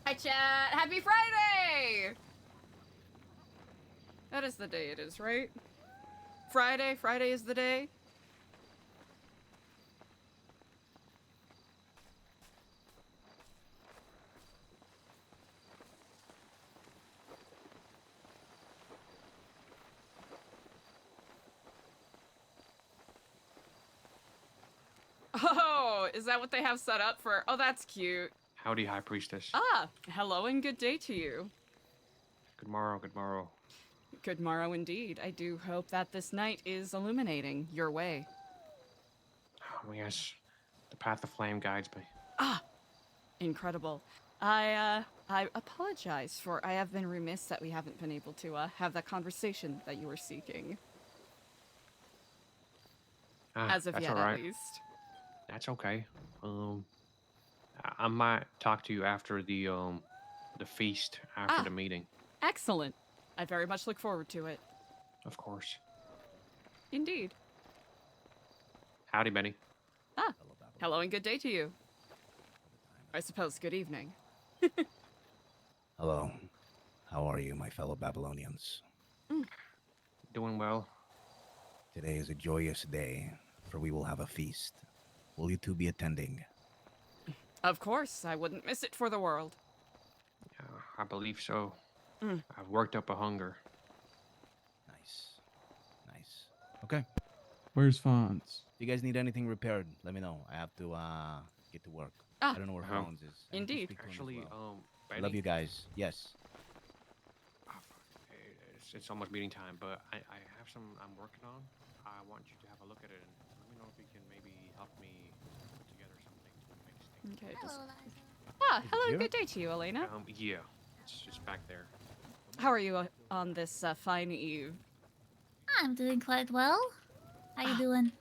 Hi, chat. Happy Friday! That is the day it is, right? Friday is the day. Oh, is that what they have set up for? Oh, that's cute. Howdy, High Priestess. Ah, hello and good day to you. Good morrow, good morrow. Good morrow indeed. I do hope that this night is illuminating your way. Oh, yes, the path of flame guides me. Ah, incredible. I apologize for I have been remiss that we haven't been able to have that conversation that you were seeking. As of that's yet, all right. at least. That's okay. I might talk to you after the feast, after the meeting. Excellent. I very much look forward to it. Of course. Indeed. Howdy, Benny. Ah, hello and good day to you. I suppose good evening. Hello. How are you, my fellow Babylonians? Doing well. Today is a joyous day, for we will have a feast. Will you two be attending? Of course, I wouldn't miss it for the world. I believe so. I've worked up a hunger. Nice. Nice. Okay. Where's Fonz? If you guys need anything repaired, let me know. I have to get to work. I don't know where Fonz is. I need to Indeed. speak to him as Actually, well. Benny, I love you guys. Yes. It's almost meeting time, but I have some I'm working on. I want you to have a look at it and let me know if you can maybe help me put together something to make things. Okay. Hello, Eliza. Hello and good day to you, Elena. Yeah, it's just back there. How are you on this fine eve? I'm doing quite well. How you doing?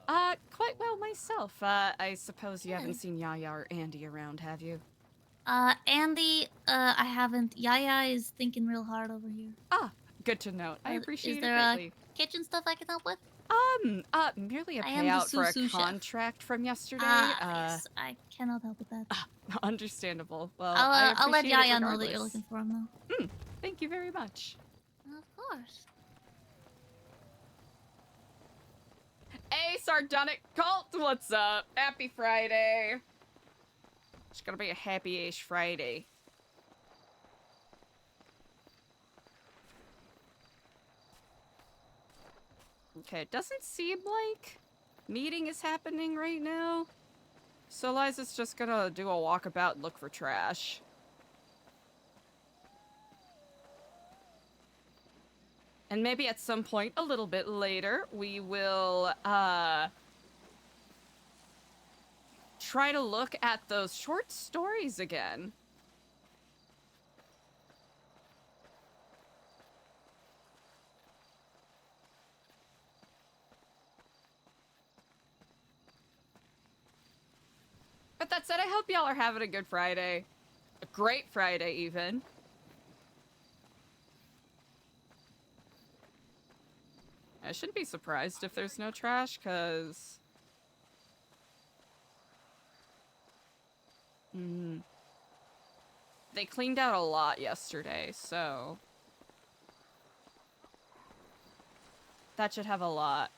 Quite well myself. I suppose you haven't seen Yaya or Andy around, have you? Andy, I haven't. Yaya is thinking real hard over here. Good to know. I appreciate Is it there greatly. kitchen stuff I can help with? Merely a I am the payout for a Susu chef. contract from yesterday. Yes, I cannot help with that. Understandable. Well, I'll let Yaya know that regardless. you're looking for him, though. Thank you very much. Of course. Hey, Sardonic Cult, what's up? Happy Friday. It's gonna be a happy-ish Friday. Okay, it doesn't seem like meeting is happening right now. So Eliza's just gonna do a walkabout and look for trash. And maybe at some point a little bit later, we will try to look at those short stories again. But that said, I hope y'all are having a good Friday. A great Friday, even. I shouldn't be surprised if there's no trash, because... They cleaned out a lot yesterday, so... That should have a lot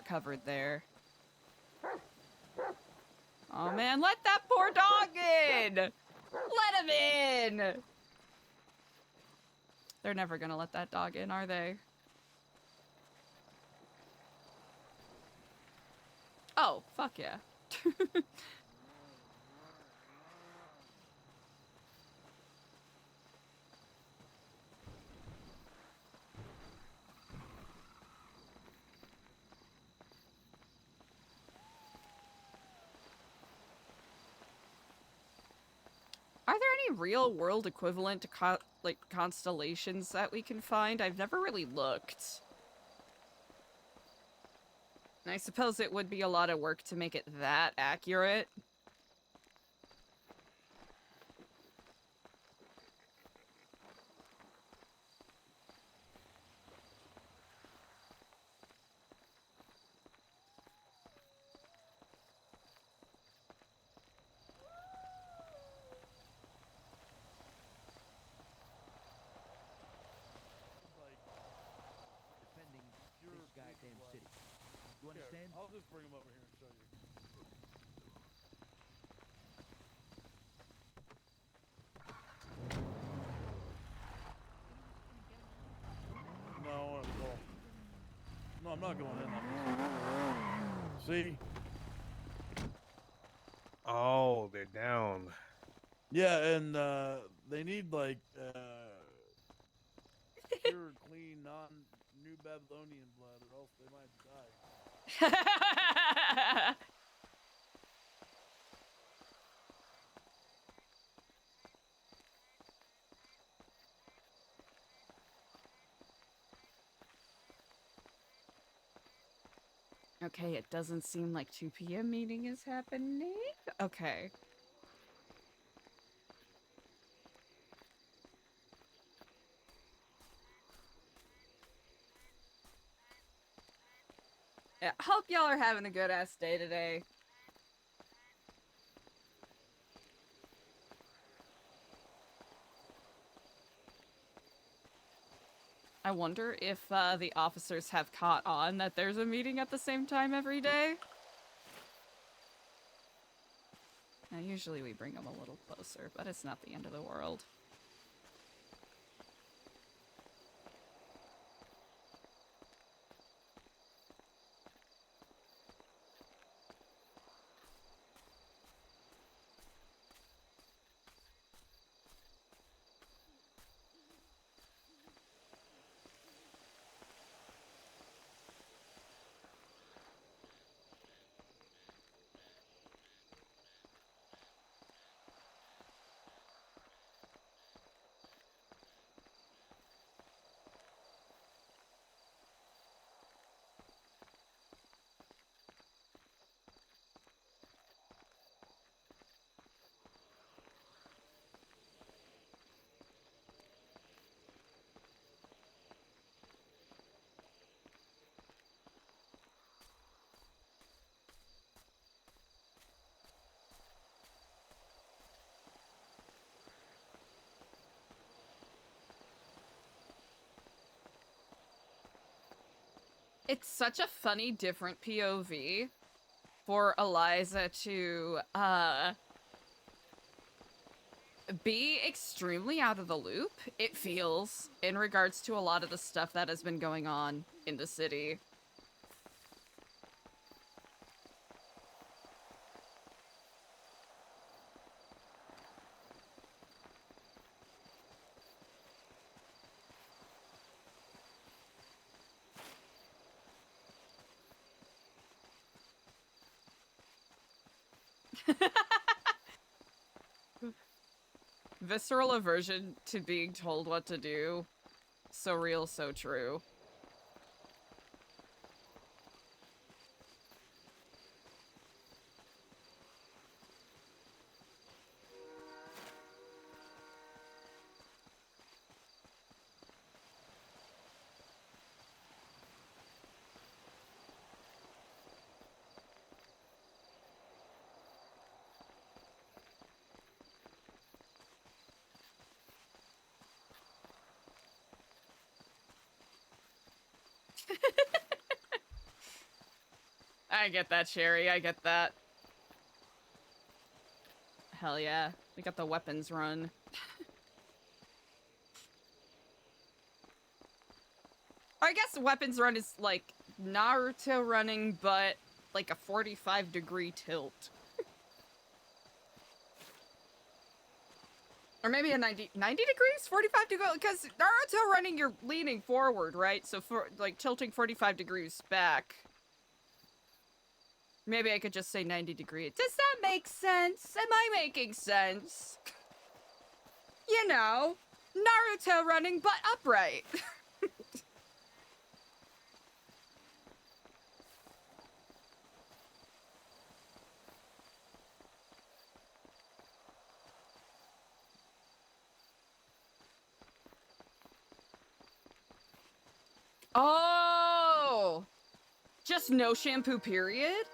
covered there. Oh man, let that poor dog in! Let him in! They're never gonna let that dog in, are they? Oh, fuck yeah. Are there any real world equivalent to constellations that we can find? I've never really looked. And I suppose it would be a lot of work to make it that accurate. I'll just bring him over here and show you. No, I want to call. No, I'm not going in. See? Oh, they're down. Yeah, and they need like pure, clean, non-New Babylonian blood, or else they might die. Okay, it doesn't seem like 2 p.m. meeting is happening. Okay. Yeah, hope y'all are having a good ass day today. I wonder if the officers have caught on that there's a meeting at the same time every day. Now, usually we bring them a little closer, but it's not the end of the world. It's such a funny, different POV for Eliza to, be extremely out of the loop, it feels, in regards to a lot of the stuff that has been going on in the city. Visceral aversion to being told what to do. So real, so true. I get that, Sherry. I get that. Hell yeah. We got the weapons run. I guess weapons run is like Naruto running, but like a 45-degree tilt. Or maybe a 90 degrees? 45 degrees? Because Naruto running, you're leaning forward, right? So for like tilting 45 degrees back. Maybe I could just say 90 degrees. Does that make sense? Am I making sense? You know, Naruto running, but upright. Oh! Just no shampoo, period?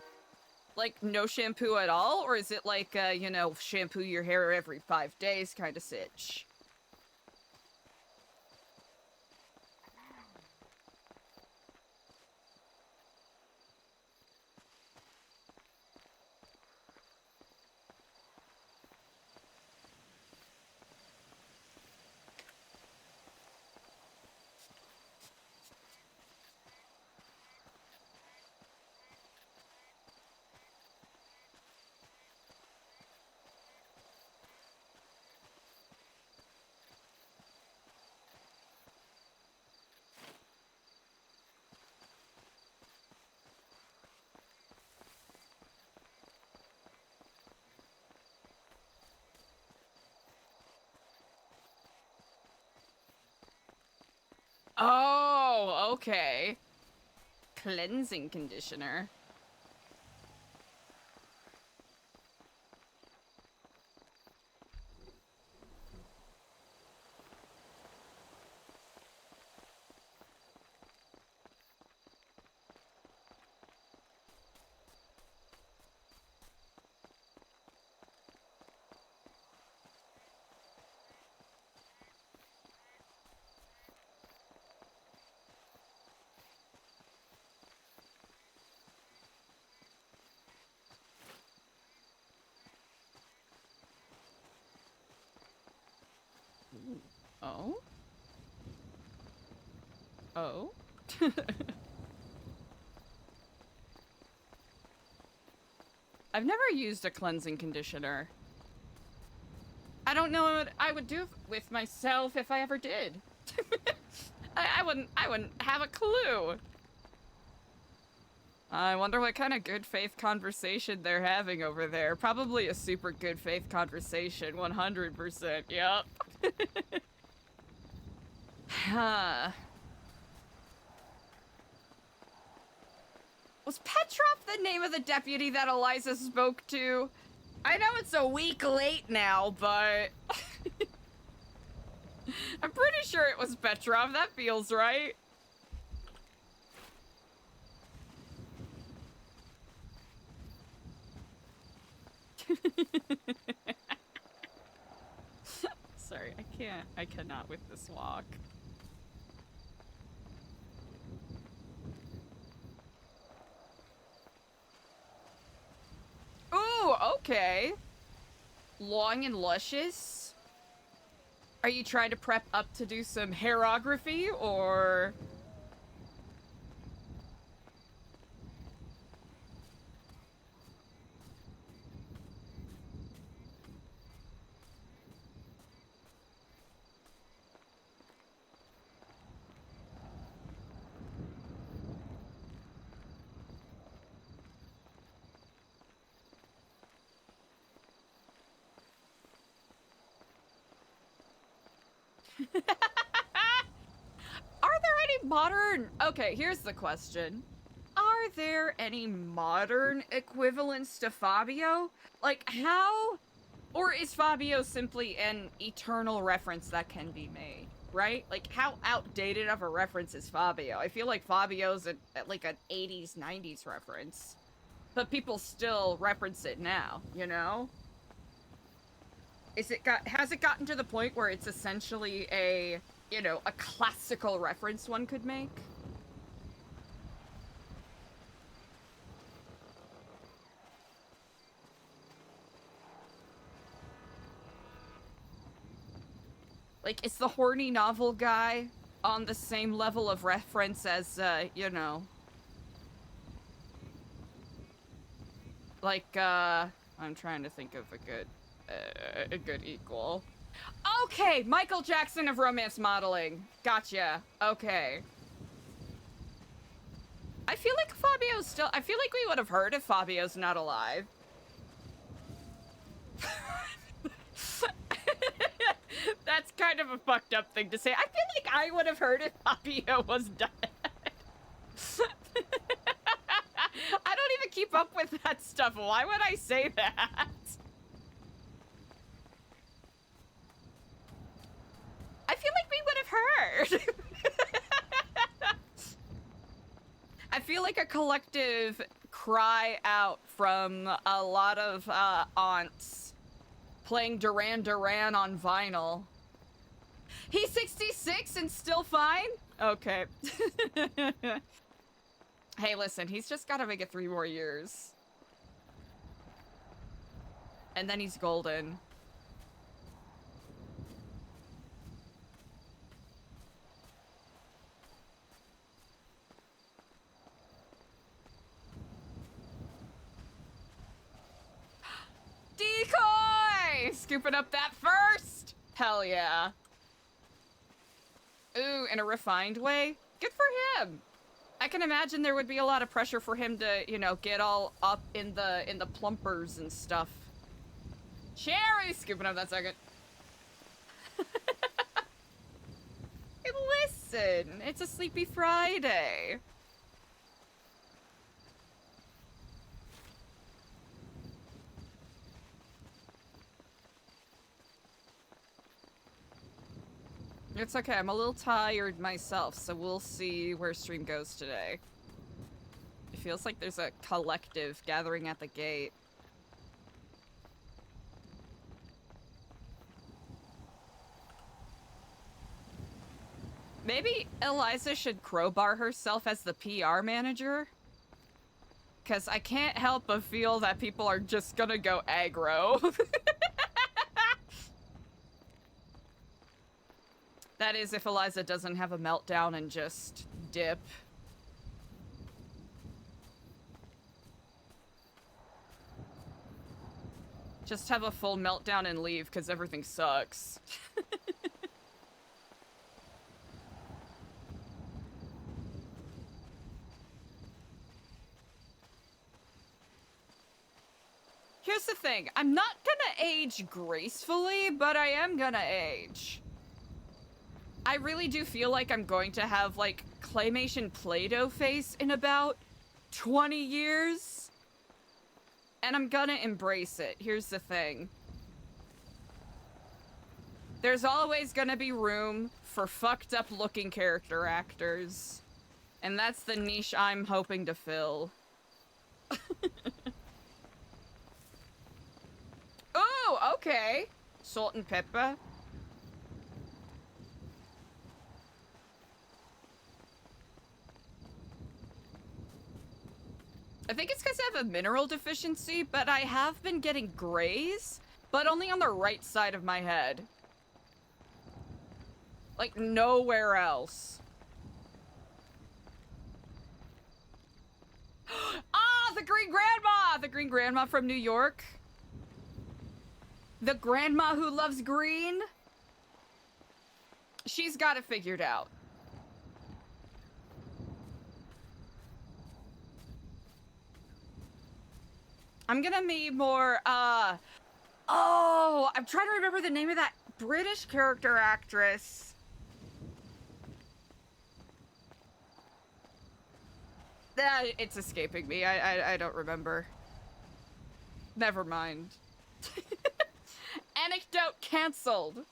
Like, no shampoo at all? Or is it like, you know, shampoo your hair every 5 days kind of sitch? Oh, okay. Cleansing conditioner. Oh? Oh? I've never used a cleansing conditioner. I don't know what I would do with myself if I ever did. I wouldn't have a clue. I wonder what kind of good faith conversation they're having over there. Probably a super good faith conversation, 100%, yep. Huh. Was Petrov the name of the deputy that Eliza spoke to? I know it's a week late now, but... I'm pretty sure it was Petrov. That feels right. Sorry, I cannot with this walk. Ooh, okay. Long and luscious. Are you trying to prep up to do some hairography, or... Are there any modern... Okay, here's the question. Are there any modern equivalents to Fabio? Like, how... Or is Fabio simply an eternal reference that can be made, right? Like, how outdated of a reference is Fabio? I feel like Fabio's like an 80s, 90s reference. But people still reference it now, you know? Has it gotten to the point where it's essentially a, you know, a classical reference one could make? Like, is the horny novel guy on the same level of reference as, you know... Like, I'm trying to think of a good equal. Okay, Michael Jackson of romance modeling. Gotcha. Okay. I feel like Fabio's still... I feel like we would have heard if Fabio's not alive. That's kind of a fucked up thing to say. I feel like I would have heard if Fabio was dead. I don't even keep up with that stuff. Why would I say that? I feel like we would have heard. I feel like a collective cry out from a lot of aunts playing Duran Duran on vinyl. He's 66 and still fine? Okay. Hey, listen, he's just gotta make it 3 more years. And then he's golden. Decoy! Scooping up that first! Hell yeah. Ooh, in a refined way? Good for him! I can imagine there would be a lot of pressure for him to, you know, get all up in the plumpers and stuff. Cherry! Scooping up that second. Hey, Liz! listen. It's a Sleepy Friday. It's okay, I'm a little tired myself, so we'll see where stream goes today. It feels like there's a collective gathering at the gate. Maybe Eliza should crowbar herself as the PR manager? Because I can't help but feel that people are just gonna go aggro. That is, if Eliza doesn't have a meltdown and just dip. Just have a full meltdown and leave because everything sucks. Here's the thing, I'm not gonna age gracefully, but I am gonna age. I really do feel like I'm going to have, like, claymation Play-Doh face in about 20 years. And I'm gonna embrace it. Here's the thing. There's always gonna be room for fucked up looking character actors. And that's the niche I'm hoping to fill. Ooh, okay. Salt and pepper. I think it's because I have a mineral deficiency, but I have been getting grays, but only on the right side of my head. Like, nowhere else. Ah, the Green Grandma! The Green Grandma from New York. The grandma who loves green. She's got it figured out. I'm gonna be more, oh, I'm trying to remember the name of that British character actress. It's escaping me. I don't remember. Never mind. Anecdote canceled.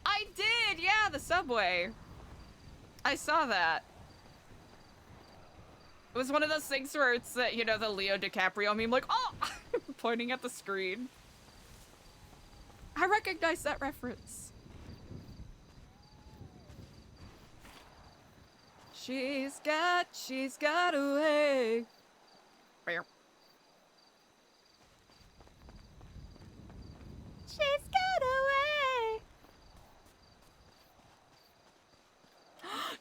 I did, yeah, the subway. I saw that. It was one of those things where it's the, you know, the Leo DiCaprio meme, like, oh, pointing at the screen. I recognize that reference. She's got away. She's got away.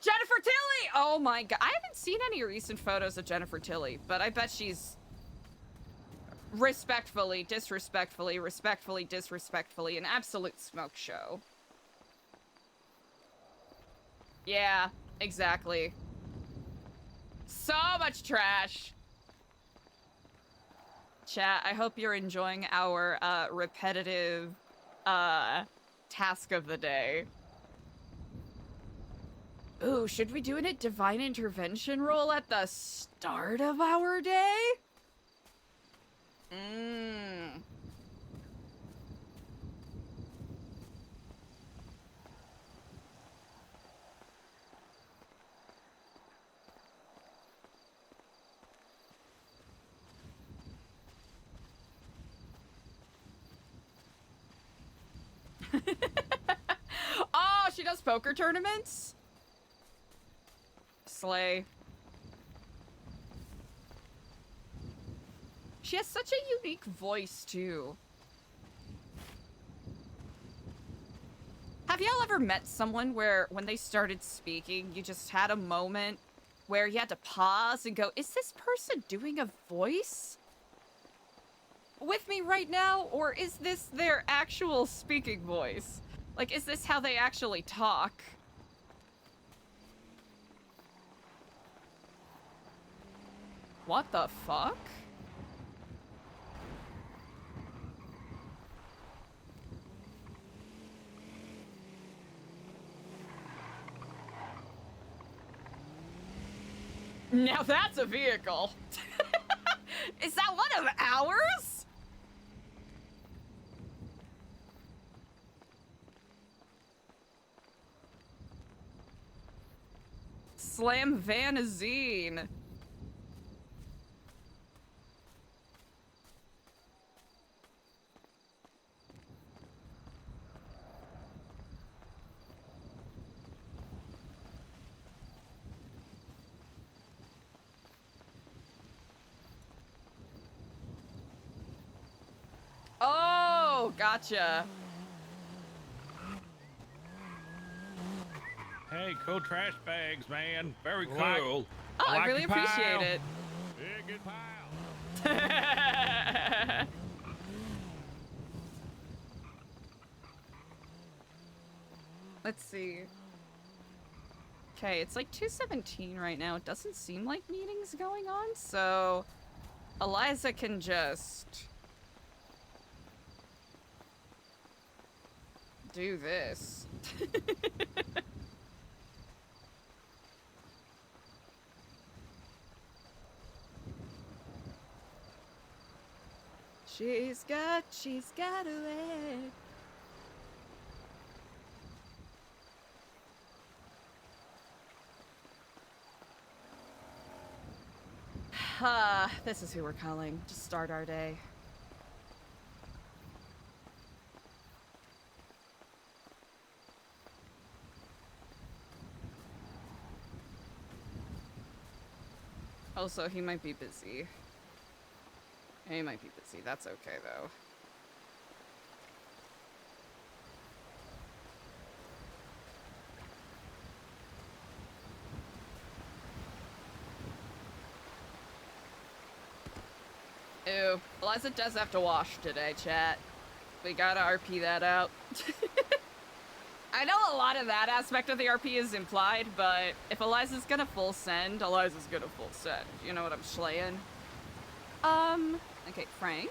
Jennifer Tilly! Oh my god. I haven't seen any recent photos of Jennifer Tilly, but I bet she's respectfully, disrespectfully, respectfully, disrespectfully an absolute smoke show. Yeah, exactly. So much trash. Chat, I hope you're enjoying our repetitive task of the day. Ooh, should we do a divine intervention roll at the start of our day? Oh, she does poker tournaments? Slay. She has such a unique voice, too. Have y'all ever met someone where, when they started speaking, you just had a moment where you had to pause and go, is this person doing a voice with me right now? Or is this their actual speaking voice? Like, is this how they actually talk? What the fuck? Now that's a vehicle. Is that one of ours? Slam Vanazine. Oh, gotcha. Hey, cool trash bags, man. Very Like- cool. Oh, I like really your appreciate pile. it. Yeah, good pile. Let's see. Okay, it's like 2:17 right now. It doesn't seem like meetings going on, so Eliza can just do this. She's got away. This is who we're calling to start our day. Also, he might be busy. He might be busy. That's okay, though. Ew. Eliza does have to wash today, chat. We gotta RP that out. I know a lot of that aspect of the RP is implied, but if Eliza's gonna full send, Eliza's gonna full send. You know what I'm slaying? Okay, Frank.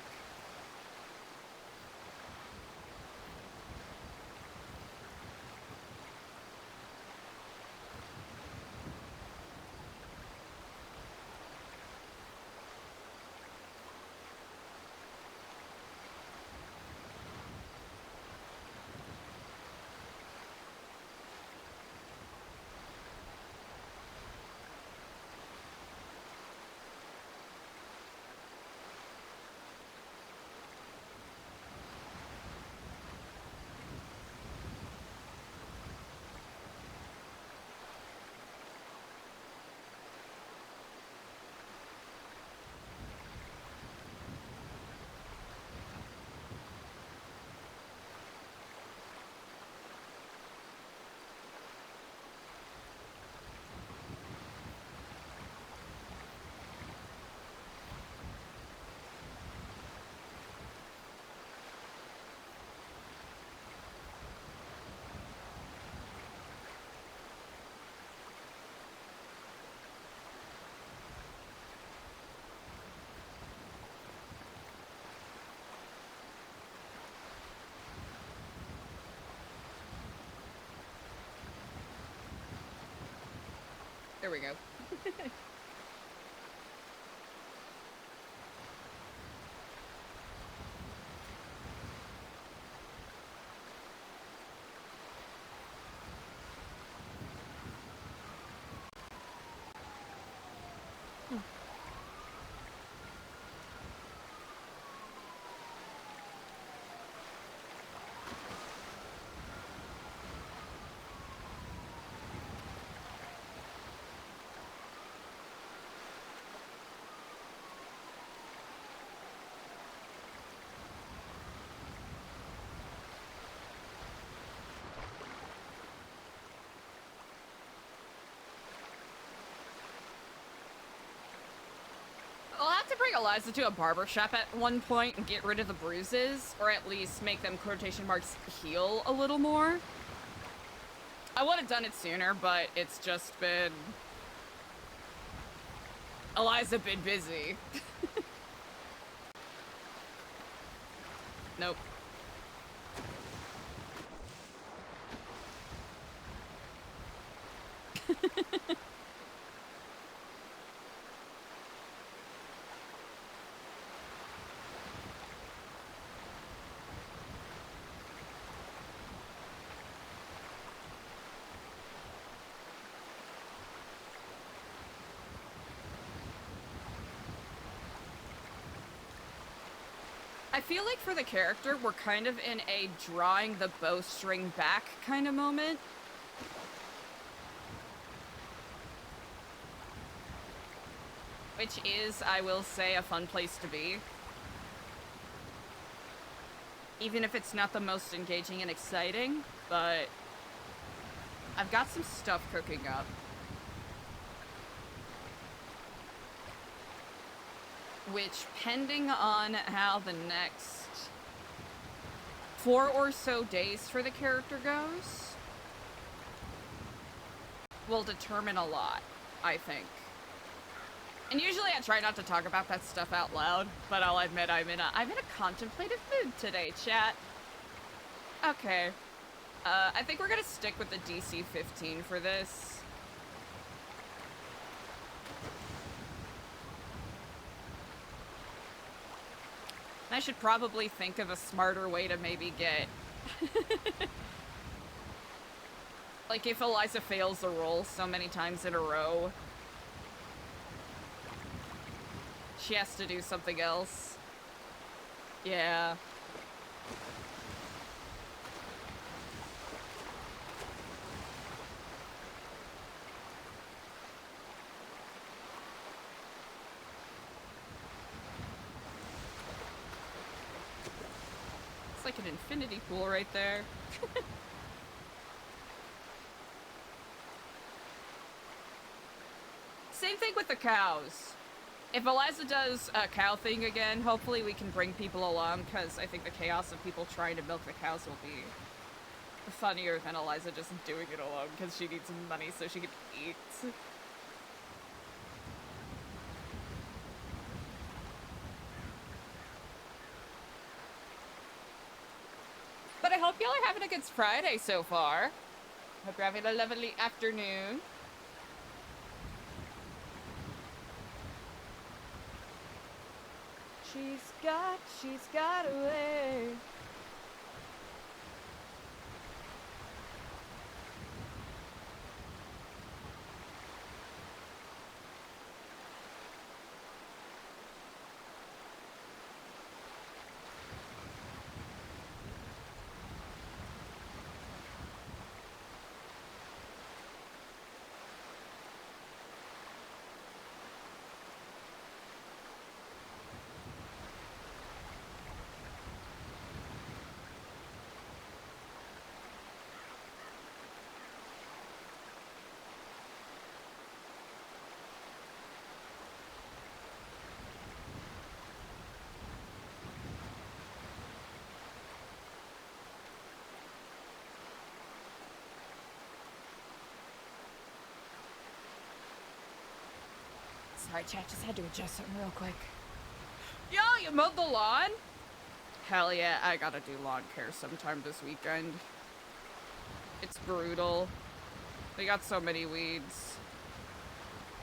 There we go. I'll have to bring Eliza to a barber shop at one point and get rid of the bruises, or at least make them quotation marks heal a little more. I would have done it sooner, but it's just been... Eliza been busy. Nope. I feel like for the character, we're kind of in a drawing the bowstring back kind of moment. Which is, I will say, a fun place to be. Even if it's not the most engaging and exciting, but I've got some stuff cooking up. Which, pending on how the next 4 or so days for the character goes, will determine a lot, I think. And usually I try not to talk about that stuff out loud, but I'll admit I'm in a contemplative mood today, chat. Okay. I think we're gonna stick with the DC 15 for this. I should probably think of a smarter way to maybe get... like, if Eliza fails the roll so many times in a row, she has to do something else. Yeah. It's like an infinity pool right there. Same thing with the cows. If Eliza does a cow thing again, hopefully we can bring people along, because I think the chaos of people trying to milk the cows will be funnier than Eliza just doing it alone, because she needs money so she can eat. But I hope y'all are having a good Friday so far. Hope you're having a lovely afternoon. She's got away. Sorry, chat, just had to adjust something real quick. Yo, you mowed the lawn? Hell yeah, I gotta do lawn care sometime this weekend. It's brutal. We got so many weeds.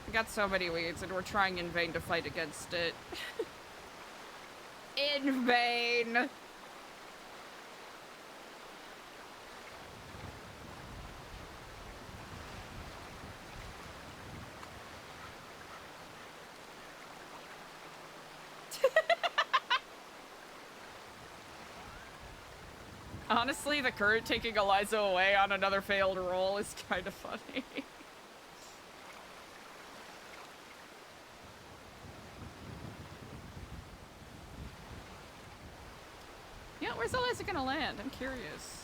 We got so many weeds, and we're trying in vain to fight against it. In vain! Honestly, the current taking Eliza away on another failed roll is kind of funny. Yeah, where's Eliza gonna land? I'm curious.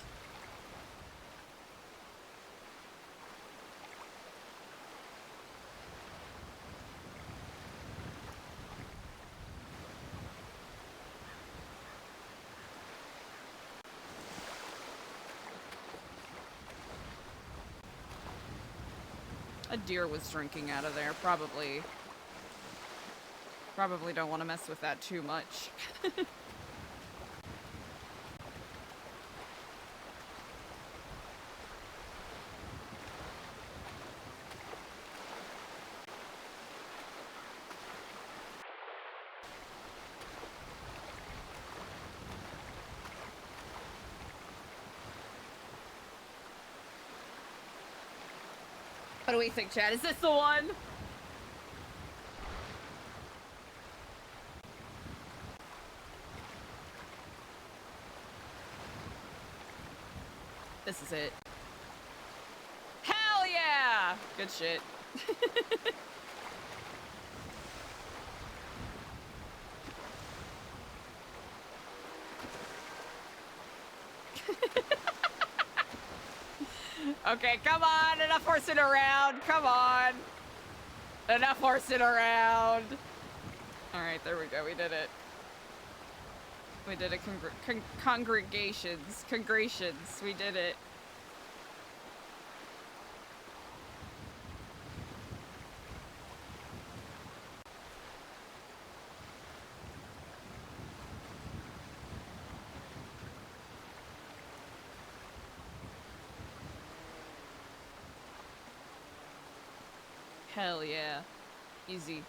A deer was drinking out of there, probably. Probably don't want to mess with that too much. What do we think, Chad? Is this the one? This is it. Hell yeah! Good shit. Okay, come on, enough horsing around, come on. Enough horsing around. All right, there we go, we did it. We did it, congregations, we did it. Hell yeah. Easy.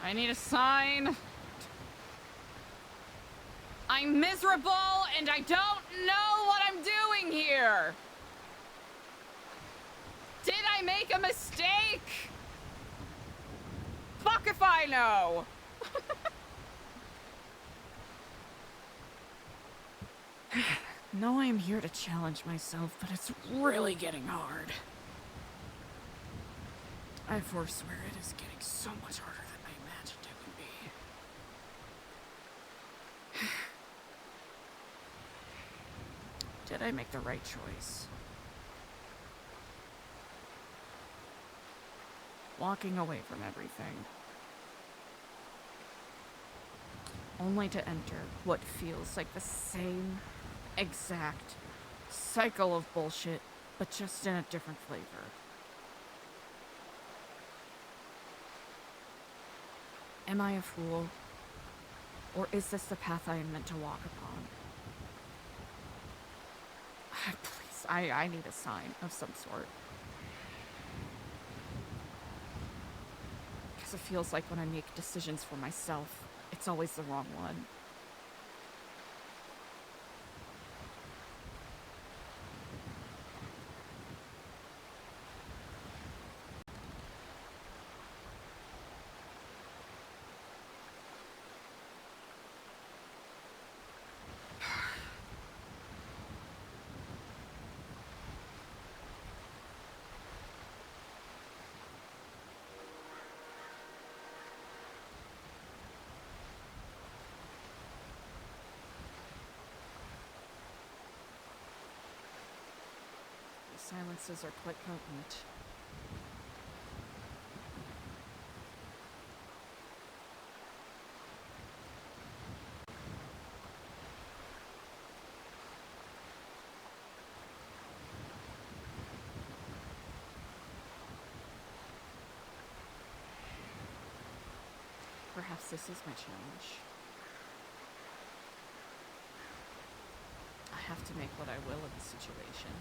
I need a sign. I'm miserable and I don't know what I'm doing here. Did I make a mistake? Fuck if I know. No, I am here to challenge myself, but it's really getting hard. I forswear it is getting so much harder than I imagined it would be. Did I make the right choice? Walking away from everything. Only to enter what feels like the same exact cycle of bullshit, but just in a different flavor. Am I a fool? Or is this the path I am meant to walk upon? Please, I need a sign of some sort. Because it feels like when I make decisions for myself, it's always the wrong one. silences are quite potent. Perhaps this is my challenge. I have to make what I will of the situation.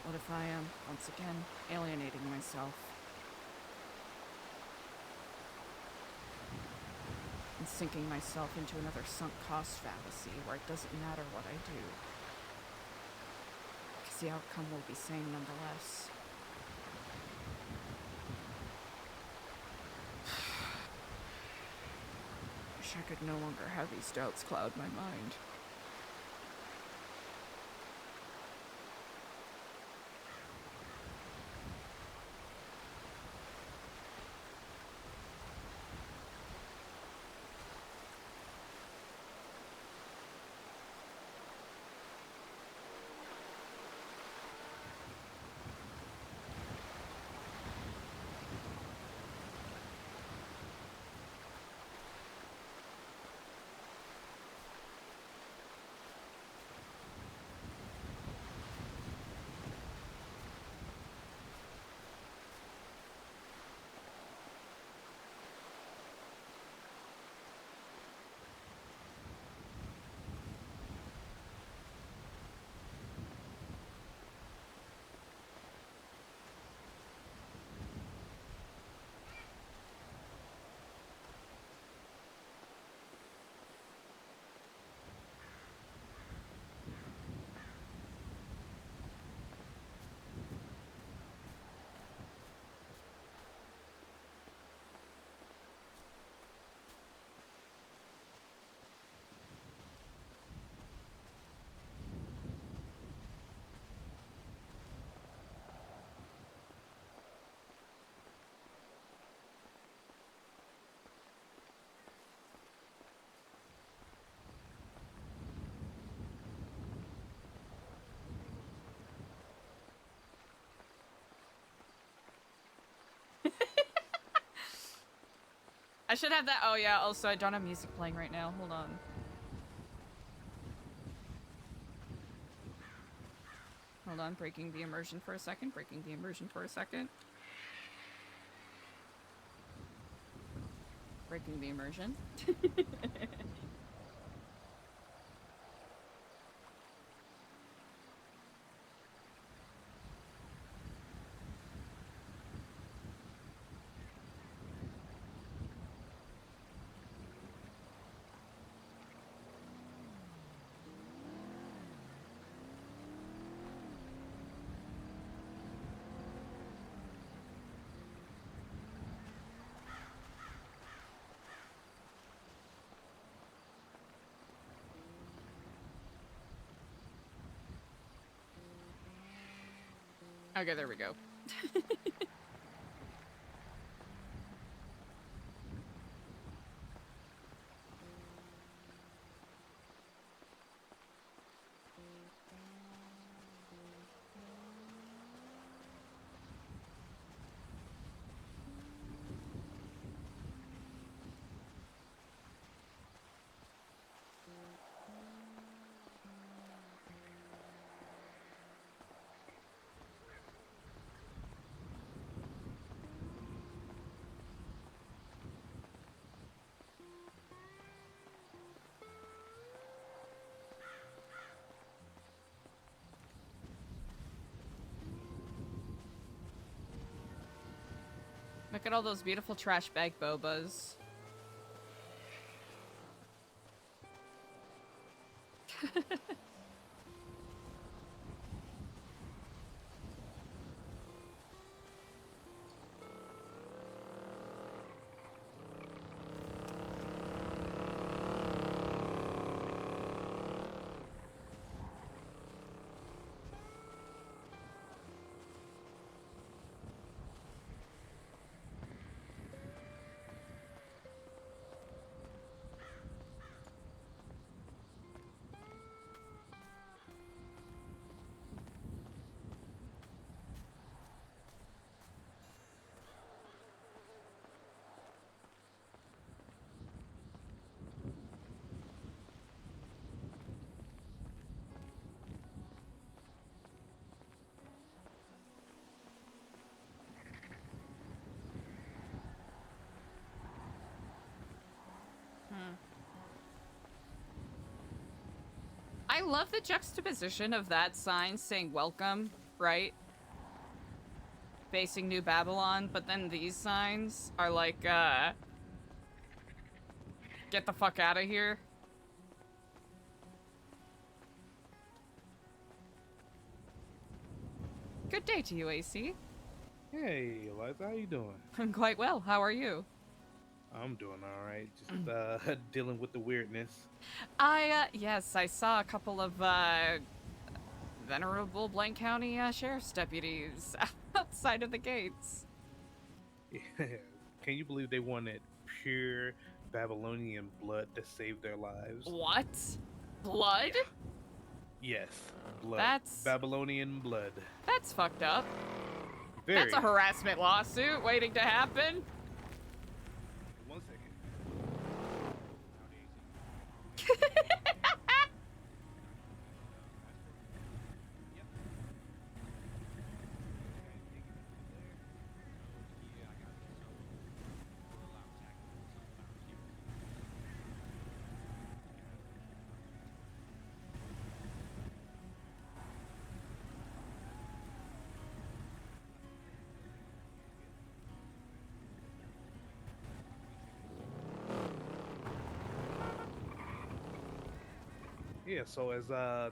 What if I am, once again, alienating myself? And sinking myself into another sunk cost fallacy where it doesn't matter what I do. Because the outcome will be same nonetheless. Wish I could no longer have these doubts cloud my mind. I should have that. Oh yeah, also I don't have music playing right now. Hold on. Hold on, breaking the immersion for a second. Breaking the immersion for a second. Breaking the immersion. Okay, there we go. Look at all those beautiful trash bag bobas. I love the juxtaposition of that sign saying welcome, right? Facing New Babylon, but then these signs are like, get the fuck out of here. Good day to you, AC. Hey, Eliza, how you doing? I'm quite well. How are you? I'm doing all right. Just dealing with the weirdness. Yes, I saw a couple of, venerable Blaine County, sheriff's deputies outside of the gates. Can you believe they wanted pure Babylonian blood to save their lives? What? Blood? Yes, blood. That's- Babylonian blood. That's fucked up. Very. That's a harassment lawsuit waiting to happen. 1 second. Yeah, so as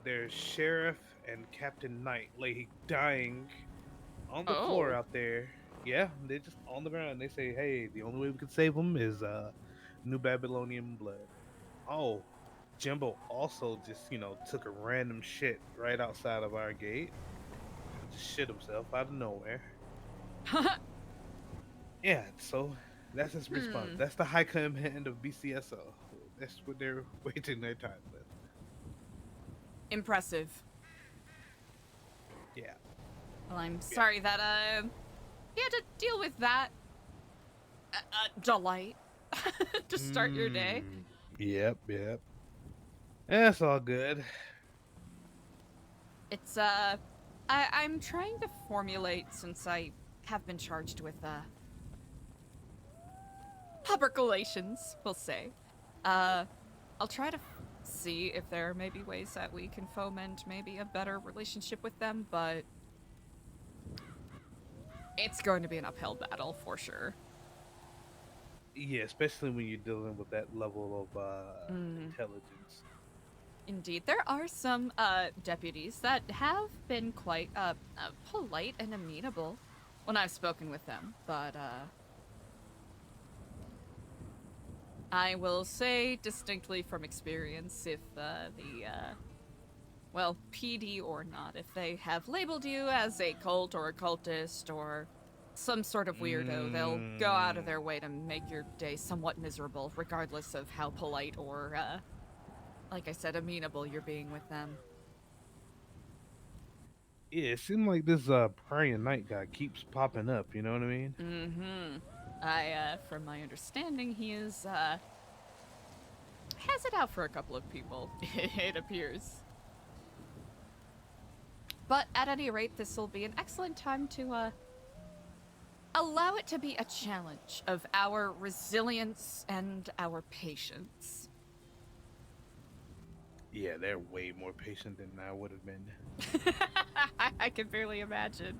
their sheriff and Captain Knight lay dying on the floor Oh. out there. Yeah, they're just on the ground. They say, hey, the only way we can save them is New Babylonian blood. Oh, Jimbo also just, took a random shit right outside of our gate. Just shit himself out of nowhere. Yeah, so that's his response. That's the high command of BCSO. That's what they're wasting their time with. Impressive. Yeah. Well, I'm sorry that, you had to deal with that. Delight. to start your day. Yep. That's all good. It's, I'm trying to formulate, since I have been charged with, public relations, we'll say. I'll try to see if there may be ways that we can foment maybe a better relationship with them, but it's going to be an uphill battle for sure. Yeah, especially when you're dealing with that level of intelligence. Indeed, there are some deputies that have been quite polite and amenable when I've spoken with them, but I will say distinctly from experience, if well, PD or not, if they have labeled you as a cult or a cultist or some sort of weirdo, they'll go out of their way to make your day somewhat miserable, regardless of how polite or, like I said, amenable you're being with them. Yeah, it seems like this praying night guy keeps popping up, you know what I mean? From my understanding, he is, has it out for a couple of people, it appears. But at any rate, this will be an excellent time to, allow it to be a challenge of our resilience and our patience. Yeah, they're way more patient than I would have been. I can barely imagine.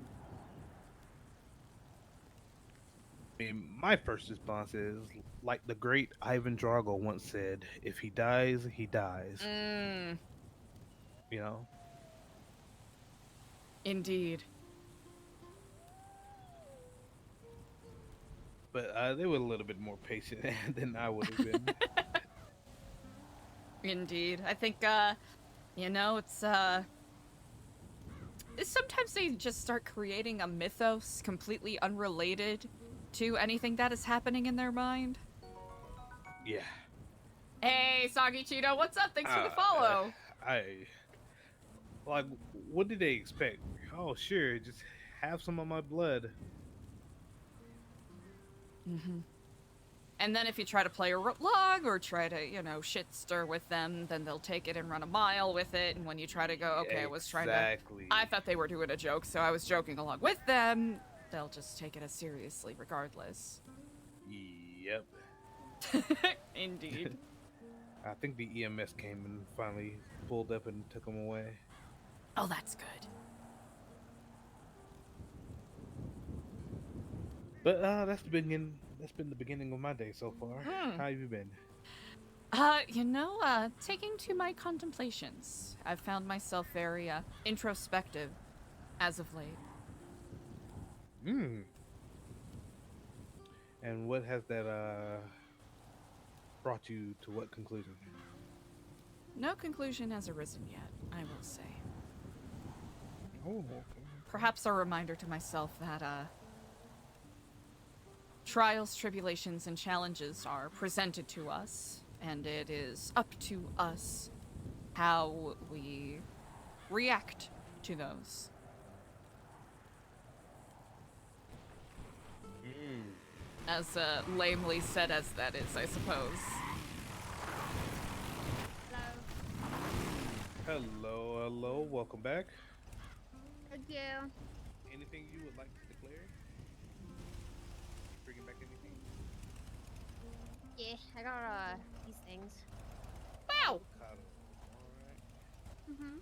I mean, my first response is, like the great Ivan Drago once said, if he dies, he dies. You know? Indeed. But they were a little bit more patient than I would have been. Indeed. I think, it's, sometimes they just start creating a mythos completely unrelated to anything that is happening in their mind. Yeah. Hey, Soggy Cheeto, what's up? Thanks for the follow. Like, what did they expect? Oh, sure, just have some of my blood. And then if you try to play along or try to, shit stir with them, then they'll take it and run a mile with it. And when you try to go, okay, I thought they were doing a joke, so I was joking along with them, they'll just take it as seriously regardless. Yep. Indeed. I think the EMS came and finally pulled up and took him away. Oh, that's good. But that's been the beginning of my day so far. How have you been? Taking to my contemplations. I've found myself very introspective as of late. Hmm. And what has that brought you to what conclusion? No conclusion has arisen yet, I will say. Oh, okay. Perhaps a reminder to myself that trials, tribulations, and challenges are presented to us, and it is up to us how we react to those. As lamely said as that is, I suppose. Hello, welcome back. Thank you. Anything you would like to declare? Bringing back anything? Yeah, I got these things. Wow! Avocado. Alright. Mhm.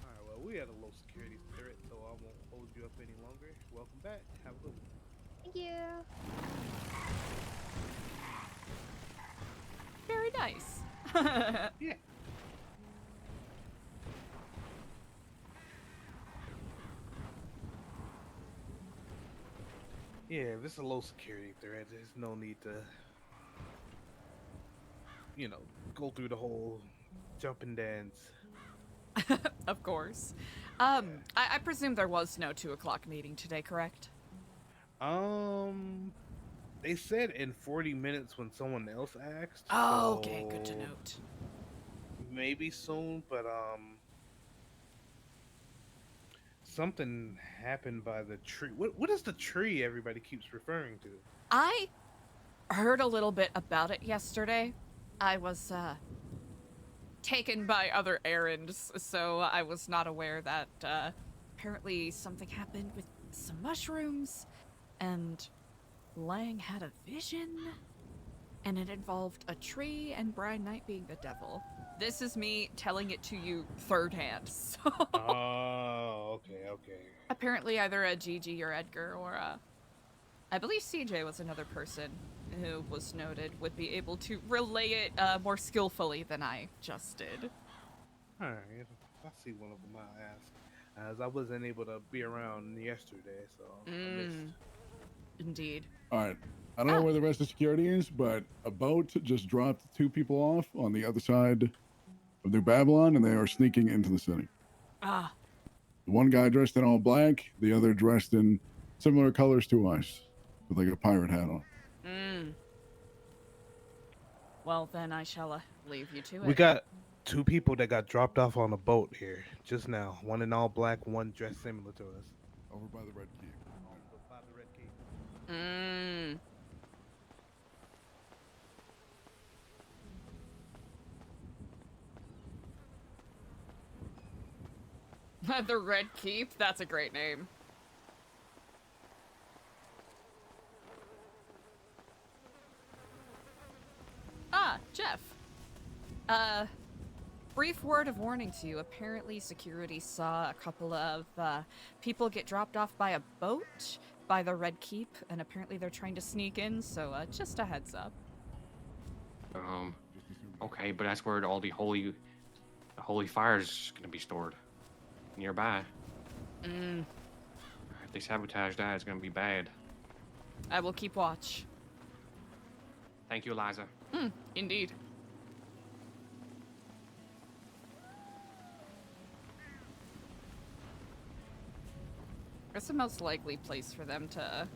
Alright, well, we had a low security threat, so I won't hold you up any longer. Welcome back. Have a good one. Thank you. Very nice. Yeah. Yeah, if it's a low security threat, there's no need to, go through the whole jump and dance. Of course. I presume there was no 2 o'clock meeting today, correct? They said in 40 minutes when someone else asked. Oh, okay, good to so note. Maybe soon, but something happened by the tree. What is the tree everybody keeps referring to? I heard a little bit about it yesterday. I was taken by other errands, so I was not aware that apparently something happened with some mushrooms, and Lang had a vision, and it involved a tree and Brian Knight being the devil. This is me telling it to you third hand, so... Oh, okay. Apparently either a Gigi or Edgar or I believe CJ was another person who was noted would be able to relay it more skillfully than I just did. Alright, I see one of them. I ask, as I wasn't able to be around yesterday, so I missed. Indeed. All right. I don't know where the rest of security is, but a boat just dropped 2 people off on the other side of New Babylon, and they are sneaking into the city. Ah. The one guy dressed in all black, the other dressed in similar colors to us, with like a pirate hat on. Well, then I shall leave you to it. We got 2 people that got dropped off on a boat here just now. One in all black, one dressed similar to us. Over by the Red Keep. By the Red Keep. The Red Keep? That's a great name. Jeff. Brief word of warning to you. Apparently security saw a couple of people get dropped off by a boat by the Red Keep, and apparently they're trying to sneak in, so just a heads up. Okay, but that's where all the holy fire's gonna be stored. Nearby. If they sabotage that, it's gonna be bad. I will keep watch. Thank you, Eliza. Indeed. Where's the most likely place for them to...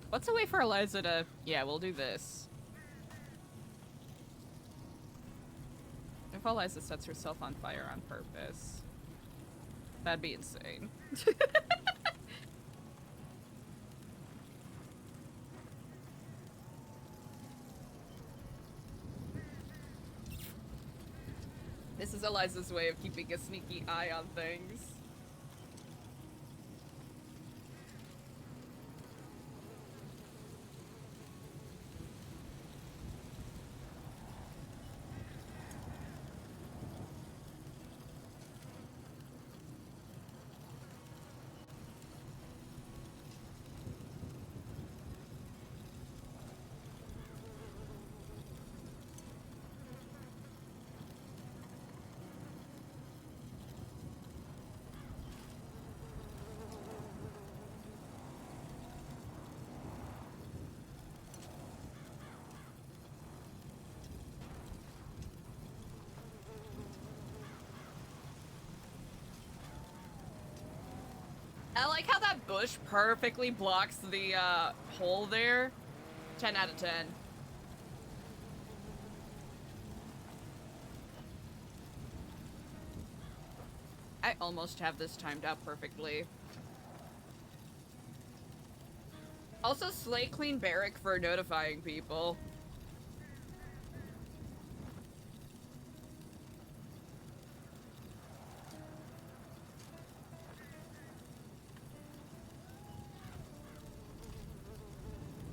What's a way for Eliza to... Yeah, we'll do this. If Eliza sets herself on fire on purpose, that'd be insane. This is Eliza's way of keeping a sneaky eye on things. I like how that bush perfectly blocks the hole there. 10 out of 10. I almost have this timed out perfectly. Also, slay clean barrack for notifying people.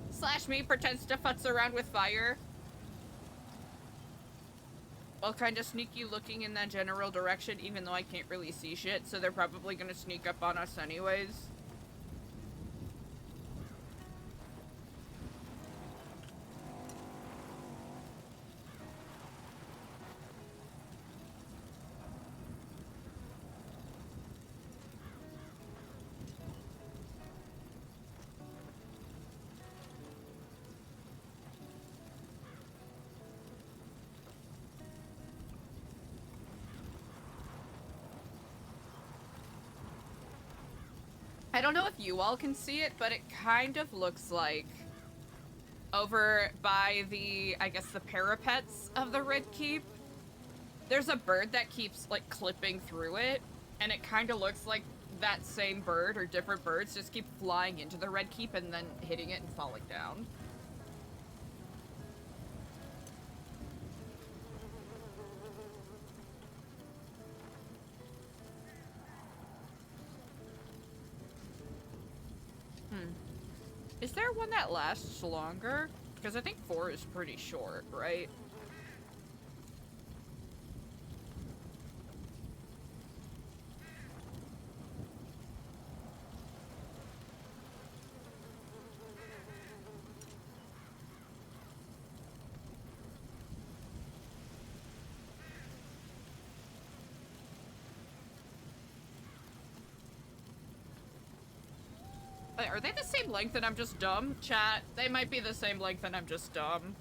Slash me pretends to futz around with fire. Well, kind of sneaky looking in that general direction, even though I can't really see shit, so they're probably gonna sneak up on us anyways. I don't know if you all can see it, but it kind of looks like over by the, I guess, the parapets of the Red Keep, there's a bird that keeps, like, clipping through it, and it kind of looks like that same bird or different birds just keep flying into the Red Keep and then hitting it and falling down. Is there one that lasts longer? Because I think 4 is pretty short, right? Wait, are they the same length and I'm just dumb? Chat, they might be the same length and I'm just dumb.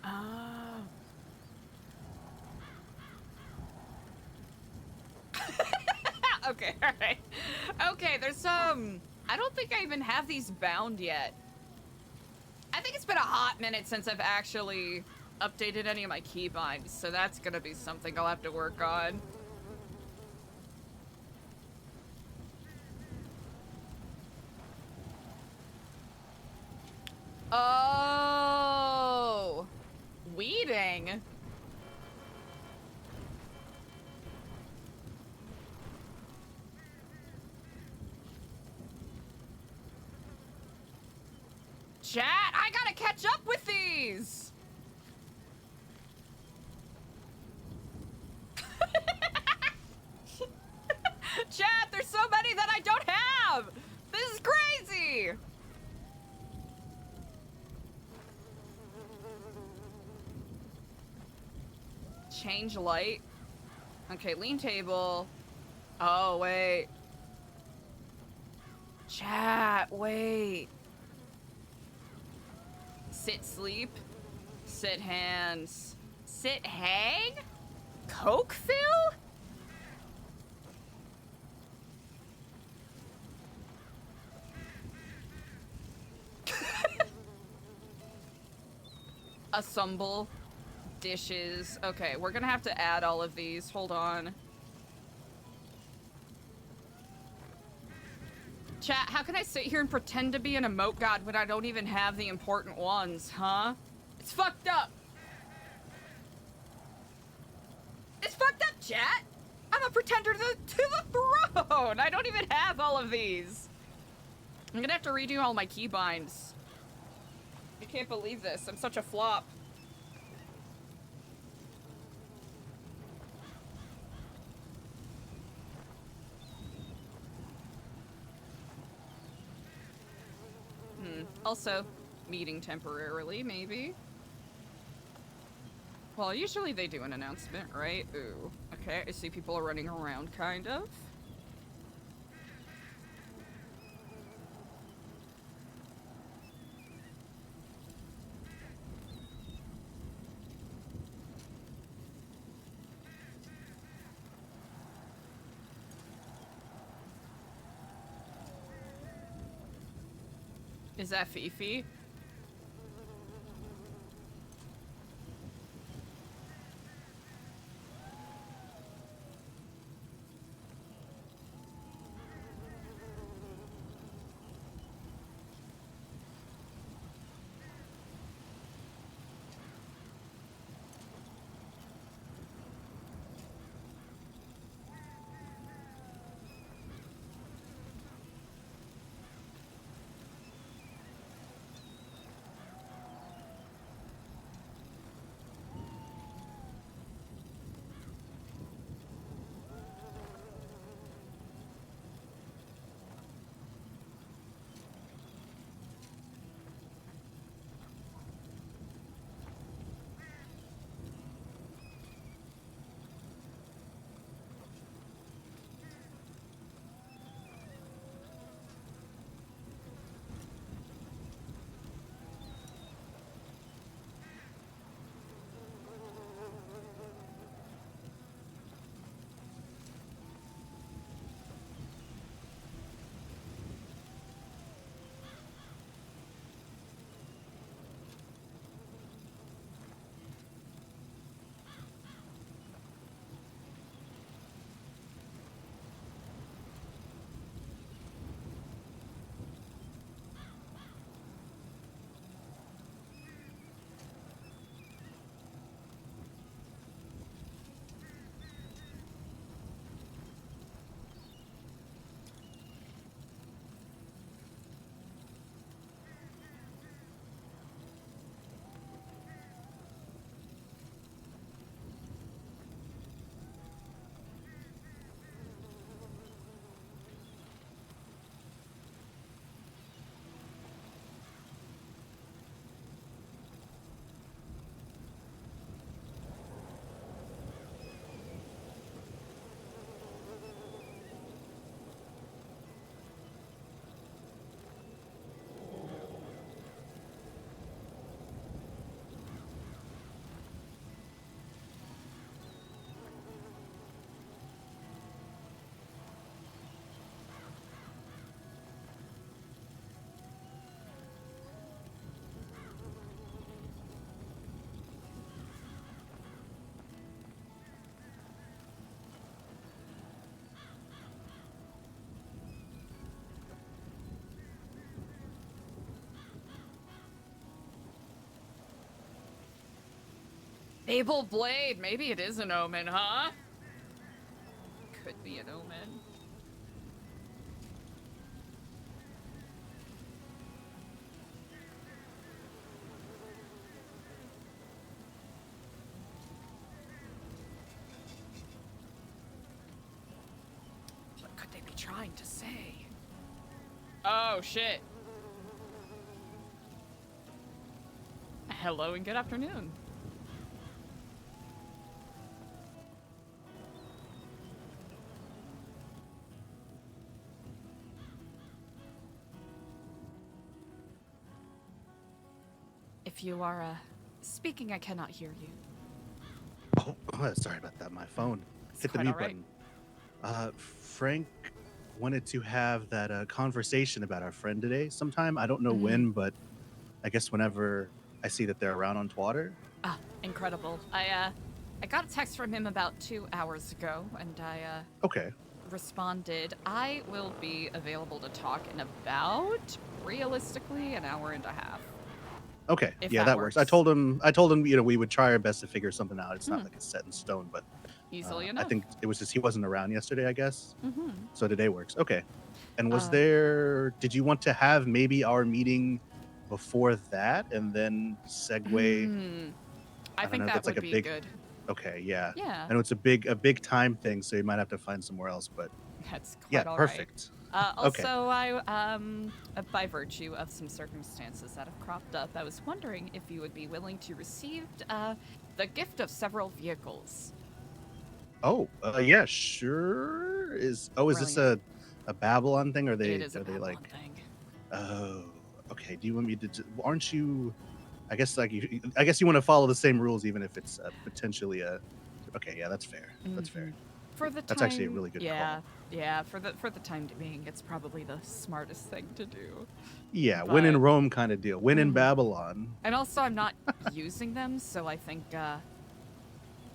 Oh. Okay, alright. Okay, there's some... I don't think I even have these bound yet. I think it's been a hot minute since I've actually updated any of my keybinds, so that's gonna be something I'll have to work on. Oh, weeding. Chat, I gotta catch up with these! Chat, there's so many that I don't have! This is crazy! Change light. Okay, lean table. Oh, wait. Chat, wait. Sit sleep. Sit hands. Sit hang? Coke fill? Assemble. Dishes. Okay, we're gonna have to add all of these. Hold on. Chat, how can I sit here and pretend to be an emote god when I don't even have the important ones, huh? It's fucked up. It's fucked up, chat. I'm a pretender to the throne. I don't even have all of these. I'm gonna have to redo all my keybinds. I can't believe this. I'm such a flop. Also, meeting temporarily, maybe. Well, usually they do an announcement, right? Ooh. Okay, I see people are running around, kind of. Is that Fifi? Able Blade, maybe it is an omen, huh? Could be an omen. What could they be trying to say? Oh, shit. Hello and good afternoon. If you are, speaking, I cannot hear you. Oh, sorry about that. My phone It's hit the quite mute all right. button. Frank wanted to have that conversation about our friend today sometime. I don't know when, but I guess whenever I see that they're around on Twitter. Ah, incredible. I got a text from him about 2 hours ago, and Okay. responded, I will be available to talk in about, realistically, an hour and a half. Okay, If yeah, that that works. I works. told him, we would try our best to figure something out. It's not like it's set in stone, but Easily I enough. think it was just he wasn't around yesterday, I guess. Mm-hmm. So today works. Okay. And was Uh, did you want to have maybe our meeting before that and then segue? I don't think know if that that's like would a be big, good. okay, yeah. Yeah. I know it's a big time thing, so you might have to find somewhere else, but That's quite yeah, all right. perfect. Okay. Also, I, by virtue of some circumstances that have cropped up, I was wondering if you would be willing to receive the gift of several vehicles. Oh, yeah, sure. Is this Brilliant. a Babylon thing? Or It is a are they Babylon like? thing. Oh, okay. Do you want me to? Aren't you? I guess I guess you want to follow the same rules, even if it's potentially a. Okay, yeah, that's fair. That's fair. For the That's time, actually a really good yeah, call. yeah. For the time being, it's probably the smartest thing to do. Yeah, win in But- Rome kind of deal. Win in Babylon. And also, I'm not using them, so I think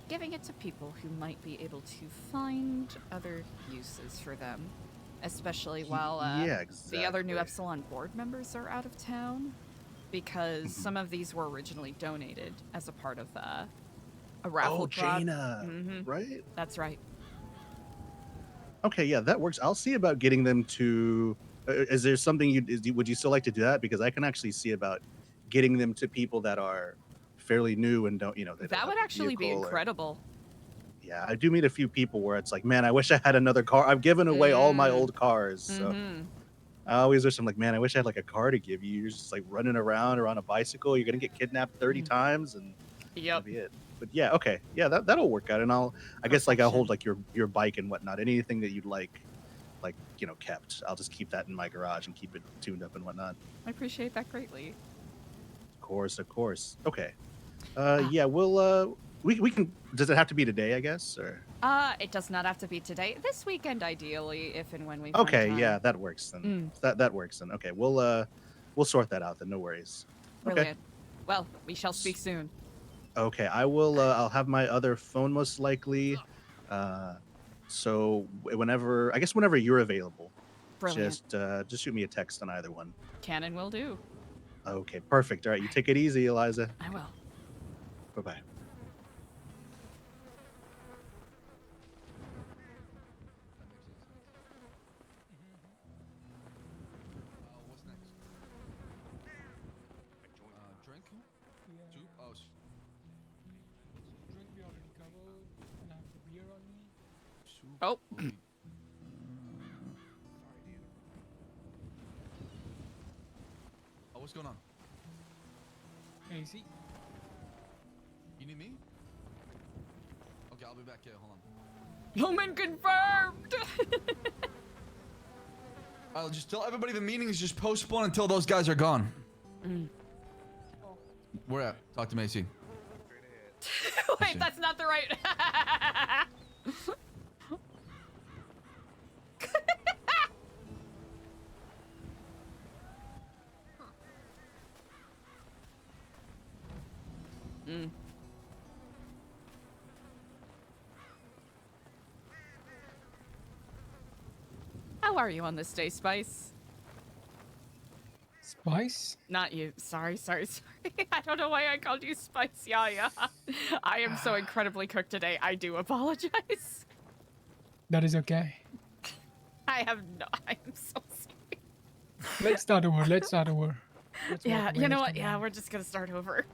giving it to people who might be able to find other uses for them, especially while yeah, the other New exactly. Epsilon board members are out of town, because some of these were originally donated as a part of a raffle drop. Jaina, right? That's right. Okay, yeah, that works. I'll see about getting them to. Is there something would you still like to do that? Because I can actually see about getting them to people that are fairly new and don't, they don't That have would a actually be vehicle or- incredible. Yeah, I do meet a few people where it's like, man, I wish I had another car. I've given away all my old cars, so I always wish I'm like, man, I wish I had like a car to give you. You're just like running around or on a bicycle. You're gonna get kidnapped 30 times, and that'll be it. But yeah, okay, yeah, that'll work out. And I guess like I'll hold like your bike and whatnot. Anything that you'd like kept. I'll just keep that in my garage and keep it tuned up and whatnot. I appreciate that greatly. Of course. Okay. Yeah, we'll we can. Does it have to be today? I guess or. It does not have to be today. This weekend, ideally, if and when we. Okay, find time. yeah, that works then. That works then. Okay, we'll sort that out then. No worries. Brilliant. Okay. Well, we shall speak soon. Okay, I will. I'll have my other phone most likely. So whenever you're available, Brilliant. just shoot me a text on either one. Can and will do. Okay, perfect. All right, you take it easy, Eliza. I will. Bye bye. What's next? Drink? Yeah. Soup? Oh, Drink we already covered, and I have the beer on me. soup. Oh. Oh, what's going on? AC. You need me? Okay, I'll be back here. Hold on. Human confirmed. I'll just tell everybody the meeting is just postponed until those guys are gone. Where at? Talk to Macy. Wait, that's not the right. How are you on this day, Spice? Spice? Not you. Sorry. I don't know why I called you Spice. Yeah. I am so incredibly cooked today. I do apologize. That is okay. I am so sorry. Let's start over. Let's Yeah, walk away, you know let's what? go Yeah, back. we're just gonna start over.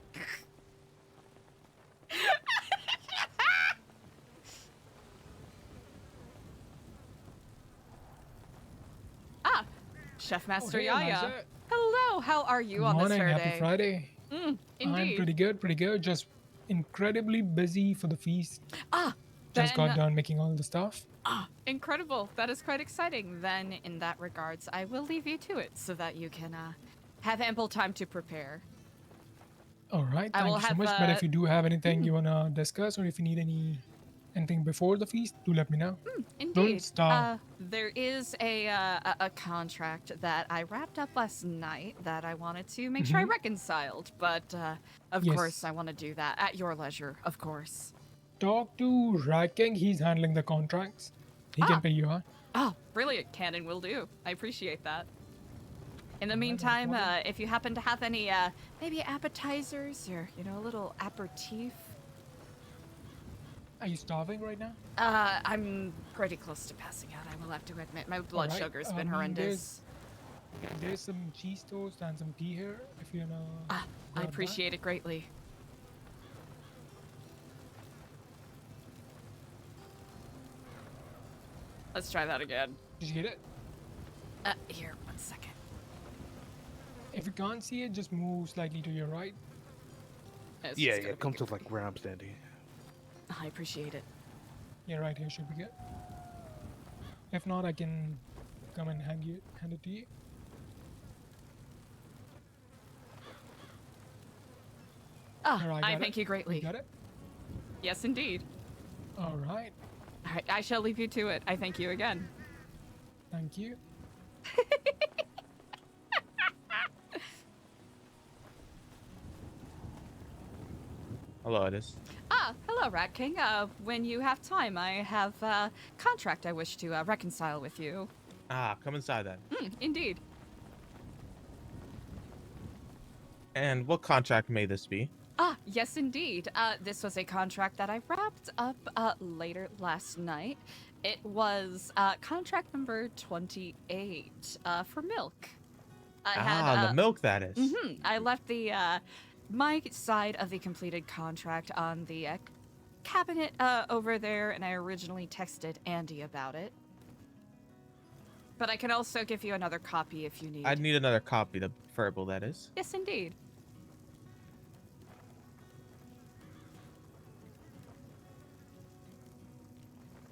Chef Master hey, Yaya. Eliza. Hello, how are you on this Morning, fair happy day? Friday. Mm, I'm indeed. pretty good. Just incredibly busy for the feast. Just then- got done making all the stuff. Incredible. That is quite exciting. Then, in that regards, I will leave you to it so that you can have ample time to prepare. All right, I thank will you so have, much. But if you do have anything you wanna discuss, or if you need anything before the feast, do let me know. Don't Indeed. stop. There is a contract that I wrapped up last night that I wanted to make sure I reconciled, but of Yes. course I want to do that at your leisure, of course. Talk to Rat King. He's handling the contracts. He can pay you, huh? Oh, brilliant. Cannon will do. I appreciate that. In the Alright, not a meantime, problem. if you happen to have any, maybe appetizers or, you know, a little aperitif. Are you starving right now? I'm pretty close to passing out, I will have to admit. My blood Alright, sugar's been I mean, horrendous. There's some cheese toast and some tea here, if you know. I appreciate it greatly. Let's try that again. Did you get it? Here, 1 second. If you can't see it, just move slightly to your right. It's Yeah, just yeah. gonna Come be to good. like where I'm standing. I appreciate it. Yeah, right here should be good. If not, I can come and hand it to you. Here, I got thank you greatly. You got it? Yes, indeed. All right. All right, I shall leave you to it. I thank you again. Thank you. Hello, it is. Hello, Rat King. When you have time, I have a contract I wish to reconcile with you. Come inside then. Indeed. And what contract may this be? Yes, indeed. This was a contract that I wrapped up later last night. It was contract number 28 for milk. The milk, that is. I left the my side of the completed contract on the cabinet over there, and I originally texted Andy about it. But I can also give you another copy if you need. I'd need another copy, the verbal, that is. Yes, indeed.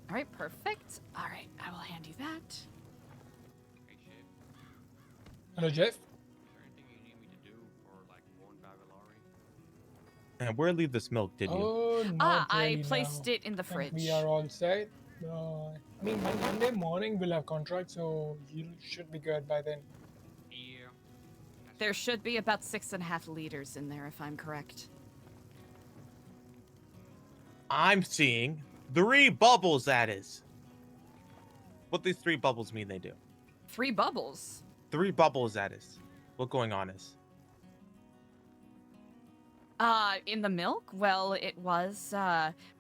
All right, perfect. All right, I will hand you that. Hey, Chip. Hello, Jeff. Is there anything you need me to do for like one Babylari? And where leave this milk, did you? Oh, not I really placed now. it in the Think fridge. We are all set. I mean, Monday morning we'll have contract, so you should be good by then. Yeah. There should be about 6.5 liters in there, if I'm correct. I'm seeing 3 bubbles, that is. What these 3 bubbles mean they do. 3 bubbles? 3 bubbles, that is. What going on is. In the milk? Well, it was,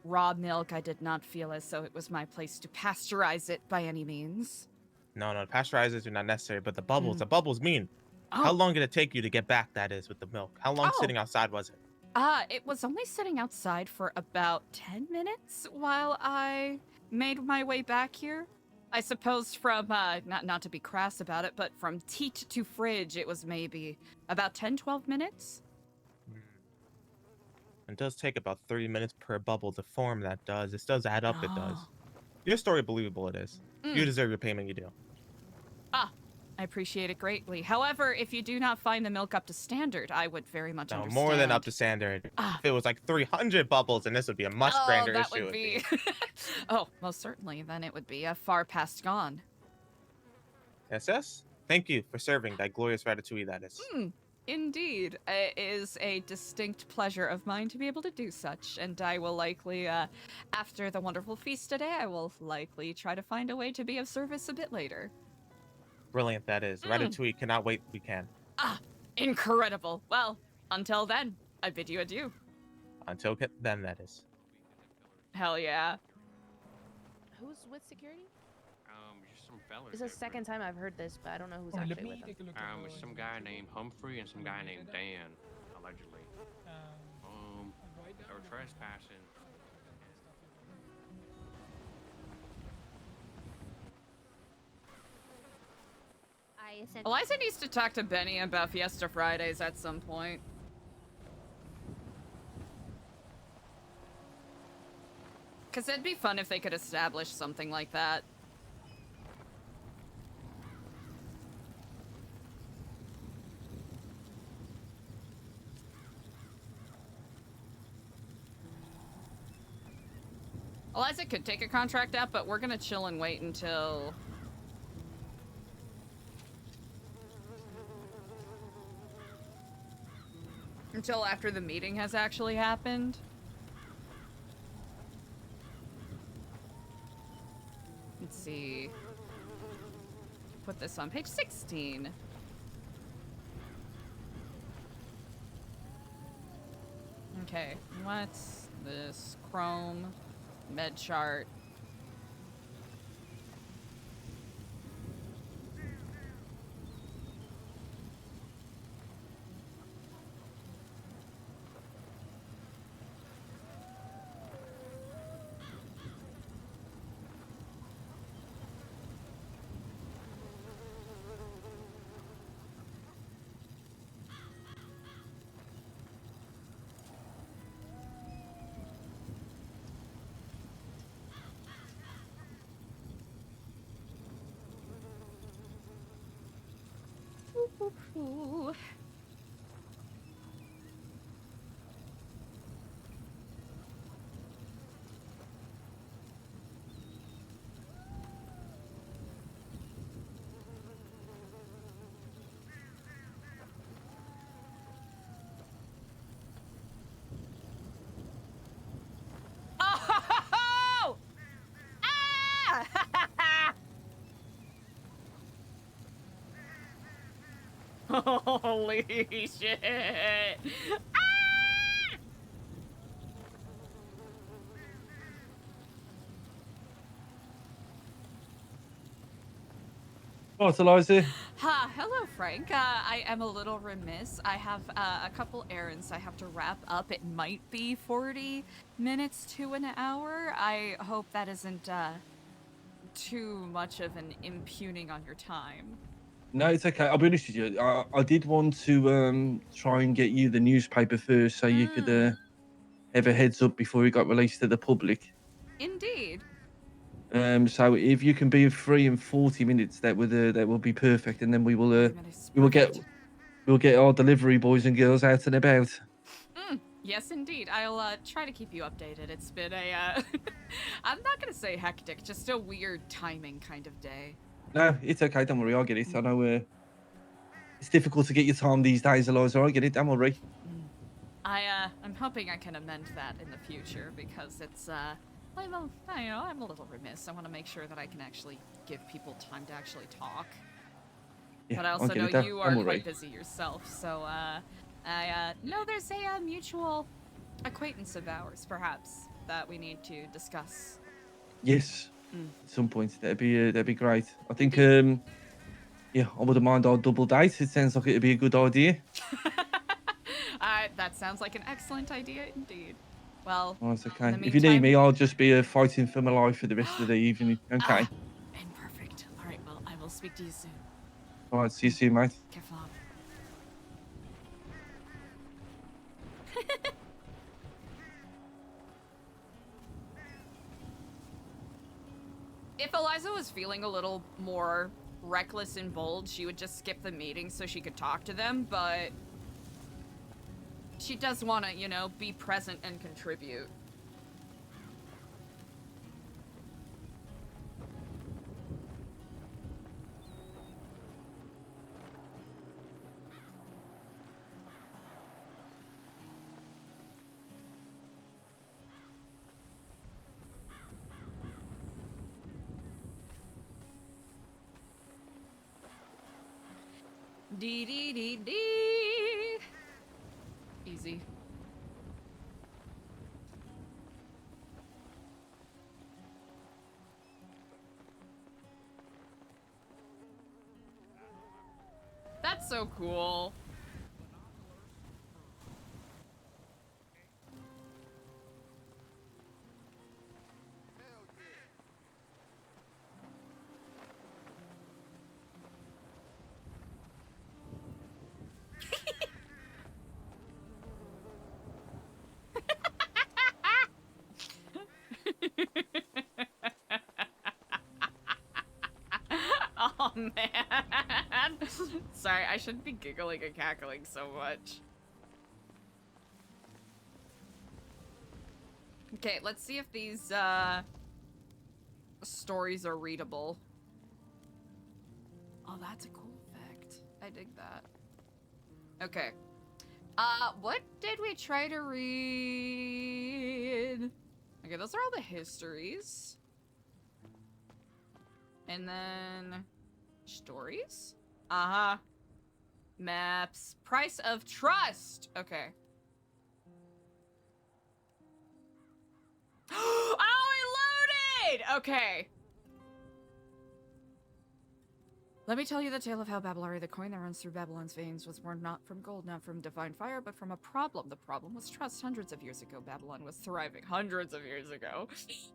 raw milk. I did not feel as though it was my place to pasteurize it by any means. No, pasteurizers are not necessary, but the bubbles mean. Oh. How long did it take you to get back, that is, with the milk? How long sitting outside was it? It was only sitting outside for about 10 minutes while I made my way back here. I suppose from, not to be crass about it, but from teat to fridge, it was maybe about 10-12 minutes. It does take about 30 minutes per bubble to form, that does. This does add up, it does. Oh. Your story believable, it is. You deserve your payment, you do. I appreciate it greatly. However, if you do not find the milk up to standard, I would very much No, understand. more than up to standard. If it was like 300 bubbles, then this would be a much grander that issue. would be. Oh, most certainly. Then it would be far past gone. SS? Thank you for serving that glorious ratatouille, that is. Indeed. It is a distinct pleasure of mine to be able to do such, and I will likely, after the wonderful feast today, I will likely try to find a way to be of service a bit later. Brilliant, that is. Ratatouille cannot wait. We can. Incredible. Well, until then, I bid you adieu. Until then, that is. Hell yeah. Who's with security? Just some fellas. It's the second time I've heard this, but I don't know who's actually with them. It's some guy named Humphrey and some guy named Dan, allegedly. They were trespassing. Eliza needs to talk to Benny about Fiesta Fridays at some point. Because it'd be fun if they could establish something like that. Eliza could take a contract out, but we're gonna chill and wait until... until after the meeting has actually happened. Let's see. Put this on page 16. Okay, what's this? Chrome, med chart. Ooh. Oh! Ah! Holy shit! Ah! Right, Eliza. Ha, hello, Frank. I am a little remiss. I have a couple errands I have to wrap up. It might be 40 minutes to an hour. I hope that isn't too much of an impugning on your time. No, it's okay. I'll be honest with you. I did want to try and get you the newspaper first, so you could have a heads up before it got released to the public. Indeed. So if you can be free in 40 minutes, that will be perfect, and then we will get our delivery boys and girls out and about. Yes, indeed. I'll try to keep you updated. It's been a I'm not gonna say hectic, just a weird timing kind of day. No, it's okay. Don't worry. I'll get it. I know it's difficult to get your time these days, Eliza. I get it. Don't worry. I'm hoping I can amend that in the future because it's I'm a little remiss. I want to make sure that I can actually give people time to actually talk. Yeah, but I also know it. you are quite busy yourself, so I know there's a mutual acquaintance of ours, perhaps, that we need to discuss. Yes. At some point, that'd be great. I think yeah, I wouldn't mind our double date. It sounds like it'd be a good idea. That sounds like an excellent idea indeed. Well, Oh, it's okay. in the If you need meantime- me, I'll just be fighting for my life for the rest of the evening. Okay. And perfect. All right, well, I will speak to you soon. All right. See you soon, mate. Careful. If Eliza was feeling a little more reckless and bold, she would just skip the meeting so she could talk to them, but she does want to, be present and contribute. Dee dee dee dee. Easy. That's so cool. Oh man. Sorry, I shouldn't be giggling and cackling so much. Okay, let's see if these stories are readable. Oh, that's a cool effect. I dig that. Okay. What did we try to read? Okay, those are all the histories. And then stories? Uh-huh. Maps. Price of trust. Okay. Oh, it loaded! Okay. Let me tell you the tale of how Babylari, the coin that runs through Babylon's veins, was born not from gold, not from divine fire, but from a problem. The problem was trust. Hundreds of years ago, Babylon was thriving. Hundreds of years ago.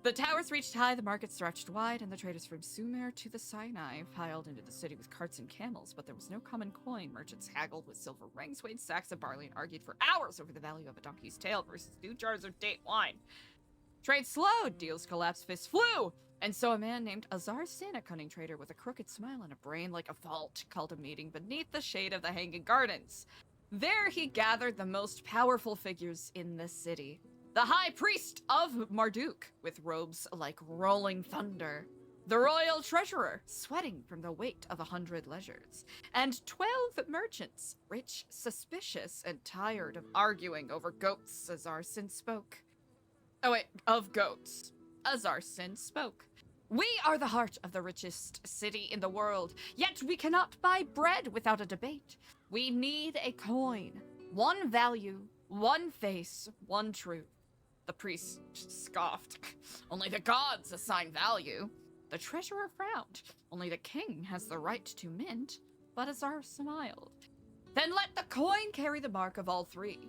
The towers reached high, the market stretched wide, and the traders from Sumer to the Sinai piled into the city with carts and camels, but there was no common coin. Merchants haggled with silver rings, weighed sacks of barley, and argued for hours over the value of a donkey's tail versus 2 jars of date wine. Trade slowed, deals collapsed, fists flew! And so a man named Azar Sin, a cunning trader with a crooked smile and a brain like a vault, called a meeting beneath the shade of the Hanging Gardens. There he gathered the most powerful figures in the city. The High Priest of Marduk, with robes like rolling thunder. The Royal Treasurer, sweating from the weight of 100 ledgers. And 12 merchants, rich, suspicious, and tired of arguing over goats, Azar Sin spoke. Oh wait, of goats. Azar Sin spoke. We are the heart of the richest city in the world, yet we cannot buy bread without a debate. We need a coin. One value, one face, one truth. The priest scoffed. Only the gods assign value. The treasurer frowned. Only the king has the right to mint. But Azar smiled. Then let the coin carry the mark of all three.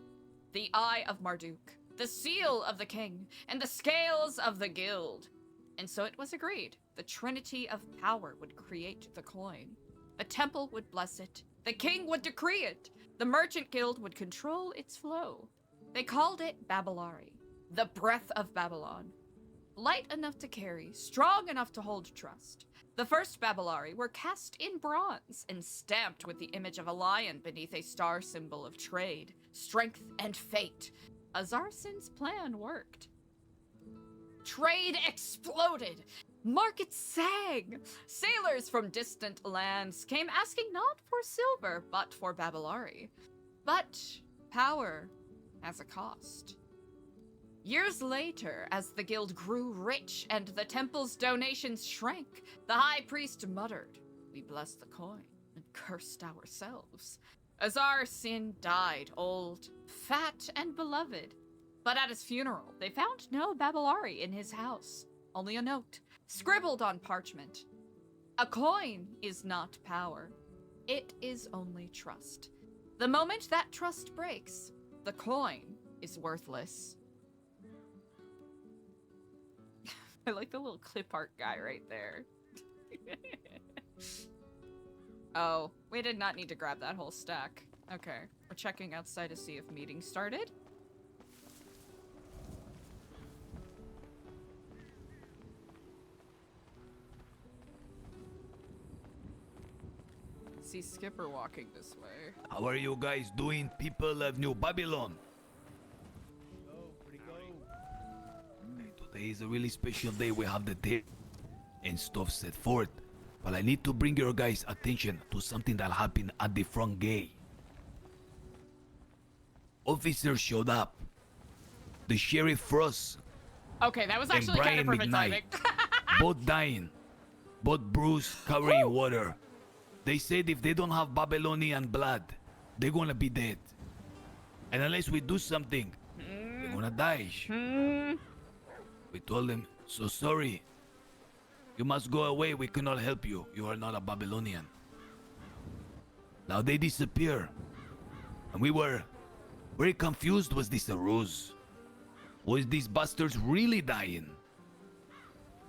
The eye of Marduk, the seal of the king, and the scales of the guild. And so it was agreed. The trinity of power would create the coin. The temple would bless it. The king would decree it. The merchant guild would control its flow. They called it Babylari, the breath of Babylon. Light enough to carry, strong enough to hold trust. The first Babylari were cast in bronze and stamped with the image of a lion beneath a star symbol of trade, strength, and fate. Azar Sin's plan worked. Trade exploded. Markets sang. Sailors from distant lands came asking not for silver, but for Babylari. But power has a cost. Years later, as the guild grew rich and the temple's donations shrank, the high priest muttered, "We blessed the coin and cursed ourselves." Azar Sin died old, fat, and beloved. But at his funeral, they found no Babylari in his house, only a note, scribbled on parchment. A coin is not power. It is only trust. The moment that trust breaks, the coin is worthless. I like the little clip art guy right there. Oh, we did not need to grab that whole stack. Okay, we're checking outside to see if meeting started. See Skipper walking this way. How are you guys doing, people of New Babylon? Today is a really special day. We have the day and stuff set forth. But I need to bring your guys' attention to something that happened at the front gate. Officers showed up. The Sheriff Frost Okay, that was and actually kind of Brian perfect McKnight, timing. both dying, both bruised, covered in water. They said if they don't have Babylonian blood, they're gonna be dead. And unless we do something, they're gonna die. We told them, so sorry. You must go away, we cannot help you. You are not a Babylonian. Now they disappear. And we were very confused. Was this a ruse? Was these bastards really dying?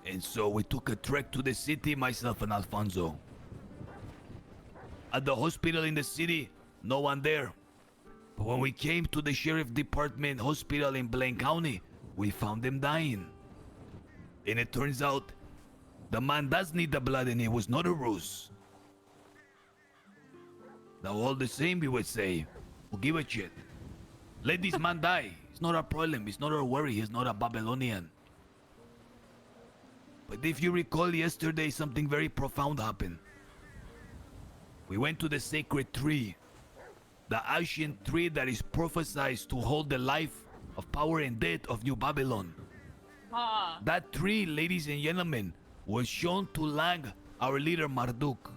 And so we took a trek to the city, myself and Alfonso. At the hospital in the city, no one there. But when we came to the sheriff department hospital in Blaine County, we found them dying. And it turns out, the man does need the blood and it was not a ruse. Now all the same, we would say, who give a shit? Let this man die. It's not our problem, it's not our worry, he's not a Babylonian. But if you recall yesterday, something very profound happened. We went to the sacred tree, the ancient tree that is prophesied to hold the life of power and death of New Babylon. That tree, ladies and gentlemen, was shown to lack our leader Marduk,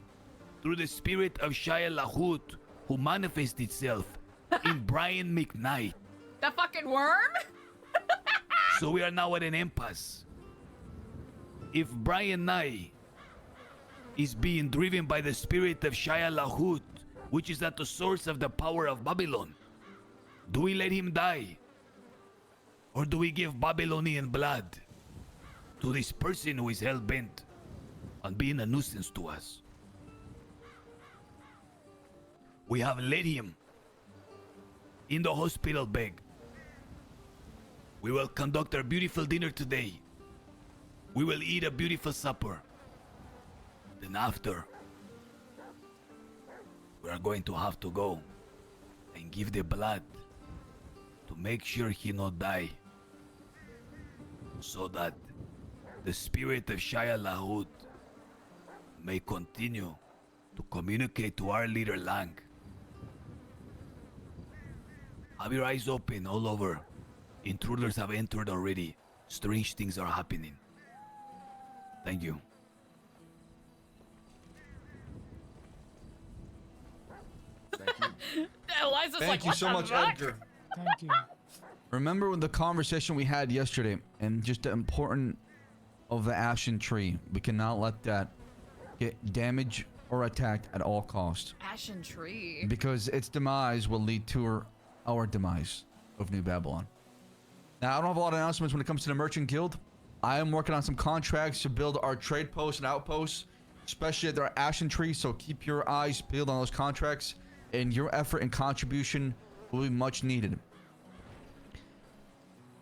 through the spirit of Shia LaHood, who manifests itself in Brian McKnight. The fucking worm? So we are now at an impasse. If Brian Nye is being driven by the spirit of Shia LaHood, which is at the source of the power of Babylon, do we let him die? Or do we give Babylonian blood to this person who is hell-bent on being a nuisance to us? We have let him in the hospital bed. We will conduct our beautiful dinner today. We will eat a beautiful supper. Then after, we are going to have to go and give the blood to make sure he not die, so that the spirit of Shia LaHood may continue to communicate to our leader Lang. Have your eyes open all over. Intruders have entered already. Strange things are happening. Thank you. Eliza's Thank like, you what so the much, fuck? Edgar. Thank you. Remember the conversation we had yesterday and just the importance of the ashen tree. We cannot let that get damaged or attacked at all costs. Ashen tree. Because its demise will lead to our demise of New Babylon. Now, I don't have a lot of announcements when it comes to the Merchant Guild. I am working on some contracts to build our trade posts and outposts, especially at our ashen tree, so keep your eyes peeled on those contracts, and your effort and contribution will be much needed.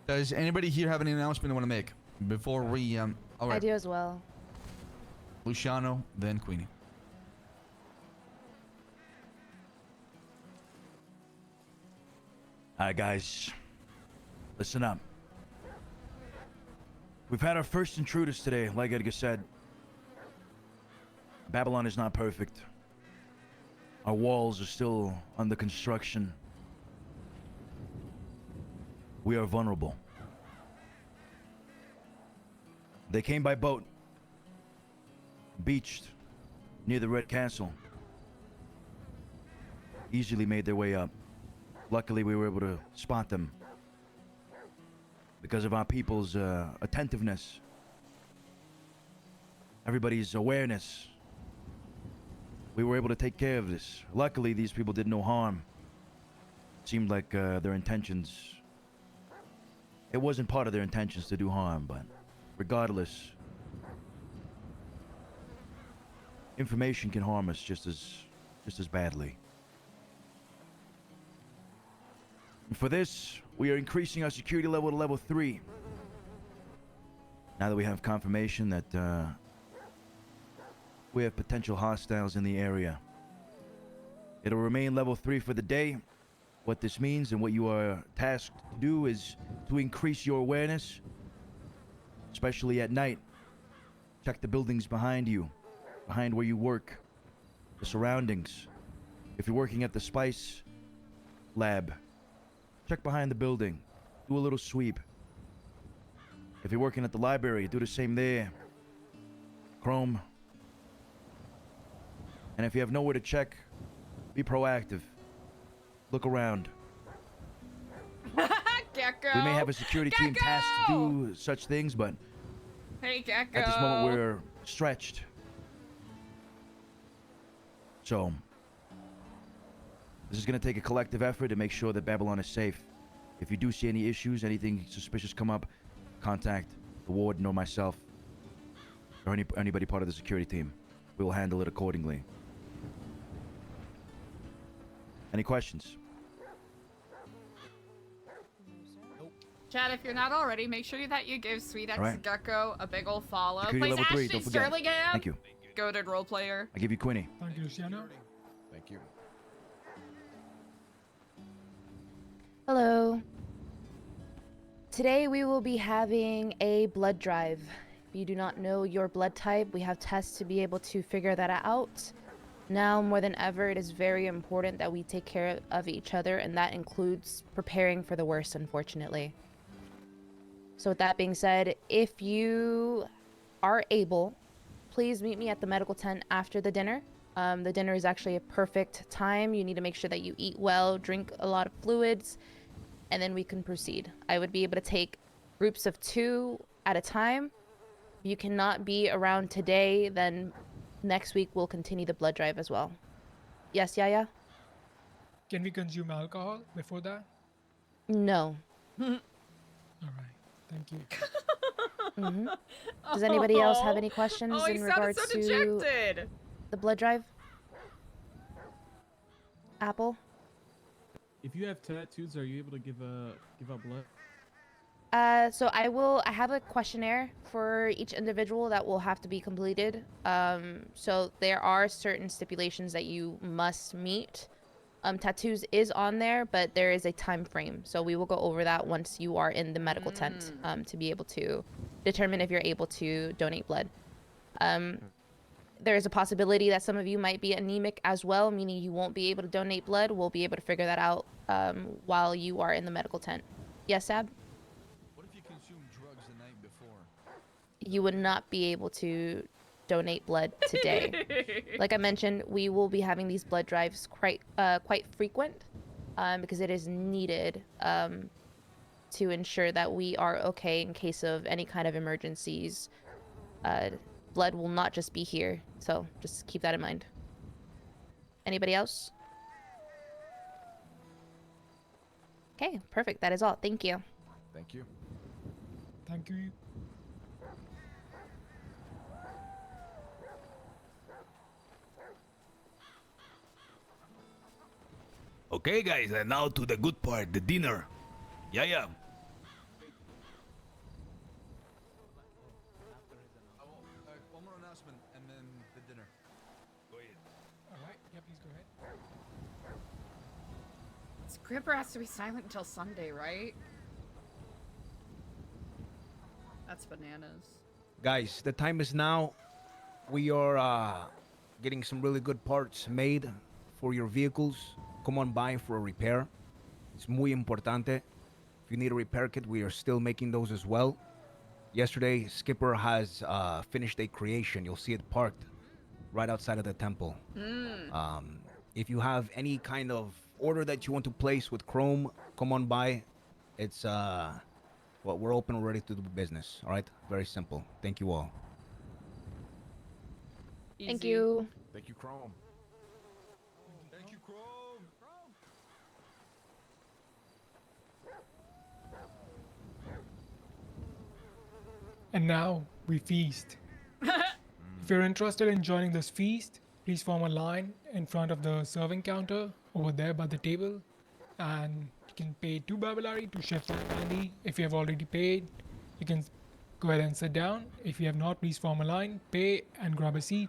Does anybody here have any announcement they want to make before we all right. I do as well. Luciano, then Queenie. Alright guys, listen up. We've had our first intruders today, like Edgar said. Babylon is not perfect. Our walls are still under construction. We are vulnerable. They came by boat, beached near the Red Castle. Easily made their way up. Luckily, we were able to spot them because of our people's attentiveness, everybody's awareness. We were able to take care of this. Luckily, these people did no harm. It seemed like their intentions, it wasn't part of their intentions to do harm, but regardless, information can harm us just as badly. And for this, we are increasing our security level to level 3. Now that we have confirmation that we have potential hostiles in the area. It'll remain level 3 for the day. What this means and what you are tasked to do is to increase your awareness, especially at night. Check the buildings behind you, behind where you work, the surroundings. If you're working at the spice lab, check behind the building. Do a little sweep. If you're working at the library, do the same there. Chrome. And if you have nowhere to check, be proactive. Look around. Gecko. We may have a security team tasked to do such things, but Hey, Gecko. at this moment we're stretched. So, this is going to take a collective effort to make sure that Babylon is safe. If you do see any issues, anything suspicious come up, contact the warden or myself, or anybody part of the security team. We will handle it accordingly. Any questions? Chad, if you're not already, make sure that you give Sweet X Alright. Gecko a big ol' follow. Security Plays level 3, Ashley don't forget. Sterlingham. Thank you. Goated role player. I give you Queenie. Thank you, Luciano. Thank you. Hello. Today we will be having a blood drive. If you do not know your blood type, we have tests to be able to figure that out. Now more than ever, it is very important that we take care of each other, and that includes preparing for the worst, unfortunately. So with that being said, if you are able, please meet me at the medical tent after the dinner. The dinner is actually a perfect time. You need to make sure that you eat well, drink a lot of fluids, and then we can proceed. I would be able to take groups of 2 at a time. If you cannot be around today, then next week we'll continue the blood drive as well. Yes, Yaya? Can we consume alcohol before that? No. All right. Thank you. Does anybody else have any questions Oh, he in sounded regards so to dejected. the blood drive? Apple? If you have tattoos, are you able to give out blood? So I have a questionnaire for each individual that will have to be completed. So there are certain stipulations that you must meet. Tattoos is on there, but there is a time frame. So we will go over that once you are in the medical tent, to be able to determine if you're able to donate blood. There is a possibility that some of you might be anemic as well, meaning you won't be able to donate blood. We'll be able to figure that out while you are in the medical tent. Yes, Sab? What if you consume drugs the night before? You would not be able to donate blood today. Like I mentioned, we will be having these blood drives quite frequent because it is needed to ensure that we are okay in case of any kind of emergencies. Blood will not just be here, so just keep that in mind. Anybody else? Okay, perfect. That is all. Thank you. Thank you. Thank you. Okay, guys, and now to the good part, the dinner. Yeah. One more announcement and then the dinner. Go ahead. All right. Yeah, please go ahead. Gripper has to be silent until Sunday, right? That's bananas. Guys, the time is now. We are getting some really good parts made for your vehicles. Come on by for a repair. It's muy importante. If you need a repair kit, we are still making those as well. Yesterday, Skipper has finished a creation. You'll see it parked right outside of the temple. If you have any kind of order that you want to place with Chrome, come on by. It's well, we're open, we're ready to do business. All right, very simple. Thank you all. Thank you. Thank you, Chrome. Thank you, Chrome. And now we feast. If you're interested in joining this feast, please form a line in front of the serving counter over there by the table, and you can pay 2 Babylari to Chef Andy. If you have already paid, you can go ahead and sit down. If you have not, please form a line, pay, and grab a seat,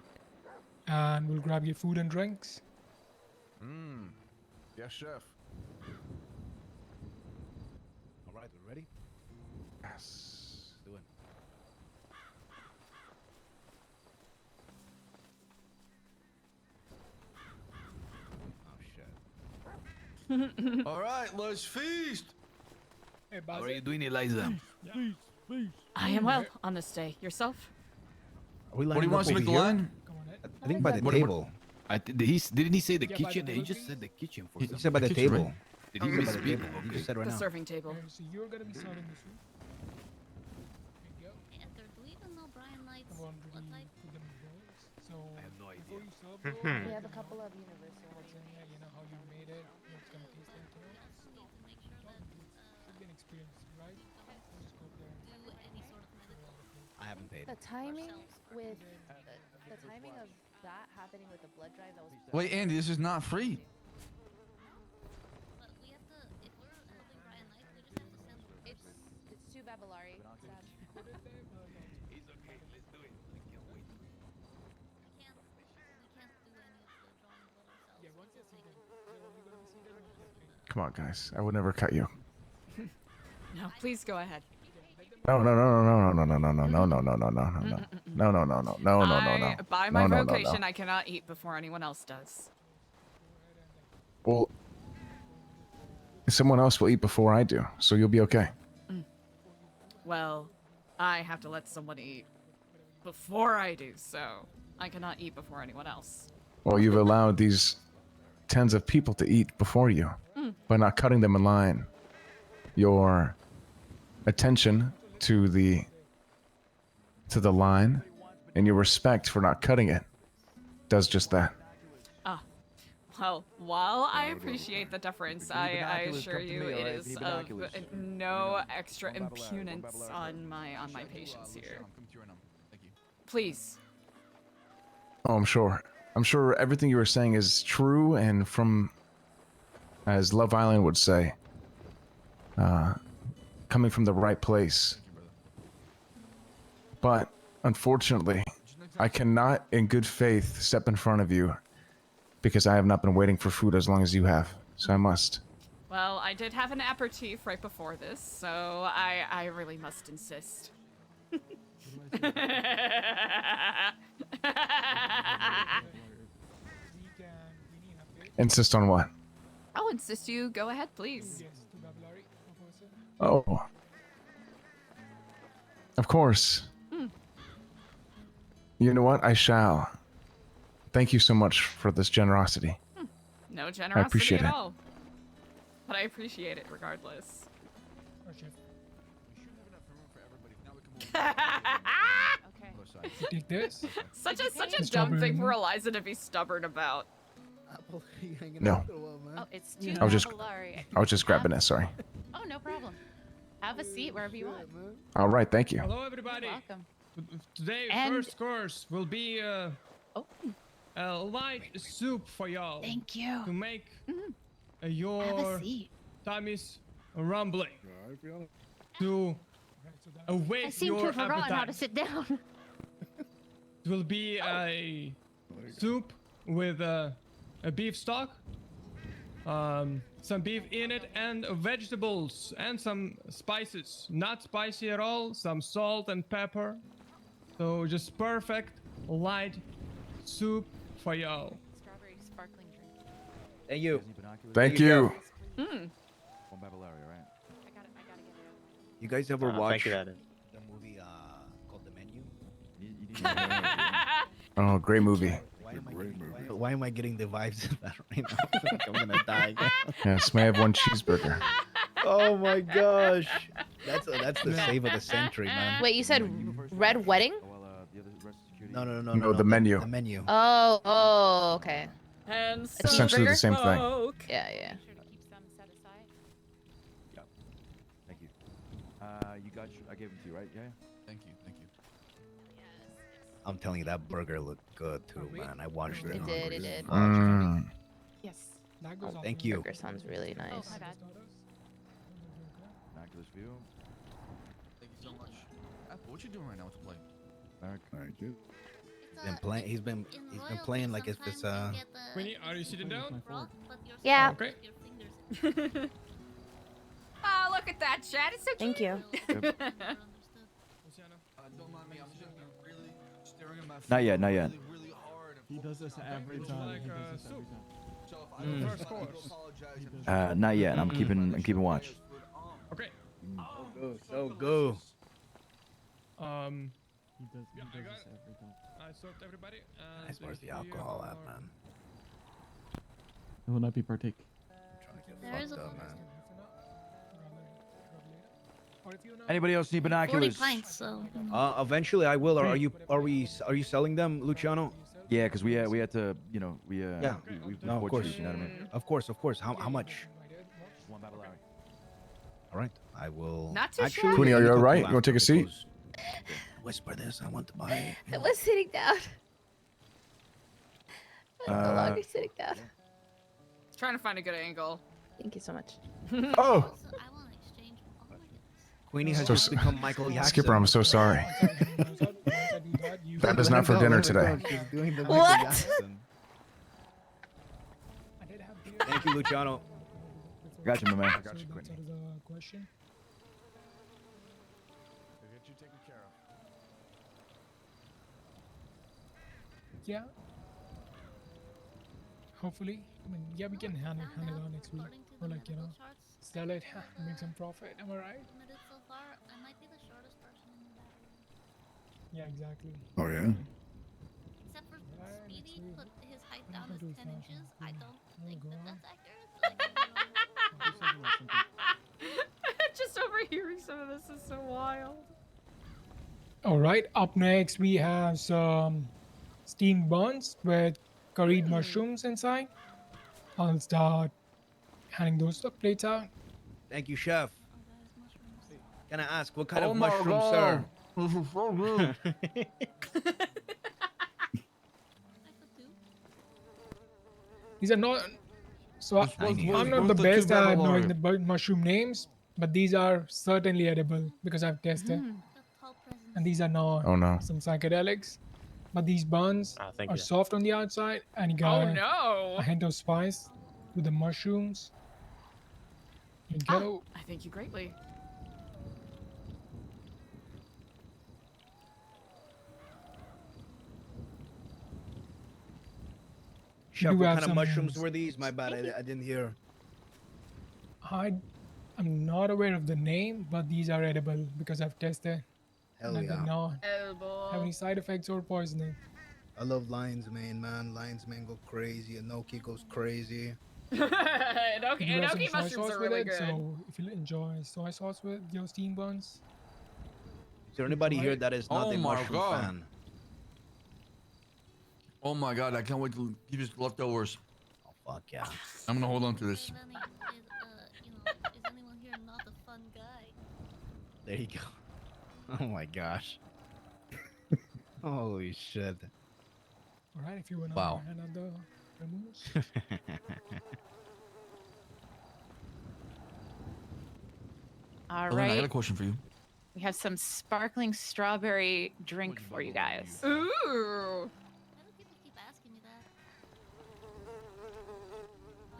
and we'll grab your food and drinks. Yes, chef. All right, we ready? Yes. Do it. Oh shit. All right, let's feast. Hey, How are you doing, Eliza? Feast. I am well on this day. Yourself? Are we What do you lining want up us to over make the here? line? I think by the What- table. Didn't he say the Yeah, by the kitchen? He table, just please. said the kitchen for He some said by the kitchen, table. right? Did he He said by the misspeak? table. He Okay. just said right The now. serving table. So you're gonna be serving the food. There you go. Edgar, do we even know Brian Knight's I'm already blood type? put them in bowls. So I have no before idea. you serve those, We have a couple of universal. what's in here, you know how you made it, what it's gonna taste like, you know. We also need to make sure that Should be an experience, right? We'll just go up there and do any sort of medical I haven't paid. The timing with the timing of that happening with the blood drive, that was Wait, Andy, this is not free. but we have to if we're helping Brian Knight, we just have to send it's 2 Babylari. put it there, but He's okay. Let's do it. I can't wait. we can't do any of the drawing blood ourselves. yeah, once you're seated, you're only gonna be seated once you're paid. Come on, guys. I would never cut you. No, please go ahead. No. By my No. vocation, I cannot eat before anyone else does. Well, someone else will eat before I do, so you'll be okay. Well, I have to let someone eat before I do so. I cannot eat before anyone else. Well, you've allowed these tens of people to eat before you by not cutting them in line. Your attention to the line and your respect for not cutting it does just that. Ah, well, while I appreciate the deference, I assure you it is of no extra impudence on my patience here. Please. Oh, I'm sure. I'm sure everything you were saying is true and from, as Love Island would say, coming from the right place. But unfortunately, I cannot in good faith step in front of you because I have not been waiting for food as long as you have. So I must. Well, I did have an aperitif right before this, so I really must insist. Insist on what? I'll insist you go ahead, please. Oh. Of course. You know what? I shall. Thank you so much for this generosity. No generosity appreciate at it. all. But I appreciate it regardless. Take this. Such a dumb thing for Eliza to be stubborn about. No. Oh, it's too I was just Valari. grabbing it, sorry. Oh, no problem. Have a seat wherever you want. All right, thank you. Hello, everybody. You're welcome. Today, And- first course will be a light soup for y'all. Thank you. To make Have your a seat. tummies rumbling. To awake I seem to your have forgotten appetite. how to sit down. It will be a soup with a beef stock, some beef in it, and vegetables and some spices. Not spicy at all. Some salt and pepper. So just perfect light soup for y'all. Strawberry sparkling drink. Thank you. Thank you. You guys ever Thank watch you, the Adam. movie called The Menu? Oh, great movie. Why am I getting the vibes of that right now? Like I'm gonna die again. Yes, may I have one cheeseburger? Oh my gosh, that's the save of the century, man. Wait, you said Red Wedding? No, The Menu. The Menu. Oh, okay. And A Essentially the cheeseburger? same thing. Yeah, yeah. Thank you. You got. I gave it to you, right? Yeah. Thank you. Thank you. I'm telling you, that burger looked good too, man. I watched it. It did, it did. Yes. That goes off Thank The you. burger sounds really nice. My bad. Binoculars view. Thank you so much. Apple, what you doing right now with the play? Thank you. He's been playing like it's this Queenie, are you sitting down? Yeah. Okay. Oh, look at that chat. It's so cute. Thank you. Don't mind me. I'm just really staring at my phone. Not yet. Not yet. Really hard. He does this every time. He does this every time. So if I do First I course. apologize. Not yet. I'm keeping watch. Okay. so go. He does Yeah, I got this every time. I served everybody. Nice, where's the alcohol at, man? It will not be partake. There is a Anybody else need 40 binoculars? pints, so. Eventually I will. Are you selling them, Luciano? Yeah, because we had to, we Yeah. we No, of butchered course. it, you know what I mean? Of course. How much? One battle hour. All right, I will. Not too Actually, shabby. Queenie, are you let me all talk right? to You want to take a after seat? because- Whisper this. I want to buy. I was sitting down. I was no Uh, longer sitting down. Trying to find a good angle. Thank you so much. Oh, Queenie has So just become Michael Jackson. Skipper, I'm so sorry. That is not for dinner today. She's doing the What? Michael Jackson. Thank you, Luciano. Got you, my man. So that is a question. Get you taken care of. Yeah. Hopefully. I mean, yeah, we can hand it on next week. Or like, sell it, make some profit. Am I right? So far, I might be the shortest person in the Yeah, exactly. Oh yeah. Except for Speedy put his height down as 10 inches. I don't think that that's accurate. Just overhearing some of this is so wild. All right. Up next, we have some steamed buns with curried mushrooms inside. I'll start handing those plates out. Thank you, chef. Can I ask what kind Oh of my mushroom, God. sir? This is so good. These are not. So It's supposed to be I'm not worth the the two best at Babylon. knowing the mushroom names, but these are certainly edible because I've tested. And these are not Oh, no. some psychedelics. But these buns thank are you. soft on the outside and you Oh got no! a hint of spice with the mushrooms. Here you go. I thank you greatly. Chef, do what have kind of some- mushrooms were these? My bad, I didn't hear. I'm not aware of the name, but these are edible because I've tested. Hell and I did yeah. not Edible. have any side effects or poisoning. I love lion's mane, man. Lion's mane go crazy. Enoki goes crazy. You do have Enoki some soy mushrooms sauce are with really it, good. so if you enjoy soy sauce with your steamed buns, Is there anybody try here it. that is not Oh a my mushroom God. fan? Oh my God, I can't wait to give you leftovers. Oh, fuck yeah. I'm gonna hold on to this. Is anyone here not a fun guy? There you go. Oh my gosh. Holy shit. all right, if you want to Wow. hand out the removes. All Elena, I got a right. question for you. We have some sparkling strawberry drink for you guys. Ooh. Why do people keep asking me that?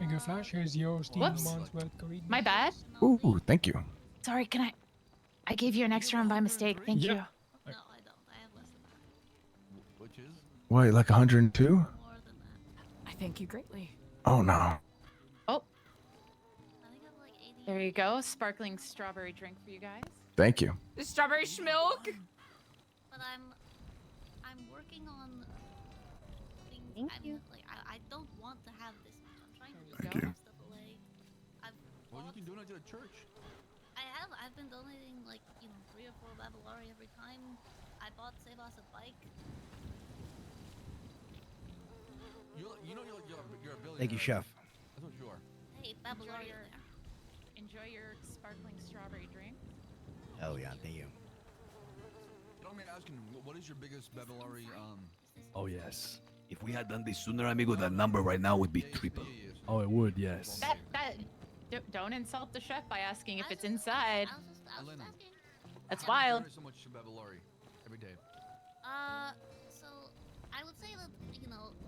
Bigger Flash, here's your steamed Whoops. buns with curried My bad. Ooh, thank you. Sorry, can I gave you an extra one by mistake. Thank you. No, I don't. I have less than that. Which is? Wait, like 102? More than that. I thank you greatly. Oh no. Oh, I think I'm like 80. there you go. Sparkling strawberry drink for you guys. Thank you. Strawberry schmilk. But I'm working on things. Thank you. Like, I don't want to have this much. I'm trying to just Thank throw you. stuff away. Well, you can donate to the church. I've been donating like 3 or 4 Babylari every time. I bought Save Us a bike. You know you're a billionaire. Thank you, chef. That's what you are. Hey, Babylari in there. Enjoy your sparkling strawberry drink. Hell yeah, thank you. You don't mind me asking, what is your biggest Babylari? Oh, yes. If we had done this sooner, amigo, that number right now would be triple. Oh, it would, yes. Don't insult the chef by asking if it's inside. I was just asking. That's Why do you wild. donate so much to Babylari every day? So I would say that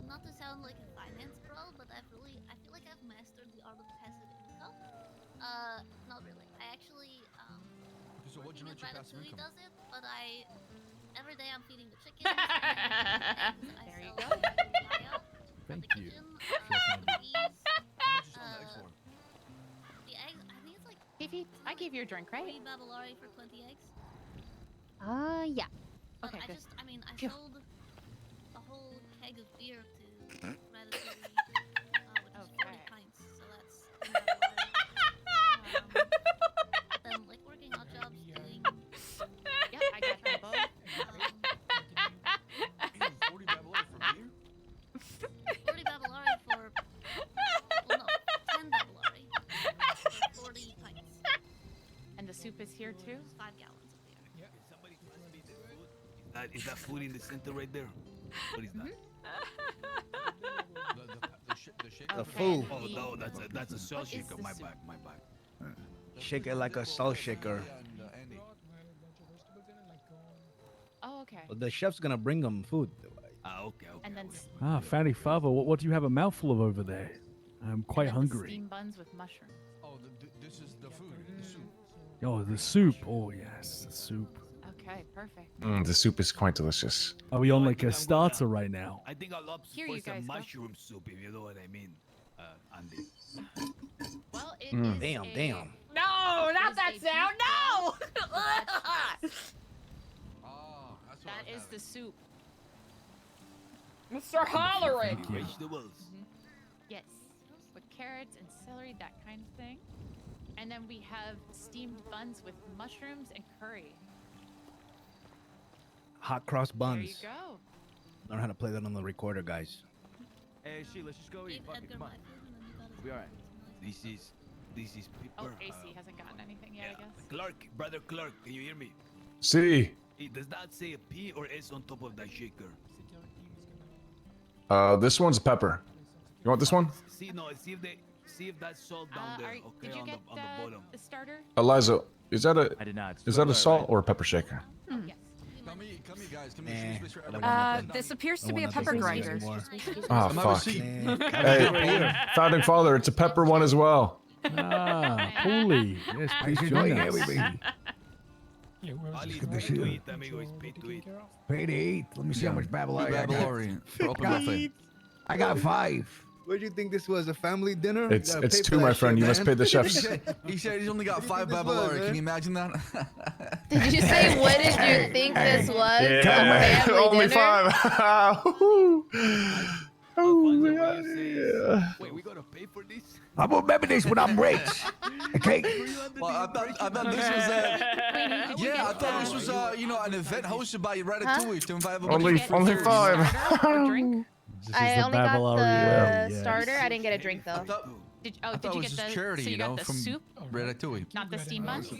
not to sound like a finance bro, but I feel like I've mastered the art of passive income. Not really. I actually So what working at generates your passive Ratatouille income? does it, but every day I'm feeding the chickens. There you go. Thank you. The bees. How much you selling the eggs for? The eggs. I think it's like. I gave you a drink, right? 3 Babylari for 20 eggs. Yeah. But Okay, I good. just, I Phew. sold a whole keg of beer to Ratatouille, which is 40 pints, so that's then like working odd jobs, doing. Yeah, I got them both. 40 Babylari for beer? 40 Babylari for, well no, 10 Babylari for 40 pints. And the soup is here too. 5 gallons of beer. Is that food in the center right there? What is that? The shaker? The food. Oh no, that's a salt shaker. My bad, my bad. Shake it like a salt shaker. Andy. Oh, okay. Well, the chef's gonna bring them food. Okay. And then Ah, Fatty Father, what do you have a mouthful of over there? I'm quite hungry. steamed buns with mushrooms. Oh, this is the food, the soup. Oh, the soup. Oh, yes, the soup. Okay, perfect. The soup is quite delicious. Are we on like a starter right now? I think I'll opt Here for you some guys go. mushroom soup, if you know what I mean, Andy. Well, it Mm, is damn, a- damn. No, not that sound. No. Ah, that's what That That is the soup. Mr. Hollering. Vegetables. Yes. With carrots and celery, that kind of thing. And then we have steamed buns with mushrooms and curry. Hot cross buns. There you go. Learn how to play that on the recorder, guys. Hey, she, let's just go eat. Fuck it, come on. We'll be alright. This is paper. Oh, AC hasn't gotten anything yet, I guess. Clark, brother Clark, can you hear me? See. It does not say a P or S on top of that shaker. This one's pepper. You want this one? See if that's salt down there. Okay, Did you on get the bottom. the starter? Eliza, is that a? I did not. Is that a salt or a pepper shaker? Come here, guys. Come here. This appears to be a pepper grinder. Oh fuck! Hey, founding father, it's a pepper one as well. Ah, holy. Yes, please join us. Good to see you. Pay to eat. Let me see how much Babylon Babylonian. I got 5. What do you think this was? A family dinner? It's 2, my friend. You must pay the chefs. He said he's only got 5 Babylonian. Can you imagine that? Did you say what did you think this was? Yeah. A family Only dinner? 5. Oh my God. Yeah. Wait, we gotta pay for this? I'm gonna remember this when I'm rich. Okay? Well, I thought this was yeah, I thought this was an event hosted by Ratatouille to invite everybody. Only 5. I only got the starter. I didn't get a drink though. Did I you thought it was get just the charity, so you got the from soup? Ratatouille. Not the steam buns?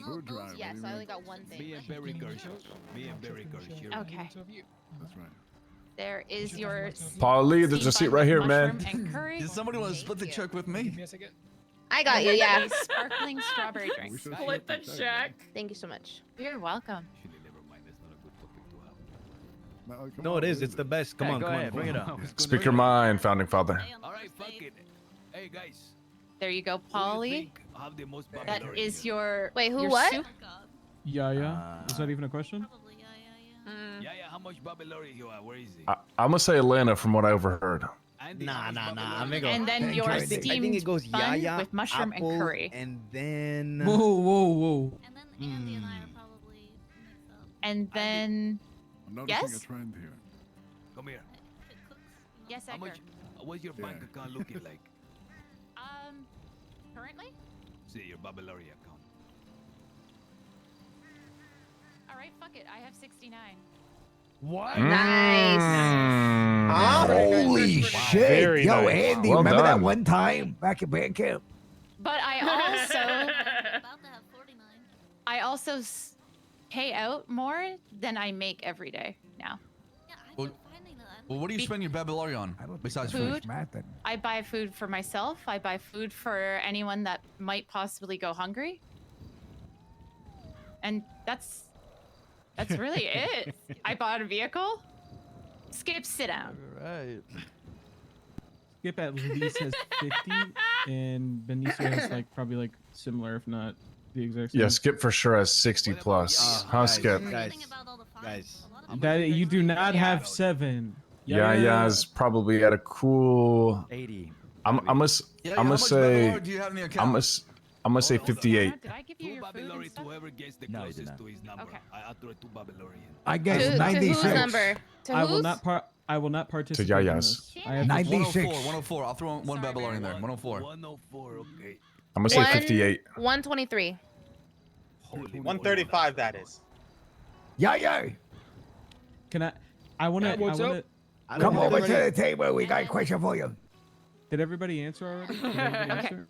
Yes, I only got one thing. Me and Barry Gersh. Okay. That's right. There is your Paulie, there's a seat right here, man. mushroom and curry. Does somebody want to split the check with me? I got you, yeah. Sparkling strawberry drink. Split the check. Thank you so much. You're welcome. No, it is. It's the best. Come on, go come ahead, on. bring it up. Speak your mind, founding father. All right, fuck it. Hey guys. There you go, Who do you Polly. think have the most That Babylonian? is your Wait, who your what? soup. Yeah. Is that even a question? Yeah, how much Babylonian you are? Where is he? I'm gonna say Atlanta from what I overheard. Nah, amigo. And then your I think steamed it goes bun yaya, with mushroom apple, and curry. and then. Whoa. And then Andy and I are probably mixed up. And then I'm noticing yes, a trend here. Come here. yes, How Edgar. much? What's your bank account looking like? Currently? See your Babylonian account. All right, fuck it. I have 69. What? Nice. Holy shit. Very Yo, nice. Andy, Well remember that done. one time back at band camp? But I also About to have 49. I also pay out more than I make every day now. Yeah, I've Well, been finding that. Well, what do you spend your Babylonian on besides food? Food. I buy food for myself. I buy food for anyone that might possibly go hungry. And that's really it. I bought a vehicle. Skip, sit down. Right. Skip at least has 50, and Benicio has probably similar, if not the exact same. Yeah, Skip for sure has 60 plus. Huh, Skip? Guys. That you do not have 7. Yeah, is probably at a cool 80. I'm gonna say Babylonian do you have in the account? I'm gonna say 58. Did I give you your food and stuff? Whoever gets the No, you did closest not. to his number. Okay. I threw 2 Babylonian. I guess To 96. whose number? To I will whose? not I will not participate. in Yaya's. this. I have 96. 104. I'll throw one Babylonian there. 104. 104, okay. I'm gonna say 58. 123. 135. That is. Yeah. Can I want to. What's up? Come over to the table. We got a question for you. Did everybody answer already? Did everybody answer?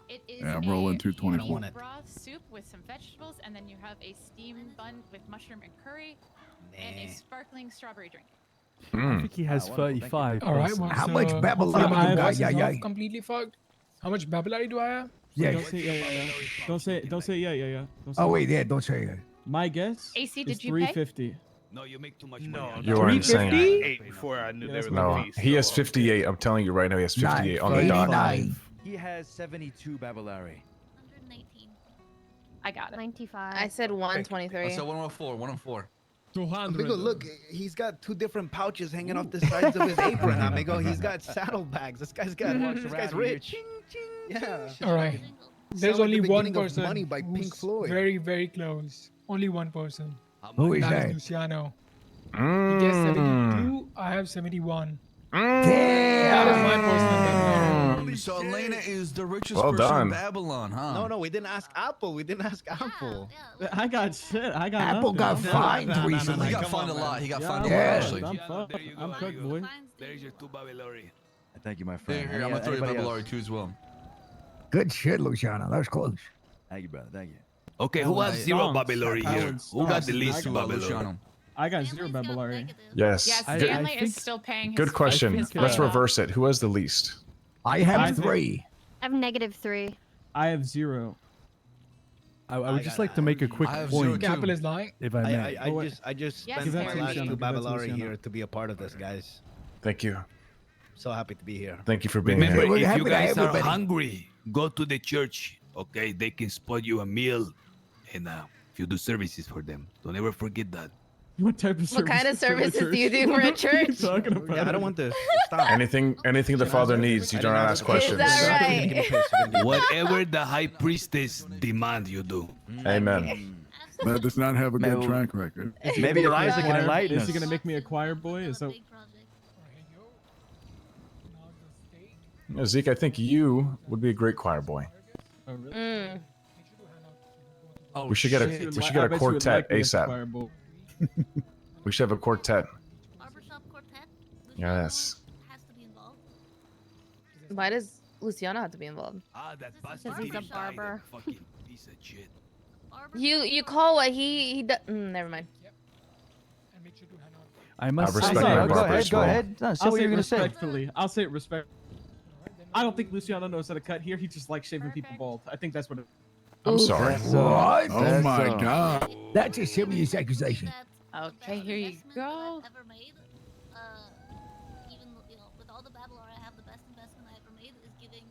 It is Yeah, I'm rolling a 224. beef broth soup with some vegetables, and then you have a steamed bun with mushroom and curry, and a sparkling strawberry drink. I think he has 35. All right. plus. Well, How so much Babylon hopefully my you got? ass is Yeah, not yeah. completely fucked. How much Babylon do I have? Yeah. Don't say yeah. Don't say yeah. Don't say Oh, wait, yeah, don't say it. My guess AC, is did you pay? 350. No, you make too much No, money. You are insane. 8 before I knew Yeah, they that's were No, the feast. he has so- 58. I'm telling you right now, he has 58 on the Nine, dot. 89. He has 72 Babylari. 119. I got it. 95. I said 123. So 104. 104. 200. Amigo, look, he's got 2 different pouches hanging off the sides of his apron, amigo. He's got saddlebags. This guy's rich. Yeah. All right. There's Sound like only the one beginning of person Money by who's Pink Floyd. very, very close. Only one person. Who is That that? is Luciano. He gets Mm. 72. I have 71. That is my personal bet. So Elena is the richest Well person done. in Babylon, huh? No, we didn't ask Apple. We didn't ask Apple. I got shit. I got Apple nothing. got fined recently. He got Come fined on, a lot. man. He got Yeah, fined a I'm lot, Yeah. actually. fucked. I'm fucked. I'm cooked, boy. There's your 2 Babylori. Thank you, my Here, friend. here, I'm gonna throw you a Anybody Babylari else? too as well. Good shit, Luciano. That was close. Thank you, brother. Thank you. Okay, who has Hey, 0 Stonks. Babylori here? Howard Who got the Stonks. least I got Babylori? Luciano. I got 0 Babylari. Yes. Yeah, Good, Stanley think- is still paying his good question. his Let's fine off. reverse it. Who has the least? I I have think- 3. I have -3. I have 0. I would just like to make a quick I have point, zero, Apple is lying. if I may. I just Yes, spent Give my that to last Luciano, 2 give that to Babylari Luciano. here to be a part of this, guys. Thank you. So happy to be here. Thank you for being Remember, here. We're if happy you to guys have are everybody. hungry, go to the church. Okay, they can spot you a meal, and if you do services for them, don't ever forget that. What type of What kind of services do you do What for a are you church? talking about? Yeah, I don't want this. Stop. Anything the Father needs, you do not ask questions. that right? Whatever the high priestess demand, you do. Amen. That does not have a good Maybe- track record. Maybe Eliza can Choir- enlighten Is us. he gonna make me a choir boy? Is that? Here you go. Now the state. Zeke, I think you would be a great choir boy. Oh, really? Mm. Oh, We should get a shit. we should I get a bet you would quartet like me as a ASAP. choir boy. We should have a quartet. Barbershop quartet. Yes. Has to be involved. Why does Luciano have to be involved? Ah, that Because he's a barber. Fucking piece of shit. You call what he does. Never mind. And make sure to hand out. I must respect say, my Go barber ahead. as Go well. ahead. No, say I'll what say you're it gonna say. respectfully. I'll say it respect. I don't think Luciano knows how to cut here. He just likes shaving people bald. I think that's what it. I'm sorry. What? Oh my God. That's a serious accusation. Okay, here you go. Ever made. Even with all the Babylon I have, the best investment I ever made is giving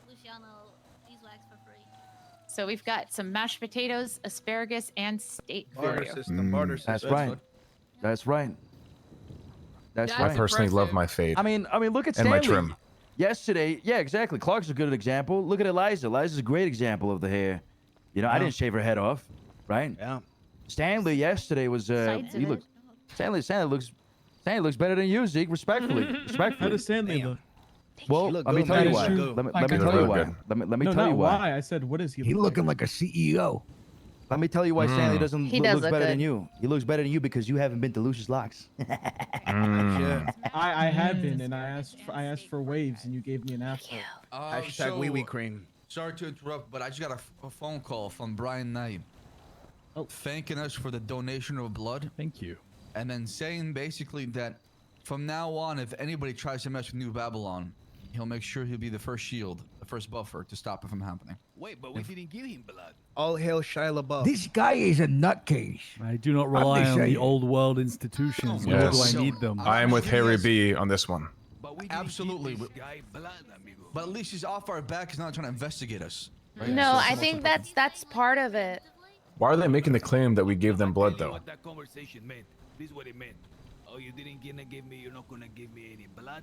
Luciano beeswax for free. So we've got some mashed potatoes, asparagus, and steak for Barter you. system. Barter system. That's right. That's right. That's That's I right. personally love impressive. my fade I mean, look at and my Stanley. trim. Yesterday, yeah, exactly. Clark's a good example. Look at Eliza. Eliza's a great example of the hair. You know, I didn't shave her head off, right? Yeah. Stanley yesterday was Sides he of looks Stanley looks better than you, Zeke. Respectfully. How Respectfully. does Stanley Damn. look? Well, look let me good, tell man. you That why. is true. Let me I tell concur. you Look why. good. Let me No, tell not you why. why. I said, what is he? He look looking like a CEO. Let me tell you why Stanley doesn't He does looks look better good. than you. He looks better than you because you haven't been to Lucius Locks. I have been, and I asked for waves, and you gave me an afro. Hashtag wee wee cream. Sorry to interrupt, but I just got a phone call from Brian Knight. Thanking us for the donation of blood. Thank you. And then saying basically that from now on, if anybody tries to mess with New Babylon, he'll make sure he'll be the first shield, the first buffer to stop it from happening. Wait, but we didn't give him blood. All hail Shia LaBeouf. This guy is a nutcase. I do not rely just on the saying. old world institutions, nor do I Yes. need them. I am with Harry B on this one. But we Absolutely. This guy blood, amigo. But at least he's off our back. He's not trying to investigate us. Right? No, So I it's think also- that's part of it. Why are they making the claim that we gave them blood, Tell you though? What that conversation meant. This is what it meant. Oh, you didn't gonna give me. You're not gonna give me any blood,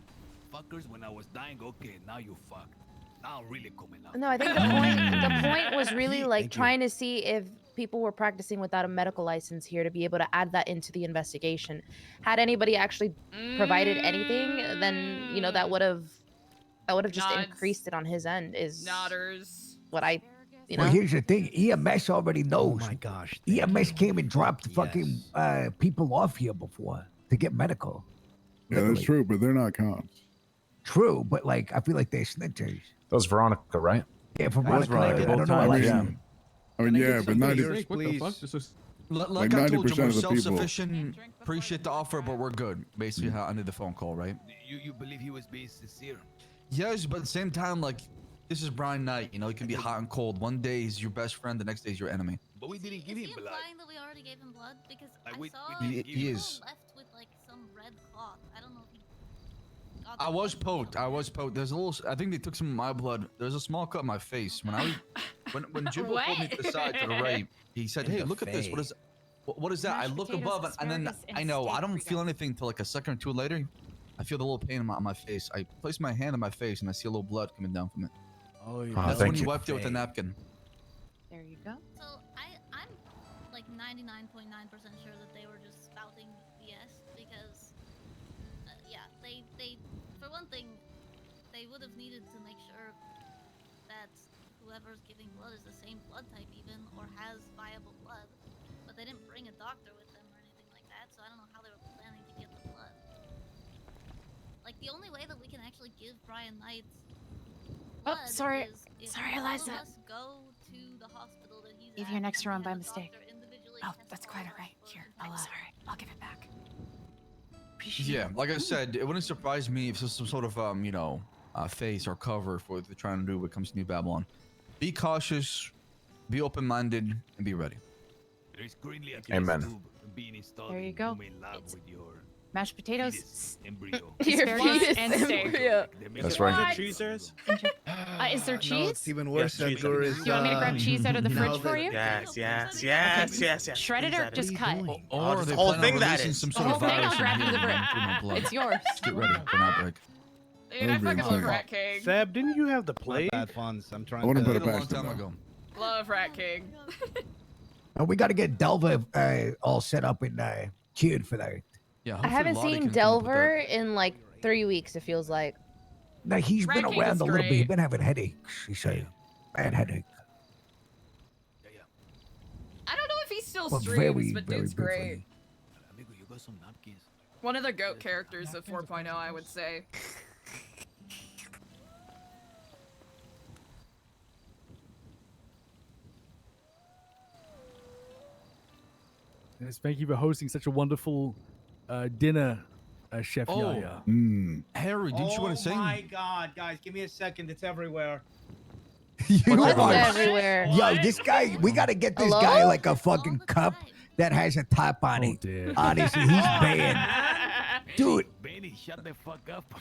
fuckers. When I was dying, okay, now you fucked. Now I'm really coming out. No, I think the point was really like trying to see if people were practicing without a medical license here to be able to add that into the investigation. Had anybody actually provided anything, then that would have just Nods. increased it on his end. Is Nodders. what I Well, here's the thing. EMS already knows. Oh my gosh. EMS came and dropped fucking people off here before to get medical. Yeah, that's true, but they're not cops. True, but like I feel like they're snitchers. That was Veronica, right? Yeah, for That was Veronica, Veronica I both don't know. times, Like, yeah. I mean, yeah, but not yours, What the please. fuck? This was- Like Like I told you, 90% we're of the people. self-sufficient. Appreciate the offer, but we're good. Basically, how I ended the phone call, right? You believe he was being sincere? Yes, but at the same time, like, this is Brian Knight. You know, it can be hot and cold. One day he's your best friend, the next day he's your enemy. But we didn't give Is him he blood. implying that we already gave him blood? Because Like, I we- saw we He, didn't he give is. left with like some red cloth. I don't know if he. got I that was from poked. someone. I was poked. There's a little. I think they took some of my blood. There's a small cut in my face. When I was, when Jimbo pulled me to the side to the right, he said, In "Hey, the look at this. What is, what is that?" I Mashed look potatoes, above, and then asparagus, and I know I steak don't for feel guys. anything till like a second or two later. I feel the little pain on my face. I place my hand on my face, and I see a little blood coming down from it. Oh, yeah. That's thank when you you. wiped it with a napkin. There you go. So I'm like 99.9% sure that they were just spouting BS because, yeah, they for one thing, they would have needed to make sure that whoever's giving blood is the same blood type even or has viable blood, but they didn't bring a doctor with them or anything like that, so I don't know how they were planning to get the blood. Like, the only way that we can actually give Brian Knight blood sorry. is if Sorry, all Eliza. of us go to the hospital that he's Leave at your next and round have by the mistake. doctor individually Oh, test that's all quite of us alright. for Here, infection. I'll give it back. Yeah, like I said, it wouldn't surprise me if there's some sort of face or cover for what they're trying to do when it comes to New Babylon. Be cautious, be open-minded, and be ready. Amen. There you go. It's mashed potatoes, Your asparagus, fetus and steak. embryo. That's right. What? Cheese there is? Is there No, cheese? it's even worse. Yes, cheese. Edgar is, Do you want me to grab cheese out of the now fridge that- for you? Yes. Shredded Please or add it. just cut? Or just they the whole plan on thing that releasing is. some The sort whole of thing, virus I'll grab in you the here brick. and through my blood. It's yours. Just get ready for an outbreak. Dude, I fucking love Rat King. Seb, didn't you have the Not plague? bad funds. I'm trying I wouldn't to put it A long past him. time though. ago. Love Rat King. We got to get Delver all set up and cheered for that. Yeah, I hopefully haven't Lottie seen can come up with Delver in like 3 weeks, it feels like. Now, he's been Rat King around is a little bit. great. He's been having headaches. He said, bad headache. I don't know if he still But streams, very, but very dude's good great. Amigo, you got some napkins? One of the GOAT characters of 4.0, I would say. Yes, thank you for hosting such a wonderful dinner, Chef Oh. Yaya. Harry, didn't you want to sing? Oh my god, guys, give me a second. It's everywhere. What's are- everywhere? Yo, this guy, we got to get this Hello? guy like a fucking cup that has a top on Oh it. dear. Honestly, he's banned. Dude, Benny, shut the fuck up.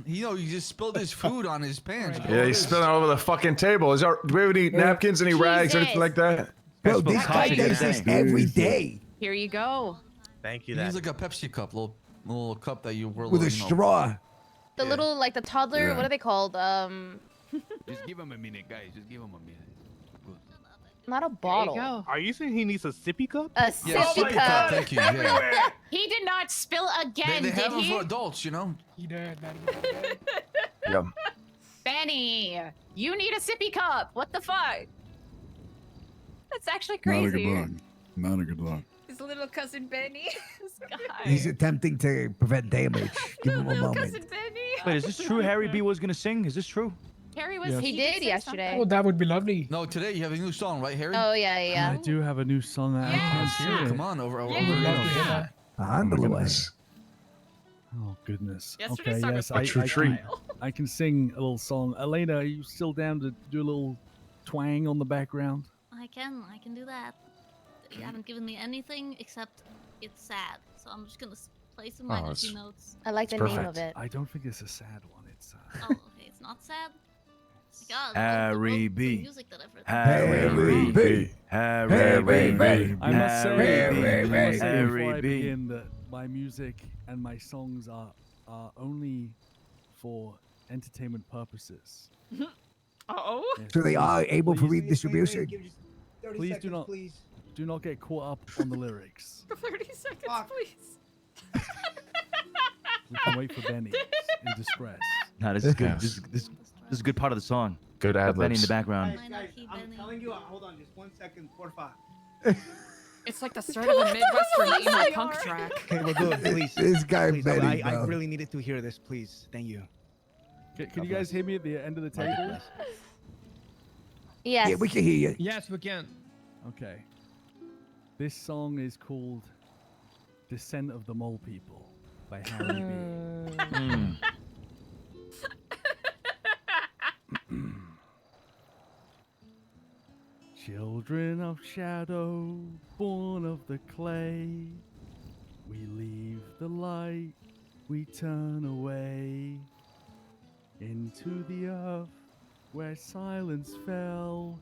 You know, you just spilled his food on his pants. Yeah, he's spilling all over the fucking table. Do we have any napkins, any rags, anything like that? bro, this guy does this every day Here you go. Thank you. He That needs like a Pepsi cup, little cup that you whirl with a you know. straw. The little, like the toddler, Yeah. what are they called? Just give him a minute, guys. Just give him a minute. Not a There you bottle. go. Are you saying he needs a sippy cup? A Yeah, sippy sippy cup. Thank you. Yeah. He did not spill again, They did have them he? for adults, you know. He did. Yep. Benny, you need a sippy cup. What the fuck? That's actually Not a crazy. good luck. Not a good luck. His little cousin Benny. This guy. He's attempting to prevent damage. Give him a Little moment. cousin Benny. Wait, is this true? Harry B was gonna sing? Is this true? Harry was. Yes. He did yesterday. Oh, that would be lovely. No, today you have a new song, right, Harry? Oh, yeah, yeah. I do have a new song that I can't Yeah. hear. Come on, over. Love to hear that. Oh my goodness. Oh goodness. Yesterday's Okay, song yes, was A true treat. I can sing a little song. Elena, are you still down to do a little twang on the background? I can do that. You haven't given me anything except it's sad, so I'm just gonna play some it's- minor notes. I like the It's name of perfect. it. I don't think it's a sad one. It's Oh, okay, it's not sad. God, Harry the B. music that I've written. Harry B. Harry B. I must say, Harry before I B. begin that my music and my songs are only for entertainment purposes. Oh. Yes, So they are able for please- redistribution. Please do not get caught up on the lyrics. 30 seconds, please. We can wait for Benny in distress. Nah, this is good. Yes. This is a good part of the song. Good Got ad Benny in libs. the background. Guys, I'm telling you, hold on just 1 second, porfa. It's like the start of a Midwestern emo punk track. Okay, we're good. Please. This guy Please, Benny, I bro. really needed to hear this, please. Thank you. Can you guys hear me at the end of the table? Yes. Yeah, we can hear you. Yes, we can. Okay. This song is called Descent of the Mole People by Harry B. Children of shadow, born of the clay, we leave the light, we turn away into the earth where silence fell.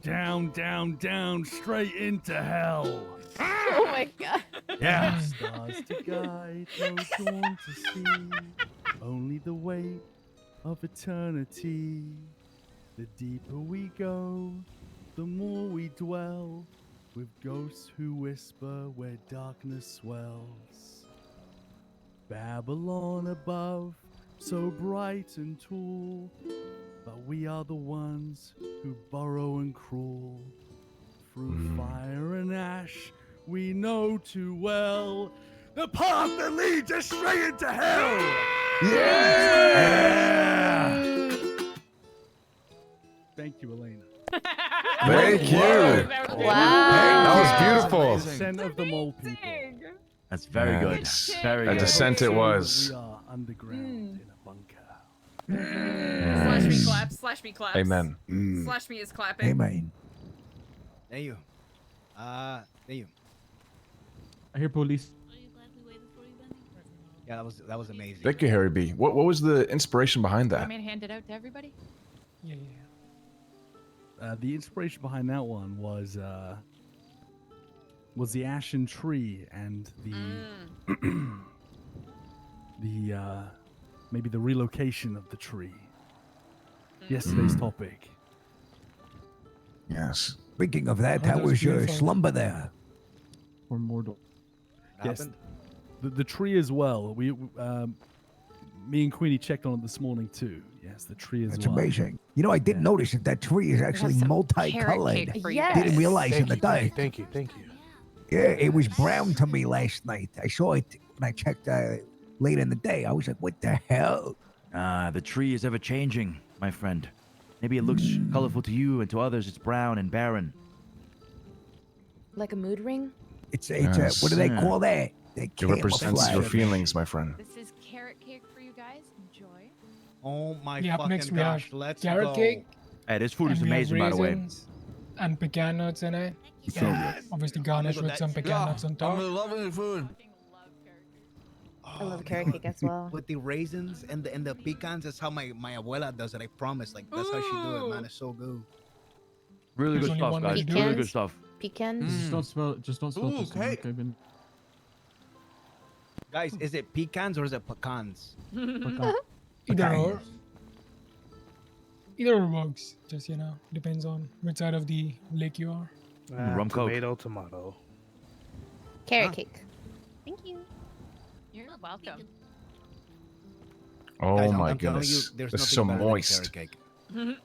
Down, down, down, straight into hell. Oh my god. Yeah. Stars to guide, no dawn to see. Only the weight of eternity. The deeper we go, the more we dwell with ghosts who whisper where darkness swells. Babylon above, so bright and tall, but we are the ones who burrow and crawl. Through fire and ash, we know too well the path that leads us straight into hell! Yeah! Thank you, Elena. Thank you. That was beautiful. Descent of the mole people. That's very good. Yes. Very A good. descent it was. We are underground in a bunker. Slash me claps. Slash me claps. Amen. Slash me is clapping. Amen. Thank you. Thank you. I hear police. Yeah, that was amazing. Thank you, Harry B. What was the inspiration behind I that? mean, hand it out to everybody. Yeah. The inspiration behind that one was the ashen tree and the maybe the relocation of the tree. Yesterday's topic. Yes. Speaking of that, Oh, how that was was your beautiful. slumber there? Or mortal. Yes, Happened? the tree as well. We me and Queenie checked on it this morning too. Yes, the tree as That's well. amazing. You know, I did notice that tree is actually some multicolored. carrot cake for you Yes. Didn't realize in the dark. Thank you. Yeah, it was brown to me last night. I saw it when I checked late in the day. I was like, what the hell? The tree is ever changing, my friend. Maybe it looks colorful to you, and to others it's brown and barren. Like a mood ring? It's Yes. what do they call that? They It represents your camouflage. feelings, my friend. This is carrot cake for you guys. Enjoy. Oh my Yeah, up fucking next we have gosh, let's carrot go. cake. Hey, this food is and we have amazing, by the way. raisins And pecan nuts in it. So good. Obviously garnished with some pecan nuts on top. loving the food. I love carrot cake as well. With the raisins and the pecans, that's how my abuela does it. I promise. Like that's how she do it, man. It's so good. Really There's good only stuff, one way guys. to do Really it. good stuff. Pecans? Just don't smell it. Just don't smell Ooh, this one, cake. I've been Guys, is it pecans or is it pecans? Either or. Either or works. Just, depends on which side of the lake you are. Rum Coke. Tomato. Carrot cake. Thank you. You're welcome. Oh Guys, my I'm telling you, goodness. there's This is nothing so better than a moist. carrot cake.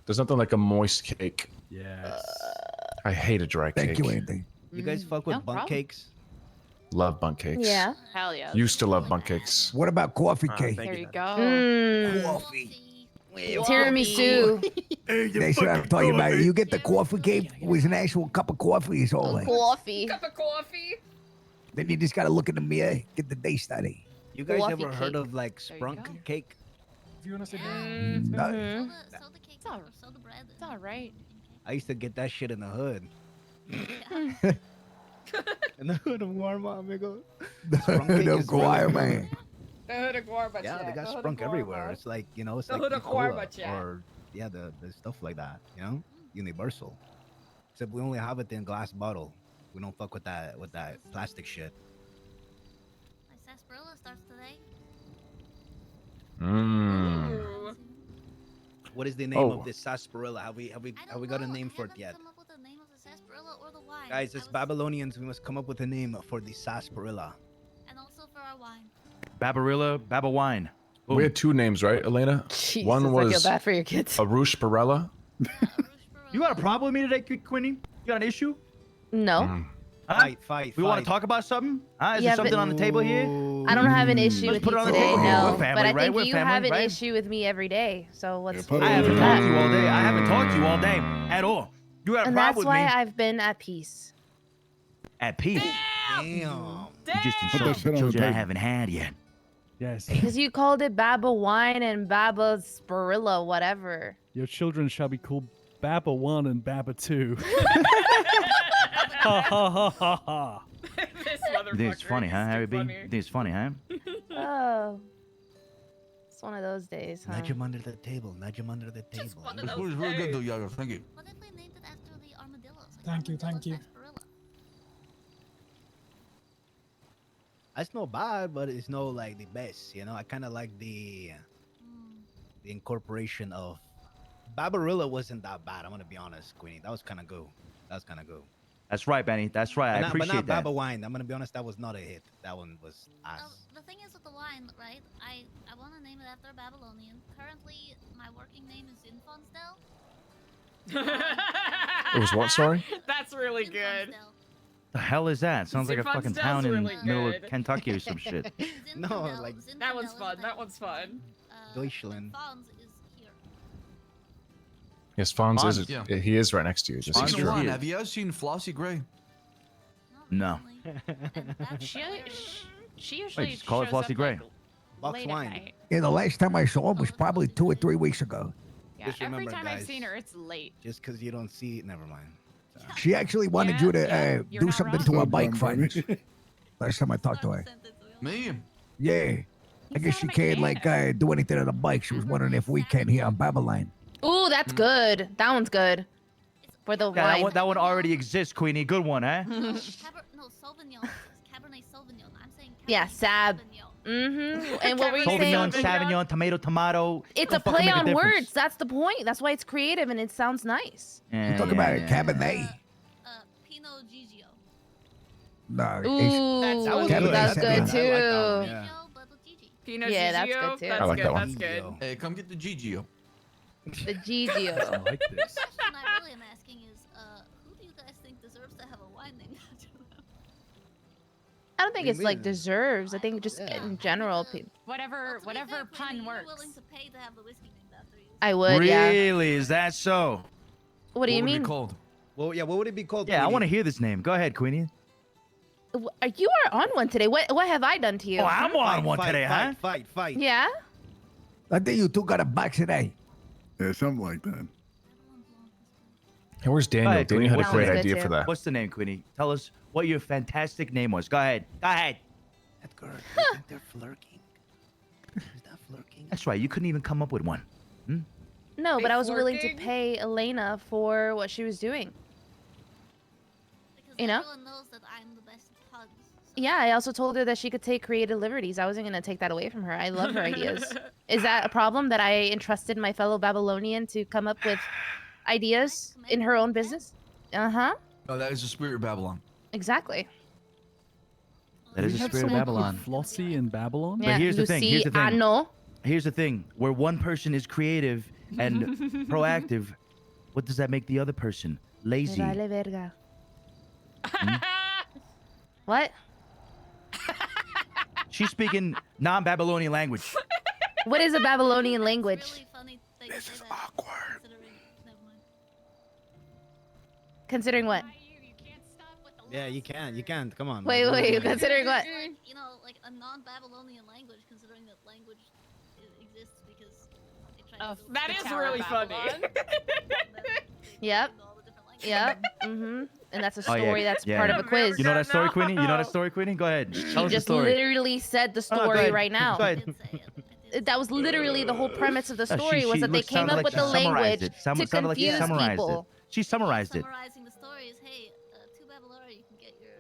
There's nothing like a moist cake. Yes. I hate a dry cake. Thank you, Andy. You guys fuck with No bunk problem. cakes? Love bunk cakes. Yeah. Hell yeah. Used to love bunk cakes. What about coffee cake? There you go. Coffee. Tiramisu. That's what I'm talking about. You get the coffee cake with an actual cup of coffee. It's all like. Coffee. Cup of coffee. Then you just gotta look in the mirror, get the day study. You guys Coffee ever heard cake. of like There you go. sprunk cake? If you want to say No. Soda cake It's all- or soda bread. It's all right. I used to get that shit in the hood. In the hood of Guarma, amigo. Sprunk cake No is choir, really- man. The hood of Guarba Yeah, they chat, got the hood sprunk of everywhere. Guarba. It's like, it's The like hood of cola Guarba chat. or the stuff like that, universal. Except we only have it in glass bottle. We don't fuck with that plastic shit. My sarsaparilla starts today. Mmm. What is the name Oh. of this sarsaparilla? Have we got a name for it yet? Come up with the name of the sarsaparilla or the wine. Guys, as Babylonians, we must come up with a name for the sarsaparilla. And also for our wine. Babarilla, Baba wine. We had two names, right, Elena? Jesus, One I feel was bad for your kids. Arush Barella. You got a problem with me today, Quinny? You got an issue? No. Fight. We want to talk about something? Is Yeah, there something but- on the table here? I don't have an issue Let's with put you it on the today, table. no. We're family, but I right? think We're you family, have an right? issue with me every day. So what's I haven't talked to you all day. I haven't talked to you all day at all. You got a And problem that's with why me? I've been at peace. At peace. Damn. You just Put that insulted shit on the the children I table. haven't had yet. Yes. Because you called it Baba wine and Baba Sparilla, whatever. Your children shall be called Baba 1 and Baba 2. Ha ha ha ha ha. This You think it's motherfucker funny, is huh, too Harry B? funny. You think it's funny, huh? Oh. It's one of those days, huh? Nudge him under the table. Nudge him under the table. one of This those food is really good, though, days. Yaga. Thank you. What if we named it after the armadillos? Like Thank you, armadillo thank you. sarsaparilla? That's not bad, but it's not like the best. I kind of like the incorporation of Barbarilla wasn't that bad. I'm gonna be honest, Queenie. That was kind of good. That's kind of good. That's right, Benny. That's right. I appreciate but not that. Baba Wine. I'm gonna be honest. That was not a hit. That one was ass. The thing is with the wine, right? I want to name it after a Babylonian. Currently, my working name is Infonsdale. It was what? Sorry. That's really good. The hell is that? Sounds like a fucking town in really middle good. of Kentucky or some shit. No, like That one's fun. That one's fun. Deutschland. Fonz is here. Yes, Fonz is. Yeah. He is right next to you. Just so Speaking you of know. wine, have you ever seen Flossie Gray? No. She usually Wait, just call it shows Flossie up, Gray. like, late at night. Yeah, the last time I saw him was probably 2 or 3 weeks ago. Yeah, Just every remember, time I've guys, seen her, it's late. Just because you don't see it, never mind. She actually wanted you to you're do not something wrong. to her Well bike done, friends. baby. Last time I talked to her. Me? Yeah. I guess she can't like do anything on the bike. She was wondering if we can here on Babylon. Ooh, that's good. That one's good. For the Yeah, wine. that one already exists, Queenie. Good one, huh? No, Sauvignon. It's Cabernet Sauvignon. I'm saying Cabernet Yeah, Sab. Sauvignon. And what were you Sauvignon, saying? Sauvignon, tomato. It's Don't a fucking play make on difference. words. That's the point. That's why it's creative and it sounds nice. Yeah, Talk yeah, about yeah. Cabernet. Pinot Grigio. No, Ooh, That's Cabernet. good. that's good I like that too. one, yeah. But with Gigi. Pinot Yeah, that's Grigio, good too. That's I like good. that one. That's good. Hey, come get the Gigio. The Gigio. I like this. The question I really am asking is, who do you guys think deserves to have a wine named after them? I don't think What it's do you like mean? deserves. I think just Yeah. in general. Whatever Well, to be fair, pun Queenie, works. You're willing to pay to have the whiskey named after you. I would, yeah. Really? Is that so? What do you would it mean? be called? Well, yeah. What would it be called? Yeah, I Queenie? want to hear this name. Go ahead, Queenie. You are on one today. What have I done to you? Oh, I'm on one Fight, today, huh? Fight. Yeah? I think you two got a box today. Yeah, something like that. Hey, where's Daniel? ahead, Daniel had a That great was good idea too. for that. What's the name, Queenie? Tell us what your fantastic name was. Go ahead. Go ahead. Edgar, do you think they're flirking? Is that flirking? That's right. You couldn't even come up with one. No, They but I was willing to flirting? pay Elena for what she was doing. Because You know? everyone knows that I'm the best at puns. So. Yeah, I also told her that she could take creative liberties. I wasn't going to take that away from her. I love her ideas. Is that a problem that I entrusted my fellow Babylonian to come up with ideas in her own business? Uh-huh. Oh, that is the spirit of Babylon. Exactly. That is We the have spirit of someone Babylon. called Flossie in Babylon. But here's the thing. Here's the thing. Luciano. Here's the thing. Where one person is creative and proactive, what does that make the other person? Lazy. Me vale verga. What? She's speaking non-Babylonian language. What is a Babylonian language? Really funny that you This say is that, awkward. considering- never mind. Considering what? Yeah, you can. You can. Come on. Wait, man. wait. Considering what? Like, you know, like a non-Babylonian language, considering that language exists because they tried to build That the is Tower of really funny. Babylon, and then they Yep. named all the different languages. Yep. Mm-hmm. And that's a Oh, story yeah, that's yeah. part of a quiz. You know that story, Queenie? You know that story, Queenie? Go ahead. She Tell us the just story. literally said the Oh, go story ahead. right now. Go ahead. That was literally the whole premise of the Oh, story was that they came sounded up like with she the summarized language it. to Sounded like she confuse summarized people. it. She summarized it. Summarizing the story is, hey, to Babylonia, you can get your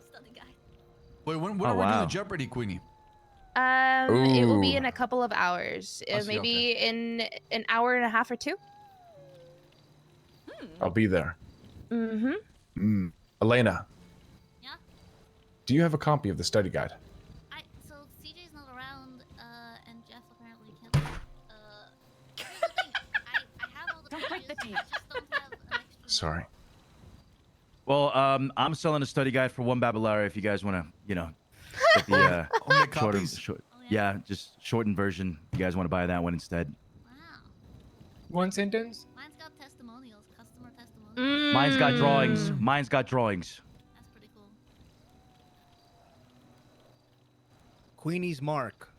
study guide. Wait, when Oh, are we doing wow. the Jeopardy, Queenie? It will be Ooh. in a couple of hours. I see, Maybe in an hour and a half or two. I'll be there. Mm-hmm. Elena. Yeah? Do you have a copy of the study guide? So CJ's not around, and Jeff apparently can't. Here's the thing. I have all the Don't break the pages, tape. I just don't have an extra Sorry. Well, I'm selling a study guide for one Babylara if you guys want to, get the I'll make shorter, copies. yeah, just shortened version. You guys want to buy that one instead? Wow. One sentence. Mine's got testimonials, customer testimonials. Mm. Mine's got drawings. Mine's got drawings. That's pretty cool. Queenie's Mark.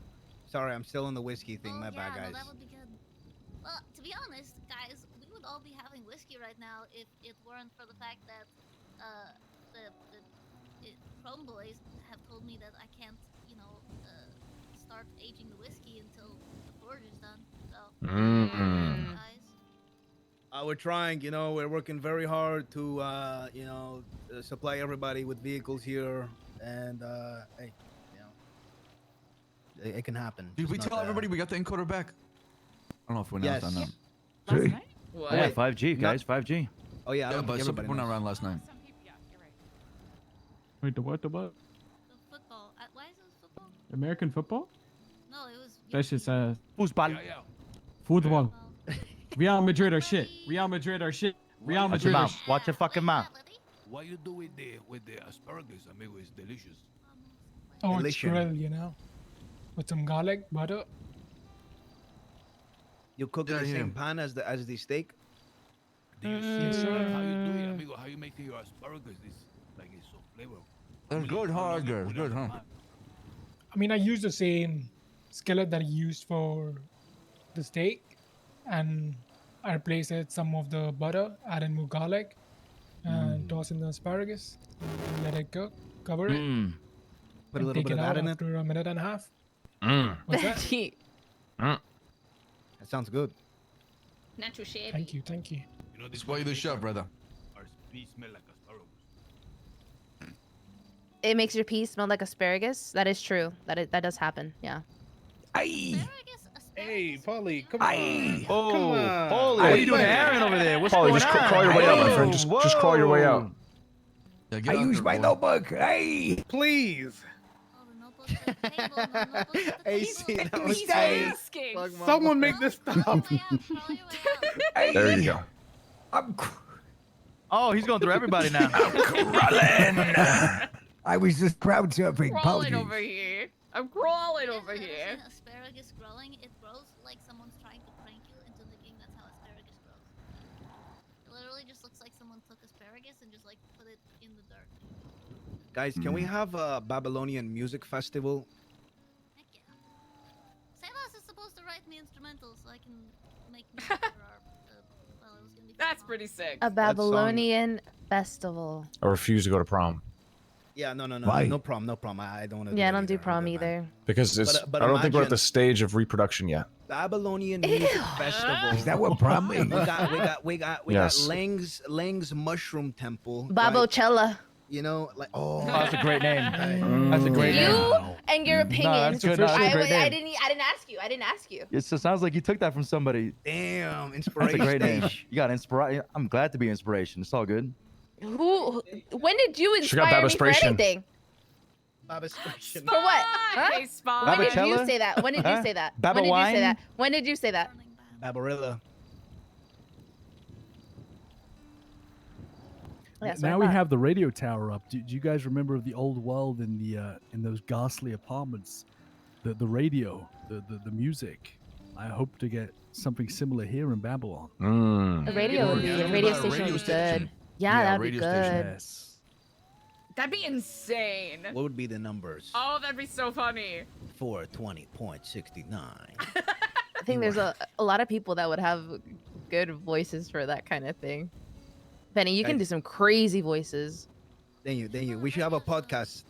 Sorry, I'm still in the whiskey thing. My yeah, bad, no, guys. that would be good. Well, to be honest, guys, we would all be having whiskey right now if it weren't for the fact that Chrome Boys have told me that I can't, start aging the whiskey until the forge is done. So, Mm. guys, We're trying. We're working very hard to, supply everybody with vehicles here. And hey, it can happen. Did Just we not, tell everybody we got the encoder back? I don't know if we announced Yes. that. No. Last See? night? What? Yeah, 5G, guys. 5G. Oh yeah, I don't but think some everybody people were not knows. around last night. Wait, the what? The what? The football. Why is it football? American football? No, it was. That's just Football. football. Real Madrid are shit. Real Madrid are shit. Real Watch your Madrid are mouth. shit. Watch your fucking mouth. What you do with the asparagus, amigo? It's delicious. Oh, it's Delicious. grilled, you know, with some garlic, butter. You cook in the same pan as the steak. Do you see how you do it, amigo? How you make your asparagus? It's like it's so flavorful. It's good, huh? Edgar? It's good, huh? I mean, I use the same skillet that I used for the steak, and I replace it some of the butter, add in more garlic, and toss in the asparagus, and let it cook, cover it, Put a and little take bit it of out that in it. after a minute and a half. What's that? That sounds good. Not too shabby. Thank you, thank you. You know, That's why you're the chef, brother. Our feet smell like asparagus. It makes your pee smell like asparagus. That is true. That does happen. Yeah. Aye. Hey, Paulie, come Aye. Oh, Come on. Paulie, Aye. what are you doing Aaron over there? What's Paulie, going just on? crawl your way out, my Hey, friend. Just crawl your way out. Yeah, I get out use there, my boy. notebook. Aye. Please. Oh, the notebook's at the table. No notebook's at the AC, table. that was He's Stay. asking. Someone make this Crawl stop. your way out. Crawl your way out. There you go. I'm Oh, he's going through everybody now. crawling. I was just crowd surfing. Crawling Apologies. over here. I'm crawling You over guys have ever here. seen asparagus growing? It grows like someone's trying to prank you into thinking that's how asparagus grows. It literally just looks like someone took asparagus and just like put it in the dirt. Guys, can we have a Babylonian music festival? Heck yeah. Sebas is supposed to write me instrumentals so I can make music for our. Well, it was gonna be. That's pretty sick. A Babylonian festival. I refuse to go to prom Yeah, no Why? problem, no problem. I don't want to. Yeah, I don't do prom either. because it's. But I don't think we're at imagine- the stage of reproduction yet. Babylonian music festival. Is that what prom is? We got Yes. Lang's Mushroom Temple. right? Babocella. You know, like Oh, that's a great name. That's a You great name. and your opinions. that's good. No, that's a great I name. didn't ask you. I didn't ask you. It sounds like you took that from somebody. damn That's inspiration. a great name. You got inspiration. I'm glad to be inspiration. It's all good. Who? When did you She got inspire me for Babinspiration. anything? Babinspiration. For what? Huh? Hey, Spawn. When did you Babachella? say that? When did you Huh? say that? Baba When did you say wine? that? When did you say that? Barbarella. Yes, Now I we thought. have the radio tower up. Do you guys remember the old world in the in those ghastly apartments? The radio, the music. I hope to get something similar here in Babylon. The radio would be. Yeah, The radio about a station radio would be station. good. Yeah, that'd be radio good. station. Yes. That'd be insane. What would be the numbers? Oh, that'd be so funny. 420.69. I think there's a lot of people that would have good voices for that kind of thing. Benny, you can do some crazy voices. Thank you. We should have a podcast,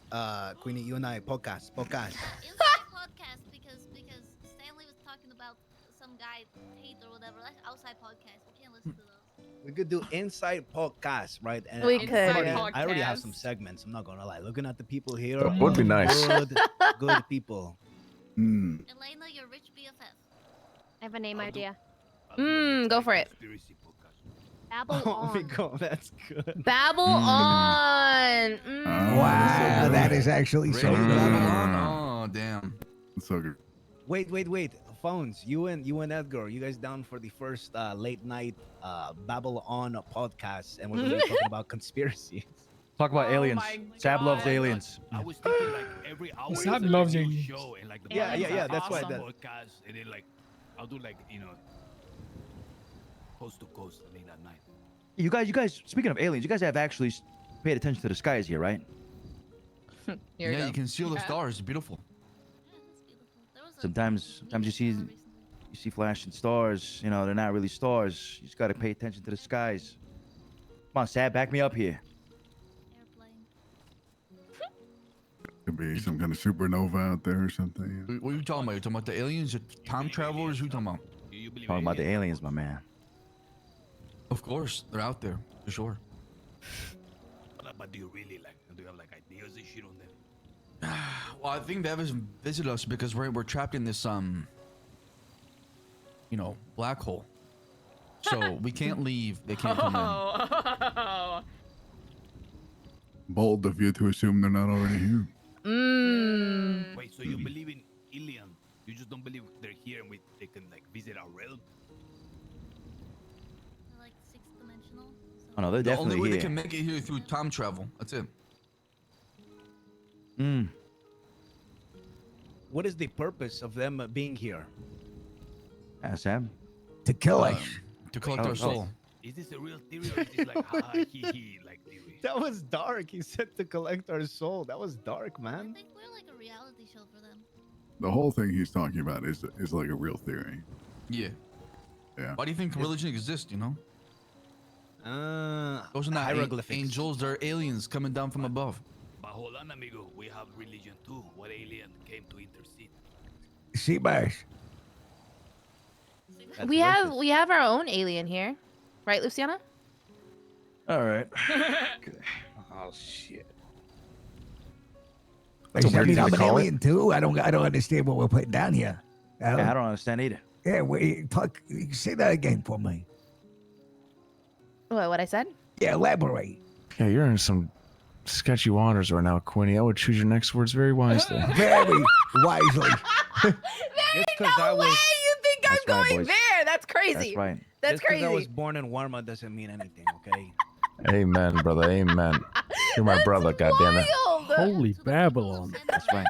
Queenie. You and I podcast. Inside podcast because Stanley was talking about some guy hate or whatever. That's outside podcast. We can't listen to those. We could do inside podcast, right? And We I'm could. already- Inside I already have podcast. some segments. I'm not gonna lie. Looking at the people here, That would be nice. Good people. Elena, your rich BFF. I have a name idea. Go for it. Babble Oh on. my god, that's good. Babble on. Wow, that is actually so Radio good. Babylon? Oh, damn. So good. Wait. Phones. You and Edgar. You guys down for the first late night Babble on podcast, and we're gonna be talking about conspiracies. Talk about Oh aliens. my Sab loves God. aliens. I was thinking like every hour. Sab is loves a new aliens. show and like the Yeah, podcast, yeah, that's why awesome that- podcast and then like I'll do like coast to coast. I mean at night. You guys. Speaking of aliens, you guys have actually paid attention to the skies here, right? Here we Yeah, go. you can see all the stars. It's beautiful. Sometimes you see flashing stars. You know, they're not really stars. You just gotta pay attention to the skies. Come on, Sab, back me up here. Could be some kind of supernova out there or something. What are you talking about? You talking about the aliens, the time travelers? Who you talking about? Talking about the aliens, my man. Of course, they're out there for sure. But do you really like? Do you have like ideas and shit on them? Well, I think they haven't visited us because we're trapped in this black hole. So we can't leave. They can't come in. Oh. Bold of you to assume they're not already here. Wait, so you believe in aliens? You just don't believe they're here and they can like visit our realm? They're like sixth dimensional. Oh no, they're The definitely only way here. they can make it here through time travel. That's it. What is the purpose of them being here? Sam? To kill us. To collect our soul. Is this a real theory or is this like ha he like theory? That was dark. He said to collect our soul. That was dark, man. I think we're like a reality show for them. The whole thing he's talking about is like a real theory. Yeah. Yeah. Why do you think religion exists? You know. Those are not hieroglyphics. angels. They're aliens coming down from above. But hold on, amigo. We have religion too. What alien came to intercede? Seabass. We have our own alien here, right, Luciana? All right. Oh shit. Wait, So what do you I'm an call it? alien too? I don't understand what we're putting down here. Yeah, I don't understand either. Yeah, wait, say that again for me. What I said? Yeah, elaborate. Yeah, you're in some sketchy waters right now, Quinny. I would choose your next words very wisely. Very wisely. There's no way you think I'm going there. That's crazy. That's right. That's Just 'cause crazy. I was born in Warma doesn't mean anything, okay? Amen, brother. Amen. You're my brother, goddammit. Holy Babylon. That's right.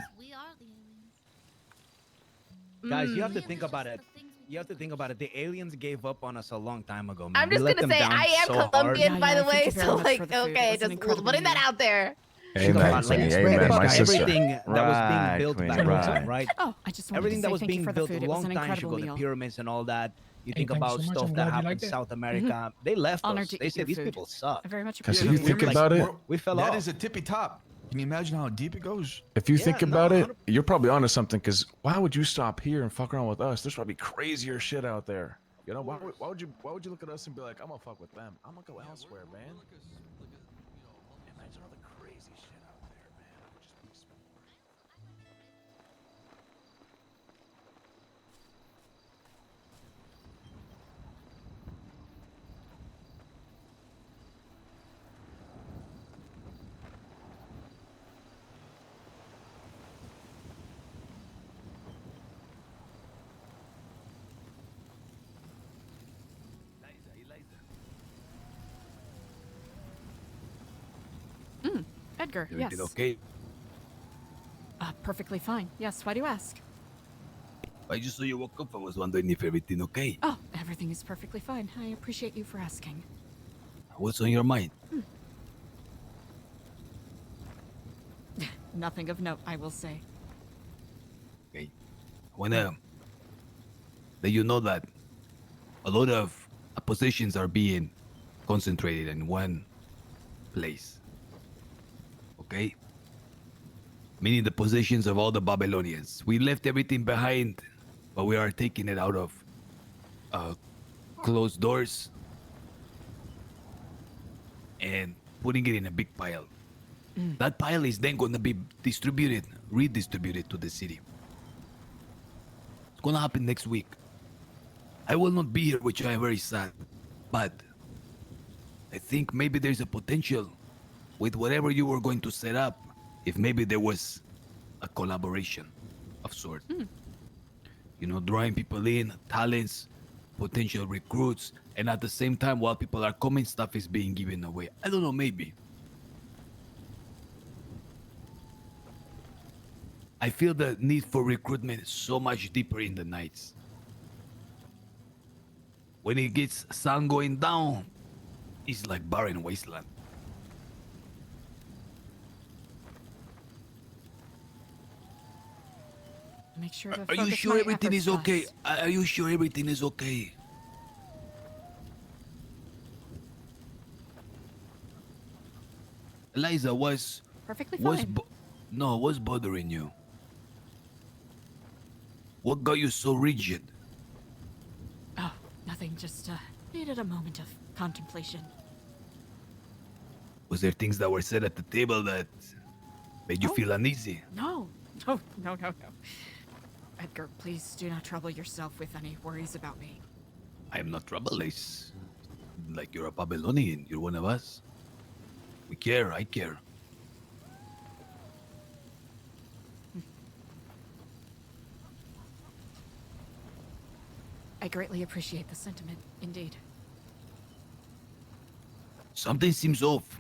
Guys, you have to think about it. You have to think about it. The aliens gave up on us a long time ago, man. I'm We just let gonna them say down I am so hard. Colombian, by the thank way. you very So much like, for the food. It okay, was an just incredible putting that meal. out there. Amen, Quinny. Amen, my sister. Everything that was being Right, built Queen, back right. then, right? Oh, I just wanted Everything to that say was thank you being for the built food. a It was long an time incredible ago, the meal. pyramids and all that. You Hey, think thank you about so much. stuff I'm that glad you happened liked in it. South America. They left Honored us. to They eat said your these food. people suck. I very much Because appreciate if you it. think like, about it, We fell That off. is a tippy top. Can you imagine how deep it goes? if you Yeah, think no, about it, 100%. you're probably onto something. Because why would you stop here and fuck around with us? There's probably crazier shit out there. You know, why would you look at us and be like, I'm gonna fuck with them? I'm gonna go elsewhere, man. Imagine all the crazy shit out there, man. I would just be Edgar, yes. Everything okay? Perfectly fine. Yes, why do you ask? I just saw you woke up. I was wondering if everything okay. Oh, everything is perfectly fine. I appreciate you for asking. What's on your mind? Nothing of note, I will say. Okay. I wanna let you know that a lot of possessions are being concentrated in one place. Okay? Meaning the possessions of all the Babylonians. We left everything behind, but we are taking it out of closed doors and putting it in a big pile. That pile is then going to be redistributed to the city. It's going to happen next week. I will not be here, which I am very sad. But I think maybe there's a potential with whatever you were going to set up, if maybe there was a collaboration of sorts. You know, drawing people in, talents, potential recruits, and at the same time, while people are coming, stuff is being given away. I don't know, maybe. I feel the need for recruitment so much deeper in the nights. When it gets sun going down, it's like barren wasteland. Make sure to Are you focus sure my everything efforts, is okay? boss. Are you sure everything is okay? Eliza, what's Perfectly what's fine. what's bothering you? What got you so rigid? Oh, nothing. Just needed a moment of contemplation. Was there things that were said at the table that made you feel uneasy? No. No. Edgar, please do not trouble yourself with any worries about me. I am not trouble. It's like you're a Babylonian. You're one of us. We care. I care. I greatly appreciate the sentiment, indeed. Something seems off.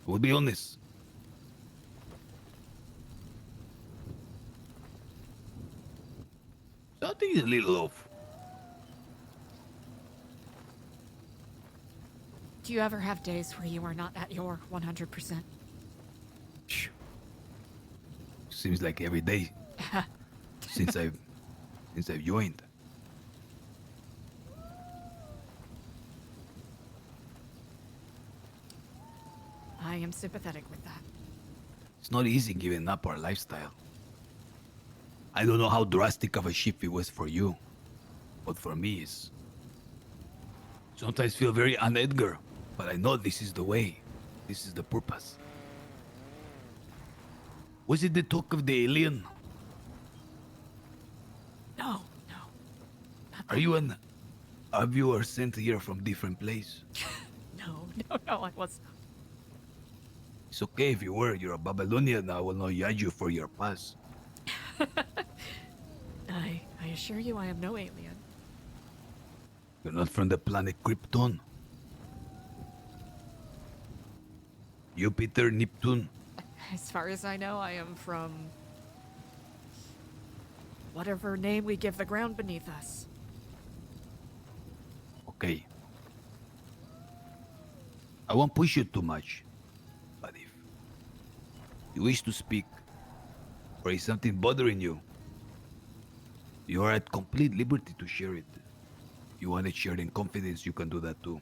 We'll be honest. Something is a little off. Do you ever have days where you are not at your 100%? Seems like every day since I've joined. I am sympathetic with that. It's not easy giving up our lifestyle. I don't know how drastic of a shift it was for you, but for me it's... Sometimes feel very un-Edgar, but I know this is the way. This is the purpose. Was it the talk of the alien? No. Are you an... A viewer sent here from different place? No, I was not. It's okay if you were. You're a Babylonian. I will not judge you for your past. I assure you I am no alien. You're not from the planet Krypton. Jupiter, Neptune. As far as I know, I am from... whatever name we give the ground beneath us. Okay. I won't push you too much. But if you wish to speak, or is something bothering you, you are at complete liberty to share it. If you want it shared in confidence, you can do that too.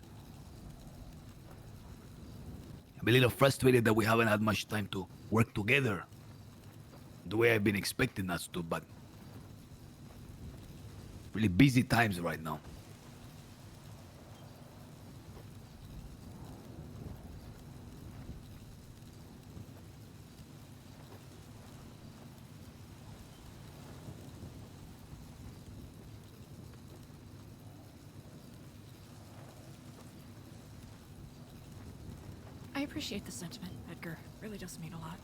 I'm a little frustrated that we haven't had much time to work together the way I've been expecting us to, but really busy times right now. I appreciate the sentiment, Edgar. It really does mean a lot.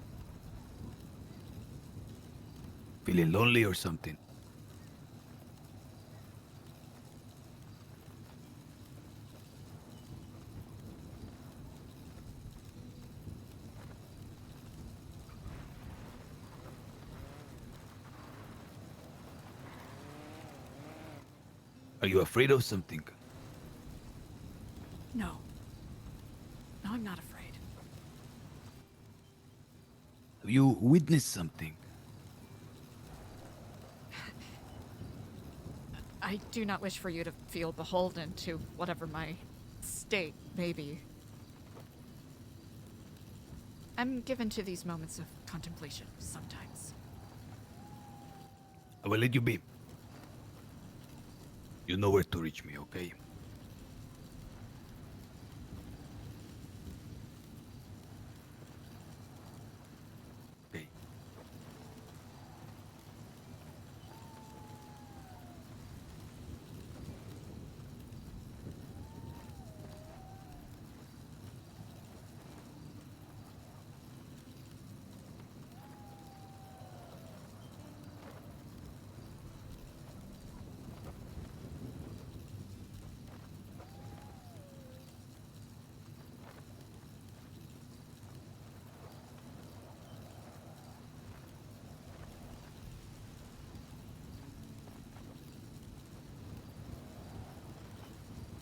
Feeling lonely or something? Are you afraid of something? No. No, I'm not afraid. Have you witnessed something? I do not wish for you to feel beholden to whatever my state may be. I'm given to these moments of contemplation sometimes. I will let you be. You know where to reach me, okay? Okay.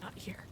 Not here.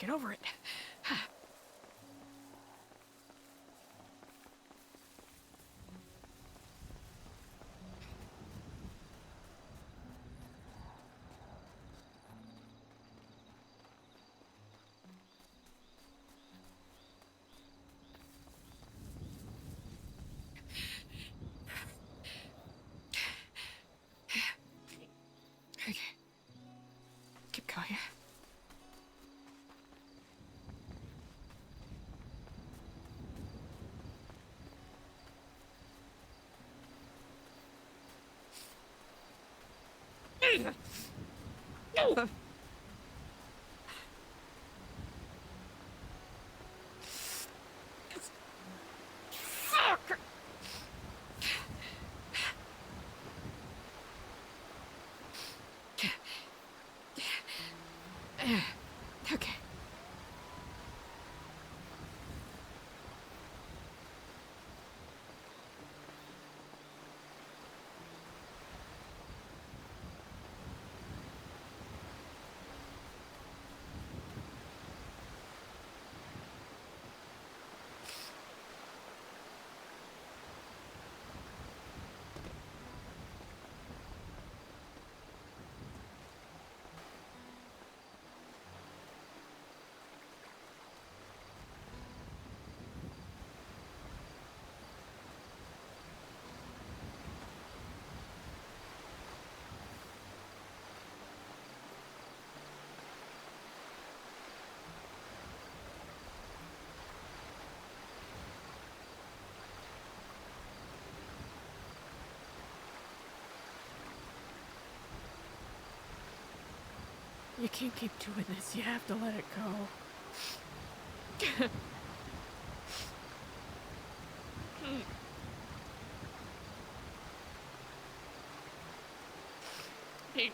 Get over it. Okay. Keep going. Fuck! Okay. You can't keep doing this. You have to let it go. Hey.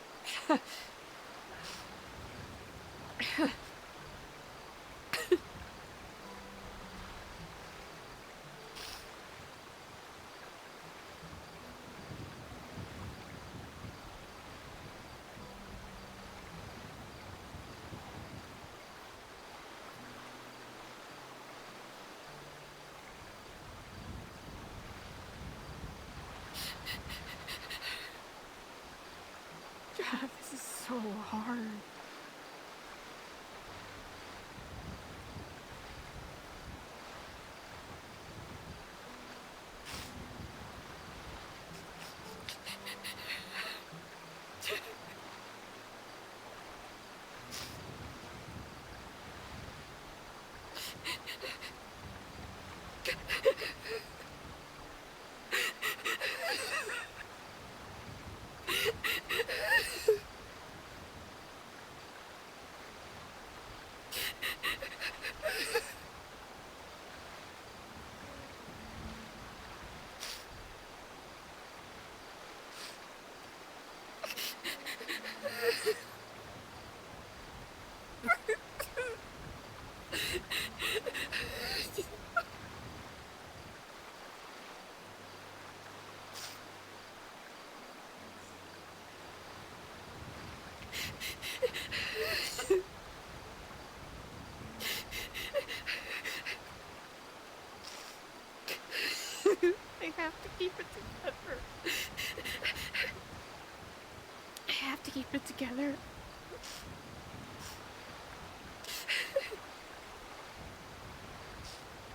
God, this is so hard. I have to keep it together. I have to keep it together.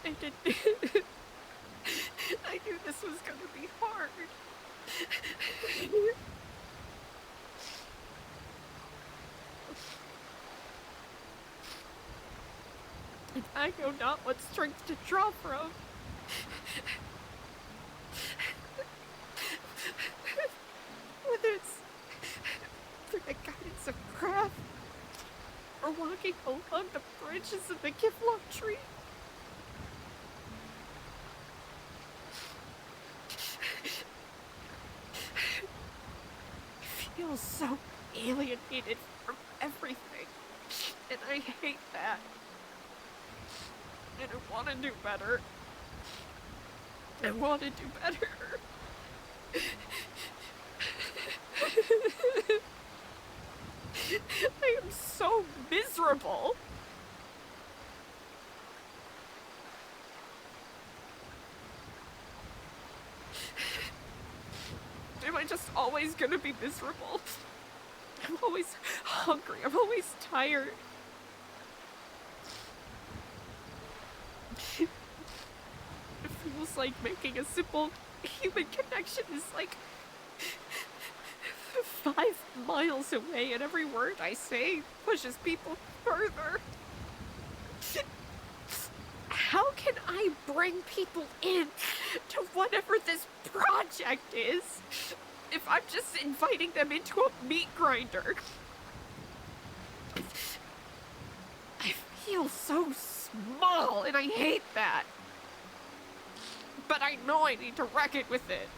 I did. I knew this was gonna be hard. And I know not what strength to draw from. Whether it's through the guidance of craft or walking along the branches of the Kiflock tree. I feel so alienated from everything, and I hate that. And I want to do better. I want to do better. I am so miserable. I just always gonna be miserable? I'm always hungry. I'm always tired. It feels like making a simple human connection is like 5 miles away, and every word I say pushes people further. How can I bring people in to whatever this project is if I'm just inviting them into a meat grinder? I feel so small, and I hate that. But I know I need to reckon with it.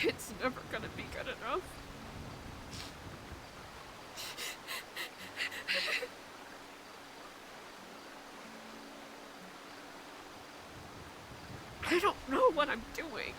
It's never gonna be good enough. I don't know what I'm doing.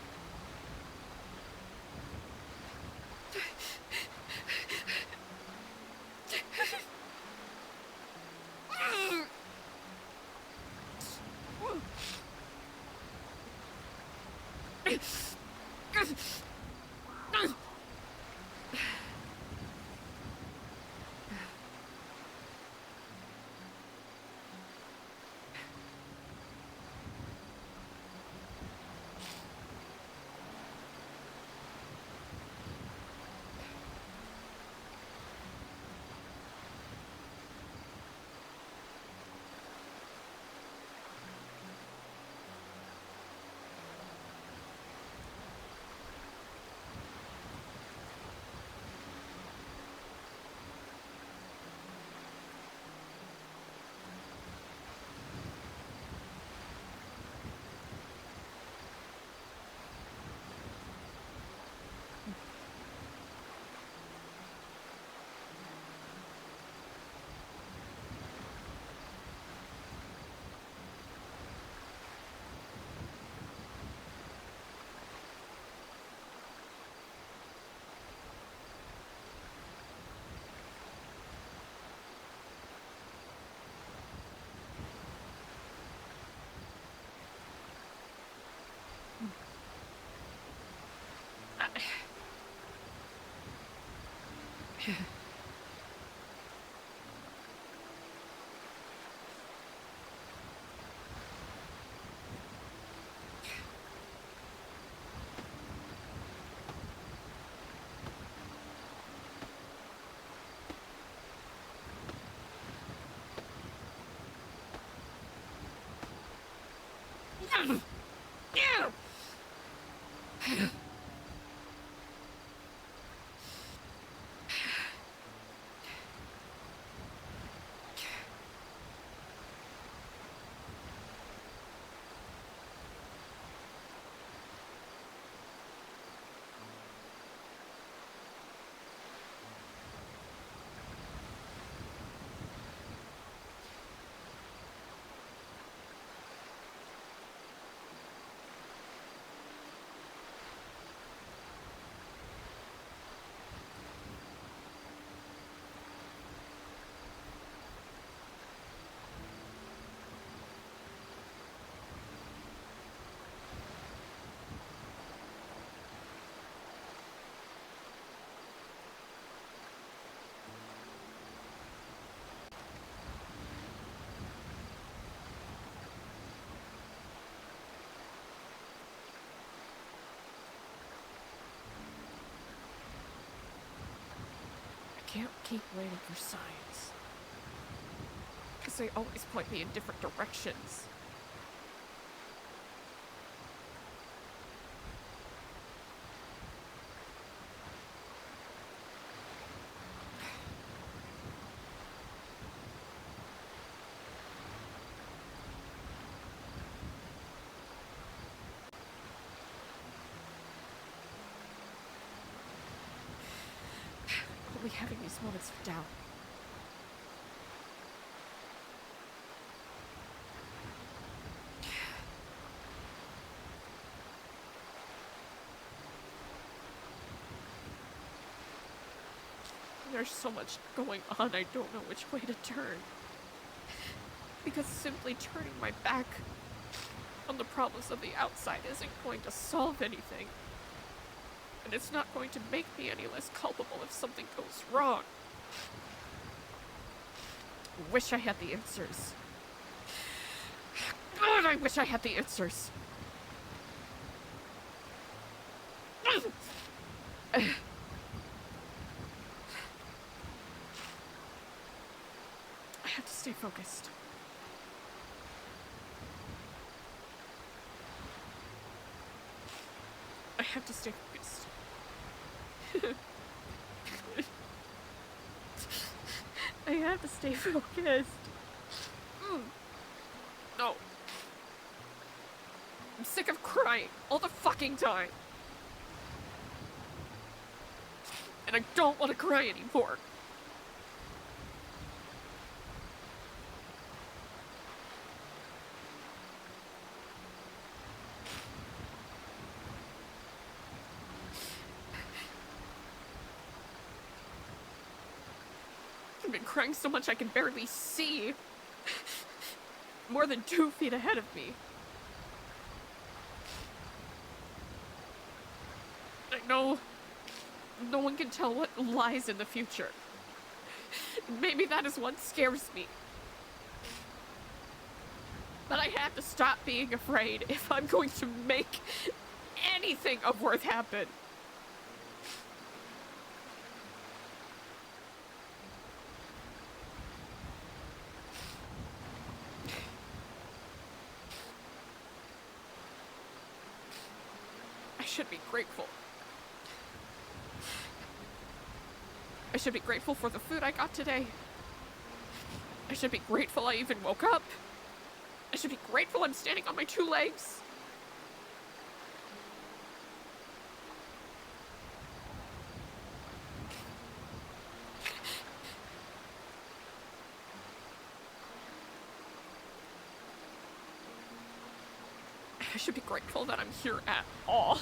Can't keep waiting for signs, because they always point me in different directions. Only having these moments of doubt. There's so much going on, I don't know which way to turn. Because simply turning my back on the problems of the outside isn't going to solve anything. And it's not going to make me any less culpable if something goes wrong. I wish I had the answers. God, I wish I had the answers. I have to stay focused. I have to stay focused. I have to stay focused. No. I'm sick of crying all the fucking time. And I don't want to cry anymore. I've been crying so much I can barely see. More than 2 feet ahead of me. I know no one can tell what lies in the future. Maybe that is what scares me. But I have to stop being afraid if I'm going to make anything of worth happen. I should be grateful. I should be grateful for the food I got today. I should be grateful I even woke up. I should be grateful I'm standing on my 2 legs. I should be grateful that I'm here at all.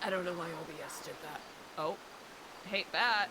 I don't know why OBS did that. Oh, hate that.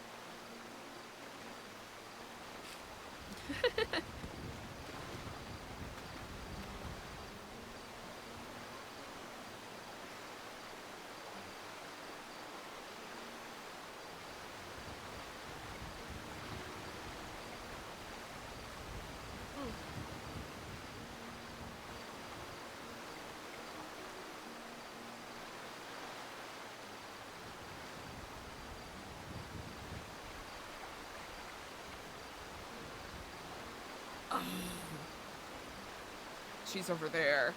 She's over there.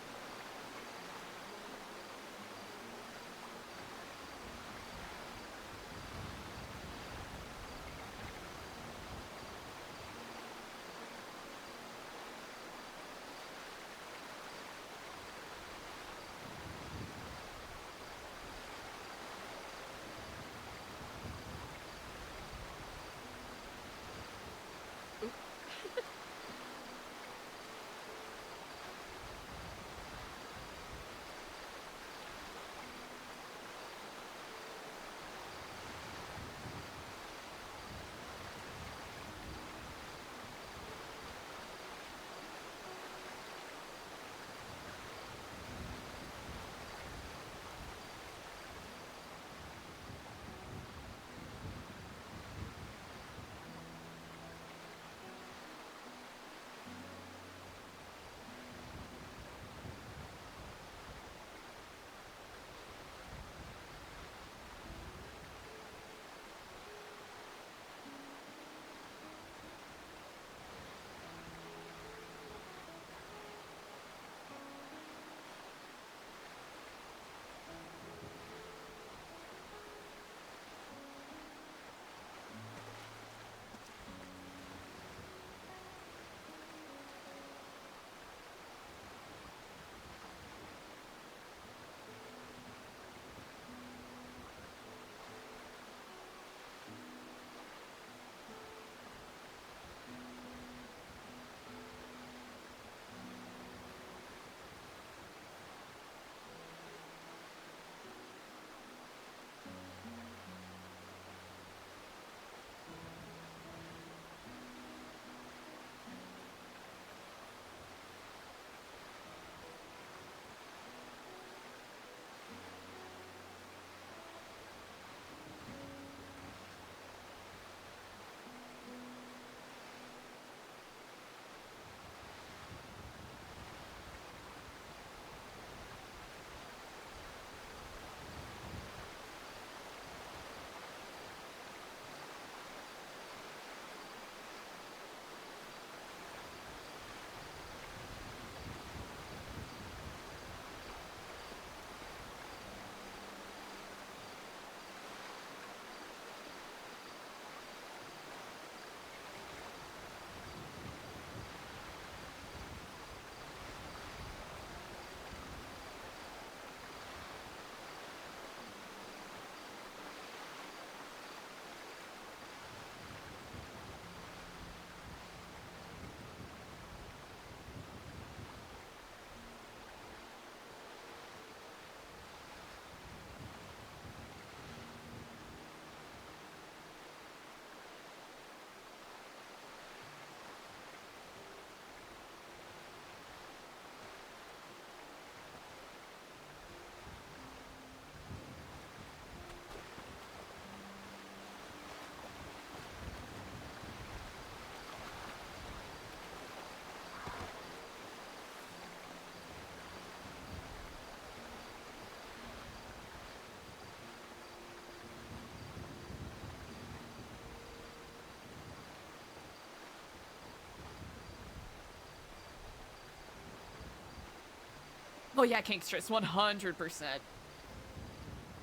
Oh yeah, Kingstress, 100%.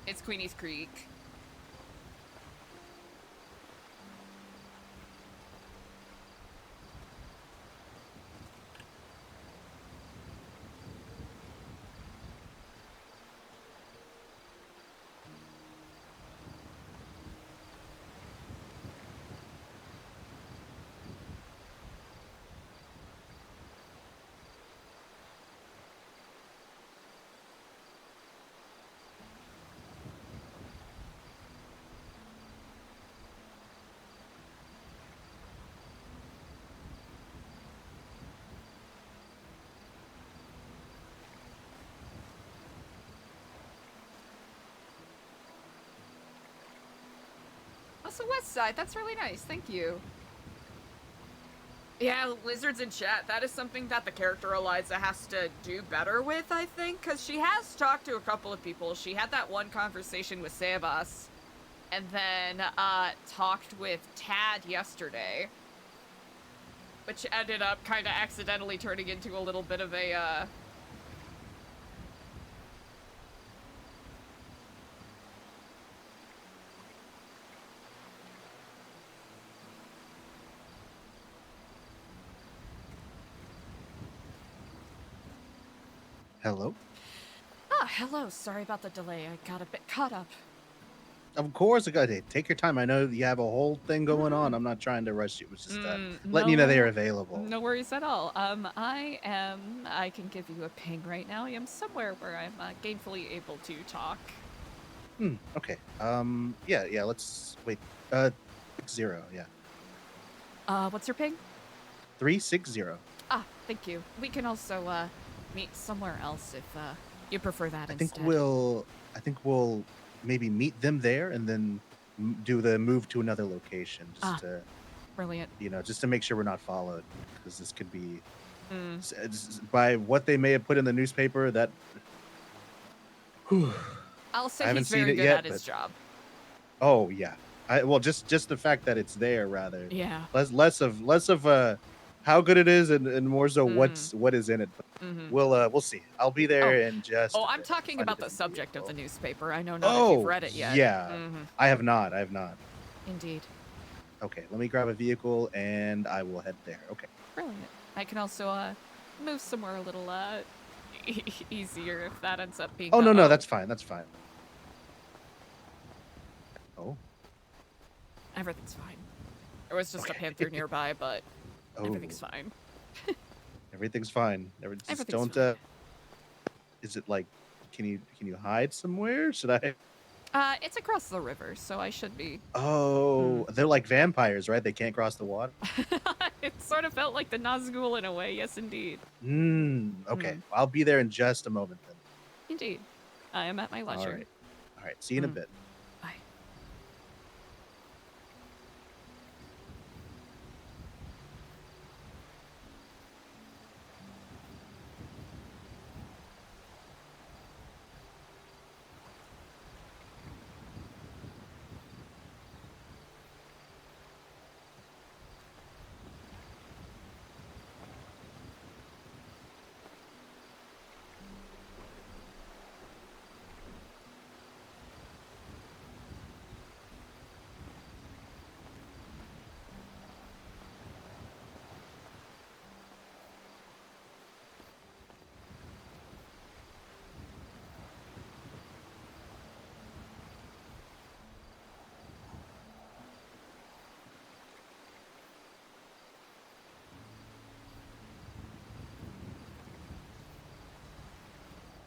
It's Queenie's Creek. Also West Side, that's really nice, thank you. Yeah, lizards in chat, that is something that the character Eliza has to do better with, I think, because she has talked to a couple of people. She had that one conversation with Sebas, and then talked with Tad yesterday, which ended up kind of accidentally turning into a little bit of a, Hello? Ah, hello. Sorry about the delay. I got a bit caught up. Of course, I got it. Take your time. I know you have a whole thing going on. I'm not trying to rush you. It was just letting you know they are available. No worries at all. I can give you a ping right now. I am somewhere where I'm gainfully able to talk. Okay. Yeah, let's wait. 60, yeah. What's your ping? 360. Ah, thank you. We can also, meet somewhere else if, you prefer that I instead. think we'll maybe meet them there and then do the move to another location just to brilliant. Just to make sure we're not followed, because this could be by what they may have put in the newspaper. That I'll say I haven't he's seen very it good yet, at his job. Oh yeah, just the fact that it's there, rather. Yeah. Less of how good it is and more so what is in it. We'll see. I'll be there in just. Oh, a I'm bit. talking Find a about the different subject of the newspaper. I know not Oh, if you've read it yet. yeah. I have not. Indeed. Okay, let me grab a vehicle and I will head there. Okay. Brilliant. I can also move somewhere a little easier if that ends up being. Oh no, that's fine. That's fine. Oh. Everything's fine. There was just a panther nearby, but everything's fine. Everything's fine. Everything's Don't. fine. Is it like? Can you hide somewhere? Should I? It's across the river, so I should be. Oh, they're like vampires, right? They can't cross the water. It sort of felt like the Nazgul in a way. Yes, indeed. Okay. I'll be there in just a moment then. Indeed. I am at my leisure. All right. See you in a bit. Bye.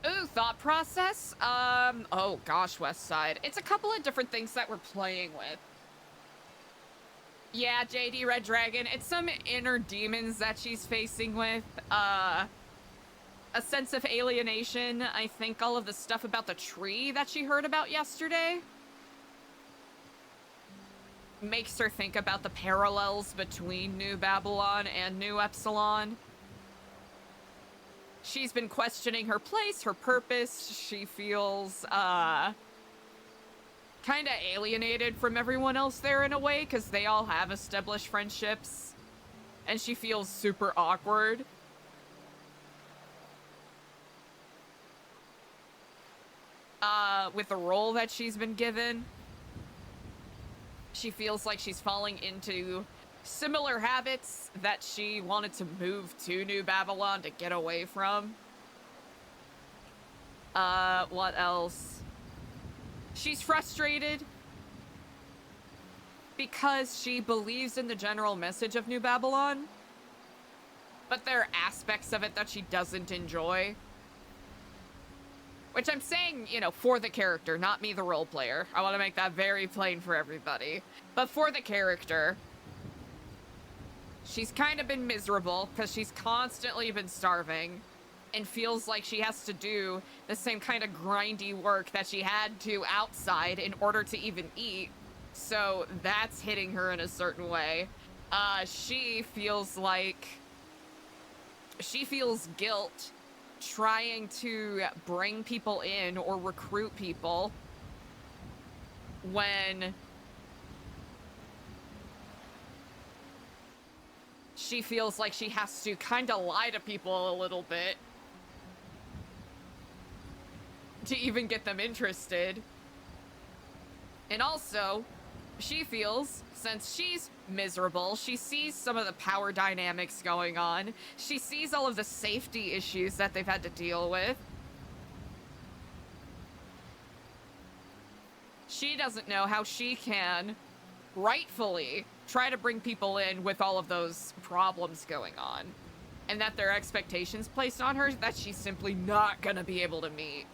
Ooh, thought process? Oh gosh, West Side. It's a couple of different things that we're playing with. Yeah, JD Red Dragon. It's some inner demons that she's facing with. A sense of alienation. I think all of the stuff about the tree that she heard about yesterday makes her think about the parallels between New Babylon and New Epsilon. She's been questioning her place, her purpose. She feels, kind of alienated from everyone else there in a way, because they all have established friendships. And she feels super awkward. with the role that she's been given. She feels like she's falling into similar habits that she wanted to move to New Babylon to get away from. What else? She's frustrated because she believes in the general message of New Babylon, but there are aspects of it that she doesn't enjoy. Which I'm saying, you know, for the character, not me, the role player. I want to make that very plain for everybody. But for the character, she's kind of been miserable because she's constantly been starving and feels like she has to do the same kind of grindy work that she had to outside in order to even eat. So that's hitting her in a certain way. She feels guilt trying to bring people in or recruit people when she feels like she has to kind of lie to people a little bit to even get them interested. And also, she feels, since she's miserable, she sees some of the power dynamics going on. She sees all of the safety issues that they've had to deal with. She doesn't know how she can rightfully try to bring people in with all of those problems going on. And that there are expectations placed on her that she's simply not gonna be able to meet.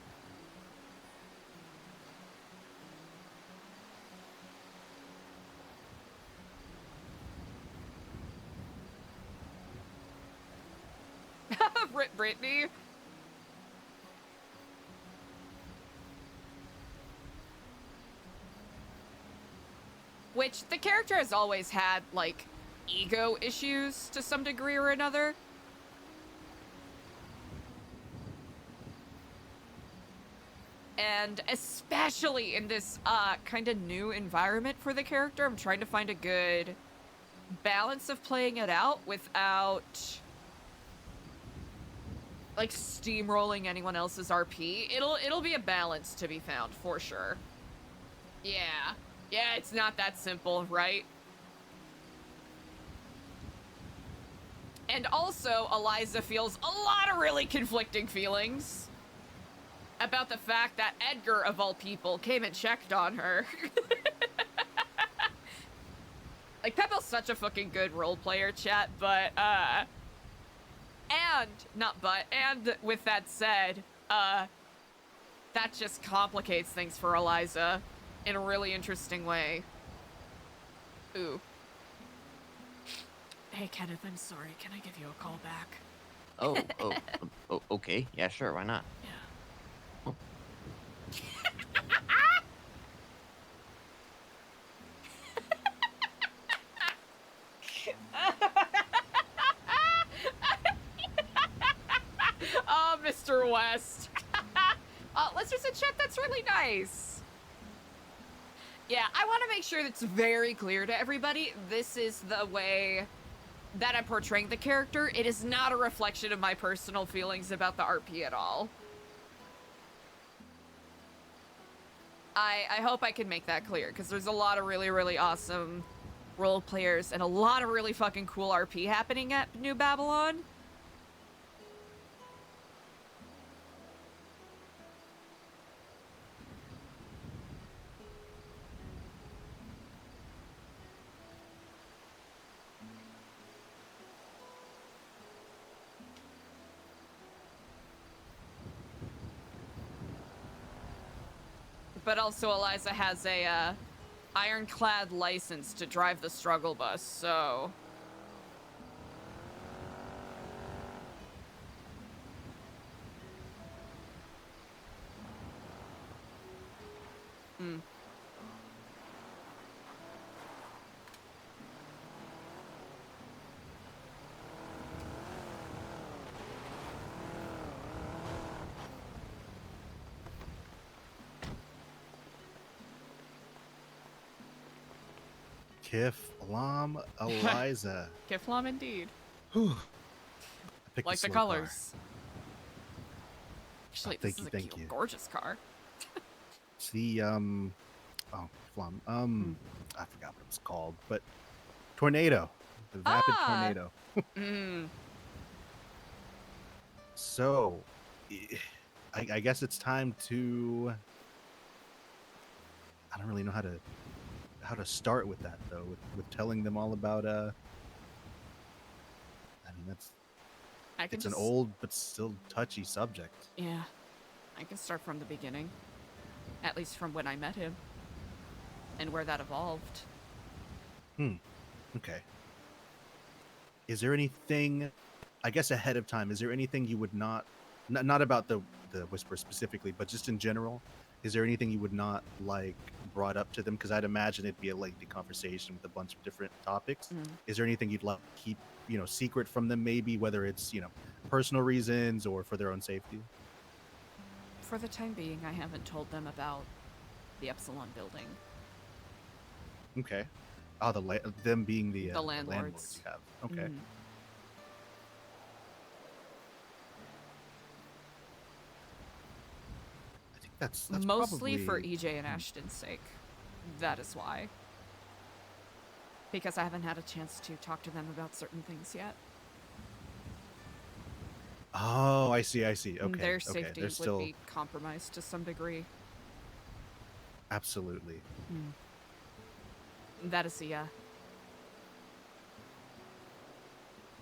Brittany. Which the character has always had, like, ego issues to some degree or another. And especially in this kind of new environment for the character, I'm trying to find a good balance of playing it out without, like, steamrolling anyone else's RP. It'll be a balance to be found, for sure. Yeah. Yeah, it's not that simple, right? And also, Eliza feels a lot of really conflicting feelings about the fact that Edgar, of all people, came and checked on her. Like, Pebbles such a fucking good role player, chat, but, and with that said, that just complicates things for Eliza in a really interesting way. Ooh. Hey, Kenneth, I'm sorry. Can I give you a call back? Okay. Yeah, sure. Why not? Oh, Mr. West. Listeners in chat, that's really nice. Yeah, I want to make sure that's very clear to everybody. This is the way that I'm portraying the character. It is not a reflection of my personal feelings about the RP at all. I hope I can make that clear, because there's a lot of really, really awesome role players and a lot of really fucking cool RP happening at New Babylon. But also Eliza has a ironclad license to drive the struggle bus, so... Kiflam Eliza. Kiflam indeed. Whew. I picked Like a the slow colors. car. Actually, Thank this you, is a thank cute, you. gorgeous car. It's the oh, Flum. I forgot what it was called, but tornado, the vapid tornado. So, I guess it's time to. I don't really know how to start with that though. With telling them all about I mean it's an old but still touchy subject. Yeah, I can start from the beginning, at least from when I met him, and where that evolved. Okay. Is there anything, I guess ahead of time, is there anything you would not about the Whisperer specifically, but just in general, is there anything you would not like brought up to them? Because I'd imagine it'd be a lengthy conversation with a bunch of different topics. Is there anything you'd like to keep, secret from them, maybe, whether it's, personal reasons or for their own safety? For the time being, I haven't told them about the Epsilon building. Okay. Oh, them being the landlords you have. Okay. I think that's mostly for probably... EJ and Ashton's sake. That is why. Because I haven't had a chance to talk to them about certain things yet. Oh, I see. Okay. Their safety would still... be compromised to some degree. Absolutely. That is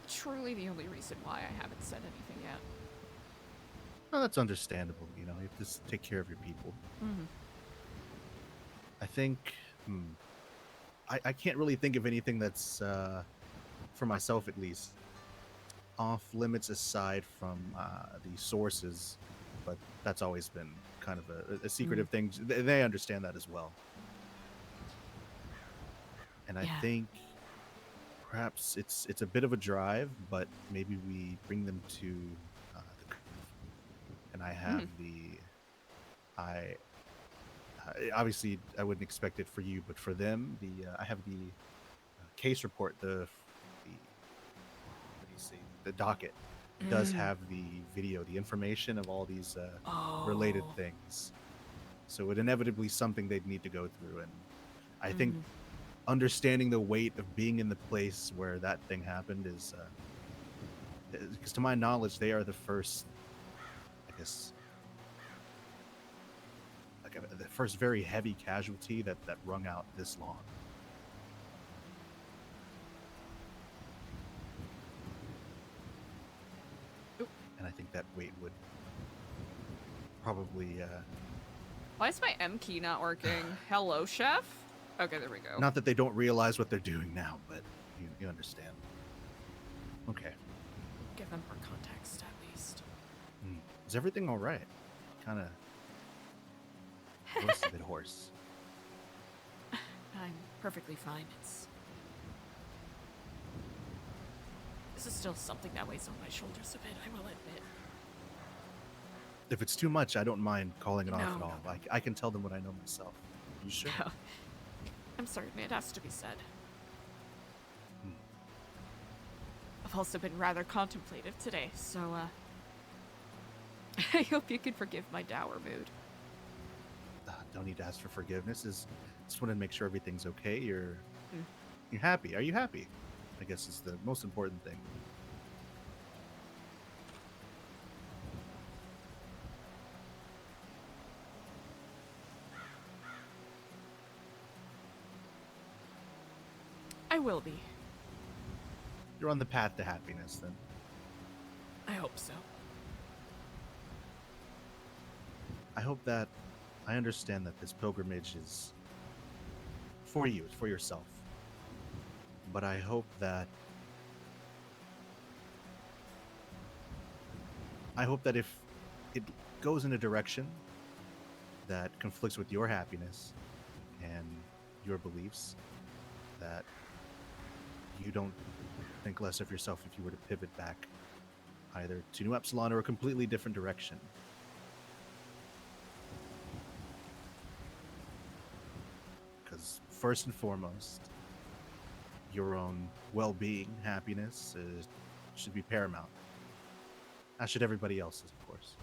truly the only reason why I haven't said anything yet. Well, that's understandable. You have to just take care of your people. I think I can't really think of anything that's for myself at least off limits aside from the sources, but that's always been kind of a secretive thing. They understand that as well. And I think perhaps it's a bit of a drive, but maybe we bring them to the Cove, and I have obviously I wouldn't expect it for you, but for them, I have the case report, the docket. It does have the video, the information of all these related things. So it inevitably something they'd need to go through, and I think understanding the weight of being in the place where that thing happened is because to my knowledge they are the first, I guess, like the first very heavy casualty that wrung out this long. And I think that weight would probably Why is my M key not working? Hello, chef? Okay, there we go. not that they don't realize what they're doing now, but you understand. Okay. Give them more context, at least. Is everything all right? Kind of voice a bit hoarse. I'm perfectly fine. This is still something that weighs on my shoulders a bit, I will admit. If it's too much, I don't mind calling it off at No, all. I can tell them what I know myself. You sure? No. I'm certain it has to be said. I've also been rather contemplative today, so I hope you can forgive my dour mood. Don't need to ask for forgiveness. Just want to make sure everything's okay. You're happy. Are you happy? I guess is the most important thing. I will be. You're on the path to happiness, then. I hope so. I hope that I understand that this pilgrimage is for you, it's for yourself. But I hope that if it goes in a direction that conflicts with your happiness and your beliefs, that you don't think less of yourself if you were to pivot back either to New Epsilon or a completely different direction. Because first and foremost, your own well-being, happiness should be paramount. As should everybody else's, of course.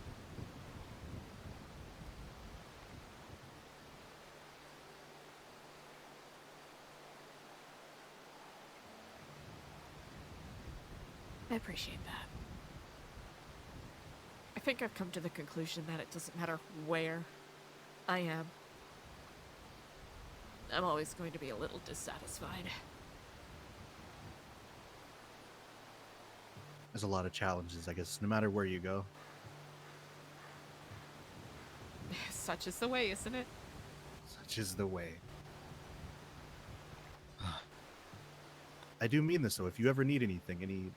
I appreciate that. I think I've come to the conclusion that it doesn't matter where I am. I'm always going to be a little dissatisfied. There's a lot of challenges, I guess, no matter where you go. Such is the way, isn't it? Such is the way. I do mean this, though. If you ever need anything,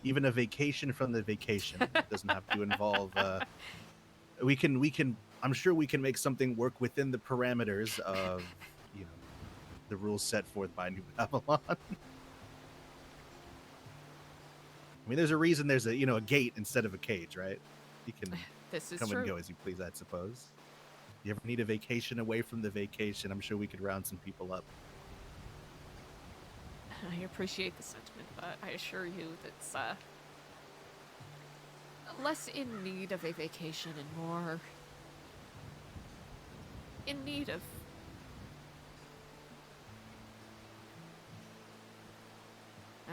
even a vacation from the vacation, it doesn't have to involve. We can. I'm sure we can make something work within the parameters of, the rules set forth by New Babylon. I mean, there's a reason there's a gate instead of a cage, right? You can This is come true. and go as you please, I suppose. You ever need a vacation away from the vacation? I'm sure we could round some people up. I appreciate the sentiment, but I assure you that's less in need of a vacation and more in need of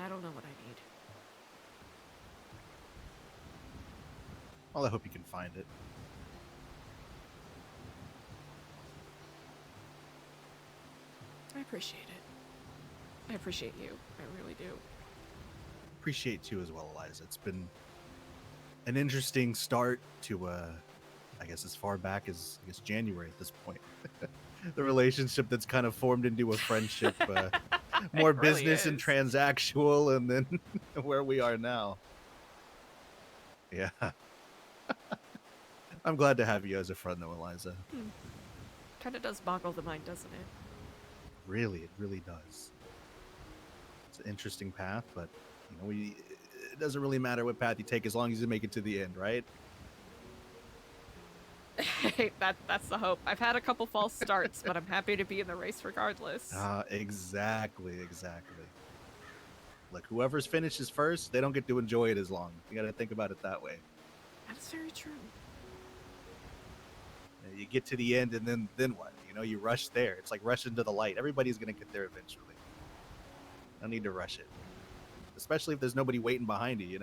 I don't know what I need. Well, I hope you can find it. I appreciate it. I appreciate you. I really do. Appreciate you as well, Eliza. It's been an interesting start to, I guess, as far back as January at this point. The relationship that's kind of formed into a friendship, more really business and is. transactional, and then where we are now. Yeah. I'm glad to have you as a friend, though, Eliza. Kind of does boggle the mind, doesn't it? Really, it really does. It's an interesting path, but it doesn't really matter what path you take as long as you make it to the end, right? Hey, that's the hope. I've had a couple false starts, but I'm happy to be in the race regardless. Exactly. Look, whoever's finishes first, they don't get to enjoy it as long. You got to think about it that way. That's very true. You get to the end, and then what? You rush there. It's like rushing to the light. Everybody's gonna get there eventually. No need to rush it, especially if there's nobody waiting behind you.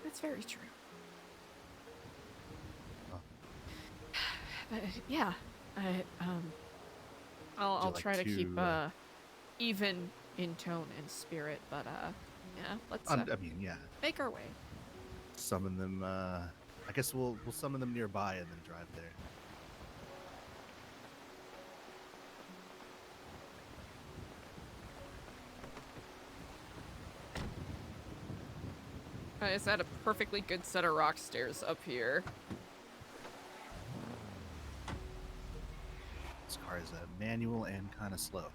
That's very true. Oh. But yeah, I'll like try to keep to, even in tone and spirit. But yeah, let's yeah. make our way. Summon them. I guess we'll summon them nearby and then drive there. Is that a perfectly good set of rock stairs up here? This car is a manual and kind of slow.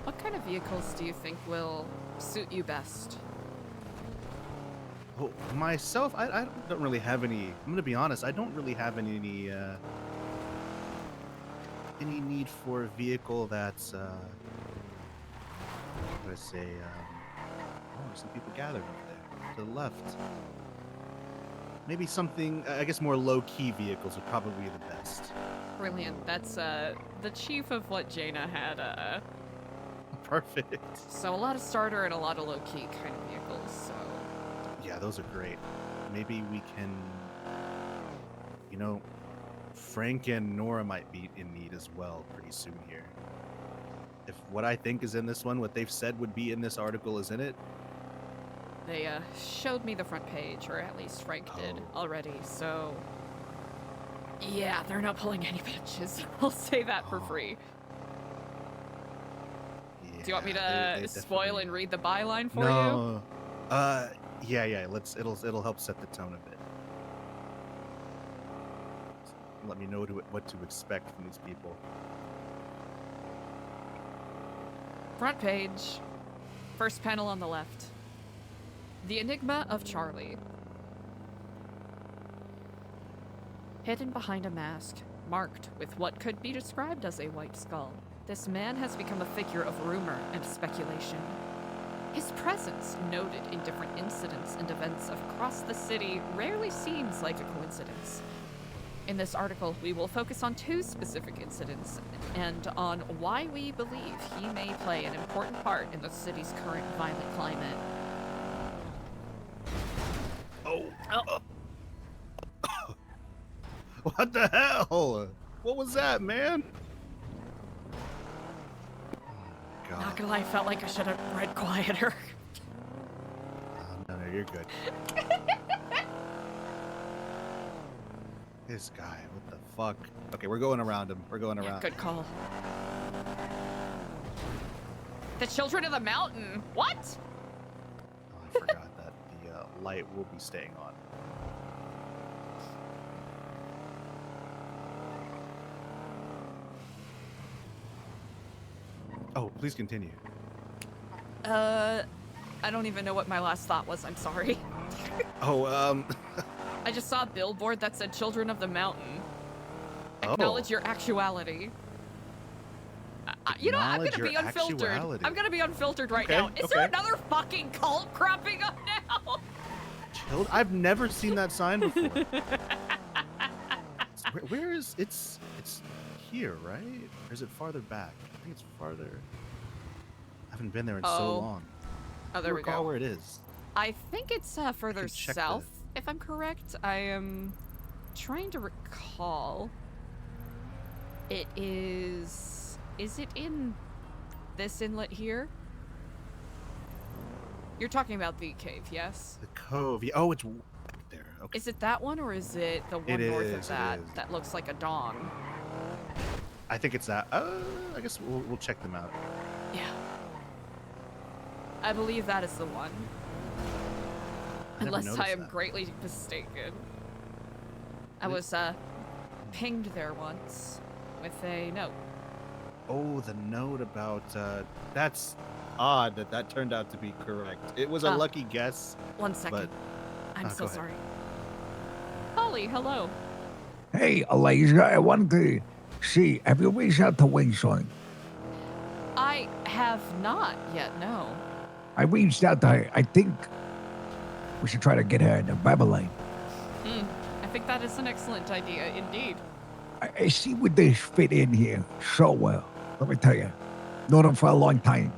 What kind of vehicles do you think will suit you best? Oh, myself, I don't really have any. I'm gonna be honest. I don't really have any need for a vehicle that's. What do I say? There's some people gathered over there to the left. Maybe something. I guess more low-key vehicles would probably be the best. Brilliant. That's the chief of what Jaina had. Perfect. So a lot of starter and a lot of low-key kind of vehicles. So. Yeah, those are great. Maybe we can. Frank and Nora might be in need as well pretty soon here. If what I think is in this one, what they've said would be in this article is in it. They showed me the front page, or at least Frank did already, so... Yeah, they're not pulling any punches. I'll say that for free. Yeah, Do you want me they to spoil and read the byline for No. Yeah. It'll help set the tone a bit. Let me know what to expect from these people. Front page. First panel on the left. The Enigma of Charlie. Hidden behind a mask, marked with what could be described as a white skull, this man has become a figure of rumor and speculation. His presence, noted in different incidents and events across the city, rarely seems like a coincidence. In this article, we will focus on 2 specific incidents and on why we believe he may play an important part in the city's current violent climate. What the hell? What was that, man? God. Not gonna lie, I felt like I should have read quieter. No, you're good. This guy, what the fuck? Okay, we're going around him. We're going around. Good call. The Children of the Mountain. What? Oh, I forgot that the light will be staying on. Oh, please continue. I don't even know what my last thought was. I'm sorry. Oh, I just saw a billboard that said Children of the Mountain. Oh. Acknowledge your actuality. You know, I'm Acknowledge gonna be your unfiltered. actuality. I'm gonna be unfiltered right Okay, now. Is there another fucking cult cropping up now? I've never seen that sign before. Where is it's here, right? Or is it farther back? I think it's farther. I haven't been there in so long. Oh, there we recall go. where it is. I think it's further check south, if I'm correct. I am trying to recall. It is. Is it in this inlet here? You're talking about the cave, yes? The cove. Oh, it's there. Okay. Is it that one, or is it the one It north is, of it that is. that looks like a dong? I think it's that. I guess we'll check them out. Yeah. I believe that is the one. I never Unless I noticed am that. greatly mistaken. I was pinged there once with a note. Oh, the note about that's odd that turned out to be correct. It was a lucky guess. 1 second. But, I'm so go ahead. sorry. Holly, hello. Hey, Eliza, I wanted to see, have you reached out to Winsong? I have not yet, no. I reached out to her. I think we should try to get her into Babylon. I think that is an excellent idea, indeed. I see would this fit in here so well. Let me tell you, known him for a long time.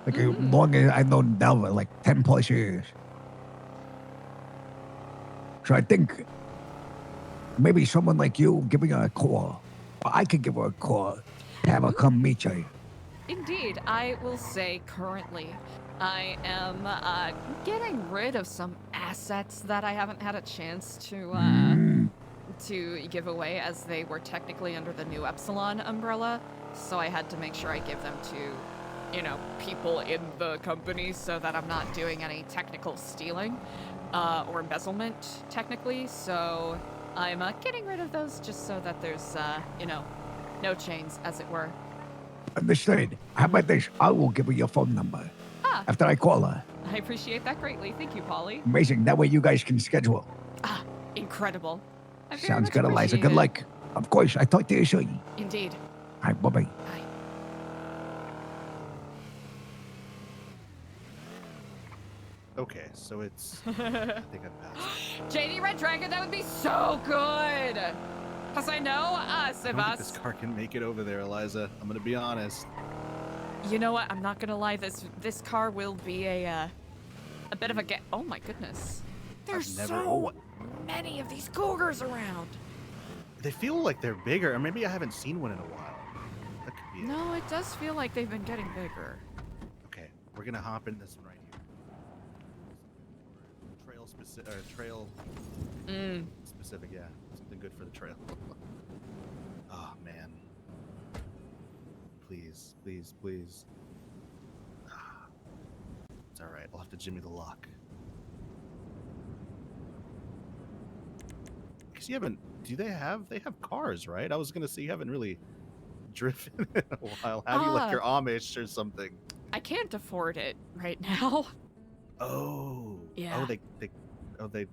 Like as long as I've known Delva, like 10 plus years. So I think maybe someone like you giving her a call, or I could give her a call, have her come meet you. Indeed, I will say currently I am getting rid of some assets that I haven't had a chance to give away, as they were technically under the New Epsilon umbrella. So I had to make sure I give them to, you know, people in the company so that I'm not doing any technical stealing or embezzlement technically. So I'm getting rid of those just so that there's, you know, no chains, as it were. Understood. How about this? I will give her your phone number after I call her. I appreciate that greatly. Thank you, Polly. Amazing. That way you guys can schedule. Incredible. I very Sounds much good, Eliza. Good appreciate luck. Of course. I talk to you soon. it. Indeed. All right. Bye-bye. Okay, so it's. I think I passed. JD Red Dragon, that would be so good. Because I know I don't think this Sebas. car can make it over there, Eliza. I'm gonna be honest. You know what? I'm not gonna lie. This car will be a bit of a get. Oh my goodness. There's so many of these cougars around. They feel like they're bigger, or maybe I haven't seen one in a while. That could be it. No, it does feel like they've been getting bigger. Okay, we're gonna hop in this one right here. Trail specific, trail specific, yeah. Something good for the trail. Oh man. Please, please, please. It's all right. I'll have to jimmy the lock. Because you haven't. Do they have? They have cars, right? I was gonna say you haven't really driven in a while. Have you, like, you're Amish or something? I can't afford it right now. Oh. Yeah. Oh, they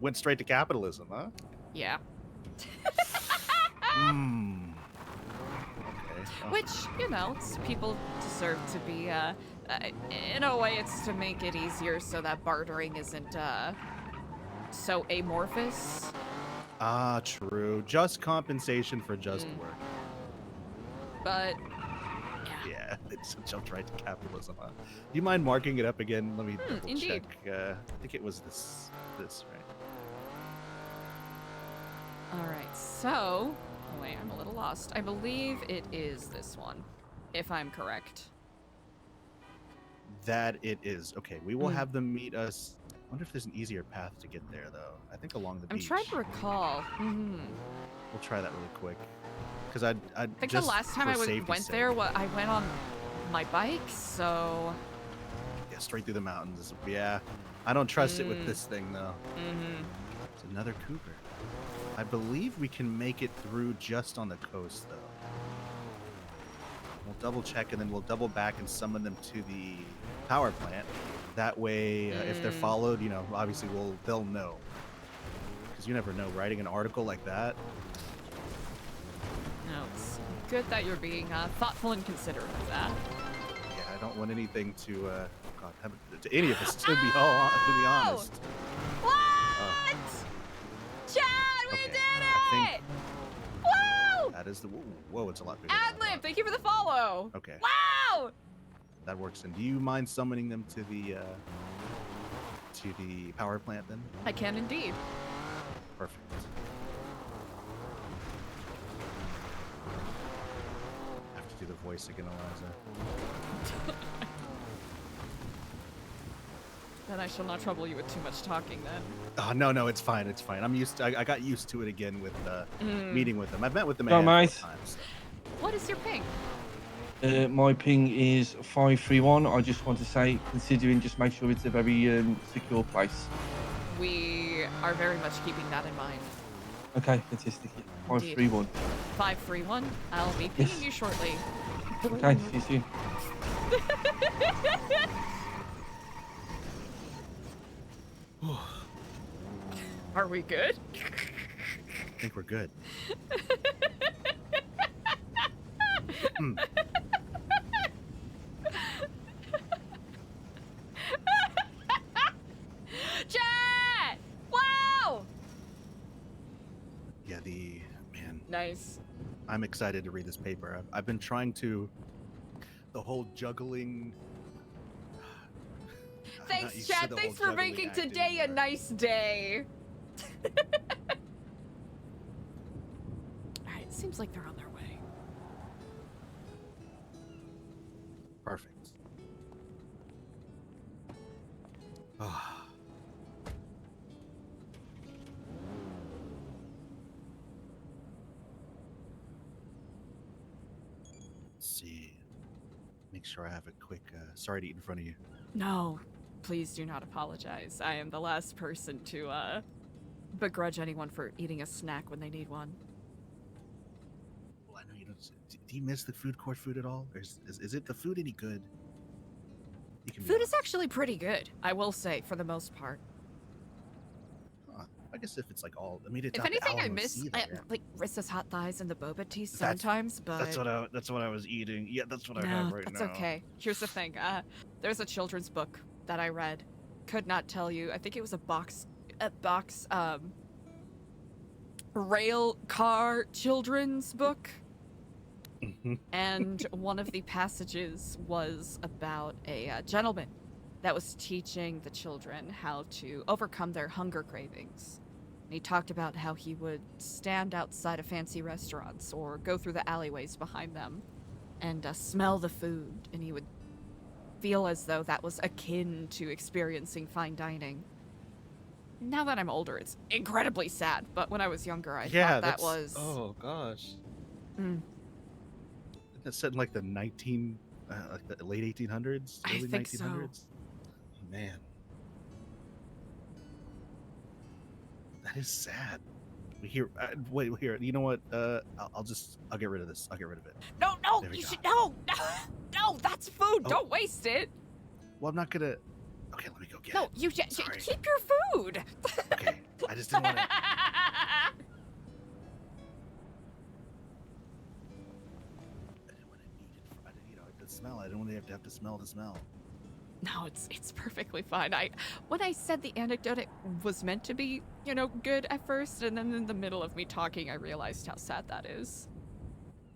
went straight to capitalism, huh? Yeah. Okay. Oh. Which, you know, people deserve to be in a way, it's to make it easier so that bartering isn't so amorphous. Ah, true. Just compensation for just work. But yeah, it's jumped right to capitalism. Huh? Do you mind marking it up again? Let me double indeed. check. I think it was this right. All right, so oh wait, I'm a little lost. I believe it is this one, if I'm correct. That it is. Okay, we will have them meet us. I wonder if there's an easier path to get there, though. I think along the beach. I'm trying to recall. We'll try that really quick. Because I think just the last time I went there, I went on my bike, so... Yeah, straight through the mountains. Yeah, I don't trust it with this thing, though. It's another cougar. I believe we can make it through just on the coast, though. We'll double check, and then we'll double back and summon them to the power plant. That way, if they're followed, you know, obviously they'll know. Because you never know, writing an article like that. No, it's good that you're being thoughtful and considerate of that. Yeah, I don't want anything to, to any of us, to be honest. What? Chad, we did it! Woo! That is the whoa, it's a lot bigger. Adlib, thank you for the follow. Okay. Wow! That works. And do you mind summoning them to the power plant then? I can indeed. Perfect. I have to do the voice again, Eliza. Then I shall not trouble you with too much talking then. Oh no, it's fine. It's fine. I'm used to. I got used to it again with meeting with them. I've met with them a handful of times. What is your ping? My ping is 531. I just want to say, considering, just make sure it's a very secure place. We are very much keeping that in mind. Okay, fantastic. 531. 531. I'll be pinging you shortly. Okay, see you soon. Are we good? I think we're good. Chat! Wow! Yeah, man. Nice. I'm excited to read this paper. I've been trying to. The whole juggling. Thanks, Chad. Thanks for making today a nice day. Alright, it seems like they're on their way. Perfect. Ah. Let's see. Make sure I have a quick. Sorry to eat in front of you. No, please do not apologize. I am the last person to begrudge anyone for eating a snack when they need one. Well, I know you don't. Do you miss the food court food at all? Or is it the food any good? Food is actually pretty good, I will say, for the most part. I guess if it's like all, I mean, it's If not anything, I Alamo miss either, yeah. like Rissa's hot thighs and the boba tea sometimes, but that's what I was eating. Yeah, that's what I no, have right that's now. okay. Here's the thing. There's a children's book that I read. Could not tell you. I think it was a box rail car children's book. And one of the passages was about a gentleman that was teaching the children how to overcome their hunger cravings. And he talked about how he would stand outside of fancy restaurants or go through the alleyways behind them and smell the food, and he would feel as though that was akin to experiencing fine dining. Now that I'm older, it's incredibly sad, but when I was younger, I thought that was... Oh, gosh. Mm. That's set in like the like the late 1800s, I early think 1900s. so. Man, that is sad. Wait, here. You know what? I'll get rid of this. I'll get rid of it. No, you should no, that's food. Oh. Don't waste it. Well, I'm not gonna. Okay, let me go get No, it. you Sorry. keep your food. Okay, I just didn't want to. The smell. I don't want to have to smell the smell. No, it's perfectly fine. When I said the anecdote, it was meant to be, good at first, and then in the middle of me talking, I realized how sad that is.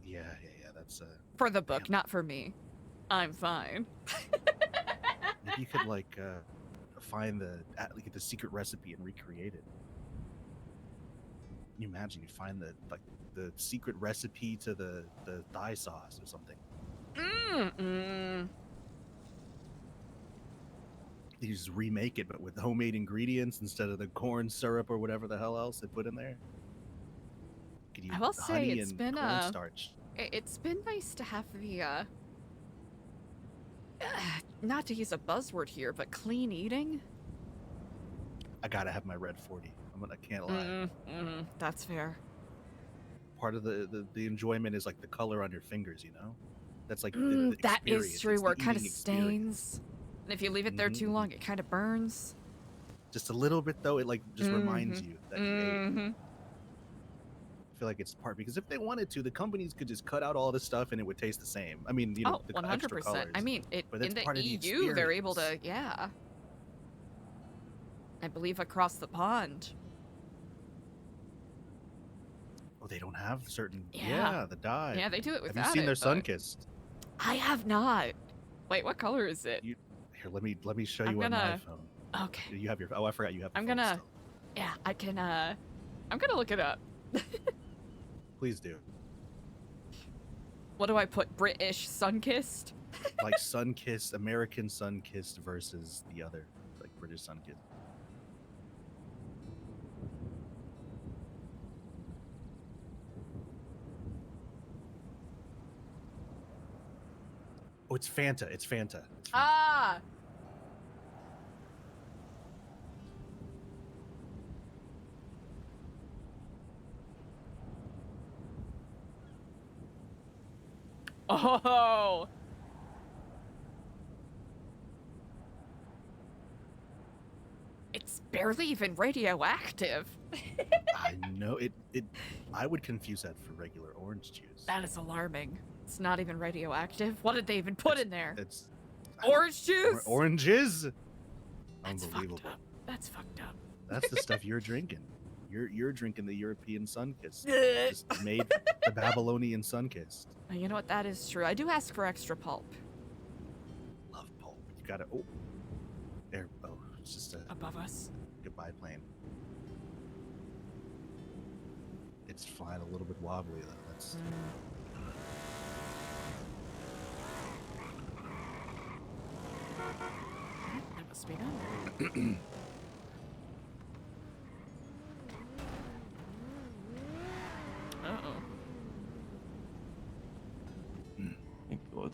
Yeah. That's For the book, not for me. I'm fine. maybe you could find the secret recipe and recreate it. Can you imagine you find the secret recipe to the thigh sauce or something? You just remake it, but with homemade ingredients instead of the corn syrup or whatever the hell else they put in there. Could you I will say honey it's and been cornstarch? It's been nice to have the not to use a buzzword here, but clean eating. I gotta have my red 40. I can't lie. That's fair. Part of the enjoyment is like the color on your fingers, That's like the that is experience. true. It's Where the it kind of eating stains, and if you leave it there too long, it kind of burns. Just a little bit though, it just reminds you that you ate. I feel like it's part because if they wanted to, the companies could just cut out all this stuff and it would taste the same. I mean, the extra 100%. colors. I mean, but in that's the part of the EU, they're able to, experience. I believe across the pond. Oh, they don't have certain. Yeah. The dye. Yeah, they do it Have without you seen it, their but- sun-kissed? I have not. Wait, what color is it? Here, let me show I'm you on my gonna- phone. Okay. You have your. Oh, I forgot you have. I'm your phone gonna. still. Yeah, I can. I'm gonna look it up. Please do. What do I put? British sun-kissed? Like sun-kissed, American sun-kissed versus the other, like British sun-kissed. Oh, it's Fanta. It's Fanta. Ah. Oh. It's barely even radioactive. I know it. I would confuse that for regular orange juice. That is alarming. It's not even radioactive. What did they even put in there? It's Orange juice? Oranges. That's Unbelievable. fucked up. That's fucked up. That's the stuff you're drinking. You're drinking the European sun-kissed. Bleh. Just made the Babylonian sun-kissed. You know what? That is true. I do ask for extra pulp. Love pulp. You gotta. Oh, there. Oh, it's just a above us. Goodbye plane. It's flying a little bit wobbly though. That's. That must be done. Uh-oh. Thank God.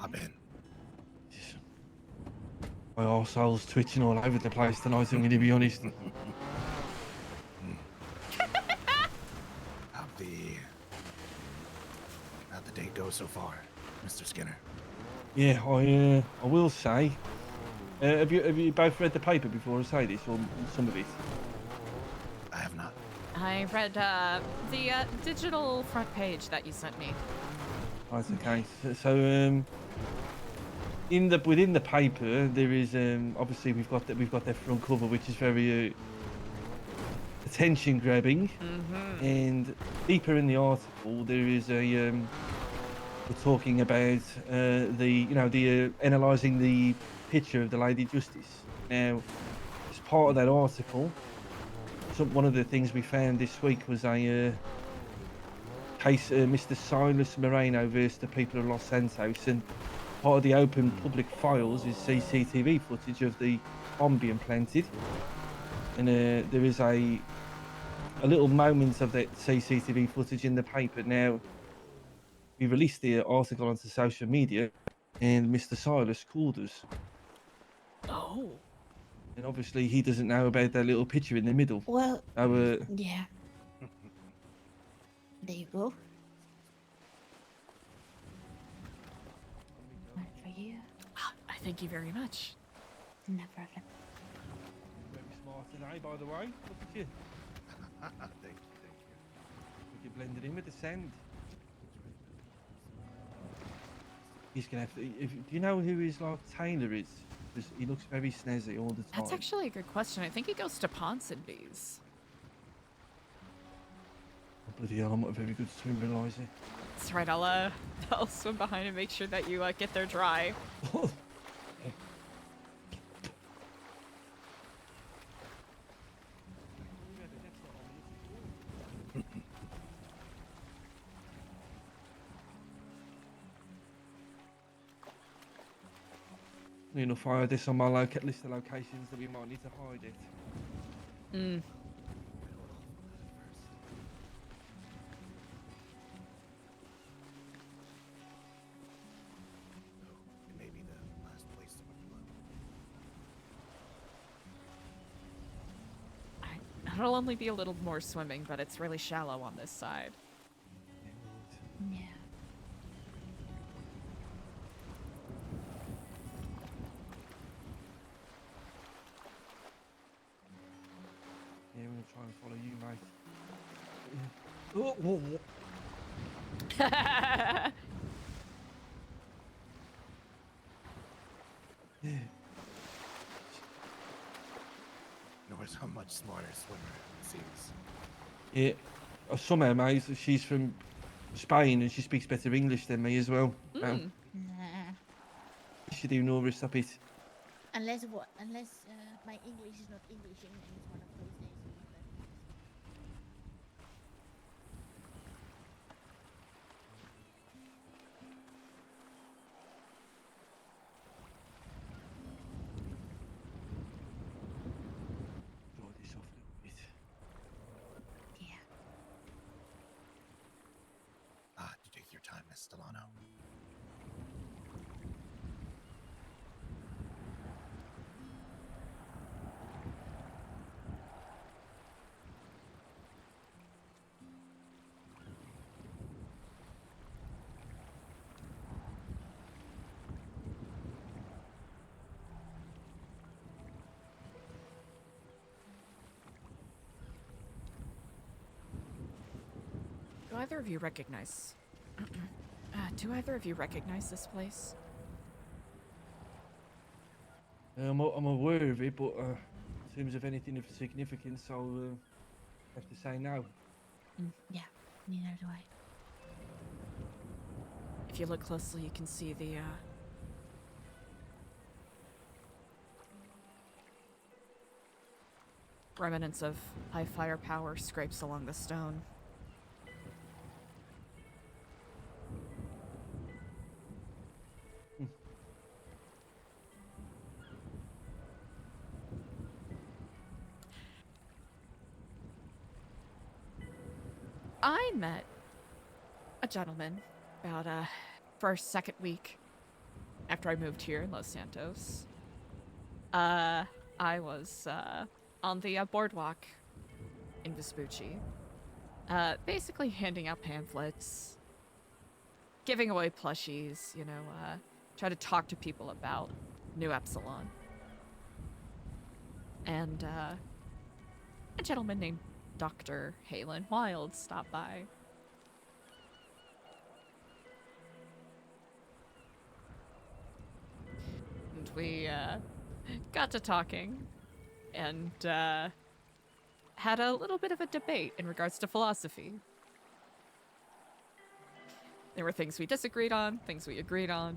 I'm in. My arsehole's twitching all over the place tonight, I'm going to be honest. How'd the day go so far, Mr. Skinner? Yeah, I will say. Have you both read the paper before I say this, or some of it? I have not. I read the digital front page that you sent me. Right, okay. So within the paper there is obviously we've got their front cover, which is very attention grabbing, and deeper in the article there is we're talking about analysing the picture of the Lady Justice. Now, as part of that article, one of the things we found this week was a case, Mr. Silas Moreno versus the people of Los Santos, and part of the open public files is CCTV footage of the bomb being planted, and there is a little moment of that CCTV footage in the paper. Now, we released the article onto social media, and Mr. Silas called us. Oh. And obviously he doesn't know about that little picture in the middle. Well, So, yeah. There you go. One for you. I thank you very much. No problem. Very smart today, by the way. Look at you. Thank you. You blended in with the sand. He's gonna have to. Do you know who his like Taylor is? Because he looks very snazzy all the time. That's actually a good question. I think he goes to Ponsonby's. Oh, bloody hell, I'm not a very good swimmer, Eliza. That's right. I'll swim behind and make sure that you get there dry. Enough, I had this on my list of locations that we might need to hide it. Mm. It may be the last place to look. It'll only be a little more swimming, but it's really shallow on this side. Yeah. Yeah, we're gonna try and follow you, mate. Oh, whoa, whoa. Yeah. Nora's a much smarter swimmer, it seems. Yeah. Somehow, mate, she's from Spain and she speaks better English than me as well. Nah. She do, Nora, stop it. Unless what? Unless my English is not English and it's one of those days. Draw this off a little bit. Yeah. You take your time, Miss Stellano. Do either of you recognize? Do either of you recognize this place? I'm aware of it, but in terms of anything of significance, I'll have to say no. Yeah, neither do I. If you look closely, you can see the remnants of high firepower scrapes along the stone. I met a gentleman about first, second week after I moved here in Los Santos. I was on the boardwalk in Vespucci, basically handing out pamphlets, giving away plushies, try to talk to people about New Epsilon. And a gentleman named Dr. Halen Wyld stopped by. And we got to talking and had a little bit of a debate in regards to philosophy. There were things we disagreed on, things we agreed on.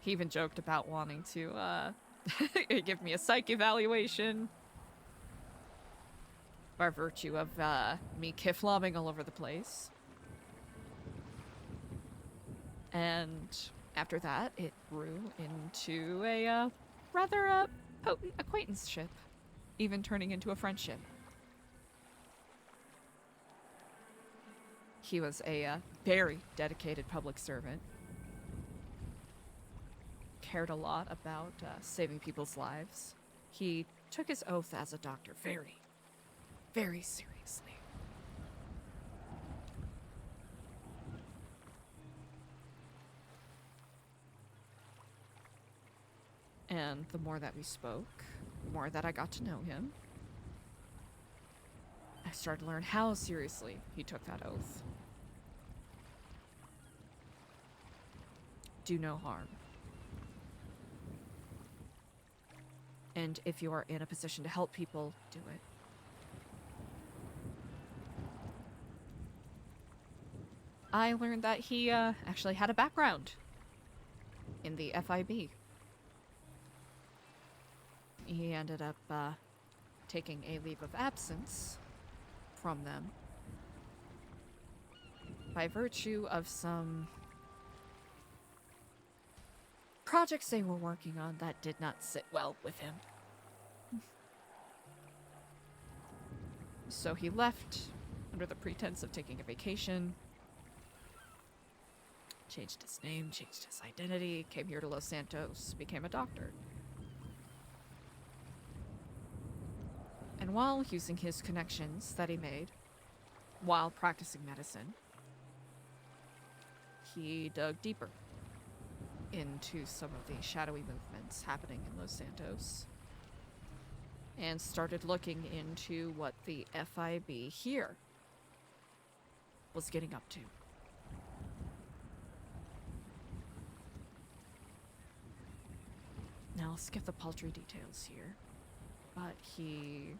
He even joked about wanting to give me a psych evaluation by virtue of me kiff-lobbing all over the place. And after that, it grew into a rather potent acquaintanceship, even turning into a friendship. He was a very dedicated public servant. Cared a lot about saving people's lives. He took his oath as a doctor very, very seriously. And the more that we spoke, the more that I got to know him, I started to learn how seriously he took that oath. do no harm. And if you are in a position to help people, do it. I learned that he actually had a background in the FIB. He ended up taking a leave of absence from them by virtue of some projects they were working on that did not sit well with him. So he left under the pretense of taking a vacation, changed his name, changed his identity, came here to Los Santos, became a doctor. And while using his connections that he made while practicing medicine, he dug deeper into some of the shadowy movements happening in Los Santos and started looking into what the FIB here was getting up to. Now, I'll skip the paltry details here, but he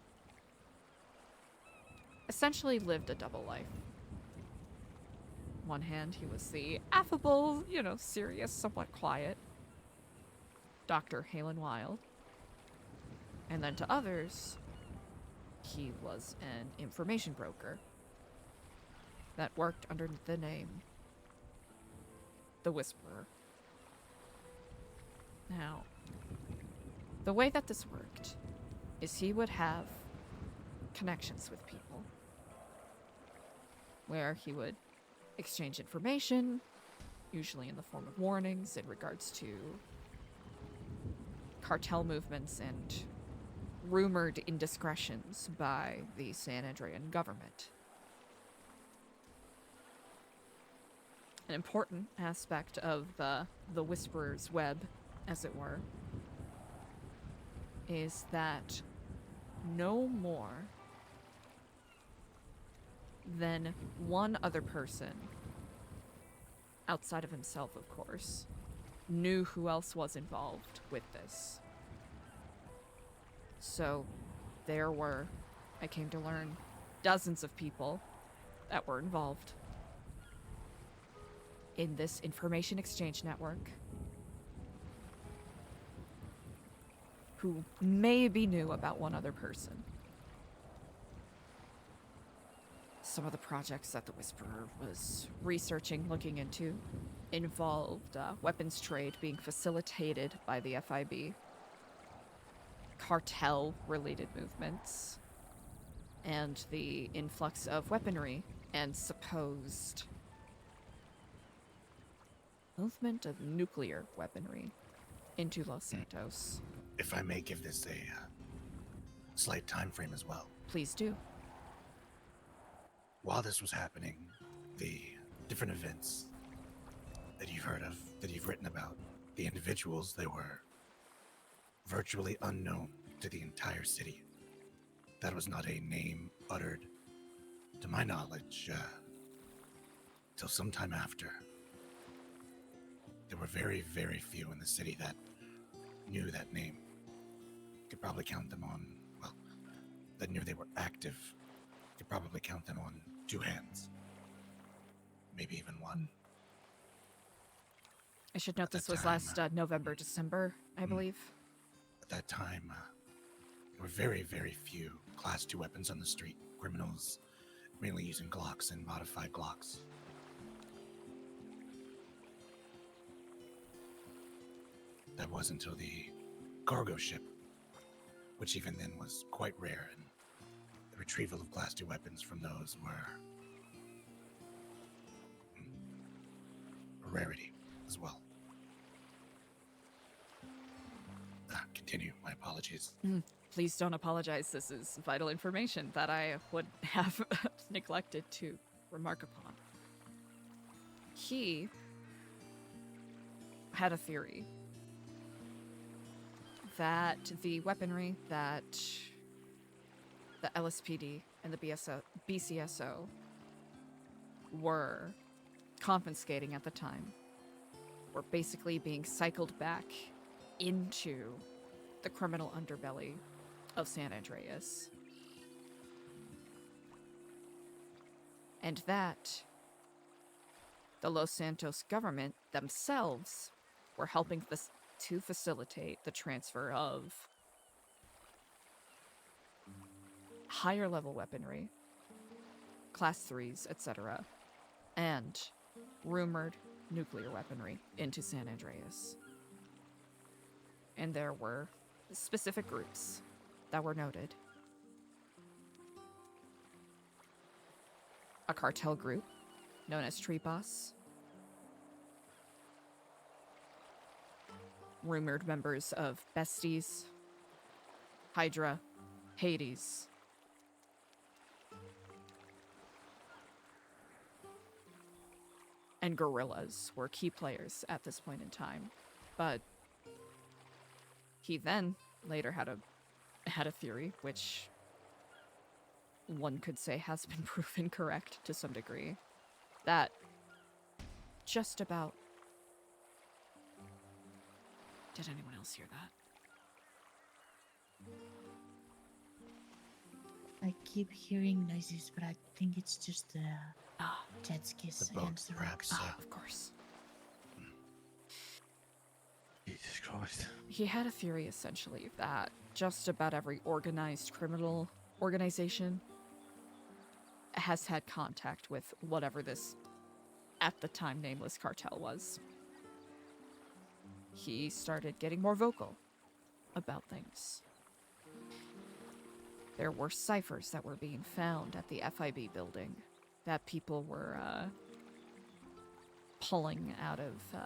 essentially lived a double life. One hand, he was the affable, serious, somewhat quiet Dr. Halen Wyld. And then to others, he was an information broker that worked under the name the Whisperer. Now, the way that this worked is he would have connections with people where he would exchange information, usually in the form of warnings in regards to cartel movements and rumored indiscretions by the San Andrean government. An important aspect of the Whisperer's web, as it were, is that no more than one other person, outside of himself, of course, knew who else was involved with this. So there were, I came to learn, dozens of people that were involved in this information exchange network who maybe knew about one other person. Some of the projects that the Whisperer was researching, looking into, involved weapons trade being facilitated by the FIB, cartel-related movements, and the influx of weaponry and supposed movement of nuclear weaponry into Los Santos. If I may give this a slight time frame as well. Please do. While this was happening, the different events that you've heard of, that you've written about, the individuals, they were virtually unknown to the entire city. That was not a name uttered, to my knowledge, till sometime after. There were very, very few in the city that knew that name. Could probably count them on, well, that knew they were active. Could probably count them on 2 hands. Maybe even 1. I should note this was last November, December, I believe. At that time, there were very, very few Class 2 weapons on the street. Criminals mainly using Glocks and modified Glocks. That was until the cargo ship, which even then was quite rare, and the retrieval of Class 2 weapons from those were a rarity as well. Continue. My apologies. Please don't apologize. This is vital information that I would have neglected to remark upon. He had a theory that the weaponry that the LSPD and the BCSO were confiscating at the time were basically being cycled back into the criminal underbelly of San Andreas. And that the Los Santos government themselves were helping to facilitate the transfer of higher level weaponry, class 3s, etc., and rumored nuclear weaponry into San Andreas. And there were specific groups that were noted. A cartel group known as Tripas, rumored members of Besties, Hydra, Hades, and Gorillas were key players at this point in time. But he then later had a theory, which one could say has been proven correct to some degree, that just about... Did anyone else hear that? I keep hearing noises, but I think it's just jet skis The boat, against the perhaps. rocks. Of course. Jesus Christ. He had a theory, essentially, that just about every organized criminal organization has had contact with whatever this, at the time, nameless cartel was. He started getting more vocal about things. There were ciphers that were being found at the FIB building that people were pulling out of,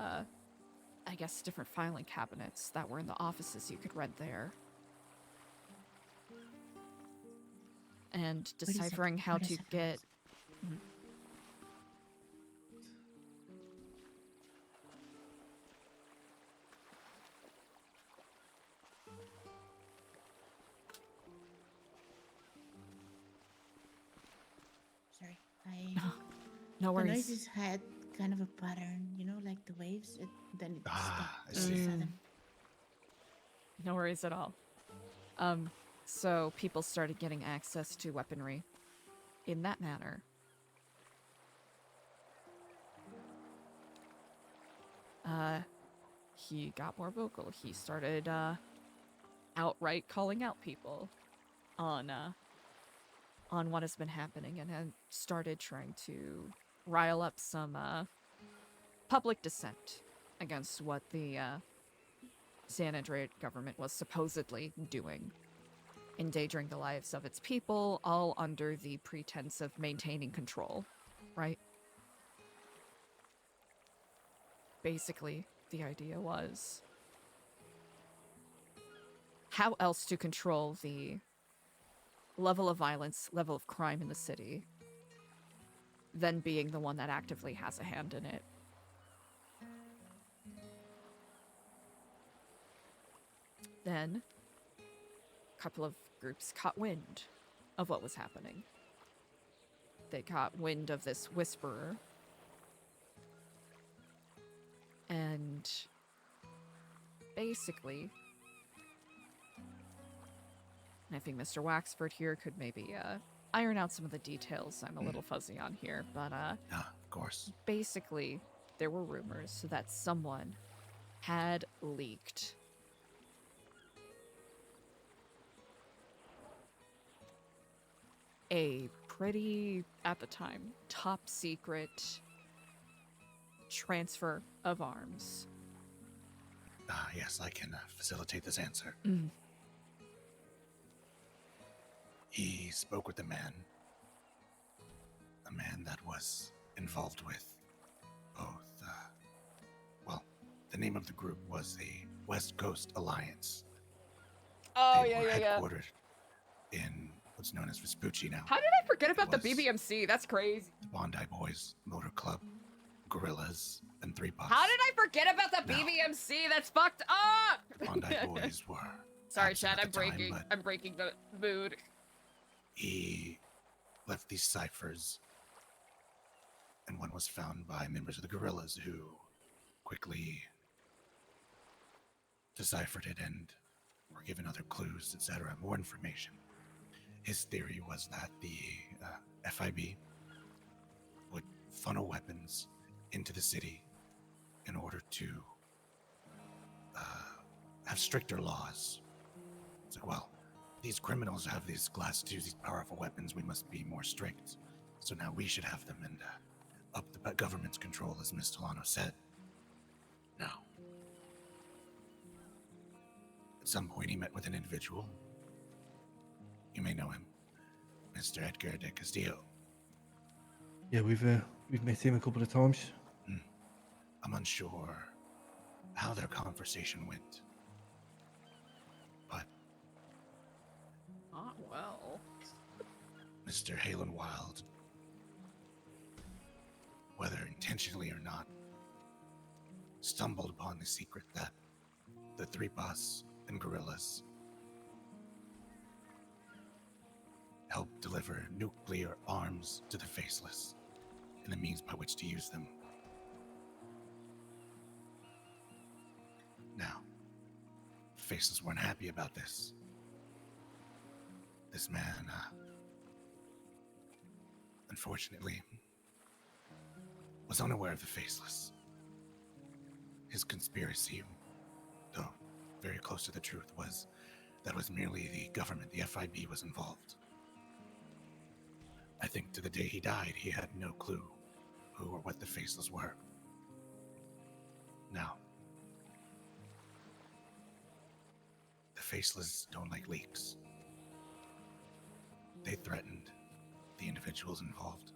I guess, different filing cabinets that were in the offices you could rent there. And Wait a second, deciphering how wait a to second. get... Mhm. Sorry, I. No The worries. noises had kind of a pattern, you know, like the waves. Then it stopped. I see. Sudden. No worries at all. So people started getting access to weaponry in that manner. He got more vocal. He started, outright calling out people on what has been happening, and had started trying to rile up some, public dissent against what the, San Andreas government was supposedly doing, endangering the lives of its people, all under the pretense of maintaining control, right? Basically, the idea was how else to control the level of violence, level of crime in the city, than being the one that actively has a hand in it. Then, a couple of groups caught wind of what was happening. They caught wind of this Whisperer. And basically, and I think Mr. Waxford here could maybe iron out some of the details I'm a little fuzzy on here, but Of course. basically, there were rumors that someone had leaked a pretty, at the time, top secret transfer of arms. Yes, I can facilitate this answer. Mm. He spoke with a man that was involved with both, well, the name of the group was the West Coast Alliance. Oh, They yeah, were yeah, yeah. headquartered in what's known as Vespucci now. How did I forget about the BBMC? That's crazy. The Bondi Boys, Motor Club, Gorillas, and Three Puffs. How did I forget about the BBMC? That's fucked up! The Bondi Boys were. Sorry, Chad, at I'm the time, breaking. but I'm breaking the mood. he left these ciphers, and one was found by members of the Gorillas who quickly deciphered it and were given other clues, etc., more information. His theory was that the FIB would funnel weapons into the city in order to have stricter laws. It's like, well, these criminals have these class 2s, these powerful weapons, we must be more strict. So now we should have them and up the government's control, as Ms. Stellano said. Now, at some point he met with an individual. You may know him, Mr. Edgar de Castillo. Yeah, we've met him a couple of times. I'm unsure how their conversation went, but Not well. Mr. Halen Wyld, whether intentionally or not, stumbled upon the secret that the three boss and gorillas helped deliver nuclear arms to the faceless and the means by which to use them. Now, the faceless weren't happy about this. This man, unfortunately, was unaware of the faceless. His conspiracy, though very close to the truth, was that it was merely the government, the FIB, was involved. I think to the day he died, he had no clue who or what the faceless were. Now, the faceless don't like leaks. They threatened the individuals involved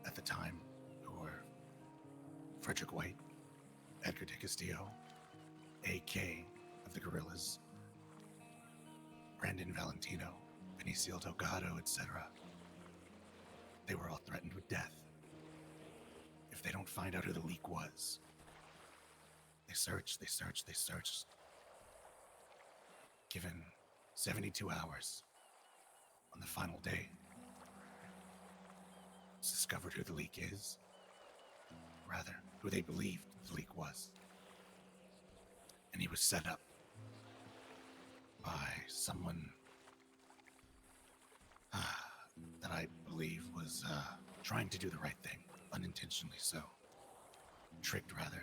at the time, who were Frederick White, Edgar de Castillo, AK of the Gorillas, Brandon Valentino, Benicio Delgado, etc. They were all threatened with death if they don't find out who the leak was. They searched. Given 72 hours, on the final day, it's discovered who the leak is. Rather, who they believed the leak was. And he was set up by someone that I believe was trying to do the right thing, unintentionally so. Tricked, rather,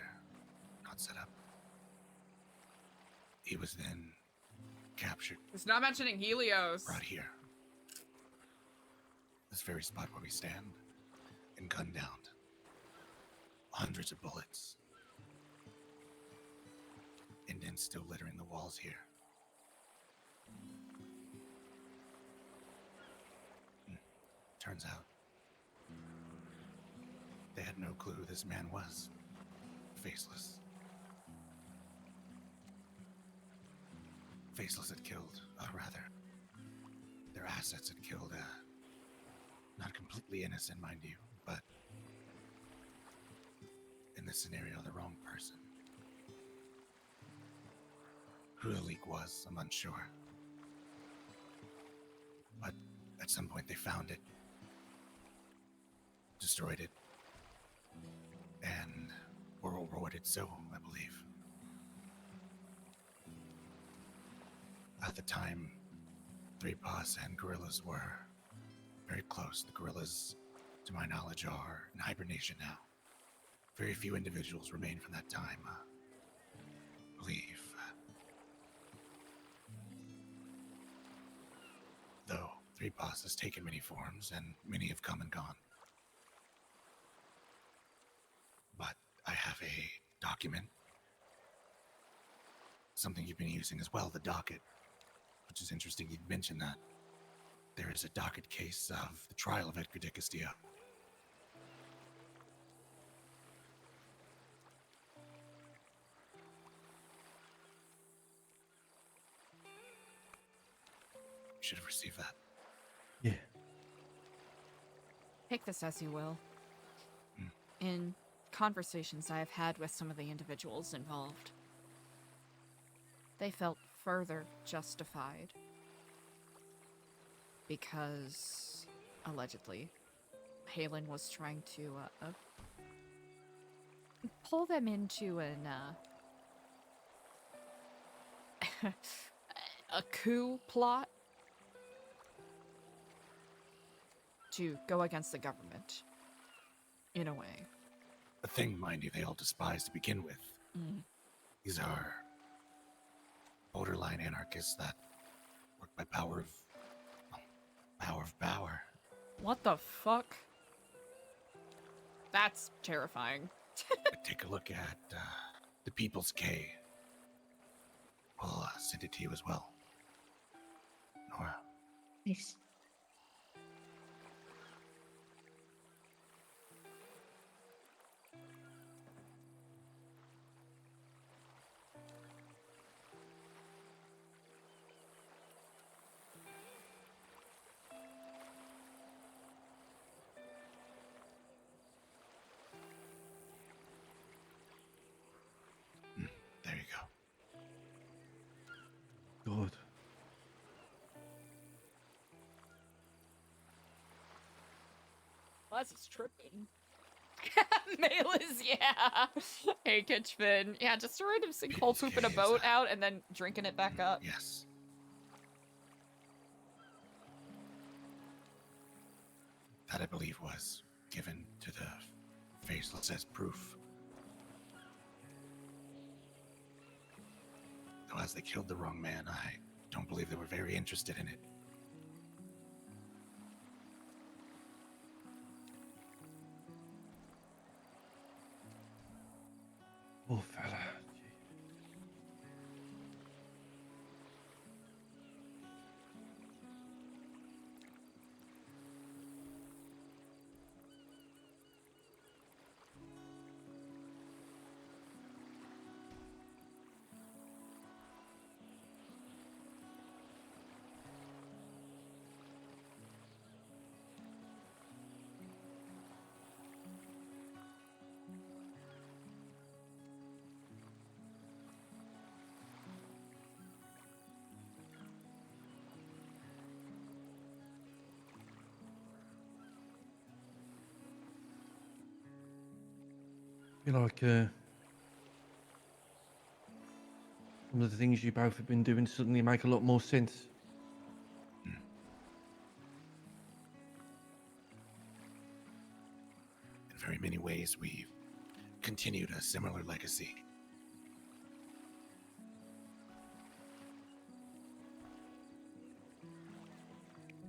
not set up. He was then captured. It's not mentioning Helios. Brought here. This very spot where we stand, and gunned down. Hundreds of bullets. Indents still littering the walls here. Turns out, they had no clue who this man was. Faceless. Faceless had killed, rather, their assets had killed, not completely innocent, mind you, but in this scenario, the wrong person. Who the leak was, I'm unsure. But at some point they found it, destroyed it, and were rewarded so, I believe. At the time, Three Paws and Gorillas were very close. The Gorillas, to my knowledge, are in hibernation now. Very few individuals remain from that time, I believe. Though Three Paws has taken many forms, and many have come and gone. But I have a document, something you've been using as well, the docket, which is interesting you'd mention that. There is a docket case of the trial of Edgar de Castillo. You should have received that. Yeah. Take this as you will. In conversations I have had with some of the individuals involved, they felt further justified because, allegedly, Halen was trying to pull them into an a coup plot to go against the government, in a way. A thing, mind you, they all despise to begin with. Mm. These are borderline anarchists that work by power of power. What the fuck? That's terrifying. Take a look at the People's K. We'll send it to you as well, Nora. Yes. There you go. God. Well, that's tripping. Malus, yeah. Hey, Kitchfin. Yeah, just a random sinkhole pooping a boat out and then drinking it back up. Yes. That, I believe, was given to the Faceless as proof. Though as they killed the wrong man, I don't believe they were very interested in it. Poor fella. I feel like some of the things you both have been doing suddenly make a lot more sense. In very many ways, we've continued a similar legacy.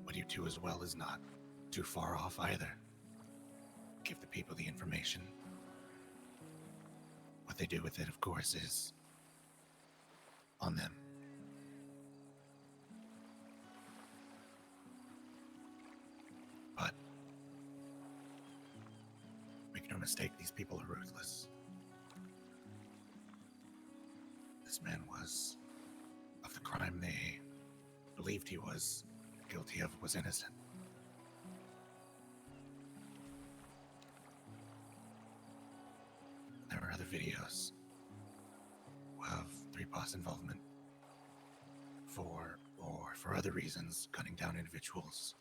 What you do as well is not too far off either. Give the people the information. What they do with it, of course, is on them. But make no mistake, these people are ruthless. This man was, of the crime they believed he was guilty of, was innocent. There were other videos of 3-boss involvement for other reasons, gunning down individuals.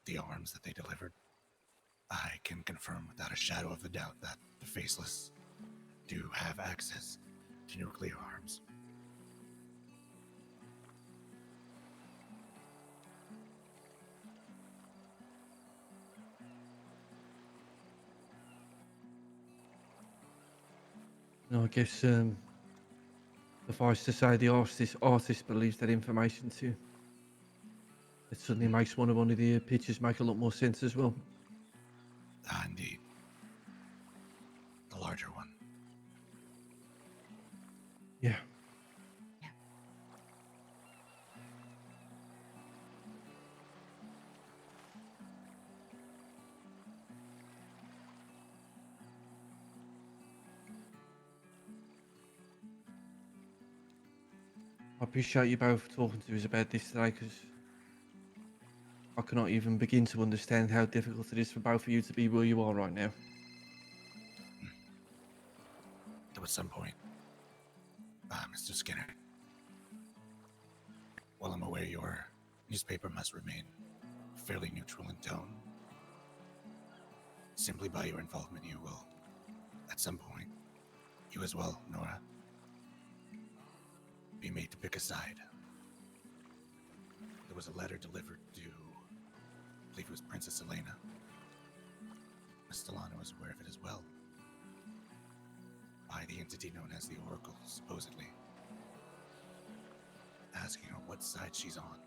The arms that they delivered, I can confirm without a shadow of a doubt that the Faceless do have access to nuclear arms. No, I guess suffice to say the artist believes that information too. It suddenly makes one of the pictures make a lot more sense as well. Ah, indeed. The larger one. Yeah. I appreciate you both talking to us about this today, because I cannot even begin to understand how difficult it is for both of you to be where you are right now. Though at some point, Mr. Skinner, while I'm aware your newspaper must remain fairly neutral in tone, simply by your involvement, you will, at some point, you as well, Nora, be made to pick a side. There was a letter delivered to, I believe it was Princess Elena. Stellano was aware of it as well. By the entity known as the Oracle, supposedly. Asking her what side she's on.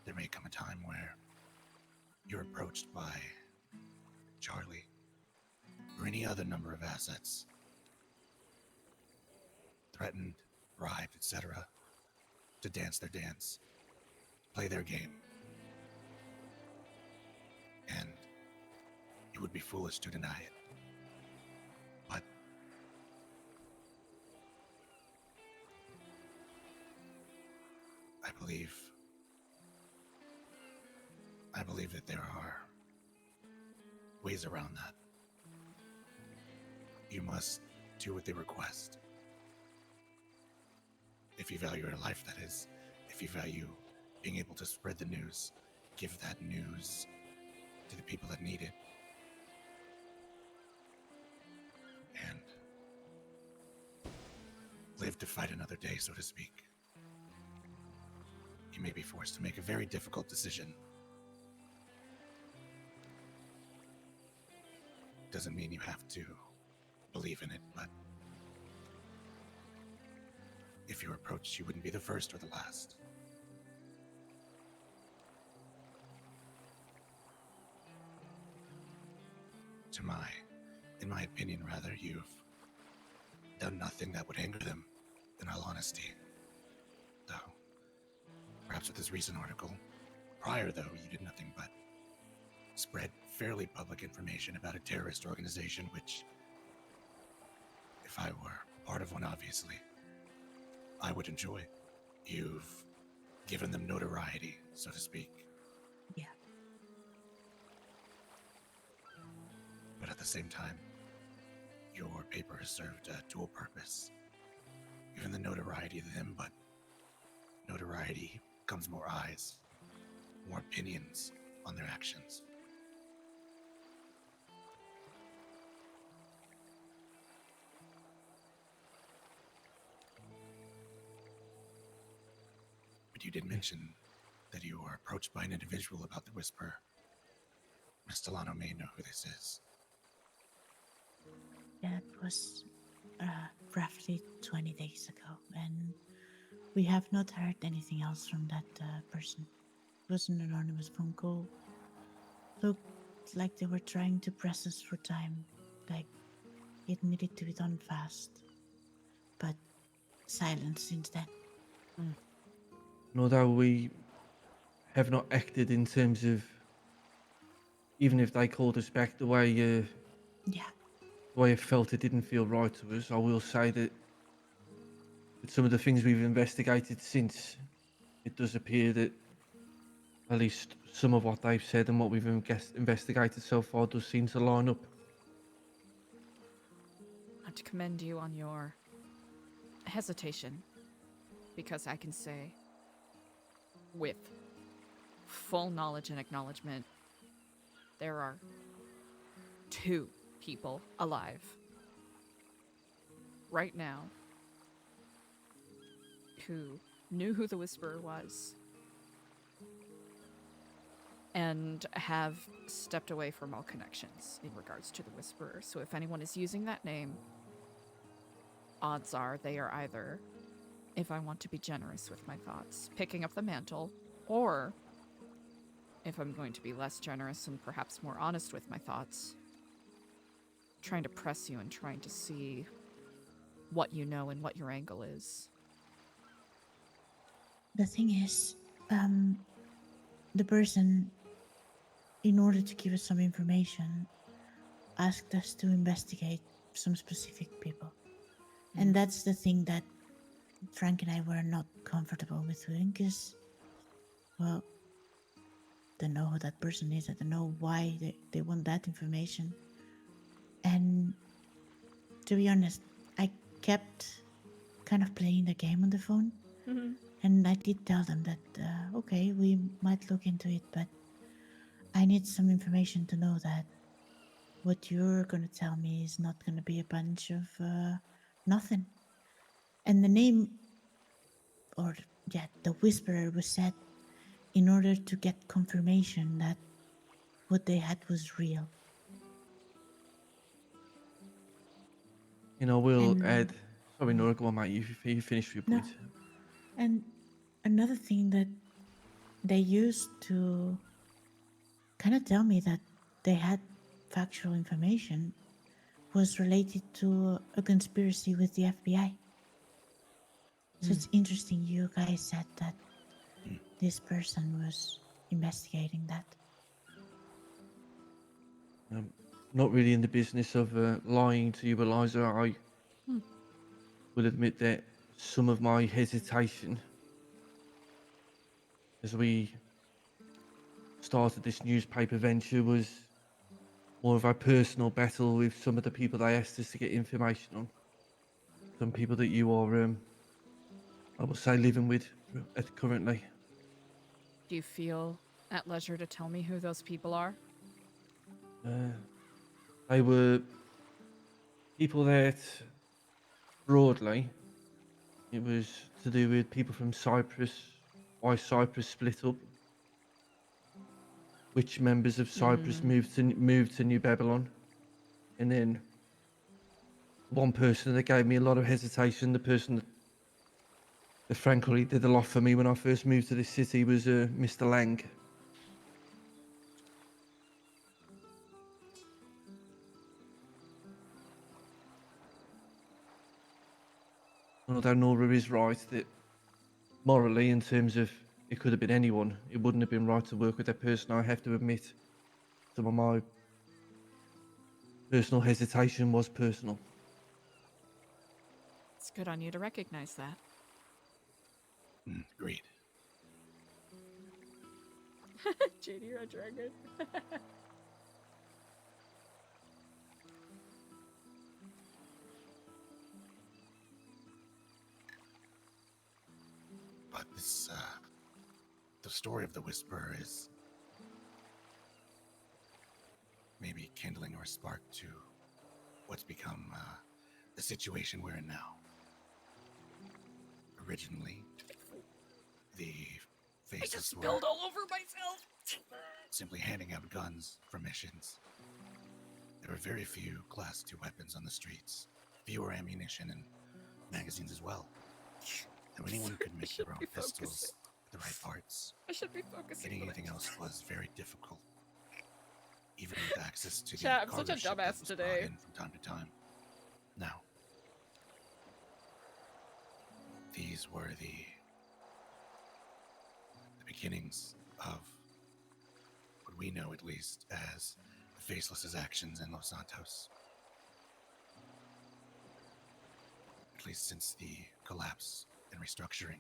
There may come a time where you're approached by Charlie or any other number of assets, threatened, bribed, etc., to dance their dance, play their game. And you would be foolish to deny it. But I believe that there are ways around that. You must do what they request. If you value your life, that is. If you value being able to spread the news, give that news to the people that need it. And live to fight another day, so to speak. You may be forced to make a very difficult decision. Doesn't mean you have to believe in it, but if you're approached, you wouldn't be the first or the last. In my opinion, rather, you've done nothing that would anger them, in all honesty. Though, perhaps with this recent article, prior though, you did nothing but spread fairly public information about a terrorist organization, which, if I were part of one, obviously, I would enjoy. You've given them notoriety, so to speak. Yeah. But at the same time, your paper has served a dual purpose. Given the notoriety to them, but notoriety comes more eyes, more opinions on their actions. But you did mention that you were approached by an individual about the Whisperer. Miss Stellano may know who this is. That was roughly 20 days ago, and we have not heard anything else from that person. It was an anonymous phone call. Looked like they were trying to press us for time, like it needed to be done fast. But silence since then. And although we have not acted in terms of, even if they called us back the way I felt it didn't feel right to us, I will say that with some of the things we've investigated since, it does appear that at least some of what they've said and what we've investigated so far does seem to line up. I have to commend you on your hesitation, because I can say, with full knowledge and acknowledgement, there are 2 people alive right now who knew who the Whisperer was and have stepped away from all connections in regards to the Whisperer. So if anyone is using that name, odds are they are either, if I want to be generous with my thoughts, picking up the mantle, or if I'm going to be less generous and perhaps more honest with my thoughts, trying to press you and trying to see what you know and what your angle is. The thing is, the person, in order to give us some information, asked us to investigate some specific people. And that's the thing that Frank and I were not comfortable with doing, because, well, I don't know who that person is. I don't know why they want that information. And to be honest, I kept kind of playing the game on the phone. And I did tell them that, okay, we might look into it, but I need some information to know that what you're going to tell me is not going to be a bunch of nothing. And the name, or yeah, the Whisperer was said in order to get confirmation that what they had was real. You know, we'll And- add. Sorry, Nora, go on, mate. You finished your No. point. And another thing that they used to kind of tell me that they had factual information was related to a conspiracy with the FBI. So it's interesting you guys said that this person was investigating that. Not really in the business of lying to you, Eliza. I will admit that some of my hesitation as we started this newspaper venture was more of a personal battle with some of the people they asked us to get information on. Some people that you are, I will say, living with currently. Do you feel at leisure to tell me who those people are? They were people that, broadly, it was to do with people from Cyprus, why Cyprus split up, which members of Cyprus moved to New Babylon, and then one person that gave me a lot of hesitation, the person that frankly did a lot for me when I first moved to this city, was Mr. Lang. Although Nora is right that morally, in terms of it could have been anyone, it wouldn't have been right to work with that person. I have to admit, some of my personal hesitation was personal. It's good on you to recognize that. Agreed. JD Red Dragon. But this, the story of the Whisperer is maybe kindling or a spark to what's become the situation we're in now. Originally, the faces were Spilled all over myself. simply handing out guns for missions. There were very few Class 2 weapons on the streets, fewer ammunition and magazines as well. And anyone could make their own pistols with the right parts. I should be focusing. Getting anything else was very difficult, even with access to the Chat, I'm such cargo a ship that dumbass was today. brought in from time to time. Now, these were the beginnings of what we know, at least, as the Faceless's actions in Los Santos. At least since the collapse and restructuring.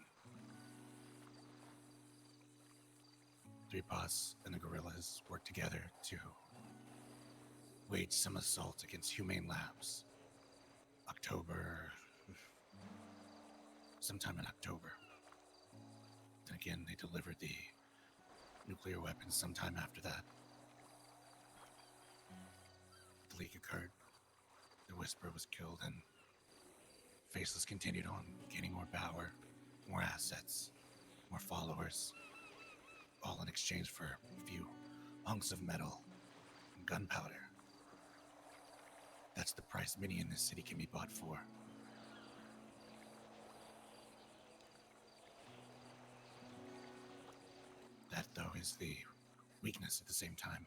Three Boss and the guerrillas worked together to wage some assault against humane labs. Sometime in October. Then again, they delivered the nuclear weapons sometime after that. The leak occurred. The Whisperer was killed, and Faceless continued on, gaining more power, more assets, more followers, all in exchange for a few hunks of metal and gunpowder. That's the price many in this city can be bought for. That, though, is the weakness at the same time.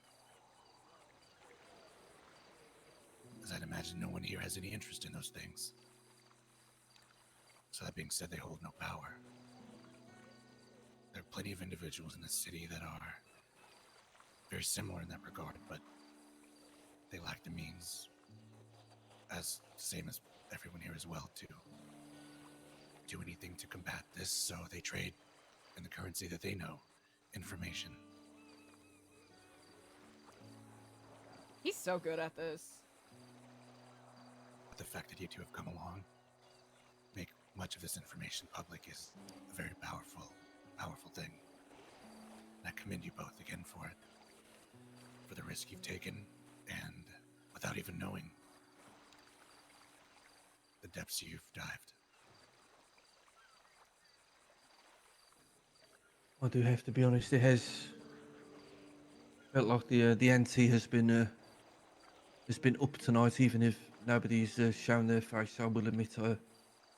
As I'd imagine no one here has any interest in those things. So that being said, they hold no power. There are plenty of individuals in this city that are very similar in that regard, but they lack the means, as same as everyone here as well, to do anything to combat this, so they trade in the currency that they know, information. He's so good at this. But the fact that you two have come along make much of this information public is a very powerful thing. And I commend you both again for it, for the risk you've taken, and without even knowing the depths you've dived. I do have to be honest. It has felt like the ante has been up tonight, even if nobody's shown their face. I will admit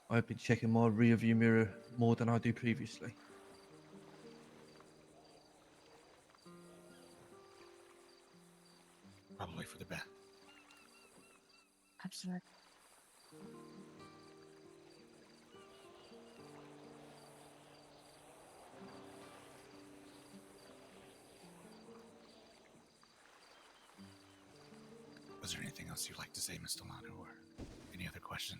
I've been checking my rear view mirror more than I do previously. Probably for the best. Absolutely. Was there anything else you'd like to say, Mr. Stellano, or any other question?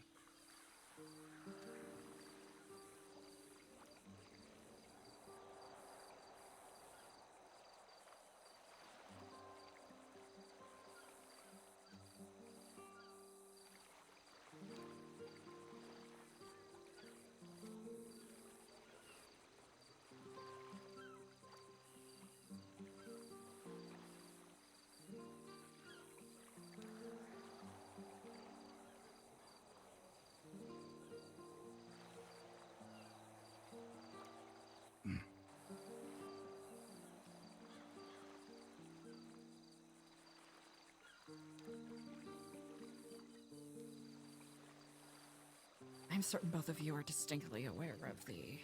I'm certain both of you are distinctly aware of the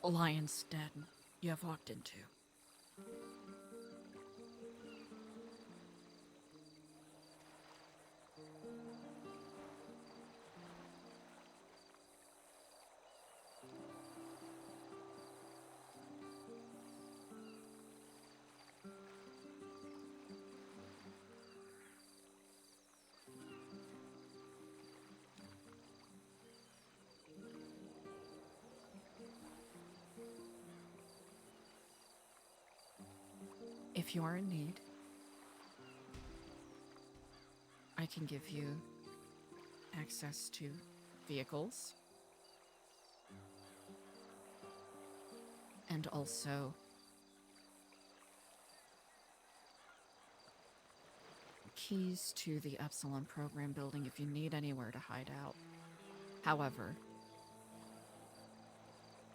lion's den you have walked into. If you are in need, I can give you access to vehicles and also keys to the Epsilon program building if you need anywhere to hide out. However,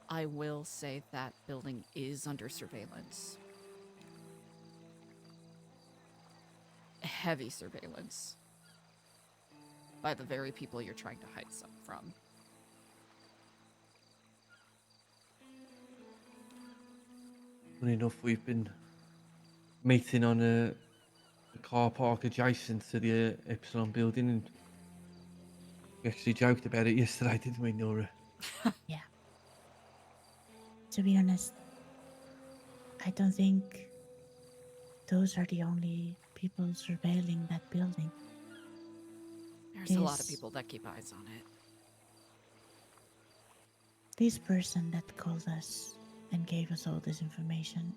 I will say that building is under surveillance. Heavy surveillance by the very people you're trying to hide some from. Funny enough, we've been meeting on a car park adjacent to the Epsilon building, and we actually joked about it yesterday, didn't we, Nora? Yeah. To be honest, I don't think those are the only people surveilling that building. There's a lot of people that keep eyes on it. This person that called us and gave us all this information,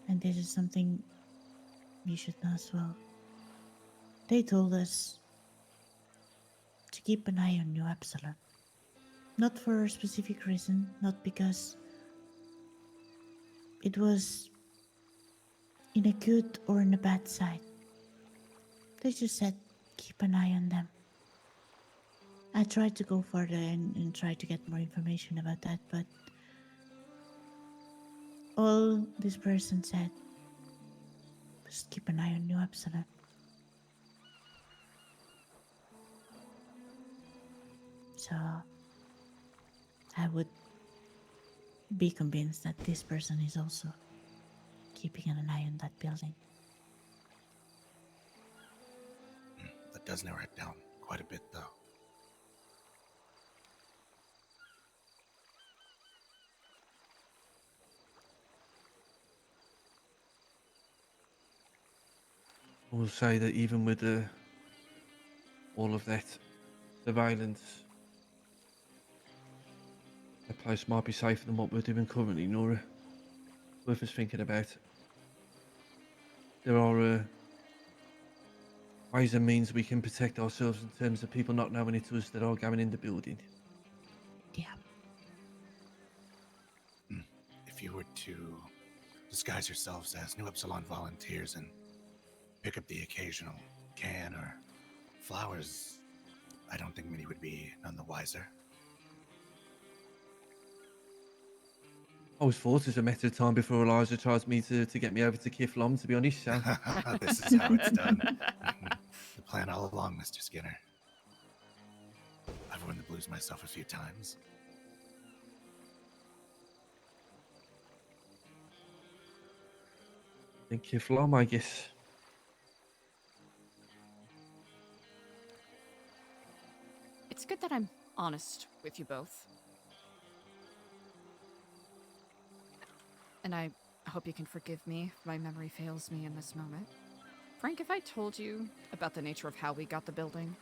and this is something you should know as well. They told us to keep an eye on New Epsilon. Not for a specific reason, not because it was in a good or in a bad side. They just said, keep an eye on them. I tried to go further and try to get more information about that, but all this person said was keep an eye on New Epsilon. So I would be convinced that this person is also keeping an eye on that building. That does narrow it down quite a bit, though. I will say that even with all of that surveillance, the place might be safer than what we're doing currently, Nora. Worth us thinking about. There are ways and means we can protect ourselves in terms of people not knowing it's us that are going in the building. If you were to disguise yourselves as New Epsilon volunteers and pick up the occasional can or flowers, I don't think many would be none the wiser. I was thought as a matter of time before Eliza tries me to get me over to Kiflom, to be honest, so... This is how it's done. The plan all along, Mr. Skinner. I've worn the blues myself a few times. In Kiflom, I guess. It's good that I'm honest with you both. And I hope you can forgive me if my memory fails me in this moment. Frank, if I told you about the nature of how we got the building?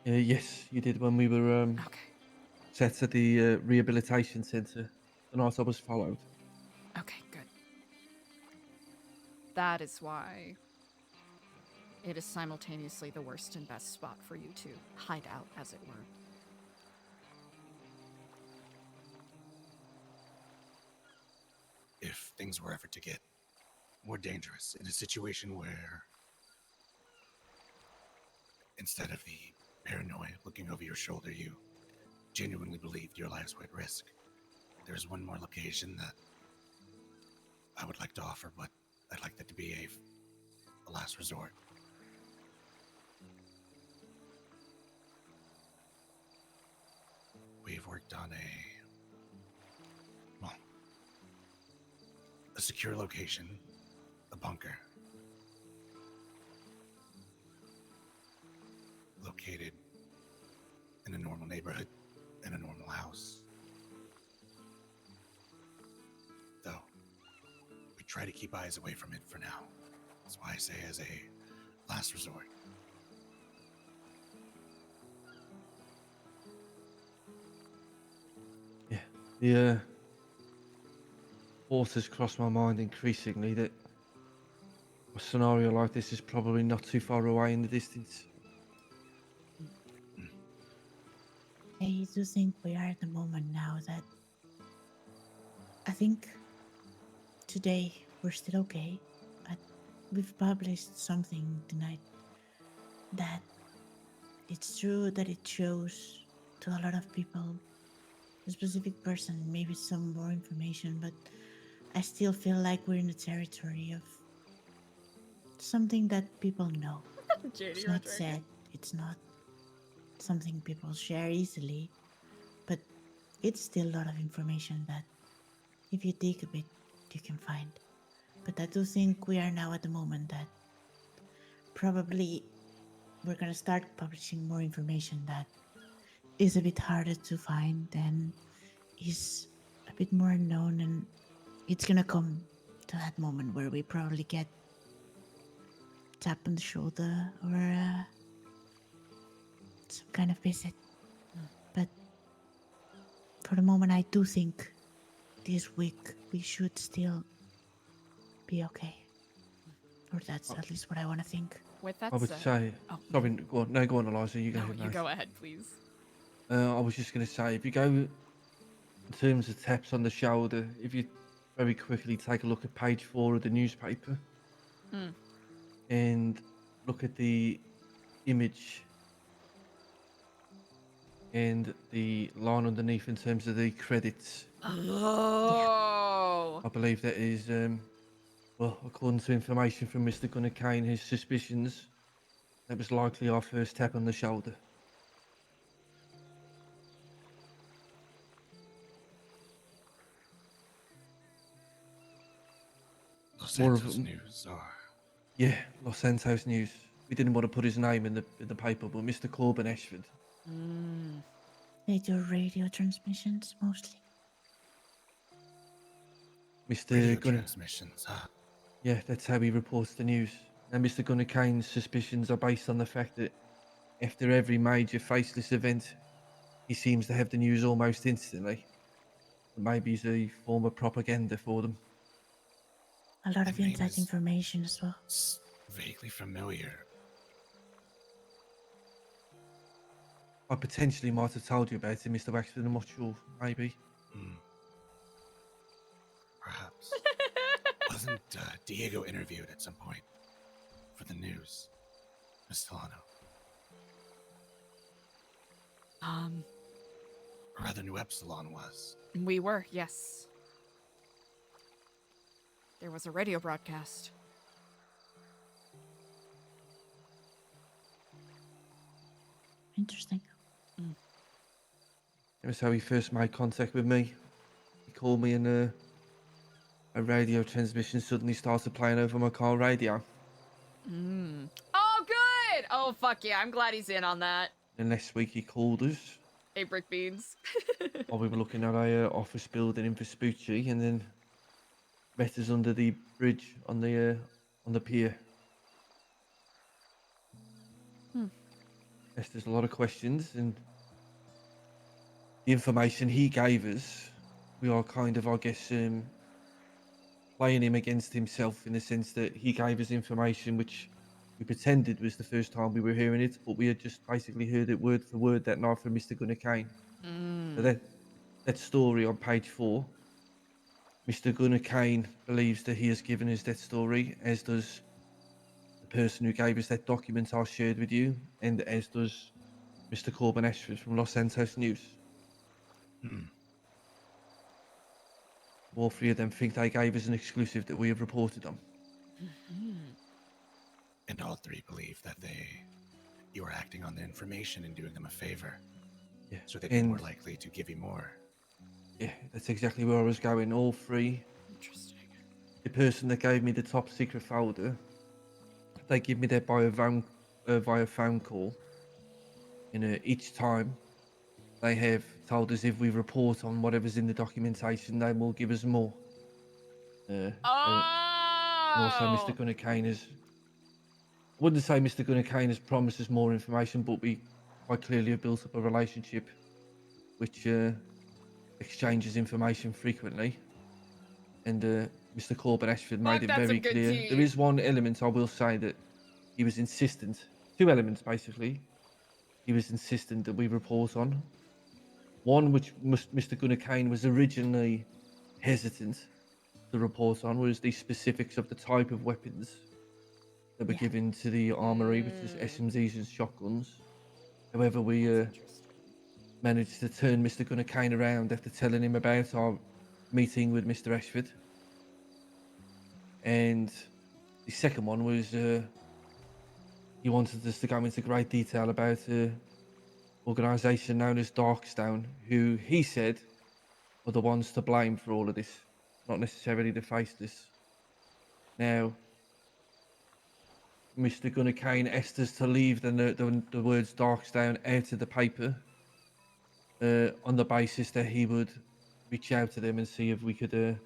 Yes, you did when we were set at the rehabilitation centre the night I was followed. Okay, good. That is why it is simultaneously the worst and best spot for you to hide out, as it were. If things were ever to get more dangerous, in a situation where instead of the paranoia looking over your shoulder, you genuinely believed your lives were at risk, there's one more location that I would like to offer, but I'd like that to be a last resort. We've worked on a secure location, a bunker, located in a normal neighborhood, in a normal house. Though, we try to keep eyes away from it for now. That's why I say as a last resort. The thought has crossed my mind increasingly that a scenario like this is probably not too far away in the distance. I do think we are at the moment now that I think today we're still okay. We've published something tonight that it's true that it shows to a lot of people a specific person, maybe some more information, but I still feel like we're in the territory of something that people know. It's not said, it's not something people share easily, but it's still a lot of information that if you dig a bit, you can find. But I do think we are now at the moment that probably we're gonna start publishing more information that is a bit harder to find and is a bit more unknown, and it's gonna come to that moment where we probably get tap on the shoulder or some kind of visit. But for the moment, I do think this week we should still be okay. Or that's at least what I want to think. With that I would said, say, sorry, go on, no, go on, Eliza, you go no, ahead. you mate. go ahead, please. I was just going to say, if you go in terms of taps on the shoulder, if you very quickly take a look at page 4 of the newspaper and look at the image and the line underneath in terms of the credits. Oh. I believe that is, well, according to information from Mr. Gunnar Kane, his suspicions, that was likely our first tap on the shoulder. Los More Santos of News, or... Yeah, Los Santos News. We didn't want to put his name in the paper, but Mr. Corbin Ashford. They do radio transmissions mostly. Mr. Radio Gunnar. transmissions, huh? Yeah, that's how he reports the news. And Mr. Gunnar Kane's suspicions are based on the fact that after every major faceless event, he seems to have the news almost instantly. Maybe it's a form of propaganda for them. A lot of inside information as well. vaguely familiar. I potentially might have told you about it, Mr. Waxford. I'm not sure. Maybe. Perhaps. Wasn't Diego interviewed at some point for the news? Miss Stellano. Or rather, New Epsilon was. We were, yes. There was a radio broadcast. Interesting. That was how he first made contact with me. He called me and a radio transmission suddenly started playing over my car radio. Oh, good! Oh, fuck yeah. I'm glad he's in on that. And next week he called us Hey, Brick Beans. while we were looking at a office building in Vespucci, and then met us under the bridge on the pier. Asked us a lot of questions, and the information he gave us, we are kind of, I guess, playing him against himself in the sense that he gave us information which we pretended was the first time we were hearing it, but we had just basically heard it word for word that night from Mr. Gunnar Kane. So that story on page 4, Mr. Gunnar Kane believes that he has given us that story, as does the person who gave us that document I shared with you, and as does Mr. Corbin Ashford from Los Santos News. All three of them think they gave us an exclusive that we have reported on. And all three believe that you were acting on the information and doing them a favor. Yeah. So they'd be more likely to give you more. Yeah, that's exactly where I was going. All three. Interesting. The person that gave me the top secret folder, they give me that via phone call. And each time they have told us if we report on whatever's in the documentation, they will give us more. And also Mr. Gunnar Kane has, I wouldn't say Mr. Gunnar Kane has promised us more information, but we quite clearly have built up a relationship which exchanges information frequently. And Mr. Corbin Ashford made it very clear. There is one element I will say that he was insistent, 2 elements basically, he was insistent that we report on. One which Mr. Gunnar Kane was originally hesitant to report on was the specifics of the type of weapons that were given to the armory, which is SMGs and shotguns. However, we managed to turn Mr. Gunnar Kane around after telling him about our meeting with Mr. Ashford. And the second one was he wanted us to go into great detail about an organisation known as Darkstone, who he said are the ones to blame for all of this, not necessarily the Faceless. Now, Mr. Gunnar Kane asked us to leave the words Darkstone out of the paper on the basis that he would reach out to them and see if we could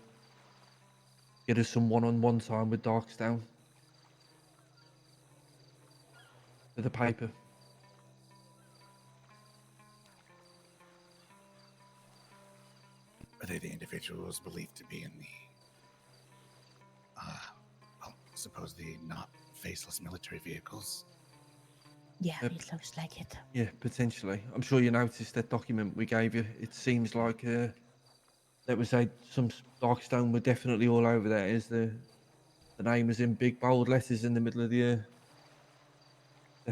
get us some one-on-one time with Darkstone for the paper. Are they the individuals believed to be in the, well, supposedly not faceless military vehicles? Yeah, it looks like it. Yeah, potentially. I'm sure you noticed that document we gave you. It seems like that was some Darkstone were definitely all over that. As the name was in big bold letters in the middle of the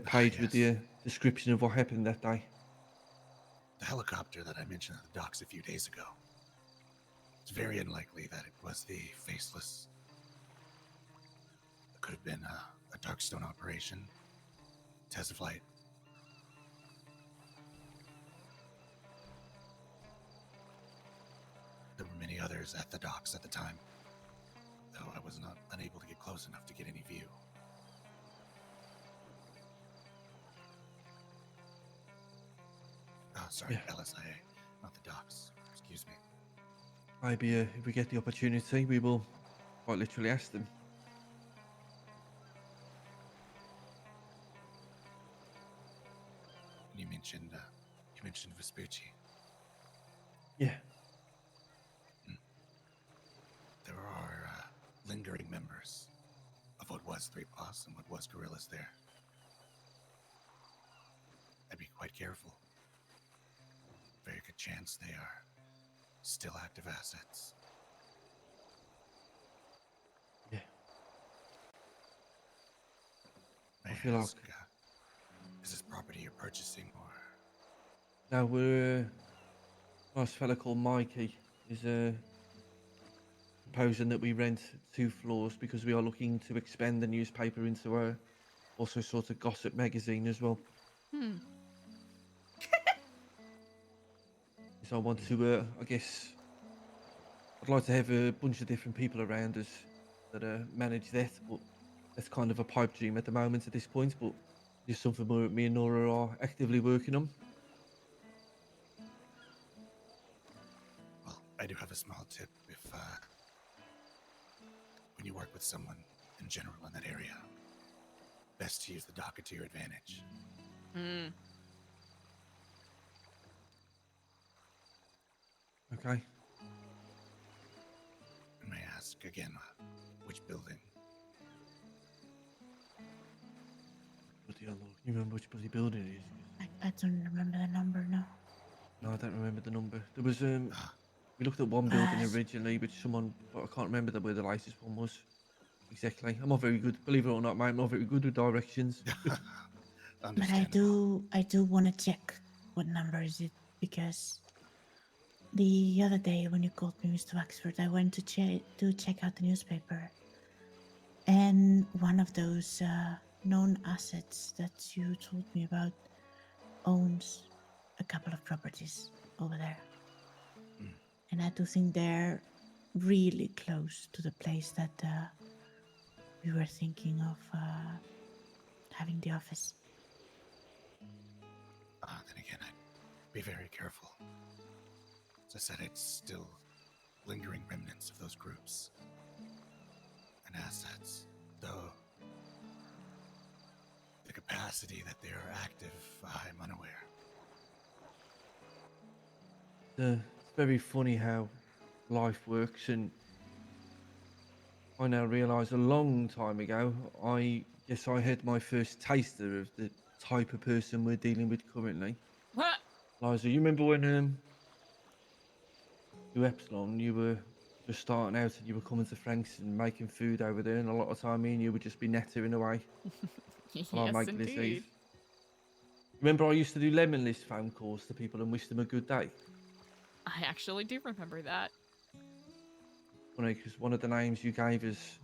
page with the description of what happened that day. The helicopter that I mentioned at the docks a few days ago. It's very unlikely that it was the Faceless. It could have been a Darkstone operation. Test flight. There were many others at the docks at the time, though I was not unable to get close enough to get any view. Oh, sorry, LSIA, not the docks. Excuse me. Maybe if we get the opportunity, we will quite literally ask them. You mentioned Vespucci. Yeah. There are lingering members of of what was three boss and what was gorillas there. I'd be quite careful. Very good chance they are still active assets. Yeah. May I feel ask, like is this property you're purchasing or? now we're a nice fella called Mikey is proposing that we rent 2 floors because we are looking to expand the newspaper into a also sort of gossip magazine as well. So I want to, I guess, I'd like to have a bunch of different people around us that manage that, but that's kind of a pipe dream at the moment at this point, but it's something me and Nora are actively working on. Well, I do have a small tip. If when you work with someone in general in that area, best to use the docket to your advantage. Okay. And may I ask again, which building? Bloody hell, Lord. You remember which bloody building it is? I don't remember the number now. No, I don't remember the number. There was we looked at one building originally, but I can't remember where the latest one was. Exactly. I'm not very good, believe it or not, mate. I'm not very good with directions. But I do want to check what number is it, because the other day when you called me Mr. Waxford, I went to check out the newspaper, and one of those known assets that you told me about owns a couple of properties over there. And I do think they're really close to the place that we were thinking of having the office. Then again, I'd be very careful. As I said, it's still lingering remnants of those groups and assets, though the capacity that they are active, I'm unaware. It's very funny how life works, and I now realise a long time ago, I guess I had my first taster of the type of person we're dealing with currently. Eliza, you remember when you Epsilon, you were just starting out and you were coming to Frank's and making food over there, and a lot of time me and you would just be nattering away. Yes, indeed. Remember I used to do lemon list phone calls to people and wish them a good day? I actually do remember that. Funny, because one of the names you gave us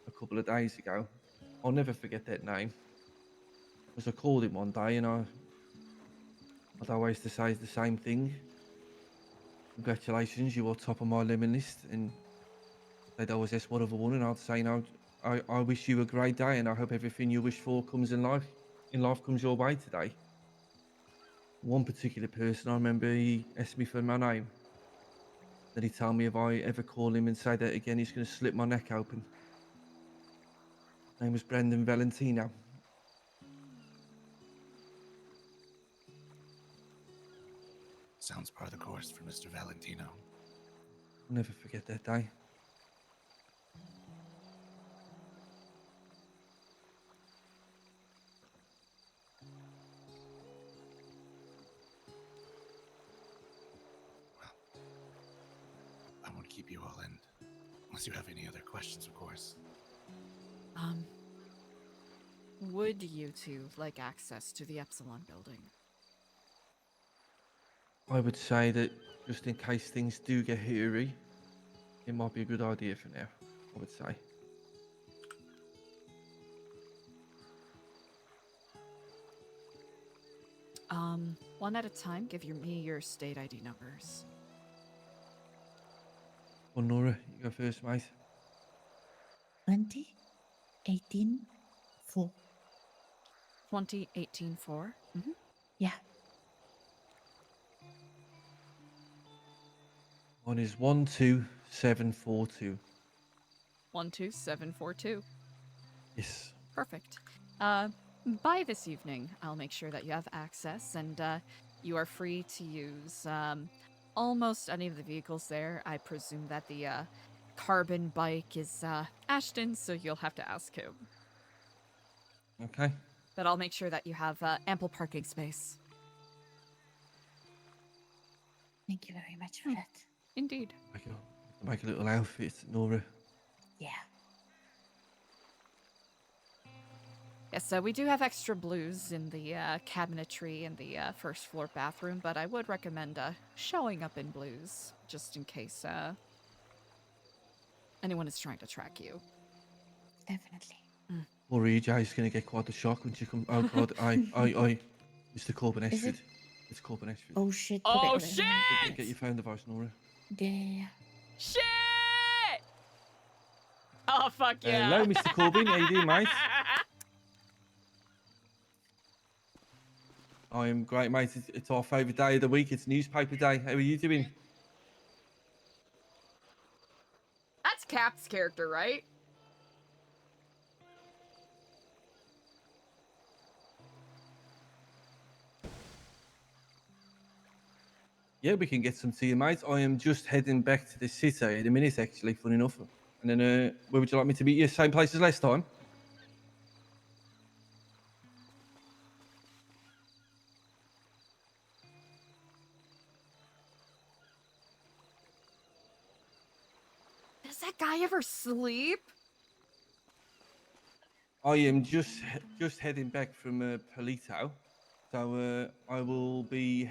a couple of days ago, I'll never forget that name. Because I called him one day and I'd always to say the same thing. Congratulations, you are top of my lemon list. And they'd always ask what other one, and I'd say, no, I wish you a great day and I hope everything you wish for comes in life comes your way today. One particular person, I remember he asked me for my name. Then he told me if I ever call him and say that again, he's going to slip my neck open. His name was Brendan Valentino. Sounds par the course for Mr. Valentino. I'll never forget that day. I won't keep you all in, unless you have any other questions, of course. Would you two like access to the Epsilon building? I would say that just in case things do get hairy, it might be a good idea for now, I would say. One at a time, give me your state ID numbers. Well, Nora, you go first, mate. 20, 18, 4. 20, 18, 4? Mm-hmm. Yeah. One is 12742. 12742. Yes. Perfect. By this evening, I'll make sure that you have access, and you are free to use almost any of the vehicles there. I presume that the carbon bike is Ashton, so you'll have to ask him. Okay. But I'll make sure that you have ample parking space. Thank you very much for that. Indeed. Make a little outfit, Nora. Yeah. Yes, so we do have extra blues in the cabinetry in the first floor bathroom, but I would recommend showing up in blues, just in case anyone is trying to track you. Definitely. Poor EJ's gonna get quite the shock when she comes. Oh God, Mr. Corbin Is Ashford. it- It's Corbin Ashford. Oh shit. Oh okay, shit! Get your phone device, Nora. Yeah. Shit! Oh fuck yeah! Hello, Mr. Corbin. How you doing, mate? I am great, mate. It's our favourite day of the week. It's newspaper day. How are you doing? That's Cap's character, right? Yeah, we can get some tea, mate. I am just heading back to the city in a minute, actually, fun enough. And then, where would you like me to meet you? Same place as last time? Does that guy ever sleep? I am just heading back from Polito, so I will be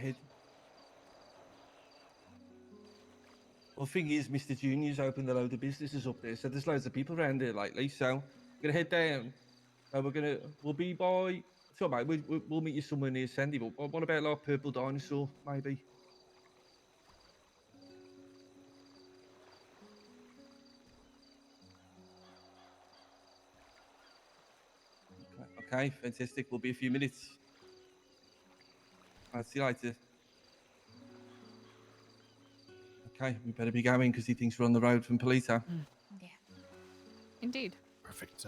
Well, thing is, Mr. Junior's opened a load of businesses up there, so there's loads of people around there lately. So we're gonna head down. We'll be by. So, mate, we'll meet you somewhere near Sandy. But what about like Purple Dinosaur, maybe? Okay, fantastic. We'll be a few minutes. I'll see you later. Okay, we better be going because he thinks we're on the road from Polito. Yeah. Indeed. Perfect.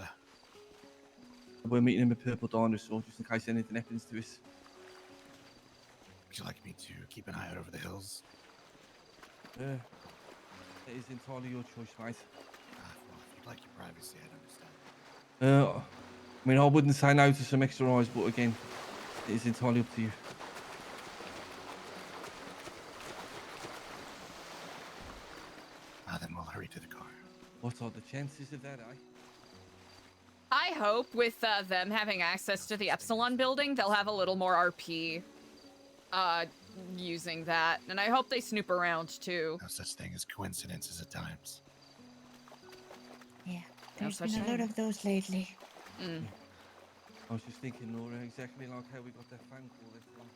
We're meeting him at Purple Dinosaur just in case anything happens to us. Would you like me to keep an eye out over the hills? It is entirely your choice, mate. Well, if you'd like your privacy, I'd understand. I mean, I wouldn't say no to some extra eyes, but again, it is entirely up to you. Then we'll hurry to the car. What are the chances of that, eh? I hope with them having access to the Epsilon building, they'll have a little more RP using that. And I hope they snoop around too. No such thing as coincidences at times. Yeah. No There's such been a lot thing. of those lately. I was just thinking, Nora, exactly like how we got that phone call that time.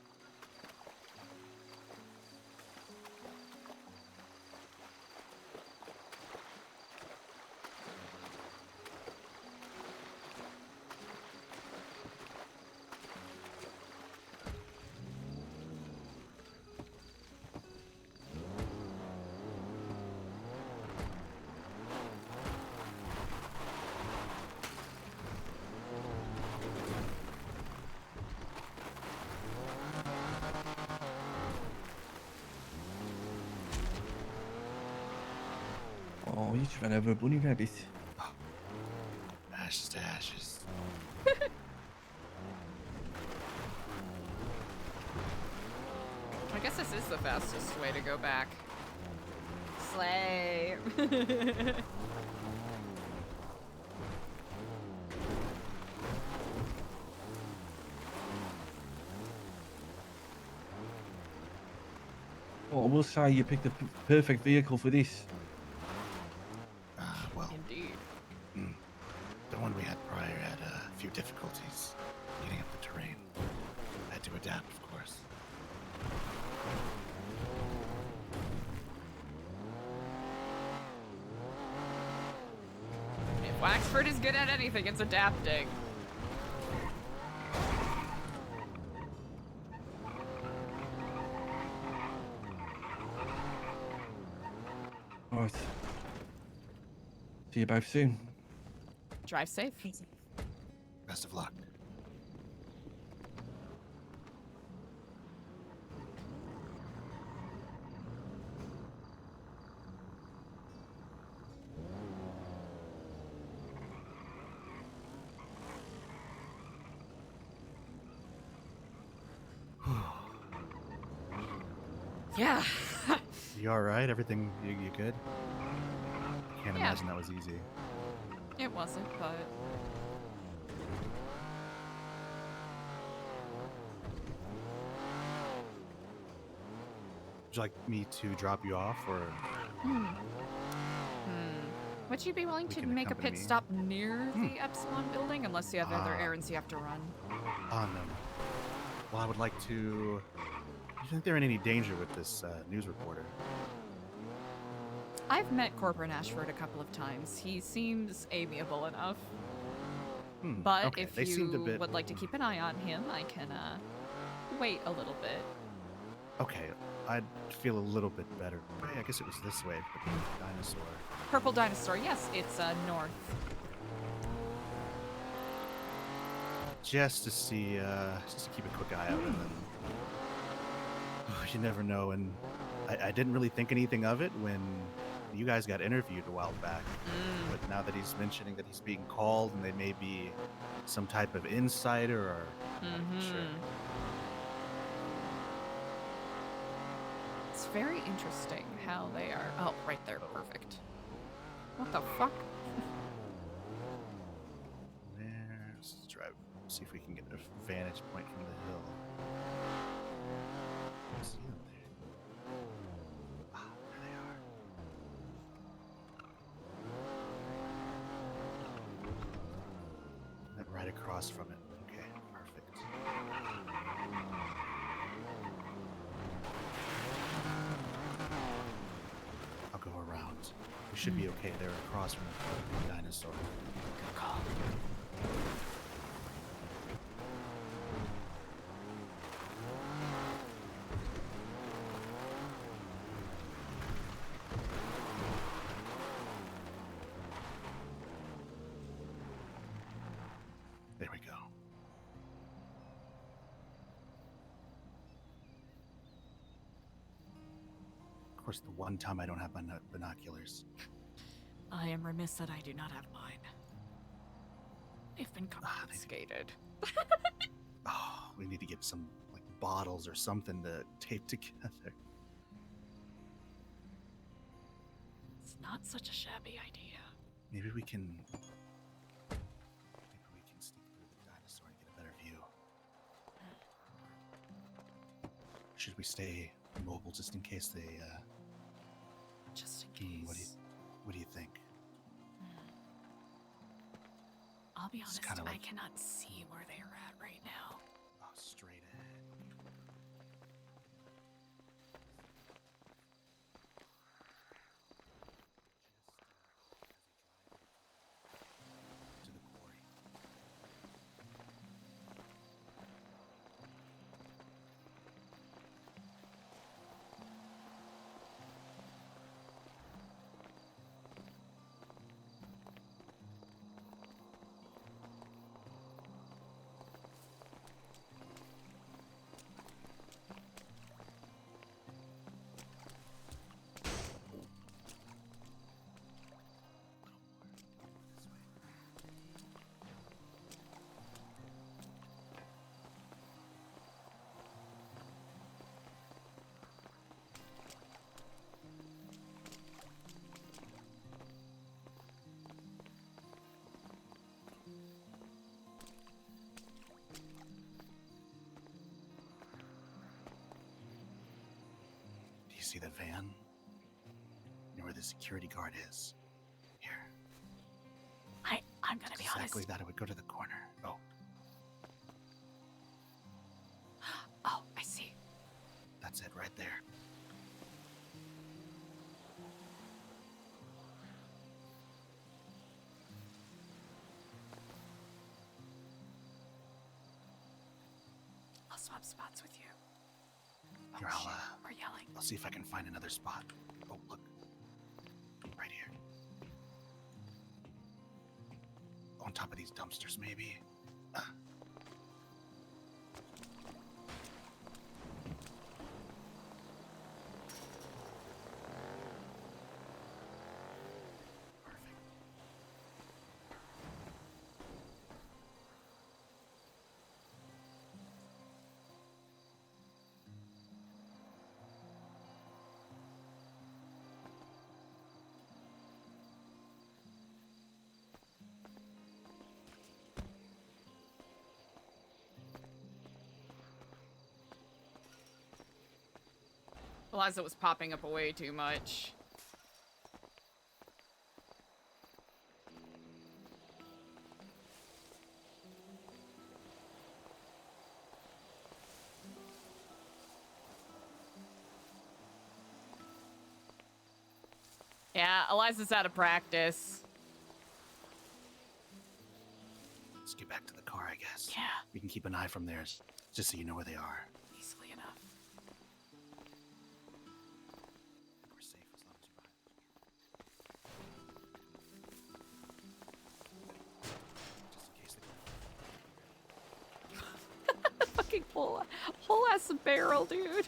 Oh, you just ran over a bunny rabbit. Ashes to ashes. I guess this is the fastest way to go back. Slay. Well, I will say you picked the perfect vehicle for this. Well. Indeed. The one we had prior had a few difficulties getting up the terrain. Had to adapt, of course. If Waxford is good at anything, it's adapting. Right. See you both soon. Drive safe. Best of luck. Yeah. You all right? Everything? You good? Can't Yeah. imagine that was easy. It wasn't, but Would you like me to drop you off, or would you be willing We to can make a accompany pit me. stop near the Epsilon building, unless you have other errands you have to run? Oh, no. Well, I would like to... Do you think they're in any danger with this news reporter? I've met Corporal Ashford a couple of times. He seems amiable enough. But okay. if They seemed a you bit... would like to keep an eye on him, I can wait a little bit. Okay, I'd feel a little bit better. Hey, I guess it was this way. The dinosaur. Purple Dinosaur, yes, it's north. Just to see, just to keep a quick eye out, and then you never know. And I didn't really think anything of it when you guys got interviewed a while back. But now that he's mentioning that he's being called, and they may be some type of insider, or I'm not sure. It's very interesting how they are. Oh, right there, perfect. What the fuck? Let's drive. See if we can get a vantage point from the hill. See them there. Ah, there they are. And right across from it. Okay, perfect. I'll go around. We should be okay. They're across from the dinosaur. Good call. There we go. Of course, the one time I don't have my binoculars. I am remiss that I do not have mine. They've been confiscated. Oh, we need to get some like bottles or something to tape together. It's not such a shabby idea. Maybe we can sneak through the dinosaur and get a better view. Should we stay mobile just in case they just in case. What do you think? I'll be It's honest, kinda I like- cannot see where they are at right now. Oh, straight ahead. To the quarry. Do you see the van? You know where the security guard is? Here. I'm gonna be Exactly honest. that. It would go to the corner. Oh, Oh, I see. that's it right there. I'll swap spots with you. Here, We're yelling. I'll see if I can find another spot. Oh, look. Right here. On top of these dumpsters, maybe. Eliza was popping up way too much. Yeah, Eliza's out of practice. Let's get back to the car, I guess. Yeah. We can keep an eye from theirs, just so you know where they are. Easily enough. We're safe as long as you're just in case they Fucking whole ass barrel, dude.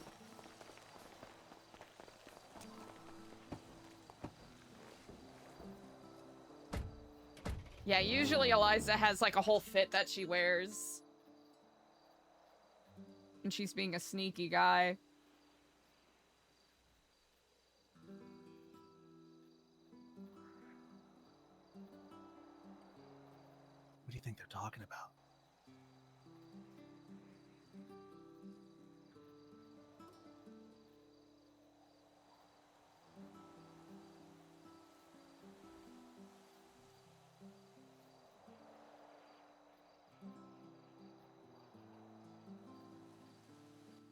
Yeah, usually Eliza has like a whole fit that she wears. And she's being a sneaky guy. What do you think they're talking about?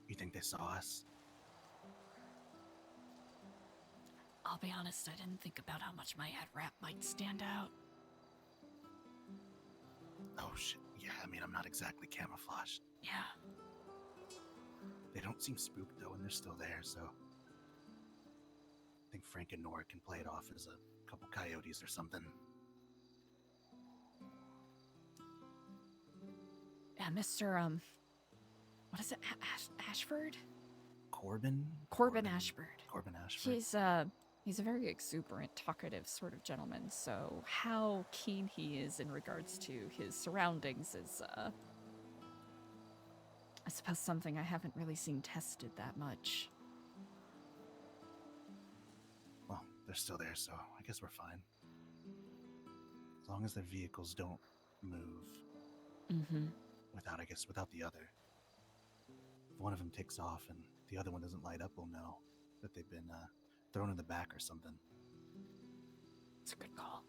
You think they saw us? I'll be honest, I didn't think about how much my head wrap might stand out. Oh shit. Yeah, I mean, I'm not exactly camouflaged. Yeah. They don't seem spooked though, and they're still there, so I think Frank and Nora can play it off as a couple coyotes or something. Yeah, Mr. What is it? Ashford? Corbin Ashford. Corbin Ashford. He's a very exuberant, talkative sort of gentleman, so how keen he is in regards to his surroundings is, I suppose something I haven't really seen tested that much. Well, they're still there, so I guess we're fine. As long as their vehicles don't move. Mm-hmm. Without the other. If one of them takes off and the other one doesn't light up, we'll know that they've been thrown in the back or something. It's a good call.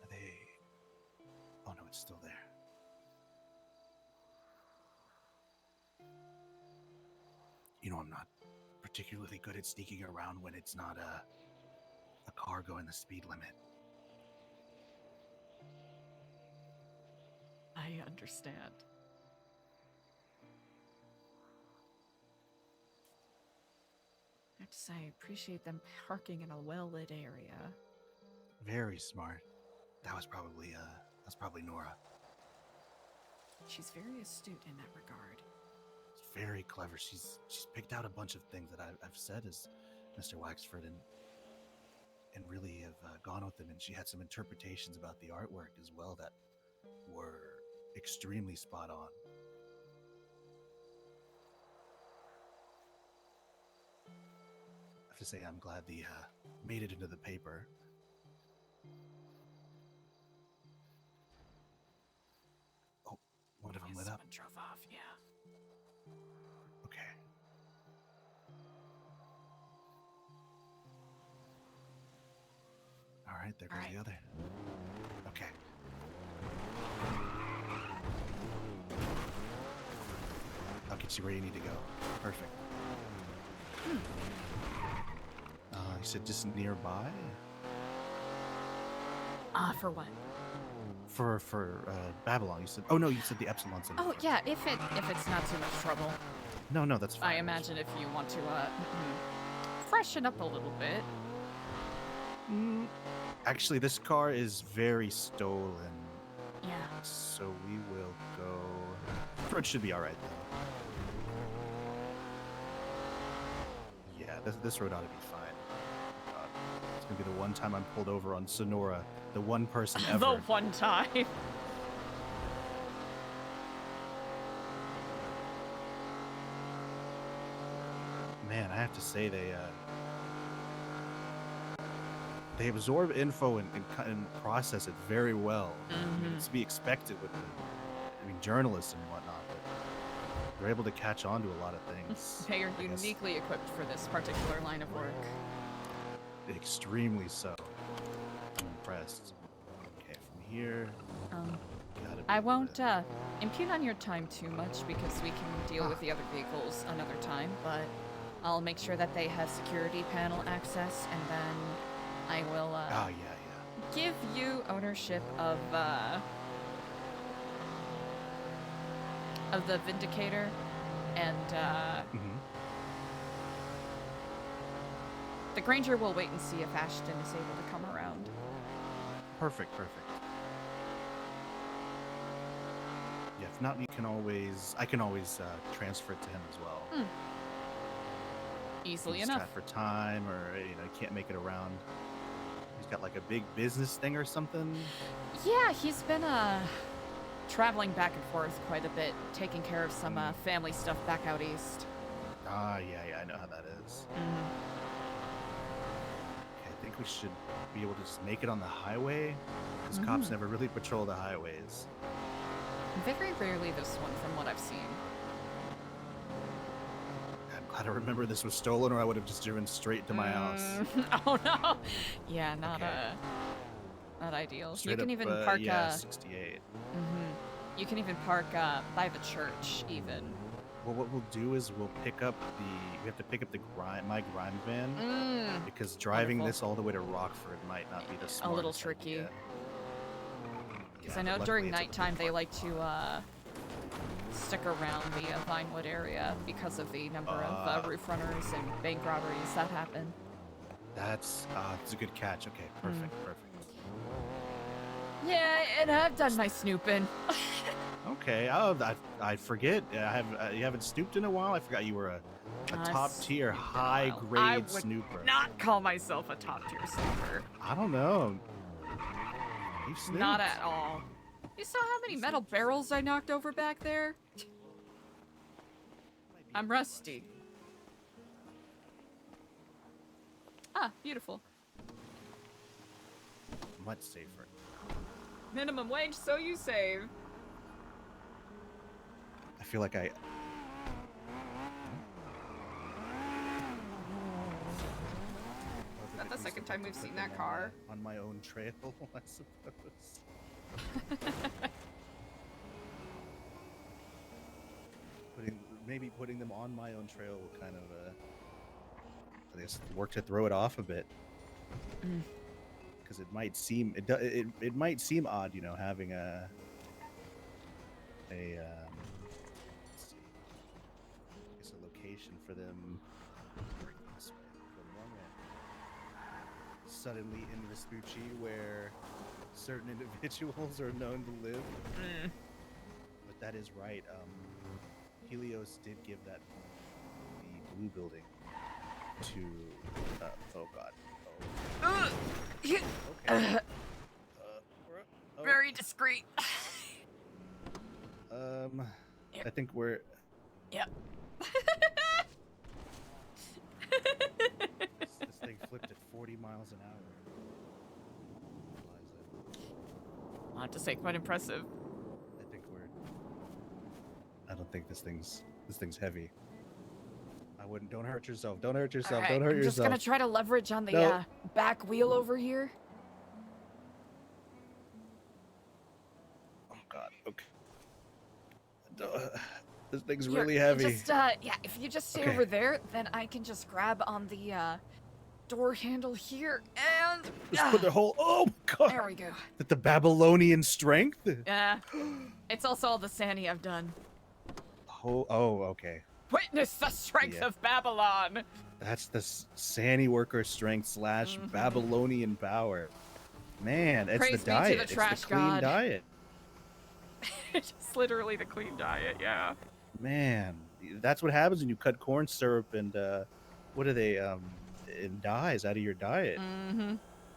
Are they... Oh no, it's still there. You know, I'm not particularly good at sneaking around when it's not a car going the speed limit. I understand. I have to say, I appreciate them parking in a well-lit area. Very smart. That was probably Nora. She's very astute in that regard. Very clever. She's picked out a bunch of things that I've said as Mr. Waxford and really have gone with them. And she had some interpretations about the artwork as well that were extremely spot on. I have to say, I'm glad the made it into the paper. Oh, one of them lit up. Someone drove off, yeah. Okay. All right, there goes the other. Okay. I'll get you where you need to go. Perfect. You said just nearby? For what? For Babylon. You said. Oh no, you said the Epsilon's in. Oh yeah, if it's not too much trouble. No, that's fine. I imagine if you want to freshen up a little bit. Actually, this car is very stolen. Yeah. So we will go. Front should be all right though. Yeah, this road ought to be fine. God, it's gonna be the one time I'm pulled over on Sonora. The one person ever. The one time. man, I have to say they absorb info and process it very well. I mean, it's to be expected with journalists and whatnot, but they're able to catch on to a lot of things. They are I guess. uniquely equipped for this particular line of work. Extremely so. I'm impressed. Okay, from here. I won't impede on your time too much because we can deal with the other vehicles another time, but I'll make sure that they have security panel access, and then I will give you ownership of the Vindicator, and the Granger will wait and see if Ashton is able to come around. Perfect. Yeah, if not, I can always transfer it to him as well. Easily He's enough. strapped for time, or can't make it around. He's got like a big business thing or something. Yeah, he's been traveling back and forth quite a bit, taking care of some family stuff back out east. Yeah, I know how that is. Okay, I think we should be able to just make it on the highway, because cops never really patrol the highways. Very rarely this one, from what I've seen. I'm glad I remember this was stolen, or I would have just driven straight to my house. Oh no! Yeah, not ideal. Straight you can up, even park. 68. You can even park by the church, even. Well, what we'll do is we have to pick up my grime van, because driving this all the way to Rockford might not be the smartest. A little tricky. Because I know during nighttime they like to stick around the Vinewood area because of the number of roof runners and bank robberies that happen. That's a good catch. Okay, perfect. Yeah, and I've done my snooping. Okay, I forget. You haven't snooped in a while. I forgot you were a top tier, high grade snooper. Not call myself a top tier snooper. I don't know. You snooped. Not at all. You saw how many metal barrels I knocked over back there? I'm rusty. Ah, beautiful. Much safer. Minimum wage, so you save. I feel like I... Is that the second time we've seen that car? On my own trail, I suppose. Maybe putting them on my own trail will kind of, I guess, work to throw it off a bit. Because it might seem it might seem odd, having let's see, I guess a location for them this way, going wrong way. Suddenly in Vespucci, where certain individuals are known to live. But that is right. Helios did give the blue building to oh god. Okay. Very discreet. I think we're... Yep. This thing flipped at 40 miles an hour. Eliza. I have to say, quite impressive. I don't think this thing's heavy. I wouldn't. Don't hurt yourself. Don't hurt yourself. Right, Don't hurt I'm yourself. just gonna try to leverage on the back wheel over here. Oh God. Okay. This thing's really heavy. Just if you just stay over there, then I can just grab on the door handle here and just put the whole. Oh God. There we go. The Babylonian strength. Yeah. It's also all the Sani I've done. Oh, okay. Witness the strength of Babylon. That's the Sani worker strength / Babylonian power. Man, it's Praise the diet. Be to the trash it's the clean god. diet. It's literally the clean diet, yeah. Man, that's what happens when you cut corn syrup and what are they? And dyes out of your diet.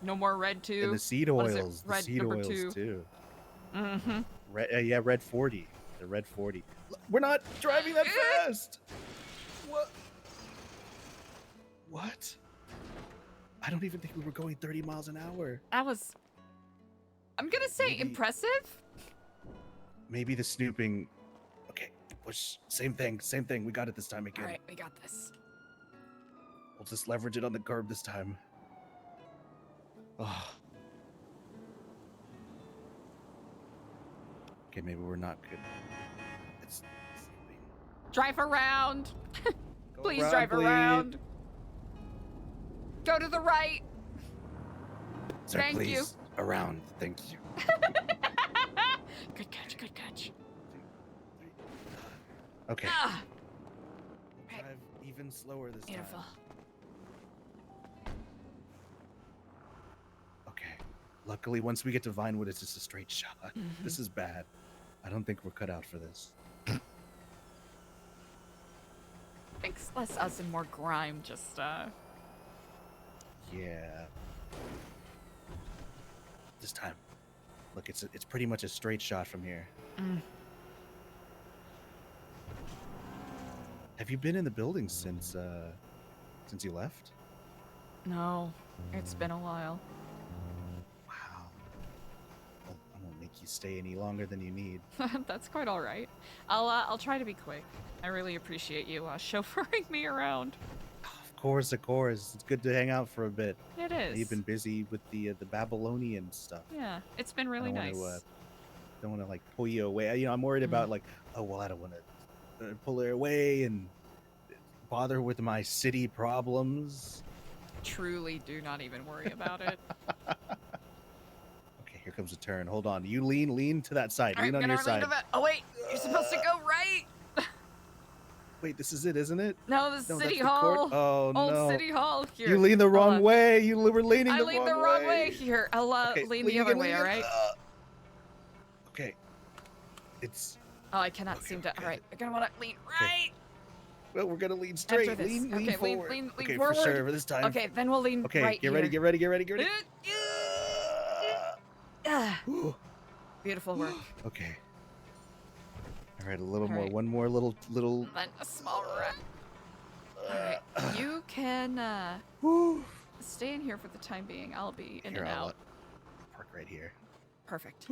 No more red 2. And the seed oils. The seed oils too. Red 40. The red 40. We're not driving that fast. What? I don't even think we were going 30 miles an hour. That was, I'm gonna say impressive. Maybe the snooping. Okay, push. Same thing. We got it this time again. All right, we got this. We'll just leverage it on the curb this time. Oh. Okay, maybe we're not good. It's Drive around. Please around, drive please. around. Go to the right. Sir, Thank please. you. Around. Thank you. Good catch. Good catch. Okay. Ah. Drive even slower this Beautiful. time. Okay. Luckily, once we get to Vinewood, it's just a straight shot. This is bad. I don't think we're cut out for this. Thanks, less us and more grime. Just Yeah. This time. Look, it's pretty much a straight shot from here. Have you been in the building since you left? No, it's been a while. Wow. Well, I won't make you stay any longer than you need. That's quite all right. I'll try to be quick. I really appreciate you chauffeuring me around. Of course. It's good to hang out for a bit. It is. You've been busy with the Babylonian stuff. Yeah, it's been really nice. Don't want to like pull you away. You know, I'm worried about like, oh well, I don't want to pull her away and bother with my city problems. Truly, do not even worry about it. Okay, here comes a turn. Hold on. You lean to that side. All right, Lean on gonna your side. Oh wait, you're supposed to go right. Wait, this is it, isn't it? No, the City that's the court. Hall. Oh Old no. City Hall. Here. You lean the wrong way. You were leaning I the lean wrong the wrong way. Here, I'll Okay, lean lean the other again, way. lean All again. right. Okay. It's Oh, I cannot seem to. All right, you're gonna want to lean right. well, we're gonna lean straight. After this. Lean Okay, forward. lean okay, forward. for sure. For this time. Okay, then we'll lean Okay, right get ready. here. Get ready. Beautiful work. Okay. All right, a little All more. right. One more little. Then a small right. All right, you can stay in here for the time being. I'll be in Here, and I'll out. park right here. Perfect.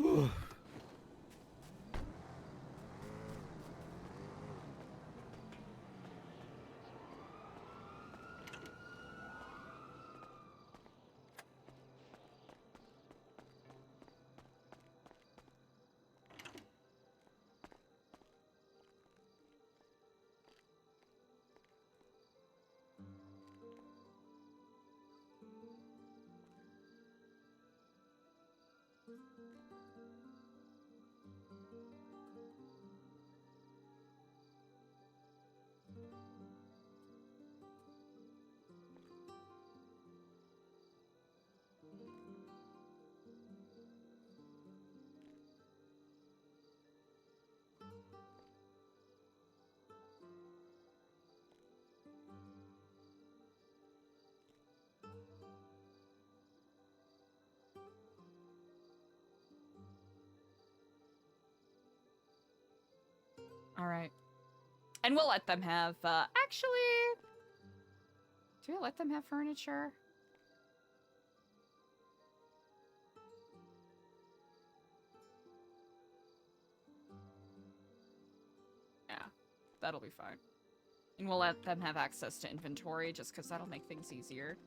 All right. And we'll let them have, actually, do we let them have furniture? Yeah, that'll be fine. And we'll let them have access to inventory just because that'll make things easier.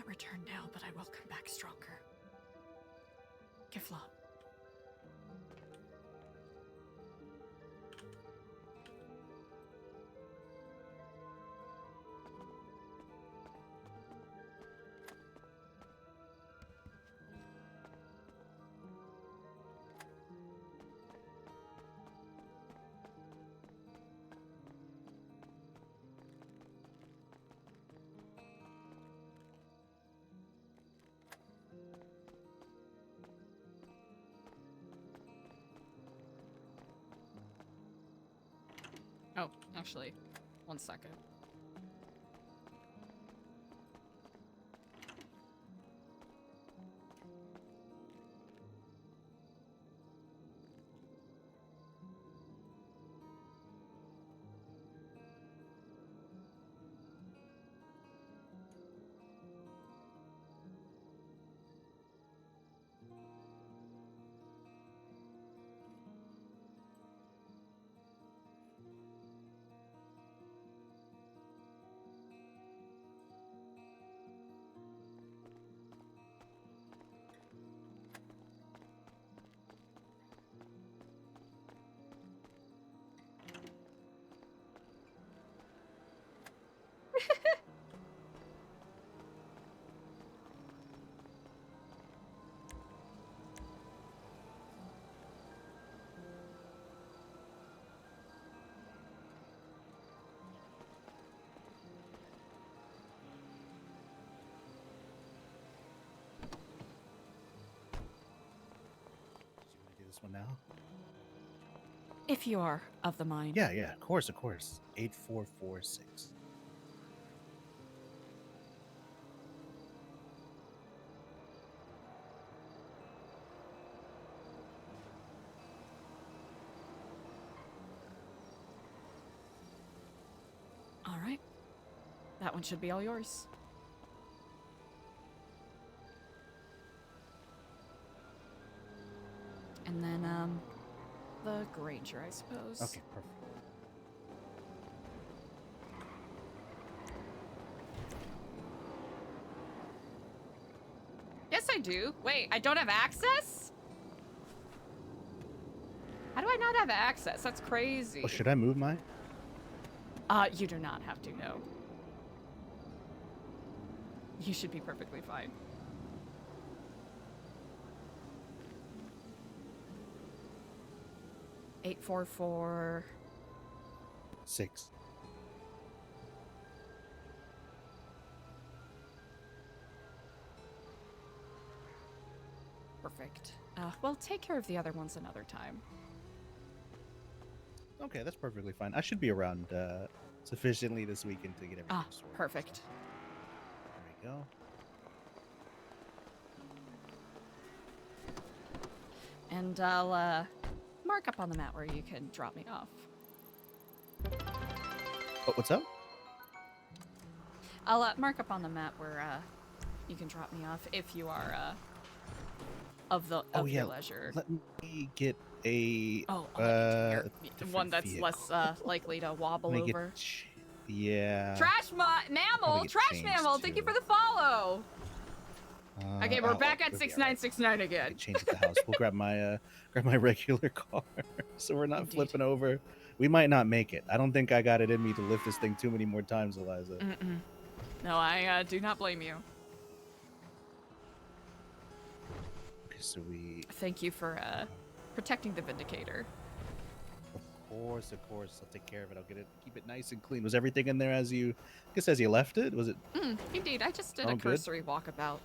can't return now, but I will come back stronger. Kifla. Oh, actually, 1 second. This one now? If you are of the mind. Yeah, of course. 8446. All right. That one should be all yours. And then, the Granger, I suppose. Okay, perfect. Yes, I do. Wait, I don't have access? How do I not have access? That's crazy. Well, should I move mine? You do not have to, no. You should be perfectly fine. Eight, 4, 6. Perfect. Well, take care of the other ones another time. Okay, that's perfectly fine. I should be around sufficiently this weekend to get everything sorted. Perfect. So. There we go. And I'll mark up on the map where you can drop me off. What's up? I'll mark up on the map where you can drop me off if you are of your leisure. Let me get a one that's vehicle. less likely to wobble Let me over. Yeah. Trash mammal, trash mammal. Thank you for the follow. Okay, we're back at 6969 again. Change at the house. We'll grab my regular car, so we're not flipping over. We might not make it. I don't think I got it in me to lift this thing too many more times, Eliza. No, I do not blame you. Okay, so we. Thank you for protecting the Vindicator. Of course. I'll take care of it. I'll keep it nice and clean. Was everything in there as you left it? Was it? Indeed, I just did a cursory walkabout.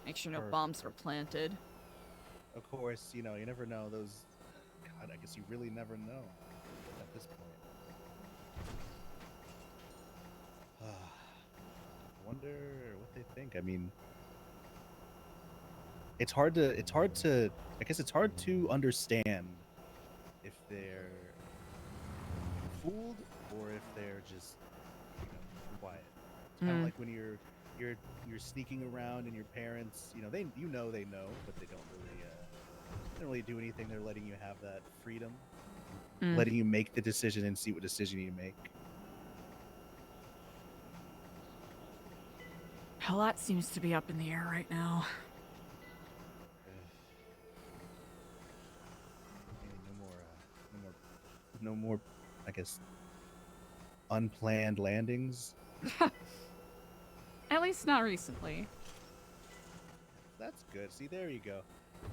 Make sure no bombs were planted. Of course, you never know. Those. God, I guess you really never know at this point. I wonder what they think. I mean, it's hard to. I guess it's hard to understand if they're fooled or if they're just quiet. It's kind of like when you're sneaking around and your parents, they know, but they don't really do anything. They're letting you have that freedom, letting you make the decision and see what decision you make. A lot seems to be up in the air right now. No more, I guess, unplanned landings. At least not recently. That's good. See, there you go.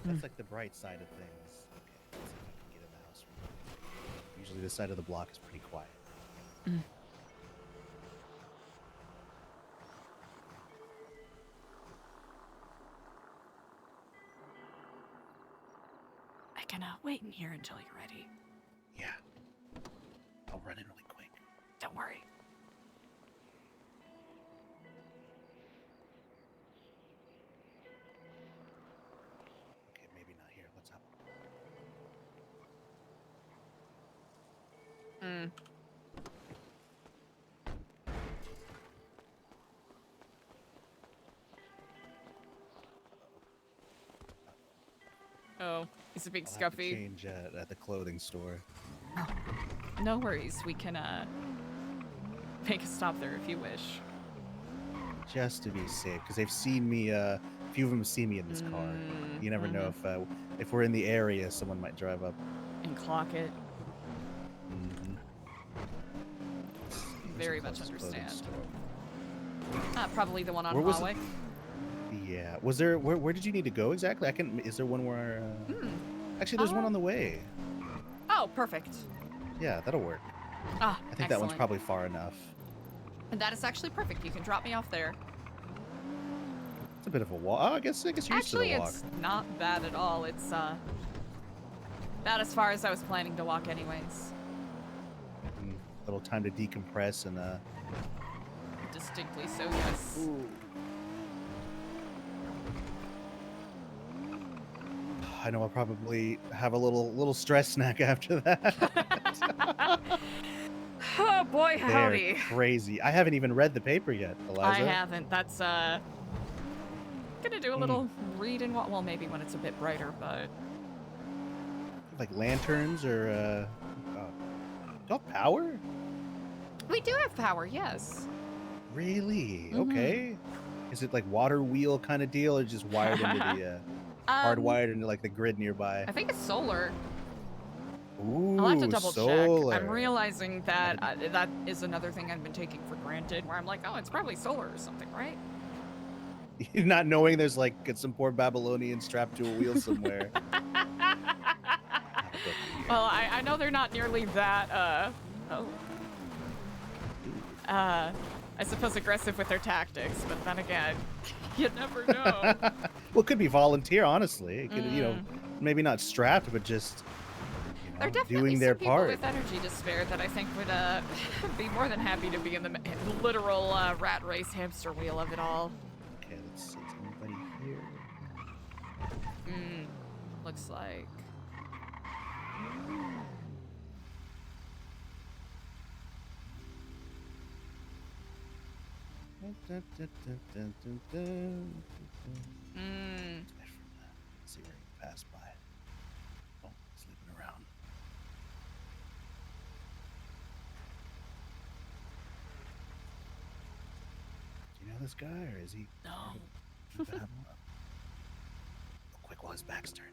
That's like the bright side of things. Okay, let's see if I can get in the house. Usually this side of the block is pretty quiet. I can wait in here until you're ready. Yeah. I'll run in really quick. Don't worry. Okay, maybe not here. What's up? Oh, it's a big I'll have to scuffy. change at the clothing store. No worries. We can make a stop there if you wish. Just to be safe, because they've seen me. A few of them have seen me in this car. You never know if we're in the area, someone might drive up And clock it. Very much understand. Probably the one on Where was hallway. Yeah. Was there? Where did you need to go exactly? I can. Is there one where? Actually, there's one on the way. Oh, perfect. Yeah, that'll work. Ah, I think that one's excellent. probably far enough. And that is actually perfect. You can drop me off there. It's a bit of a walk. Oh, I guess you're used Actually, to the walk. it's not bad at all. It's about as far as I was planning to walk anyways. Little time to decompress and Distinctly so, yes. I know I'll probably have a little stress snack after that. Oh boy, They're howdy. crazy. I haven't even read the paper yet, Eliza. I haven't. That's gonna do a little reading. Well, maybe when it's a bit brighter, but Like lanterns or do you have power? we do have power. Yes. Really? Mhm. Okay. Is it like water wheel kind of deal, or just wired into the hardwired into like the grid nearby? I think it's solar. Ooh, I'll have to double solar. check. I'm realizing that that is another thing I've been taking for granted, where I'm like, oh, it's probably solar or something, right? Not knowing there's like some poor Babylonian strapped to a wheel somewhere. Well, I know they're not nearly that, I suppose aggressive with their tactics, but then again, you never know. Well, it could be volunteer, honestly. It could, maybe not strapped, but just There are definitely doing some their people part. with energy to spare that I think would be more than happy to be in the literal rat race hamster wheel of it all. Okay, let's see. Is anybody here? Looks like. See where he passed by. Oh, sleeping around. Do you know this guy, or is he? No. Real quick while his back's turned.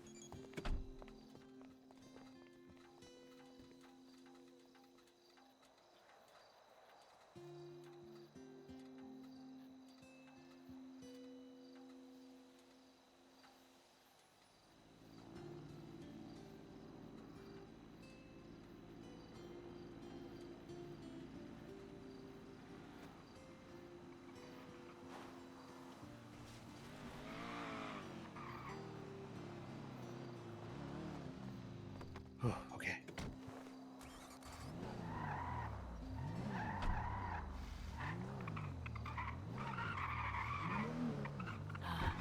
Okay.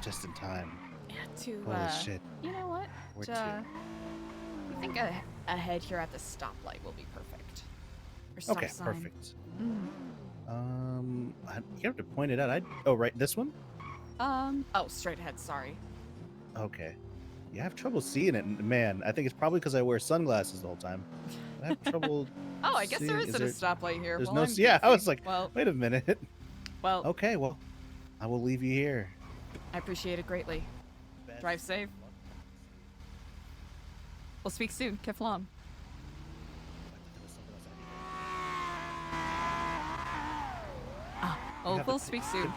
Just in time. To Holy shit. You know what? Where to? I think ahead here at the stoplight will be perfect. Or stop Okay, sign. perfect. You have to point it out. Oh, right, this one? Oh, straight ahead. Sorry. Okay. You have trouble seeing it, man. I think it's probably because I wear sunglasses the whole time. I have trouble. Oh, I guess there seeing- isn't a stoplight here. There's Well, no. I'm Yeah, I was goofy. like, well, wait a minute. well. Okay, well, I will leave you here. I appreciate it greatly. Drive safe. We'll speak soon. Keflam. Oh, we'll speak soon.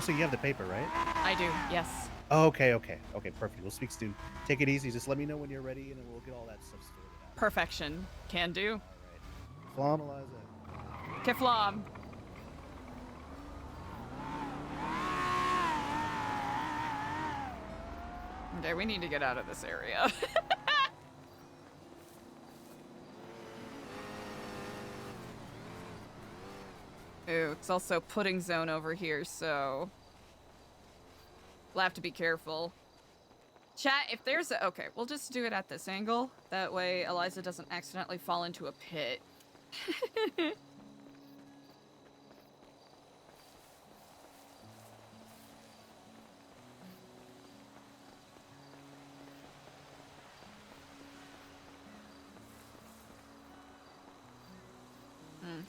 So you have the paper, right? I do, yes. Oh, okay, perfect. We'll speak soon. Take it easy. Just let me know when you're ready, and then we'll get all that stuff sorted out. Perfection. Can do. Flom, Eliza. Keflam. Okay, we need to get out of this area. Ooh, it's also pudding zone over here, so we'll have to be careful. Chat, if there's a... Okay, we'll just do it at this angle. That way Eliza doesn't accidentally fall into a pit.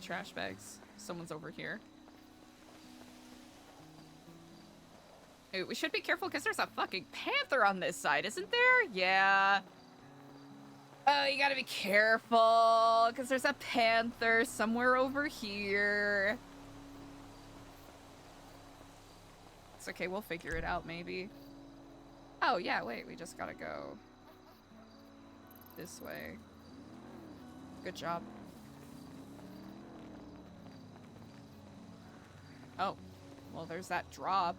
Trash bags. Someone's over here. Ooh, we should be careful because there's a fucking panther on this side, isn't there? Yeah. Oh, you gotta be careful because there's a panther somewhere over here. It's okay, we'll figure it out maybe. Oh, yeah, wait, we just gotta go this way. Good job. Oh, well, there's that drop.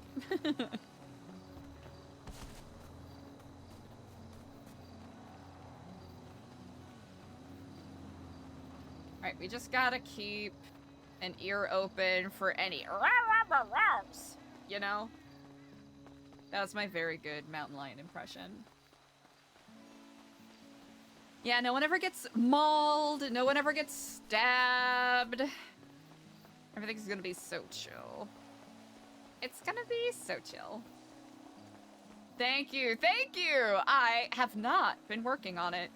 Alright, we just gotta keep an ear open for any you know? That was my very good mountain lion impression. Yeah, no one ever gets mauled, no one ever gets stabbed. Everything's gonna be so chill. It's gonna be so chill. Thank you, thank you! I have not been working on it.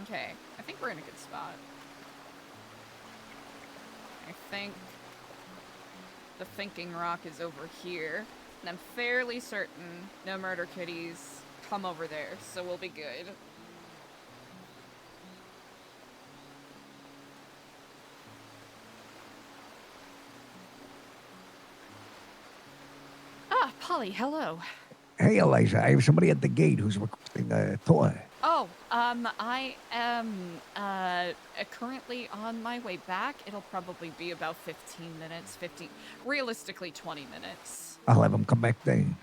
Okay, I think we're in a good spot. I think the thinking rock is over here, and I'm fairly certain no murder kitties come over there, so we'll be good. Ah, Polly, hello. Hey, Eliza, I have somebody at the gate who's requesting a tour. Oh, I am, currently on my way back. It'll probably be about 15 minutes, realistically 20 minutes. I'll have him come back then.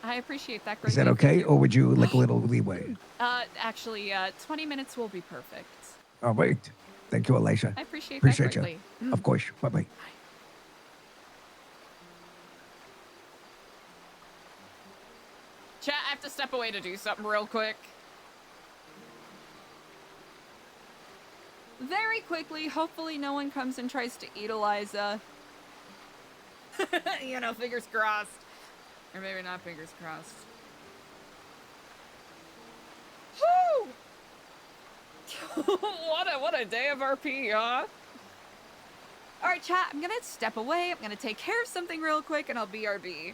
I appreciate that greatly. Is that okay, or would you like a little leeway? Actually, 20 minutes will be perfect. All right. Thank you, Eliza. I appreciate that Appreciate greatly. you. Of course. Bye-bye. Chat, I have to step away to do something real quick. Very quickly, hopefully no one comes and tries to eat Eliza. You know, fingers crossed. Or maybe not fingers crossed. Woo! what a day of RP, huh? Alright, chat, I'm gonna step away. I'm gonna take care of something real quick and I'll BRB.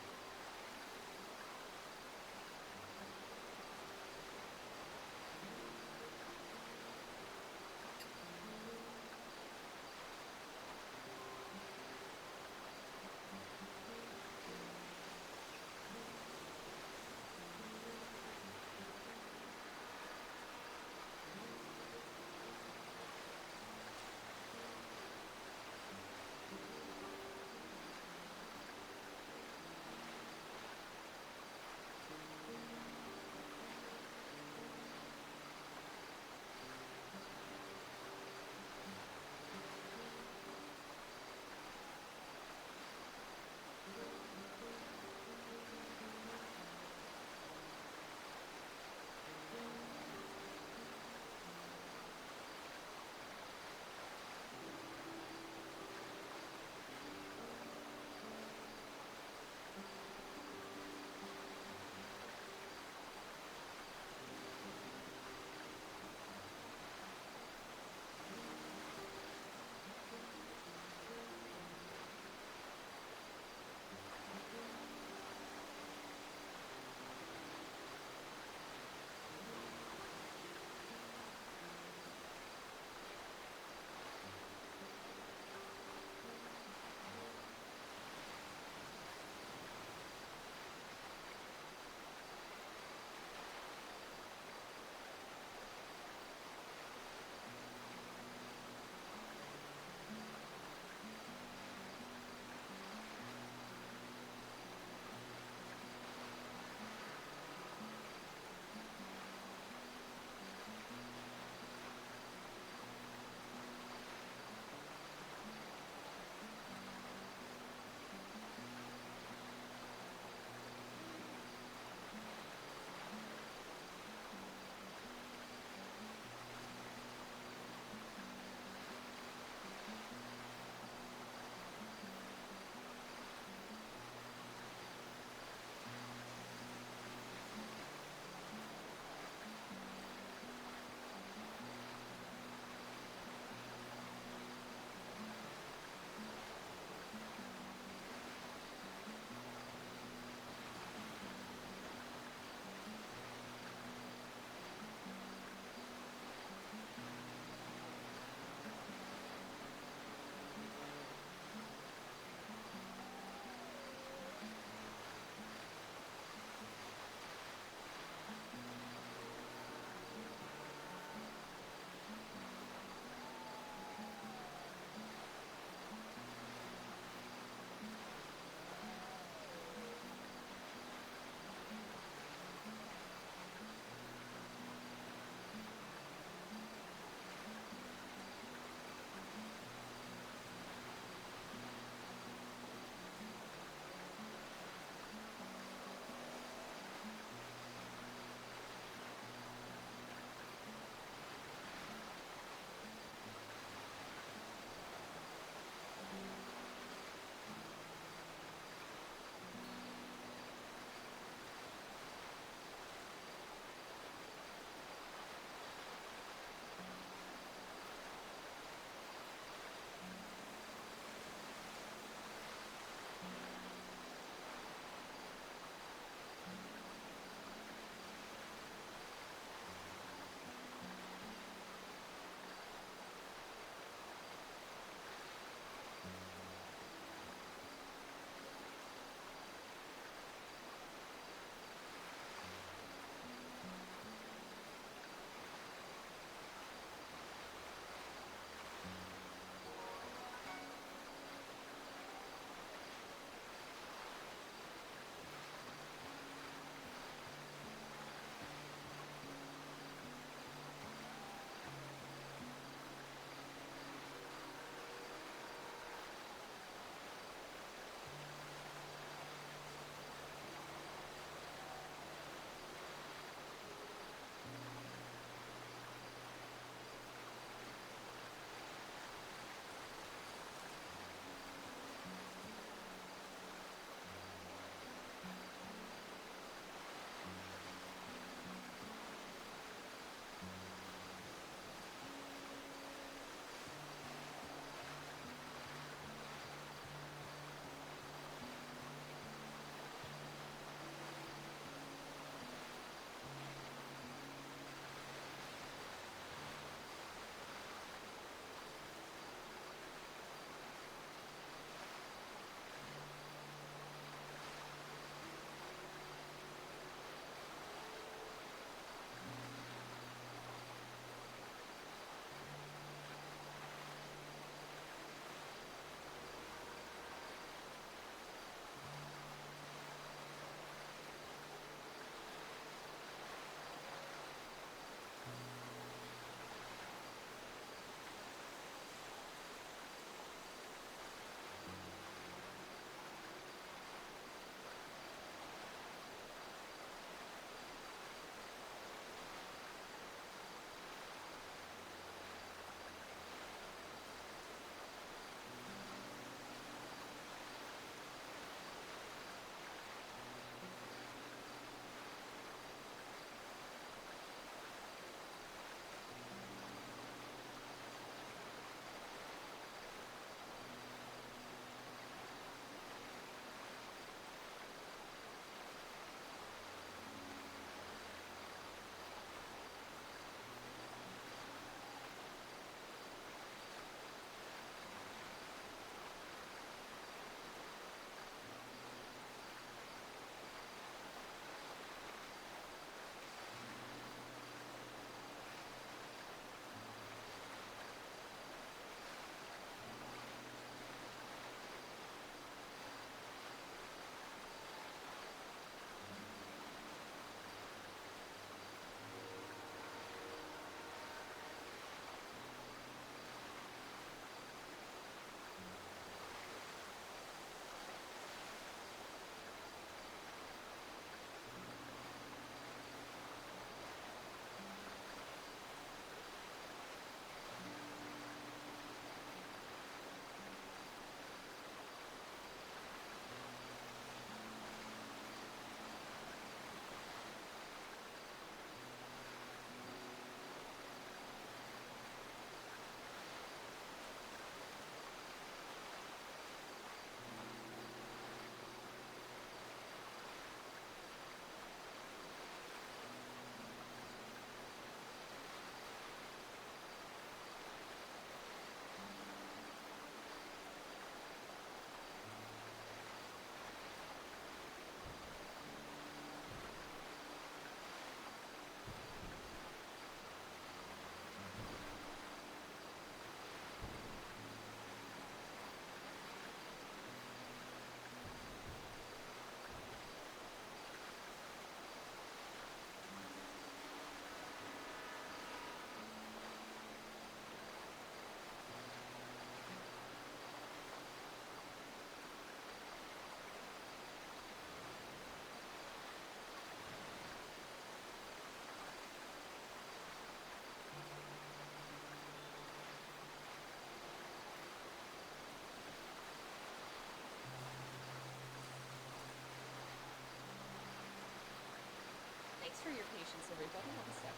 Thanks for your patience, everybody. 1 second.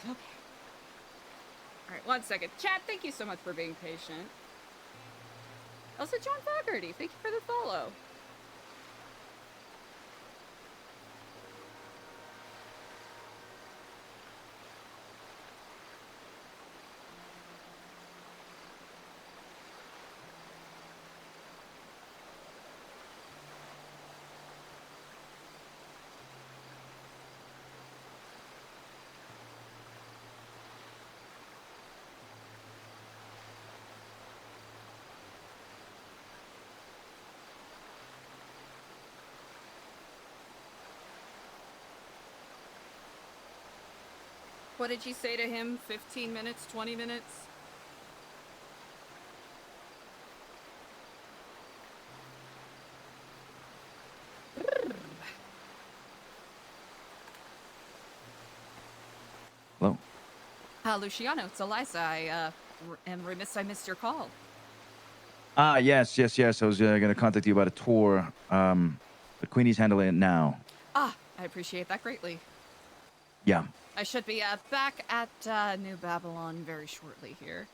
Okay. Alright, 1 second. Chat, thank you so much for being patient. Also, John Fogarty, thank you for the follow. What did you say to him? 15 minutes, 20 minutes? Hello. Luciano, it's Eliza. I am remiss I missed your call. Ah, yes. I was gonna contact you about a tour. But Queenie's handling it now. Ah, I appreciate that greatly. Yeah. I should be back at New Babylon very shortly here.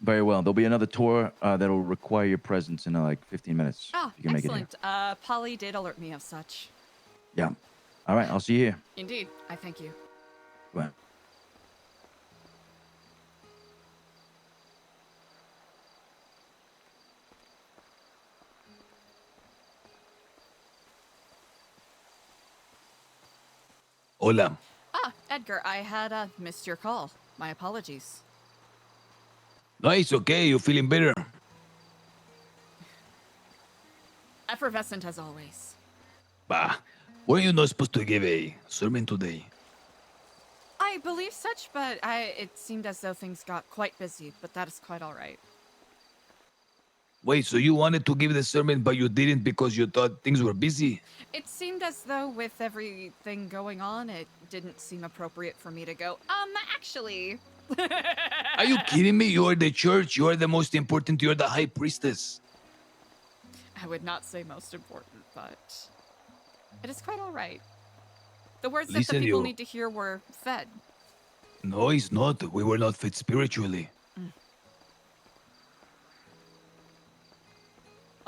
Very well. There'll be another tour that'll require your presence in like 15 minutes. Ah, if you can make it here. excellent. Polly did alert me of such. Yeah. All right. I'll see you here. Indeed. I thank you. Bye. Hola. Ah, Edgar, I had missed your call. My apologies. No, it's okay. You're feeling better. Effervescent as always. Bah. Were you not supposed to give a sermon today? I believe such, but it seemed as though things got quite busy, but that is quite all right. Wait, so you wanted to give the sermon, but you didn't because you thought things were busy? It seemed as though with everything going on, it didn't seem appropriate for me to go, actually. Are you kidding me? You are the church. You are the most important. You are the high priestess. I would not say most important, but it is quite all right. The words that Listen, the people you- need to hear were fed. No, it's not. We were not fed spiritually.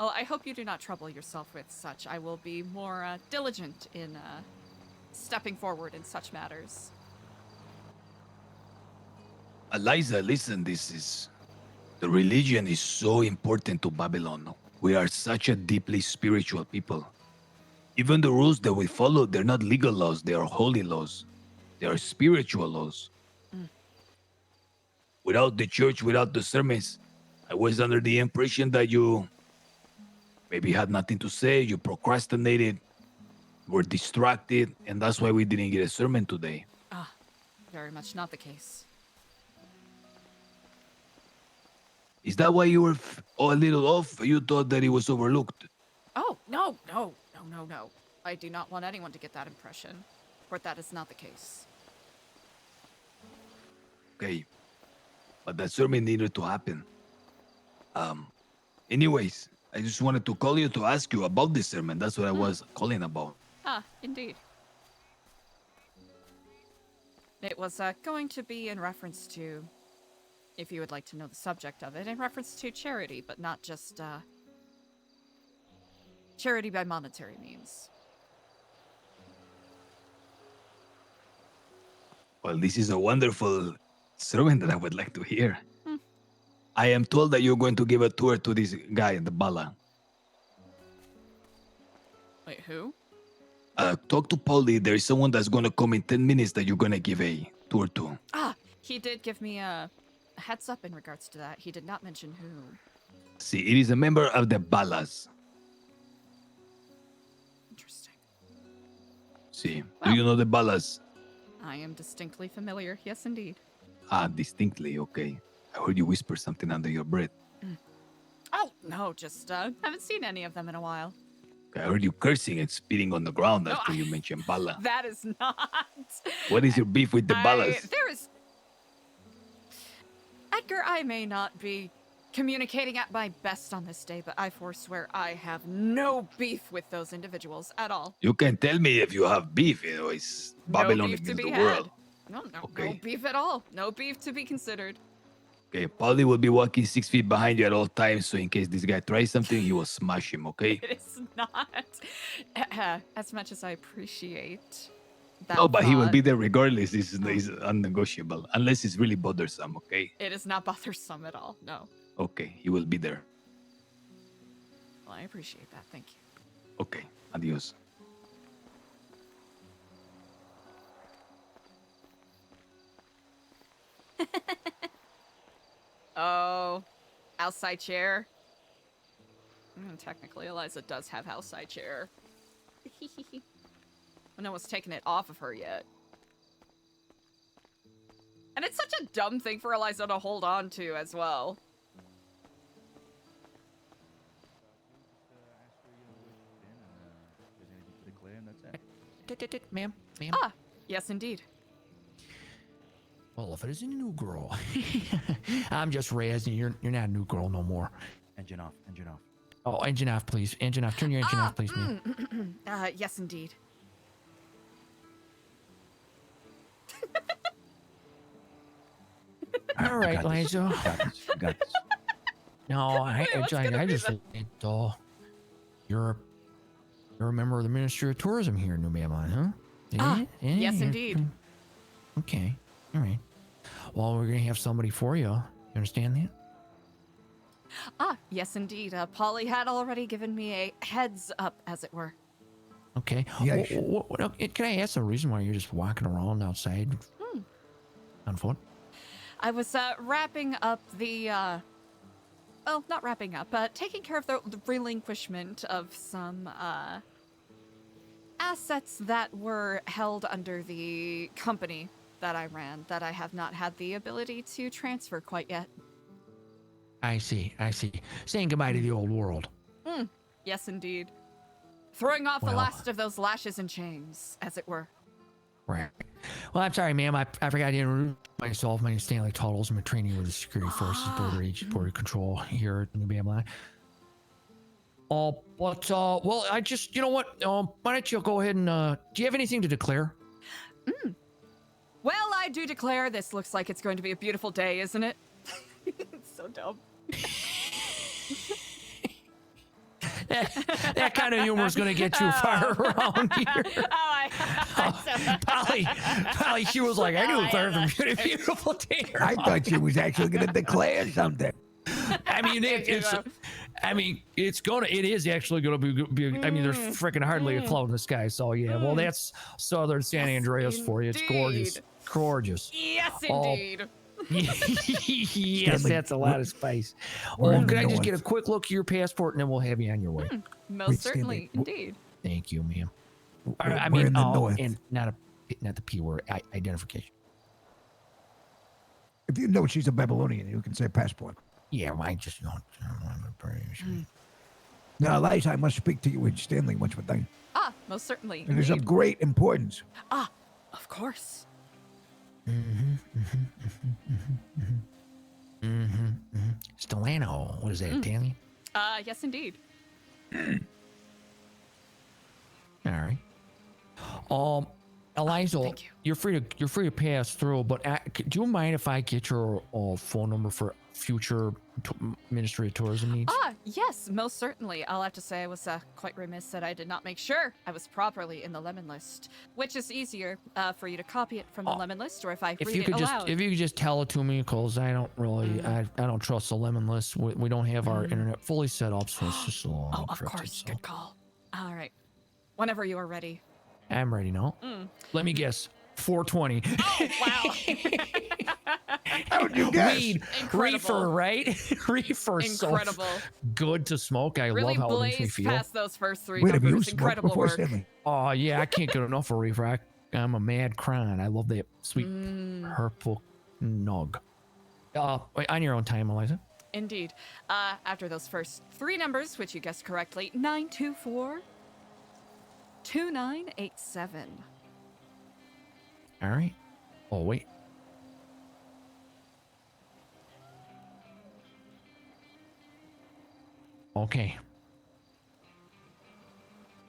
Well, I hope you do not trouble yourself with such. I will be more diligent in stepping forward in such matters. Eliza, listen, the religion is so important to Babylon. We are such a deeply spiritual people. Even the rules that we follow, they're not legal laws, they are holy laws. They are spiritual laws. Without the church, without the sermons, I was under the impression that you maybe had nothing to say, you procrastinated, were distracted, and that's why we didn't get a sermon today. Ah, very much not the case. Is that why you were a little off? You thought that it was overlooked? Oh, no. I do not want anyone to get that impression, for that is not the case. Okay, but that sermon needed to happen. Anyways, I just wanted to call you to ask you about this sermon. That's what I was calling about. Ah, indeed. It was going to be in reference to, if you would like to know the subject of it, in reference to charity, but not just charity by monetary means. Well, this is a wonderful sermon that I would like to hear. Hmm. I am told that you're going to give a tour to this guy in the Bala. Wait, who? Talk to Polly. There is someone that's going to come in 10 minutes that you're going to give a tour to. Ah, he did give me a heads up in regards to that. He did not mention who. See, it is a member of the Balas. Interesting. See, do you know the Balas? I am distinctly familiar. Yes, indeed. Ah, distinctly, okay. I heard you whisper something under your breath. Oh, no, just haven't seen any of them in a while. I heard you cursing and spitting on the ground after you mentioned bala. That is not. What is your beef with the balas? There is. Edgar, I may not be communicating at my best on this day, but I forswear I have no beef with those individuals at all. You can tell me if you have beef. You know, it's Babylon No beef to against be the had. world. No Okay. beef at all. No beef to be considered. Okay, Polly will be walking 6 feet behind you at all times, so in case this guy tries something, he will smash him, okay? It is not. As much as I appreciate that. No, but he will thought, be there regardless. This is unnegotiable. Unless it's really bothersome, okay? It is not bothersome at all. No. Okay, he will be there. Well, I appreciate that. Thank you. Okay, adios. Oh, outside chair. Technically, Eliza does have outside chair. No one's taken it off of her yet. And it's such a dumb thing for Eliza to hold on to as well. Ma'am? Ah, yes, indeed. Well, if it is a new girl, I'm just raising. You're not a new girl no more. Engine off. Engine off. Oh, engine off, please. Engine off. Turn your engine off, please, ma'am. Yes, indeed. All right, Liza. Got this. No, I just you're a member of the Ministry of Tourism here in New Babylon, huh? Yes, you're- indeed. Okay. All right. Well, we're gonna have somebody for you. You understand that? Yes, indeed. Polly had already given me a heads up, as it were. Okay. Yeah, Can I ask the reason why you're just walking around outside on foot? I was wrapping up the, well, not wrapping up, but taking care of the relinquishment of some assets that were held under the company that I ran that I have not had the ability to transfer quite yet. I see. Saying goodbye to the old world. Yes, indeed. Throwing off the Well. last of those lashes and chains, as it were. Right. Well, I'm sorry, ma'am. I forgot to introduce myself. My name is Stanley Tuttles. I'm a trainee with the Security Forces Border Control here at New Babylon. Well, I just, you know what? Why don't you go ahead and, do you have anything to declare? Well, I do declare this looks like it's going to be a beautiful day, isn't it? It's so dumb. That kind of humor is going to get you far around here. Polly, she was like, I knew it was going to be a beautiful day. I thought she was actually going to declare something. I mean, it is actually going to be. I mean, there's freaking hardly a cloud in the sky. So yeah, well, that's southern San Andreas for you. It's gorgeous, gorgeous. Yes, indeed. Yes, that's a lot of spice. Well, can I just get a quick look at your passport and then we'll have you on your way? Most certainly, indeed. Thank you, ma'am. We're in the north. And not the P word, identification. If you know she's a Babylonian, you can say passport. Yeah, well, I just don't. Now, Eliza, I must speak to you and Stanley once we're done. Most certainly. It is of great importance. Of course. Stellano, what is that, Danny? Yes, indeed. All right. Eliza, you're free to pass through, but do you mind if I get your phone number for future Ministry of Tourism needs? Yes, most certainly. I'll have to say I was quite remiss that I did not make sure I was properly in the lemon list, which is easier for you to copy it from the lemon list, or if I read it aloud. If you could just tell it to me, because I don't really, I don't trust the lemon list. We don't have our internet fully set up, so it's just a little of course. Good call. All right. Whenever you are ready. I'm ready now. Let me guess. 420. Oh, wow. How'd you guess? Weed, reefer, right? Reefer. Incredible. So good to smoke. I Really love how it makes me blazed feel. past those first three Wait, have you numbers. smoked Incredible before, work. Stanley? Oh, yeah, I can't get enough of reefer. I'm a mad cron. I love that sweet purple nug. On your own time, Eliza. Indeed. After those first three numbers, which you guessed correctly, 924, 2987. All right. Oh, wait. Okay.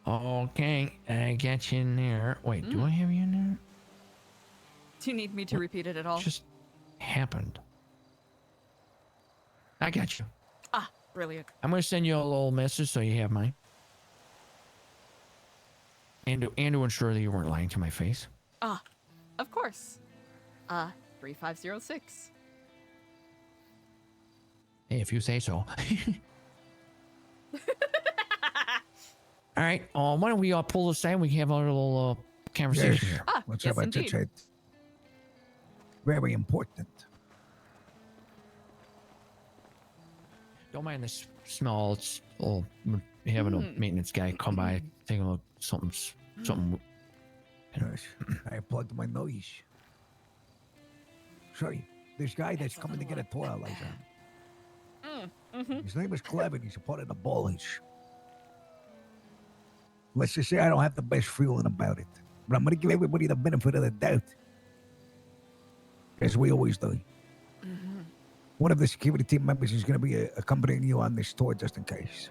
Okay, I got you in there. Wait, do I have you in there? Do you need me to repeat it at all? Just happened. I got you. Ah, brilliant. I'm gonna send you a little message so you have mine. And to ensure that you weren't lying to my face. Ah, of course. 3506. Hey, if you say so. All right. Why don't we pull aside? We can have a little conversation here. Ah, What's yes, up, indeed. it? Very important. Don't mind the smell. It's having a maintenance guy come by, take a look. Something. Yes, I plugged my nose. Sorry, this guy that's coming to get a toy, Eliza. His name is Klevin. He's a part of the bullies. Let's just say I don't have the best feeling about it, but I'm gonna give everybody the benefit of the doubt, as we always do. One of the security team members is gonna be accompanying you on this tour, just in case.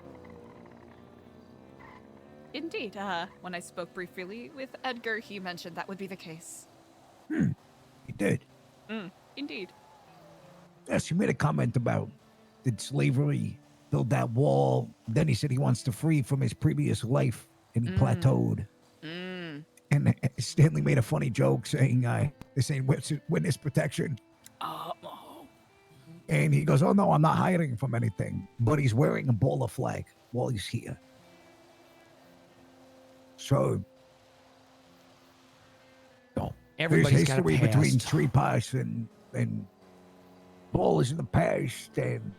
Indeed. When I spoke briefly with Edgar, he mentioned that would be the case. He did. Indeed. Yes, he made a comment about did slavery build that wall. Then he said he wants to free from his previous life, and he plateaued. And Stanley made a funny joke saying, this ain't witness protection. And he goes, oh, no, I'm not hiding from anything. But he's wearing a bowler flag while he's here. So, Everybody's there's got a history between past. tree pass and ballers in the past, and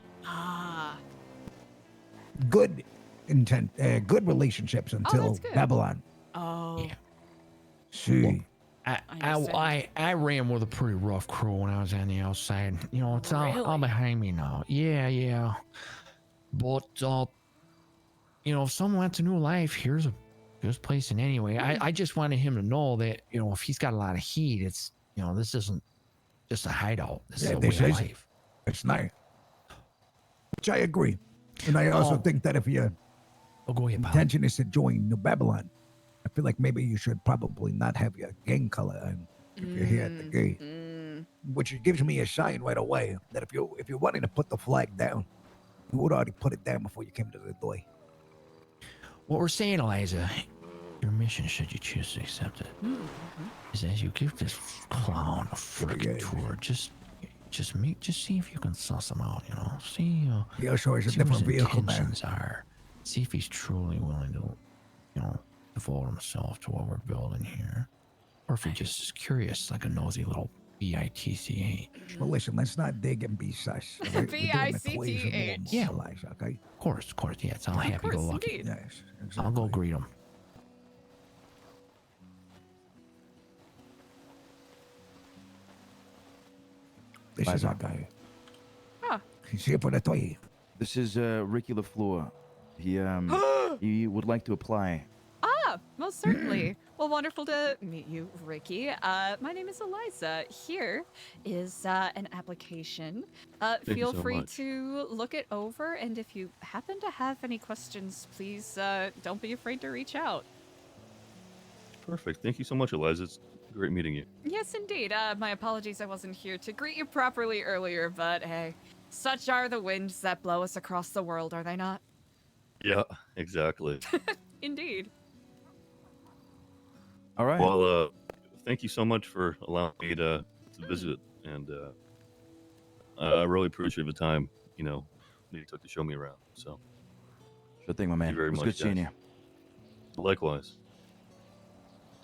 good intent, good relationships until good. Babylon. Oh. See, I ran with a pretty rough crew when I was on the outside. You know, it's all behind me now. Yeah. But if someone wants a new life, here's a place in anyway. I just wanted him to know that, if he's got a lot of heat, it's this isn't just a hideout. This is a way of life. It's nice. Which I agree. And I also think that if your intention is to join New Babylon, I feel like maybe you should probably not have your gang color on if you're here at the gate. Which gives me a sign right away that if you're wanting to put the flag down, you would already put it down before you came to the door. What we're saying, Eliza, your mission, should you choose to accept it, is as you give this clown a freaking tour, just see if you can suss him out, see He also has a see what his different vehicle now. intentions are. See if he's truly willing to, devote himself to what we're building here. Or if he just is curious, like a nosy little bitch. Well, listen, let's not dig and be sus. Okay? We're doing the quiz and BICTH. more, Eliza, okay? Of course, yeah, it's all happy-go-lucky. Indeed. Yes, exactly. I'll go greet him. This is our guy. Huh. He's here for the toy. This is Ricky LaFleur. He would like to apply. Most certainly. Well, wonderful to meet you, Ricky. My name is Eliza. Here is an application. Feel so free much. to look it over, and if you happen to have any questions, please don't be afraid to reach out. Perfect. Thank you so much, Eliza. It's great meeting you. Yes, indeed. My apologies I wasn't here to greet you properly earlier, but hey, such are the winds that blow us across the world, are they not? Yeah, exactly. Indeed. All right. Well, thank you so much for allowing me to visit, and I really appreciate the time, that you took to show me around. So, Sure thing, my man. Thank you very It was much, good seeing guys. you. Likewise.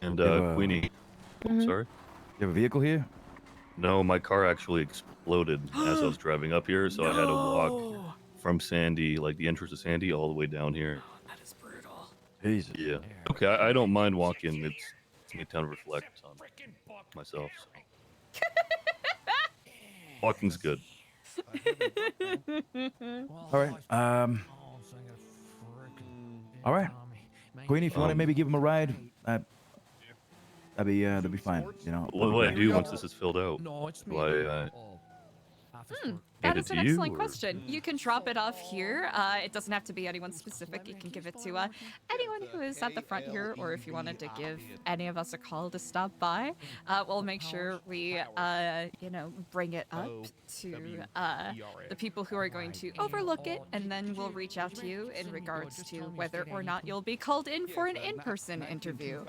And Queenie, Mhm. sorry? You have a vehicle here? No, my car actually exploded as I was driving up here, so I had to walk from Sandy, like the entrance to Sandy, all the way down here. That is brutal. Jesus. Yeah. Okay, I don't mind walking. It's me time to reflect on myself. So. Walking's good. All right. All right. Queenie, if you want to maybe give him a ride, that'd be fine. You know. What do I do once this is filled out? Do I That hand it is to an you? excellent or- question. You can drop it off here. It doesn't have to be anyone specific. You can give it to anyone who is at the front here, or if you wanted to give any of us a call to stop by, we'll make sure we, bring it up to the people who are going to overlook it, and then we'll reach out to you in regards to whether or not you'll be called in for an in-person interview.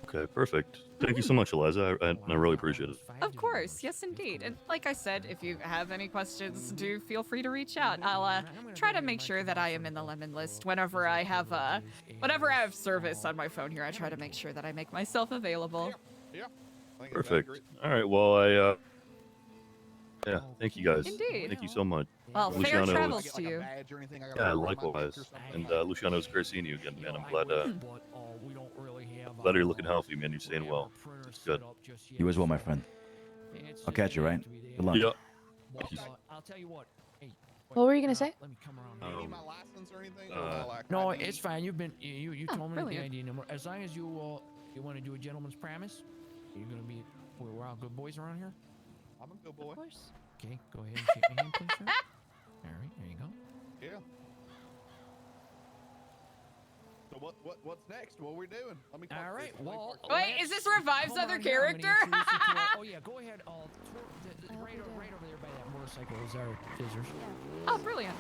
Okay, perfect. Thank you so much, Eliza. I really appreciate it. Of course, yes indeed. And like I said, if you have any questions, do feel free to reach out. I'll try to make sure that I am in the lemon list whenever I have service on my phone here. I try to make sure that I make myself available. Perfect. All right. Well, yeah. Thank you guys. Indeed. Thank you so much. Well, fair travels to you. Yeah, likewise. And Luciano, it was great seeing you again, man. I'm glad you're looking healthy, man. You're staying well. It's good. You as well, my friend. I'll catch you, right? Good luck. Yeah. I'll tell you what. Hey, What were you gonna say? No, it's fine. You told me the brilliant. ID number. As long as you want to do a gentleman's promise, you're gonna be. We're all good boys around here. I'm a good boy. Of course. Okay, go ahead and shake my hand, please, sir. All right, there you go. Yeah. So what's next? What are we doing? Let me. All right. Well. Wait, is this Revive's Come other on here, I'm gonna character? introduce you to oh yeah, go ahead. Right over there by that motorcycle is our visitors. Oh, brilliant.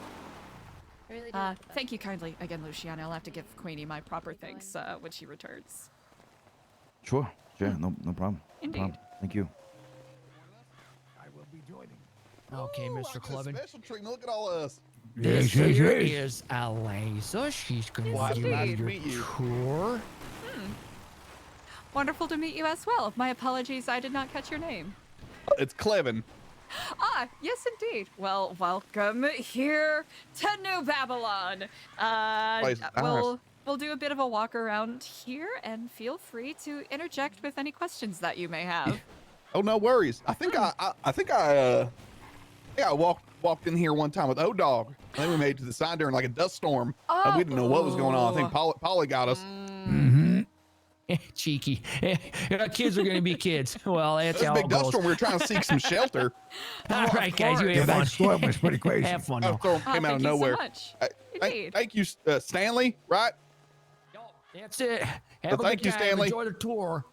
Really Thank you kindly again, Luciano. I'll have to give Queenie my proper thanks when she returns. Sure. No problem. Indeed. No problem. Thank you. I will be joining. Okay, Mr. Klevin. Special treatment. Look at all us. This here is Eliza. She's going Well, to give nice you to your meet you. tour. Wonderful to meet you as well. My apologies, I did not catch your name. It's Klevin. Yes indeed. Well, welcome here to New Babylon. Place is nice. We'll do a bit of a walk around here, and feel free to interject with any questions that you may have. Oh, no worries. I think I walked in here one time with O-Dog. I think we made it to the side during like a dust storm. And we didn't know what was going on. I think Polly got us. Cheeky. Kids are going to be kids. Well, that's It was how a big it dust goes. storm. We were trying to seek some shelter. All right, guys, you Yeah, have fun. that storm was pretty crazy. Have fun. That Now. storm came out of Thank you so nowhere. much. Thank you, Stanley. Right? That's it. Have Well, a thank good you, time. Stanley. Enjoy the tour.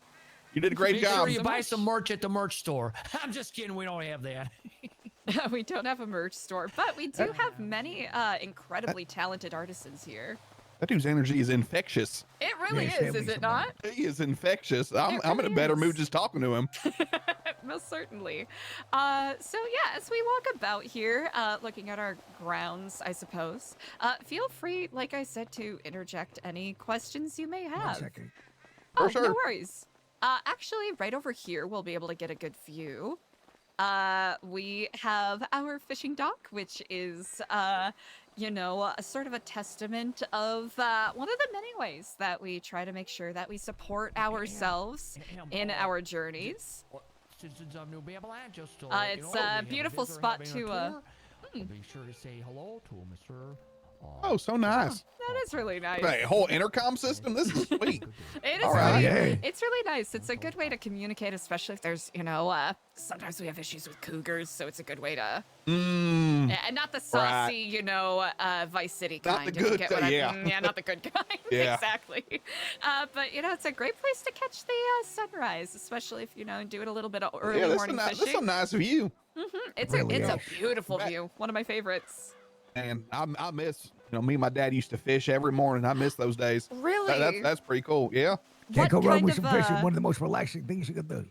You did a great Make job. sure you buy some merch at the merch store. I'm just kidding. We don't have that. We don't have a merch store, but we do have many incredibly talented artisans here. That dude's energy is infectious. It really is it not? He is infectious. I'm in a better mood just talking to him. Most certainly. So yeah, as we walk about here, looking at our grounds, I suppose, feel free, like I said, to interject any questions you may have. 1 second. Oh, For sure. no worries. Actually, right over here, we'll be able to get a good view. We have our fishing dock, which is, a sort of a testament of one of the many ways that we try to make sure that we support ourselves in our journeys. Citizens of New Babylon, just to It's a beautiful spot to. Be sure to say hello to Mr. Oh, so nice. That is really nice. That whole intercom system. This is sweet. It is All right. really, it's really nice. It's a good way to communicate, especially if there's, sometimes we have issues with cougars, so it's a good way to. And not the saucy, Vice City Not kind. the if you good get kind, what yeah. yeah, not the good kind. Yeah. Exactly. But it's a great place to catch the sunrise, especially if do it a little bit of early morning That's fishing. a nice view. It's Really a is. beautiful view. One of my favorites. And I miss, me and my dad used to fish every morning. I miss those days. Really? That's pretty cool. Yeah. Can't go wrong kind with of, some fishing. One of the most relaxing things you can do.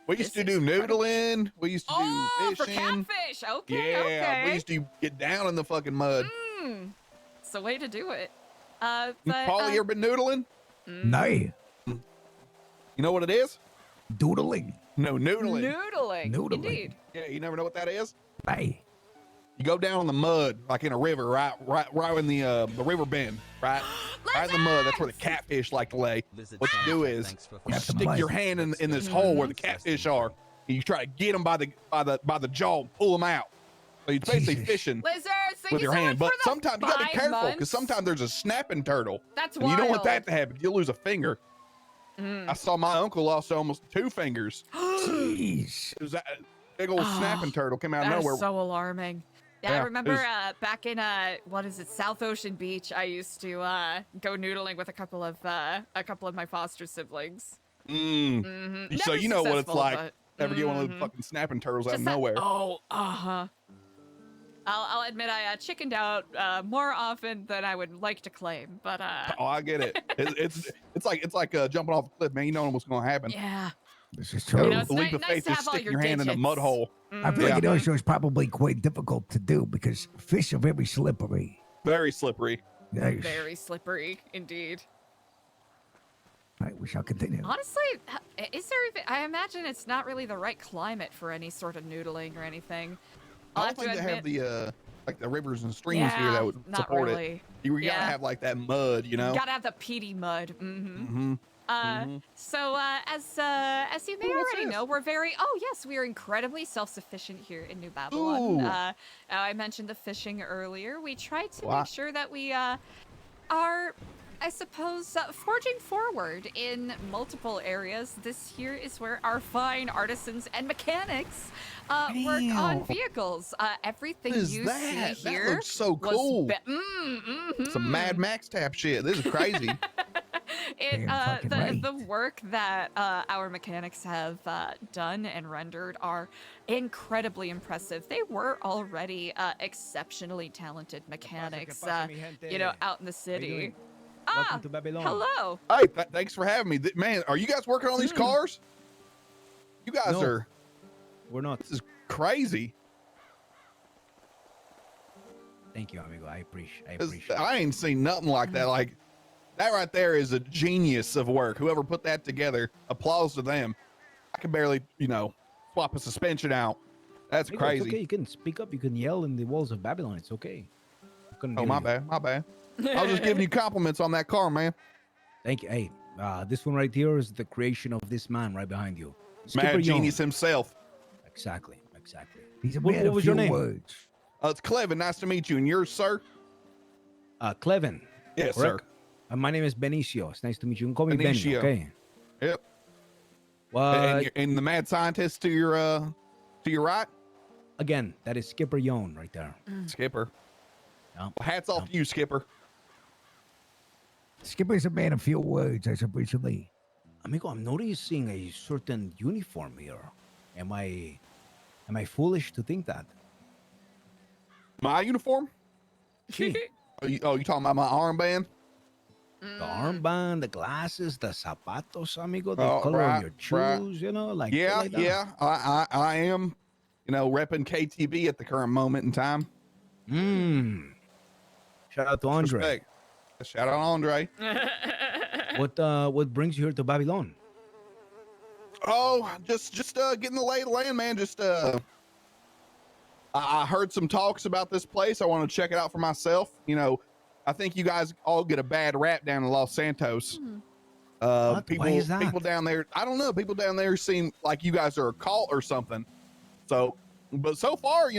We used to do noodling. We used to do For fishing. catfish. Okay, Yeah, okay. we used to get down in the fucking mud. It's the way to do it. But, Paulie, you ever been noodling? Nay, You know what it is? doodling. No, noodling. Noodling. Indeed. Yeah, you never know what that is? Nay. You go down in the mud, like in a river, right in the river bend, right? Right in the mud. That's where the catfish like to lay. What you do is you stick your hand in this hole where the catfish are, and you try to get them by the jaw and pull them out. So it's basically Jesus. fishing Lizards, thank with you your so hand. much But for the sometimes you gotta be 5 careful because months. sometimes there's a snapping turtle. That's and you don't want that wild. to happen. You'll lose a finger. I saw my uncle lost almost 2 fingers. Jeez. It was that big old snapping turtle came out of That's nowhere. so alarming. Yeah, I Yeah, it remember was- back in what is it, South Ocean Beach, I used to go noodling with a couple of my foster siblings. Mm. So Never you know what it's successful, like. but- Ever get one of those fucking snapping turtles out of Just that- nowhere? Oh, I'll admit I chickened out more often than I would like to claim, but Oh, I get it. It's like jumping off a cliff, man. You don't know what's going to happen. yeah. This is true. You know, it's The leap of nice faith to is have all sticking your your hand in a mud digits. hole. I feel like it Yeah. also is probably quite difficult to do because fish are very slippery. Very slippery. Yes. Very slippery, indeed. Right, we shall continue. Honestly, is there even, I imagine it's not really the right climate for any sort of noodling or anything. I'll I have don't to think they admit, have the like the rivers and streams here Yeah, that would not support really. it. You gotta Yeah. have like that mud, you know. Gotta have the peaty mud. Mm-hmm. So as you may already know, we're we are incredibly self-sufficient here in New Babylon. Ooh. I mentioned the fishing earlier. We try to Wow. make sure that we are, I suppose, forging forward in multiple areas. This here is where our fine artisans and mechanics work on vehicles. Everything What is you that? see That here looks so was cool. mm-hmm. Some Mad Max type shit. This is crazy. The work that our mechanics have done and rendered are incredibly impressive. They were already exceptionally talented mechanics, out in the city. Welcome to Babylon. Hello. Hey, thanks for having me. Man, are you guys working on these cars? You guys No, are. We're not. This is crazy. Thank you, amigo. I appreciate. I ain't seen nothing like that. Like that right there is a genius of work. Whoever put that together, applause to them. I can barely, swap a suspension out. That's Amigo, crazy. It's okay. You can speak up. You can yell in the walls of Babylon. It's okay. Oh, my bad. I was just giving you compliments on that car, man. Thank you. Hey, this one right here is the creation of this man right behind you. Skipper Mad Young. genius himself. Exactly. He's a What- man what of was your few name? words. It's Klevin. Nice to meet you. And yours, sir? Klevin. Yes, correct? sir. My name is Benicio. It's nice to meet you. You can call me Benny, Benicio. okay? Yep. What? And the mad scientist to your right? Again, that is Skipper Young right there. Skipper. Yeah. Well, hats off to you, Skipper. Skipper's a man of few words, as of recently. Amigo, I'm noticing a certain uniform here. Am I foolish to think that? My uniform? Sí. You talking about my armband? The armband, the glasses, the zapatos, amigo, the Oh, color right, of your shoes, like shit yeah, like that. yeah. I am, repping KTB at the current moment in time. Shout out to Andre. Respect. Shout out Andre. What brings you here to Babylon? Oh, just getting the lay of the land, man. Just I heard some talks about this place. I want to check it out for myself. I think you guys all get a bad rap down in Los Santos. People, Why is that? people down there, I don't know. People down there seem like you guys are a cult or something. But so far,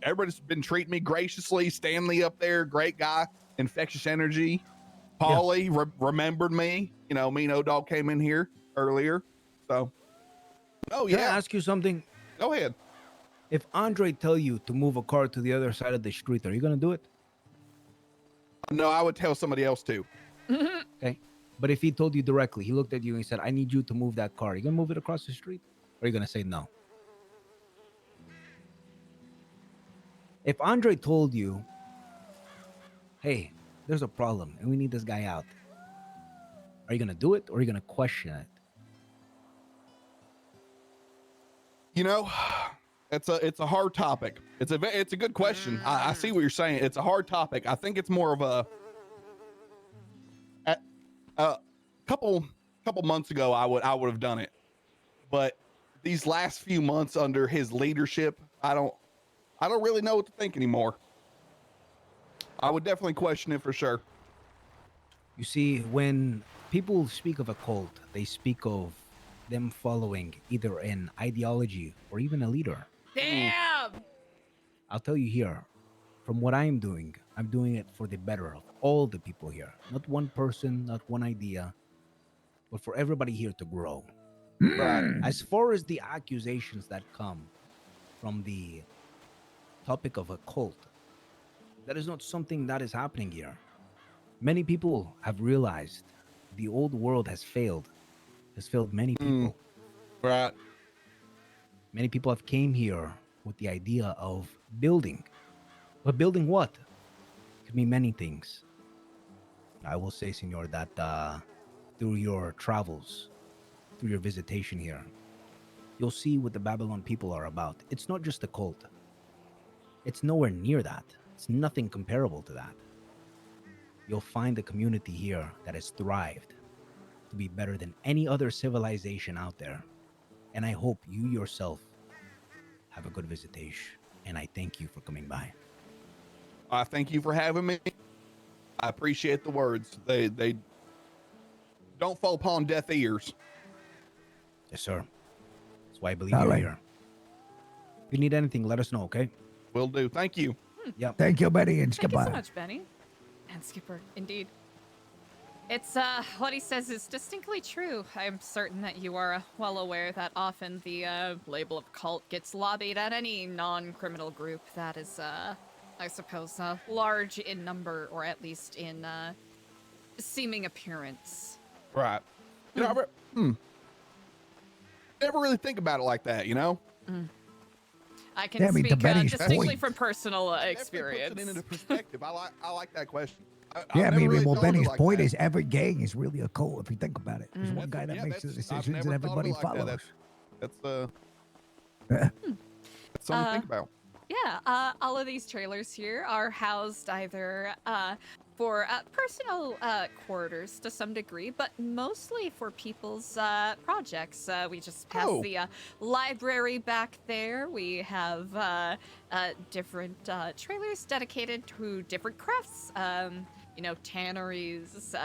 everybody's been treating me graciously. Stanley up there, great guy, infectious energy. Paulie remembered me. Me and O-Dog came in here earlier. So, Can I ask you something? Go ahead. If Andre tell you to move a car to the other side of the street, are you gonna do it? No, I would tell somebody else to. Okay. But if he told you directly, he looked at you and he said, "I need you to move that car," are you gonna move it across the street? Or are you gonna say no? If Andre told you, "Hey, there's a problem and we need this guy out," are you gonna do it or are you gonna question it? It's a hard topic. It's a good question. I see what you're saying. It's a hard topic. I think it's more of a couple months ago I would have done it, but these last few months under his leadership, I don't really know what to think anymore. I would definitely question it for sure. You see, when people speak of a cult, they speak of them following either an ideology or even a leader. Damn. I'll tell you here, from what I'm doing it for the better of all the people here. Not one person, not one idea, but for everybody here to grow. Right. As far as the accusations that come from the topic of a cult, that is not something that is happening here. Many people have realized the old world has failed many people. Right. Many people have came here with the idea of building. But building what? Could mean many things. I will say, senor, that through your travels, through your visitation here, you'll see what the Babylon people are about. It's not just a cult. It's nowhere near that. It's nothing comparable to that. You'll find a community here that has thrived to be better than any other civilization out there. And I hope you yourself have a good visitation. And I thank you for coming by. I thank you for having me. I appreciate the words. They don't fall upon deaf ears. Yes, sir. That's why I believe All you're right. here. If you need anything, let us know, okay? Will do. Thank you. Yep. Thank you, Benny and Thank you so Skipper. much, Benny. And Skipper, indeed. It's, what he says is distinctly true. I'm certain that you are well aware that often the, label of cult gets lobbied at any non-criminal group that is, I suppose, large in number, or at least in, seeming appearance. Right. You know, never really think about it like that, you know? I can Yeah, I mean, to speak Benny's distinctly point. from personal Definitely experience. puts it into perspective. I like that question. Yeah, I mean, well, Benny's like point that. is every gang is really a cult if you think about it. There's one guy that makes the I've decisions never and thought of it everybody like that. follows. That's something to think about. Yeah, all of these trailers here are housed either for personal quarters to some degree, but mostly for people's projects. We just passed the library back there. We have different trailers dedicated to different crafts. You know, tanneries,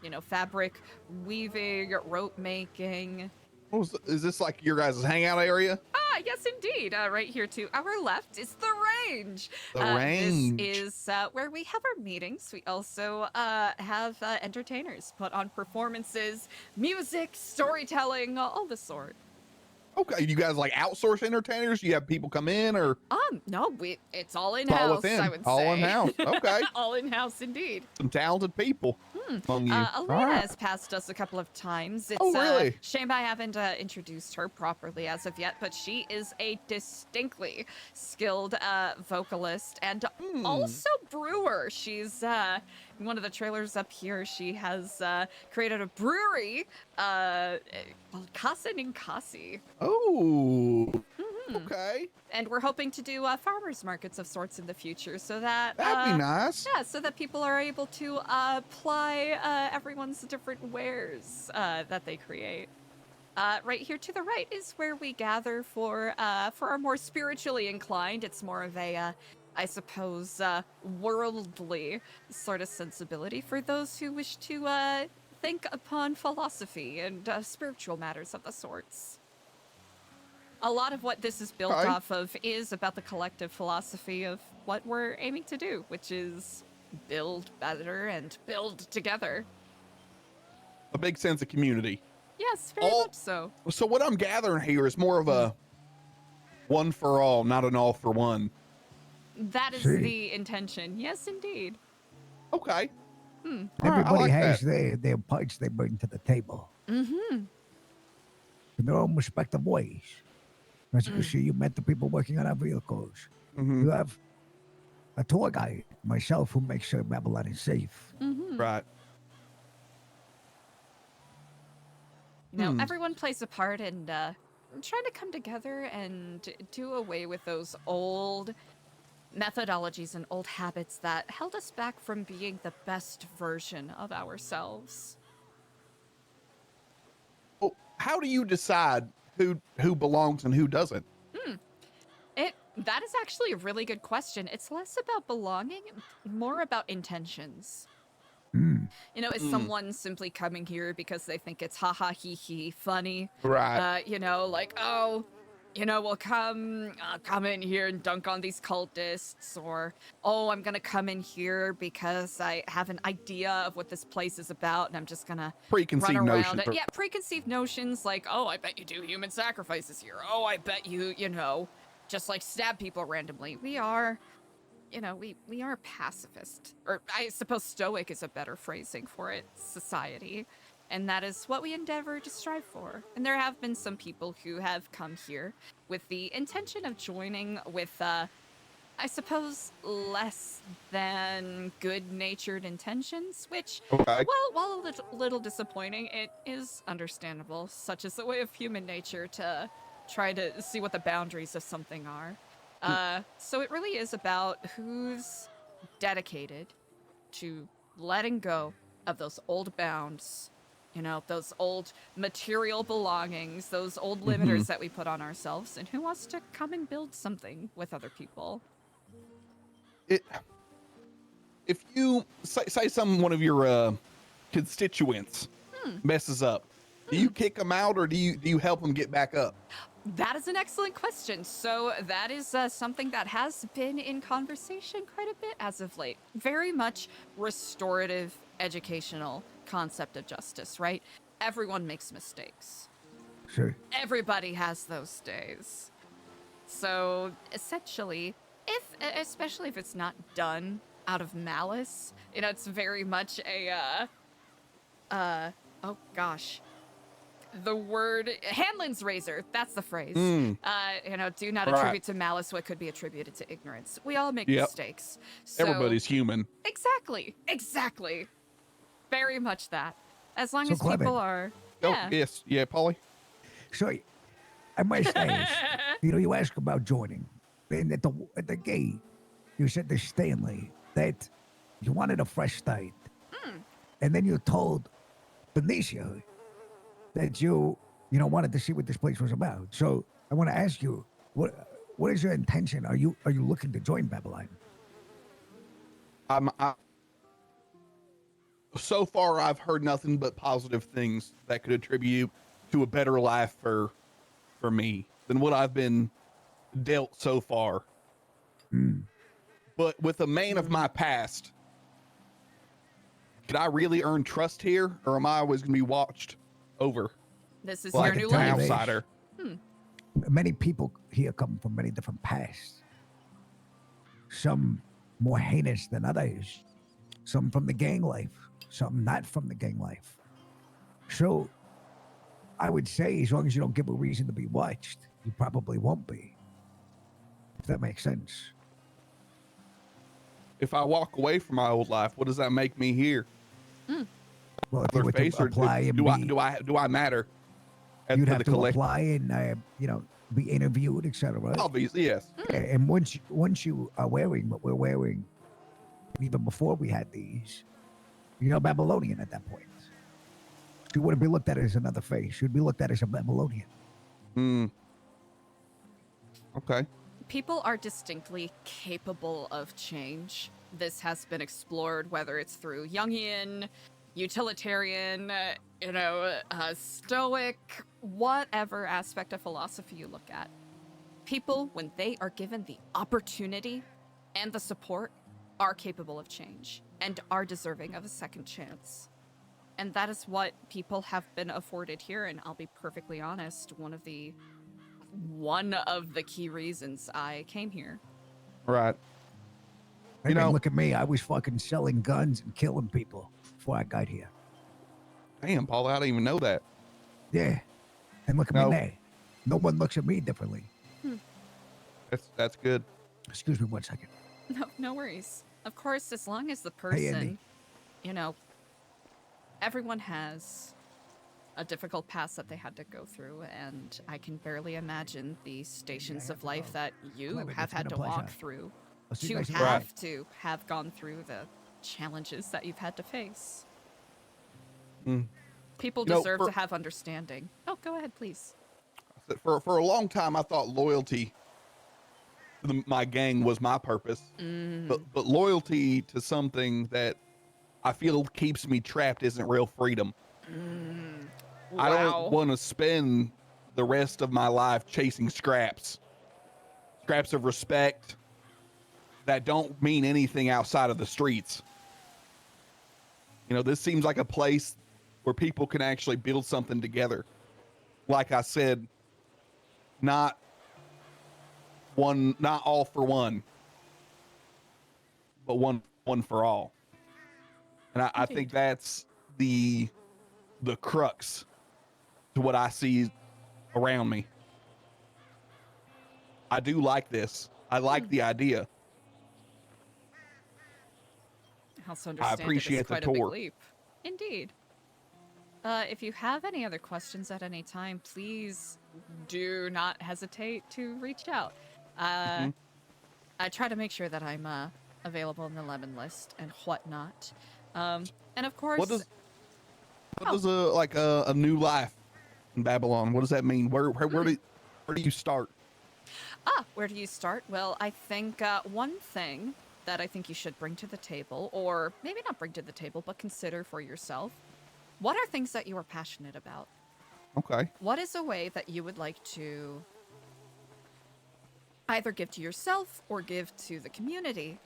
you know, fabric weaving, rope making. Is this like your guys' hangout area? Ah, yes, indeed. Right here to our left is the range. The range. This is where we have our meetings. We also have entertainers put on performances, music, storytelling, all the sort. Okay, you guys like outsource entertainers? You have people come in, or No, it's all in all house. within? I would All say. in house. Okay. All in house, indeed. Some talented people among you. Alina has passed us a couple of times. It's really? shame I haven't introduced her properly as of yet, but she is a distinctly skilled vocalist and also brewer. She's one of the trailers up here. She has created a brewery called Casa Ninkasi. Oh, okay. And we're hoping to do farmers markets of sorts in the future, so that That'd be nice. Yeah, so that people are able to ply everyone's different wares that they create. Right here to the right is where we gather for our more spiritually inclined. It's more of a, I suppose, worldly sort of sensibility for those who wish to think upon philosophy and spiritual matters of the sorts. A lot of what this is built off of is about the collective philosophy of what we're aiming to do, which is build better and build together. A big sense of community. Yes, very much so. So what I'm gathering here is more of a one for all, not an all for one. That is the intention. Yes, indeed. Okay. Everybody like has that. their parts they bring to the table Mm-hmm. in their own respective ways. As you can see, you met the people working on our vehicles. You have a tour guide, myself, who makes sure Babylon is safe. Right. You know, everyone plays a part in trying to come together and do away with those old methodologies and old habits that held us back from being the best version of ourselves. Well, how do you decide who belongs and who doesn't? That is actually a really good question. It's less about belonging, more about intentions. You know, is someone simply coming here because they think it's ha ha he he funny? Right. You know, like, oh, will come in here and dunk on these cultists, or, oh, I'm gonna come in here because I have an idea of what this place is about, and I'm just gonna Preconceived run around notions. it. Yeah, preconceived notions like, oh, I bet you do human sacrifices here. Oh, I bet you, just like stab people randomly. We are, we are pacifist, or I suppose stoic is a better phrasing for it, society. And that is what we endeavor to strive for. And there have been some people who have come here with the intention of joining with, I suppose, less than good-natured intentions, which, while a little disappointing, it is understandable. Such is the way of human nature to try to see what the boundaries of something are. So it really is about who's dedicated to letting go of those old bounds, those old material belongings, those old limiters that we put on ourselves, and who wants to come and build something with other people. If you say one of your constituents messes up, do you kick them out, or do you help them get back up? That is an excellent question. So that is something that has been in conversation quite a bit as of late. Very much restorative, educational concept of justice, right? Everyone makes mistakes. Sure. Everybody has those days. So essentially, especially if it's not done out of malice, it's very much a oh gosh. The word Hanlon's razor, that's the phrase. Do not attribute to malice what could be attributed to ignorance. We all make mistakes. So, everybody's human. Exactly. Very much that. As long as Klevin. people are. Yeah. Oh, yes. Yeah, Polly. So, I must ask, you ask about joining. And at the gate, you said to Stanley that you wanted a fresh start. And then you told Benicio that you wanted to see what this place was about. So I want to ask you, what is your intention? Are you looking to join Babylon? So far, I've heard nothing but positive things that could attribute to a better life for me than what I've been dealt so far. But with a man of my past, could I really earn trust here, or am I always going to be watched over? This is Well, your I new can tell life. you this. Outsider. Many people here come from many different pasts. Some more heinous than others. Some from the gang life. Some not from the gang life. So I would say, as long as you don't give a reason to be watched, you probably won't be. If that makes sense. If I walk away from my old life, what does that make me here? Well, if you were to apply and do I matter? You'd have to apply and be interviewed, etc. Right? Obviously, yes. Yeah, and once you are wearing what we're wearing, even before we had these, you're Babylonian at that point. You wouldn't be looked at as another face. You'd be looked at as a Babylonian. Okay. People are distinctly capable of change. This has been explored, whether it's through Jungian, utilitarian, stoic, whatever aspect of philosophy you look at. People, when they are given the opportunity and the support, are capable of change and are deserving of a second chance. And that is what people have been afforded here, and I'll be perfectly honest, one of the key reasons I came here. Right. I mean, look at me. I was fucking selling guns and killing people before I got here. Damn, Paul, I didn't even know that. Yeah. And look at me now. No one looks at me differently. That's good. Excuse me 1 second. No worries. Of course, as long as the Hey, Andy. person, everyone has a difficult past that they had to go through, and I can barely imagine the stations of life that you Klevin, have it's had been to a walk pleasure. through I'll see to you guys have gone through the challenges that you've had to face. People You know, deserve to have understanding. Oh, go ahead, please. For a long time, I thought loyalty to my gang was my purpose, but loyalty to something that I feel keeps me trapped isn't real freedom. I don't want to spend the rest of my life chasing scraps of respect that don't mean anything outside of the streets. You know, this seems like a place where people can actually build something together. Like I said, not all for one, but one for all. And I think that's the crux to what I see around me. I do like this. I like the idea. I also understand appreciate it is the quite a big tour. leap. Indeed. If you have any other questions at any time, please do not hesitate to reach out. I try to make sure that I'm available in the lemon list and whatnot. And of course, What does a new life in Babylon? What does that mean? Where do you start? Where do you start? Well, I think one thing that I think you should bring to the table, or maybe not bring to the table, but consider for yourself, what are things that you are passionate about? Okay. What is a way that you would like to either give to yourself or give to the community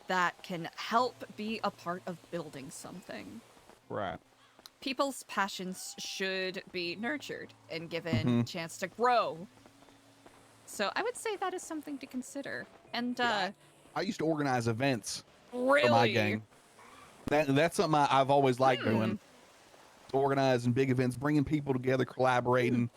that can help be a part of building something? Right. People's passions should be nurtured and given a chance to grow. So I would say that is something to consider. And I used to organize events for my Really? gang. That's something I've always liked doing. Organizing big events, bringing people together, collaborating.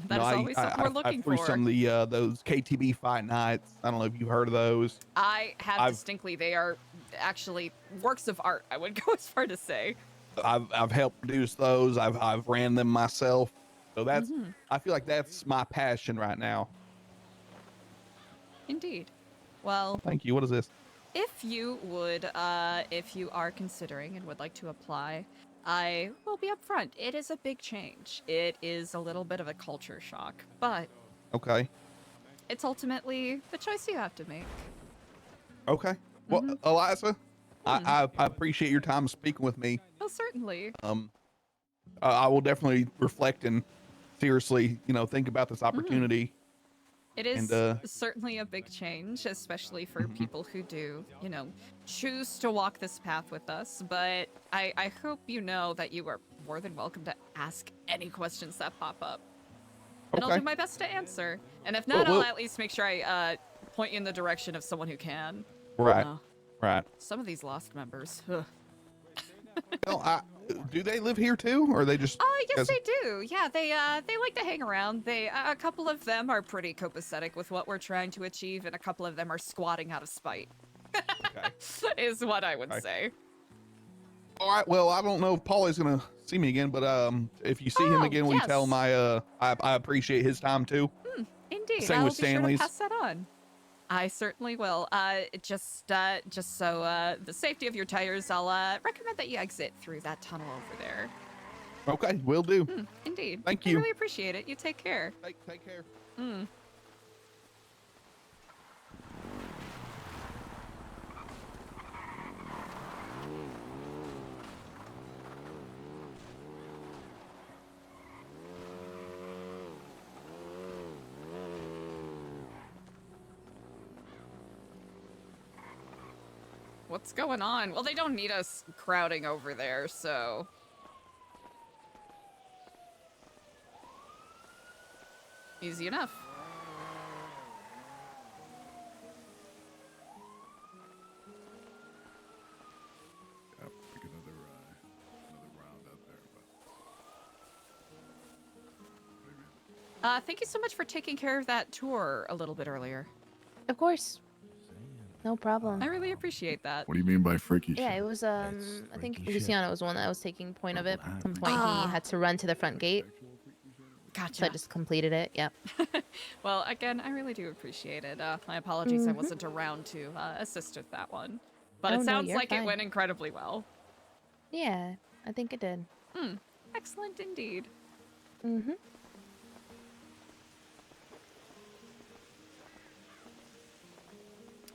That is always something we're looking I threw for. some of the those KTB fight nights. I don't know if you've heard of those. I have distinctly. They are actually works of art, I would go as far to say. I've helped produce those. I've ran them myself. So that's I feel like that's my passion right now. Indeed. Well, Thank you. What is this? if you would, if you are considering and would like to apply, I will be upfront. It is a big change. It is a little bit of a culture shock, but Okay. it's ultimately the choice you have to make. Okay. Well, Eliza, I appreciate your time speaking with me. Oh, certainly. I will definitely reflect and seriously, think about this opportunity. It is And, certainly a big change, especially for people who do, choose to walk this path with us. But I hope you know that you are more than welcome to ask any questions that pop up. And I'll Okay. do my best to answer. And if not, Well, I'll at least make sure I point you in the direction of someone who can. Right. Uh, Right. Some of these lost members. Ugh. Well, do they live here too, or are they just? Oh, yes, 'cause- they do. Yeah, they like to hang around. A couple of them are pretty copacetic with what we're trying to achieve, and a couple of them are squatting out of spite. Is what I would Okay. say. All right. Well, I don't know if Paulie's gonna see me again, but if you see him again, will you tell him I appreciate his time too? Indeed, Same I'll with be sure to Stanley's. pass that on. I certainly will. Just so the safety of your tires, I'll recommend that you exit through that tunnel over there. Okay, will do. Indeed. Thank I you. really appreciate it. You take care. Take care. What's going on? Well, they don't need us crowding over there, so. Easy enough. Take another round out there. Thank you so much for taking care of that tour a little bit earlier. Of course. No problem. I really appreciate that. What do you mean by freaky? Yeah, it was I think Luciano was one that was taking point of it. At some point Ah. he had to run to the front gate. Gotcha. So I just completed it. Yep. Well, again, I really do appreciate it. My apologies I wasn't around to assist with that one. But Oh, it no, sounds you're like it fine. went incredibly well. Yeah, I think it did. Excellent indeed. Mm-hmm.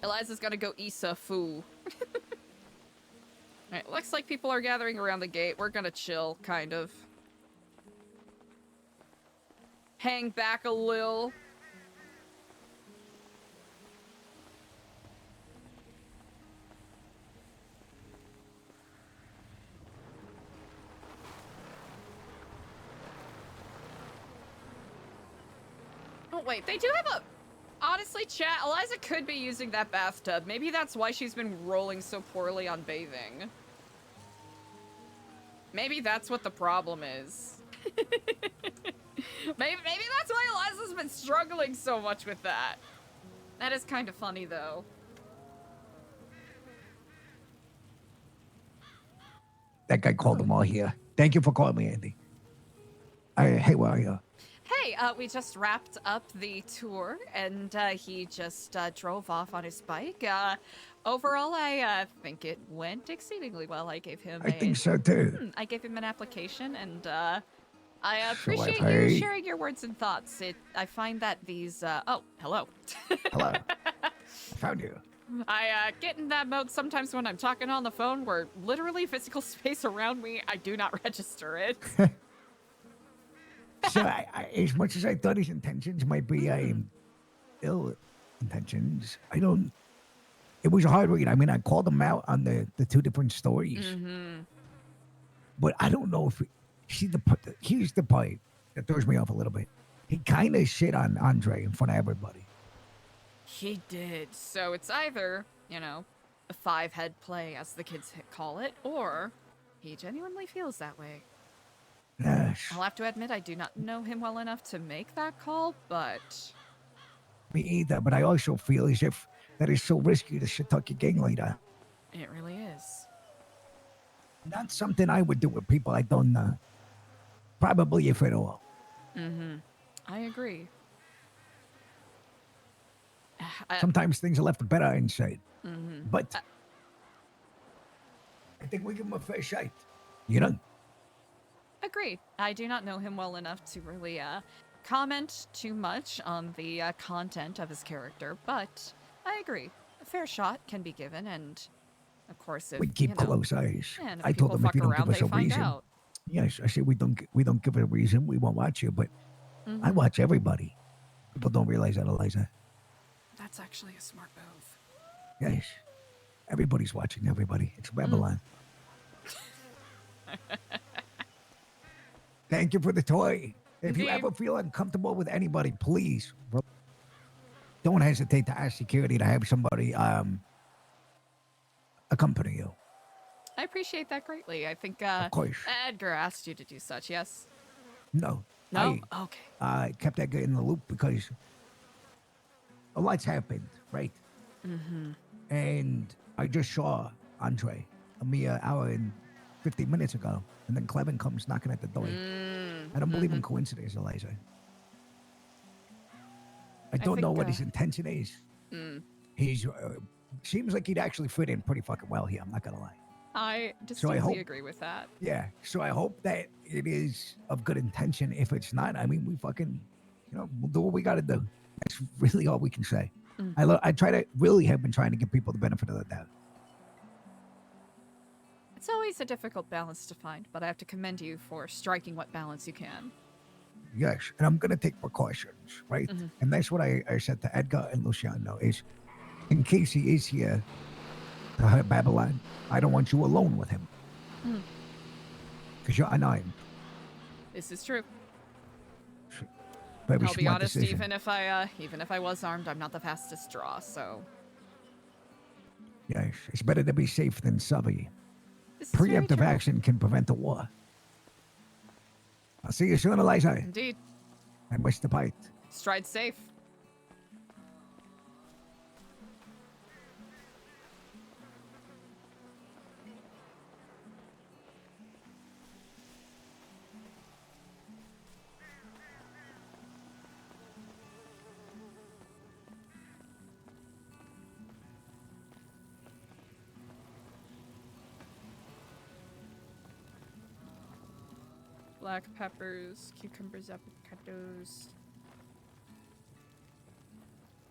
Eliza's gotta go Issa foo. Alright, looks like people are gathering around the gate. We're gonna chill, kind of. hang back a little. Oh, wait, they do have a... Honestly, chat, Eliza could be using that bathtub. Maybe that's why she's been rolling so poorly on bathing. Maybe that's what the problem is. maybe that's why Eliza's been struggling so much with that. That is kind of funny, though. That guy called them all here. Thank you for calling me, Andy. Hey, where are you? Hey, we just wrapped up the tour, and he just drove off on his bike. Overall, I think it went exceedingly well. I gave him I think so, too. I gave him an application, and I I've appreciate you heard. sharing your words and thoughts. I find that these... Oh, hello. Hello. Found you. I get in that mode sometimes when I'm talking on the phone where literally physical space around me, I do not register it. So, as much as I thought his intentions might be ill intentions, I don't. It was a hard read. I mean, I called him out on the two different stories, but I don't know if here's the part that throws me off a little bit. He kind of shit on Andre in front of everybody. He did. So it's either, you know, a 5-head play, as the kids call it, or he genuinely feels that way. Yes. I'll have to admit, I do not know him well enough to make that call, but... Me either, but I also feel as if that is so risky to shit talk your gang leader. It really is. Not something I would do with people I don't know. Probably if at all. I agree. Sometimes things are left better unsaid. Mm-hmm. But I think we give him a fair shake. You know? Agreed. I do not know him well enough to really comment too much on the content of his character, but I agree. A fair shot can be given, and of course, if We keep you know, close eyes. yeah, and if I told people him if fuck you don't around, give us they a find reason. out. Yes, I said we don't give it a reason. We won't watch you, but I watch everybody. People don't realize that, Eliza. That's actually a smart move. Yes, everybody's watching everybody. It's Babylon. Thank you for the toy. If you Indeed. ever feel uncomfortable with anybody, please don't hesitate to ask security to have somebody accompany you. I appreciate that greatly. I think Of course. Edgar asked you to do such, yes? No. No? Okay. I kept Edgar in the loop because a lot's happened, right? And I just saw Andre a mere hour and 15 minutes ago, and then Klevin comes knocking at the door. I don't believe in coincidence, Eliza. I don't think, know what his intention is. He's seems like he'd actually fit in pretty fucking well here. I'm not gonna lie. I So distinctly I hope- agree with that. Yeah. So I hope that it is of good intention. If it's not, I mean, we fucking, we'll do what we got to do. That's really all we can say. I try to really have been trying to give people the benefit of the doubt. It's always a difficult balance to find, but I have to commend you for striking what balance you can. Yes, and I'm gonna take precautions, right? And that's what I said to Edgar and Luciano is, in case he is here to hurt Babylon, I don't want you alone with him because you're unarmed. This is true. Very I'll be smart honest, decision. even if I was armed, I'm not the fastest draw, so... Yes, it's better to be safe than sorry. This is very Preemptive true. action can prevent a war. I'll see you soon, Eliza. Indeed. And wish the bite. Stride safe. Black peppers, cucumbers, avocados.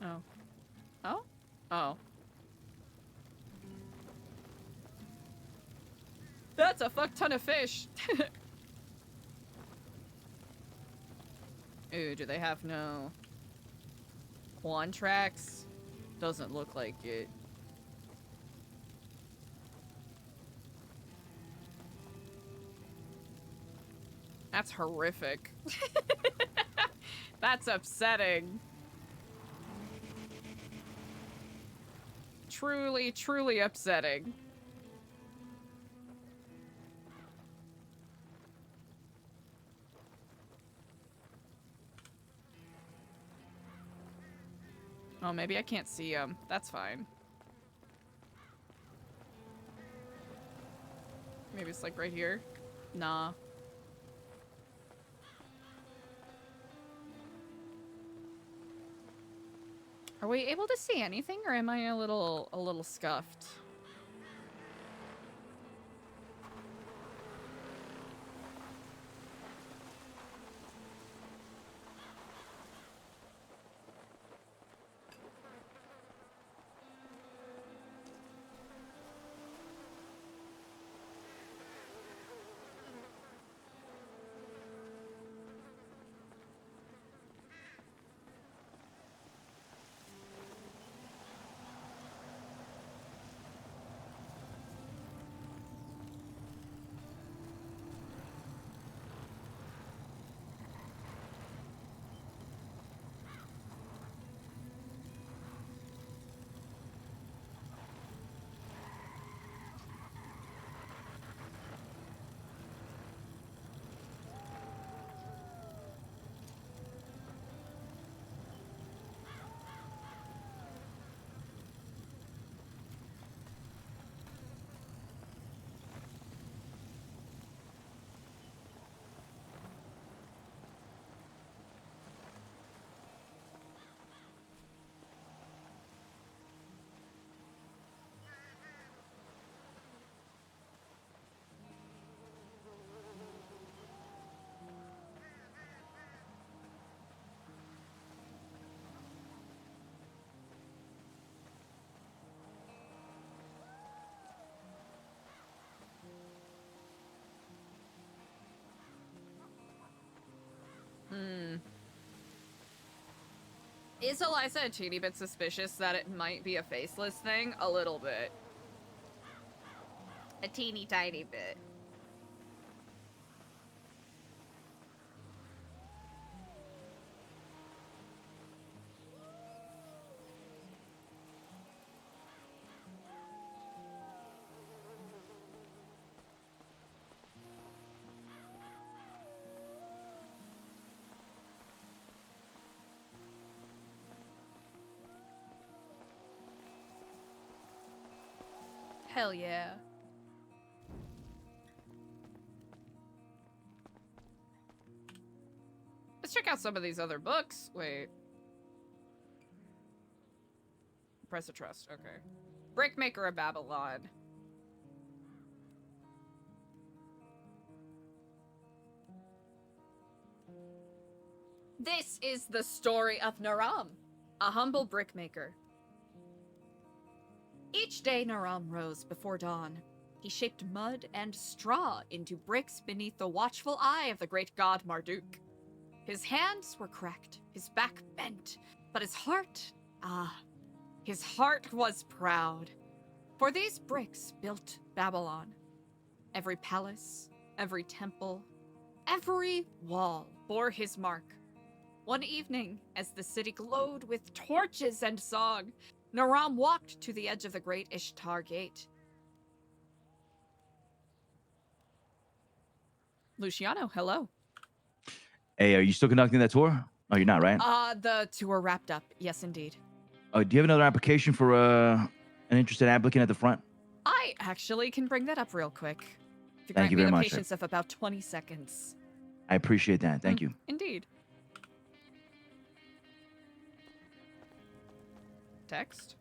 Oh. Oh? Oh. That's a fuck ton of fish. Ooh, do they have no contracts? Doesn't look like it. That's horrific. That's upsetting. Truly, truly upsetting. Oh, maybe I can't see him. That's fine. Maybe it's like right here. Nah. Are we able to see anything, or am I a little scuffed? Hmm. Is Eliza a teeny bit suspicious that it might be a faceless thing? A little bit. A teeny tiny bit. Hell yeah. Let's check out some of these other books. Wait. Press a trust. Okay. Brickmaker of Babylon. This is the story of Naram, a humble brickmaker. Each day Naram rose before dawn. He shaped mud and straw into bricks beneath the watchful eye of the great god Marduk. His hands were cracked, his back bent, but his heart, his heart was proud. For these bricks built Babylon. Every palace, every temple, every wall bore his mark. One evening, as the city glowed with torches and song, Naram walked to the edge of the great Ishtar Gate. Luciano, hello. Hey, are you still conducting that tour? Oh, you're not, right? The tour wrapped up. Yes, indeed. Do you have another application for an interested applicant at the front? I actually can bring that up real quick. If you Thank grant you me very the much, sir. patience of about 20 seconds. I appreciate that. Thank you. Indeed. Text.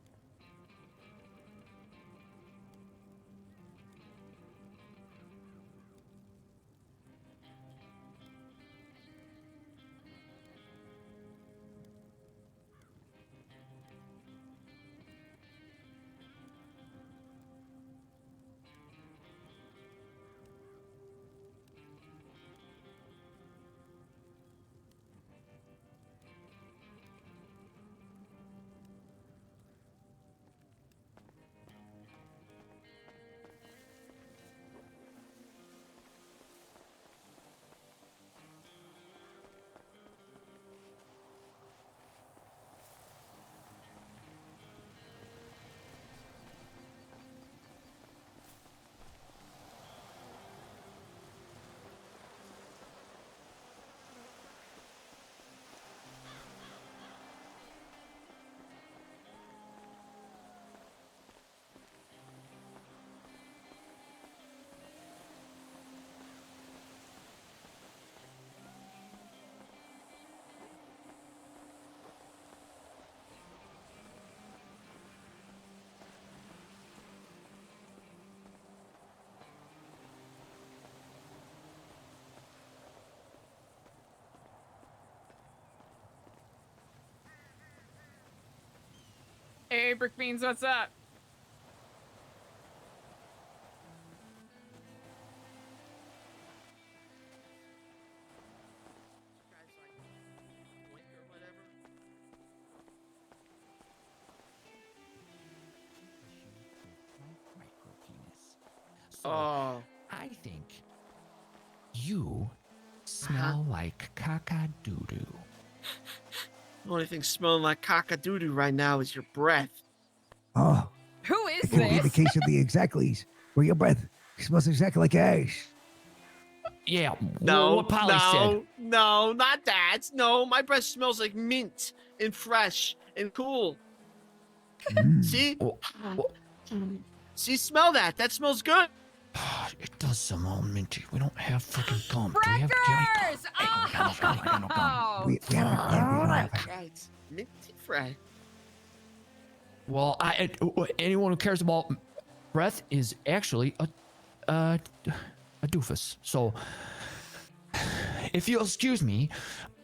Hey, Brick Beans, what's up? So, I think you smell like caca-doo-doo. The only thing smelling like cock-a-doodoo right now is your breath. Oh, Who is it could be the this? case of the exactlies, where your breath smells exactly like ash. Yeah, No, what Polly said. no, not that. No, my breath smells like mint and fresh and cool. See? See, smell that. That smells good. It does smell minty. We don't have freaking gum. Do we have jelly? Breakers! Oh! We haven't Right. Minty fresh. Well, anyone who cares about breath is actually a doofus. So, if you'll excuse me,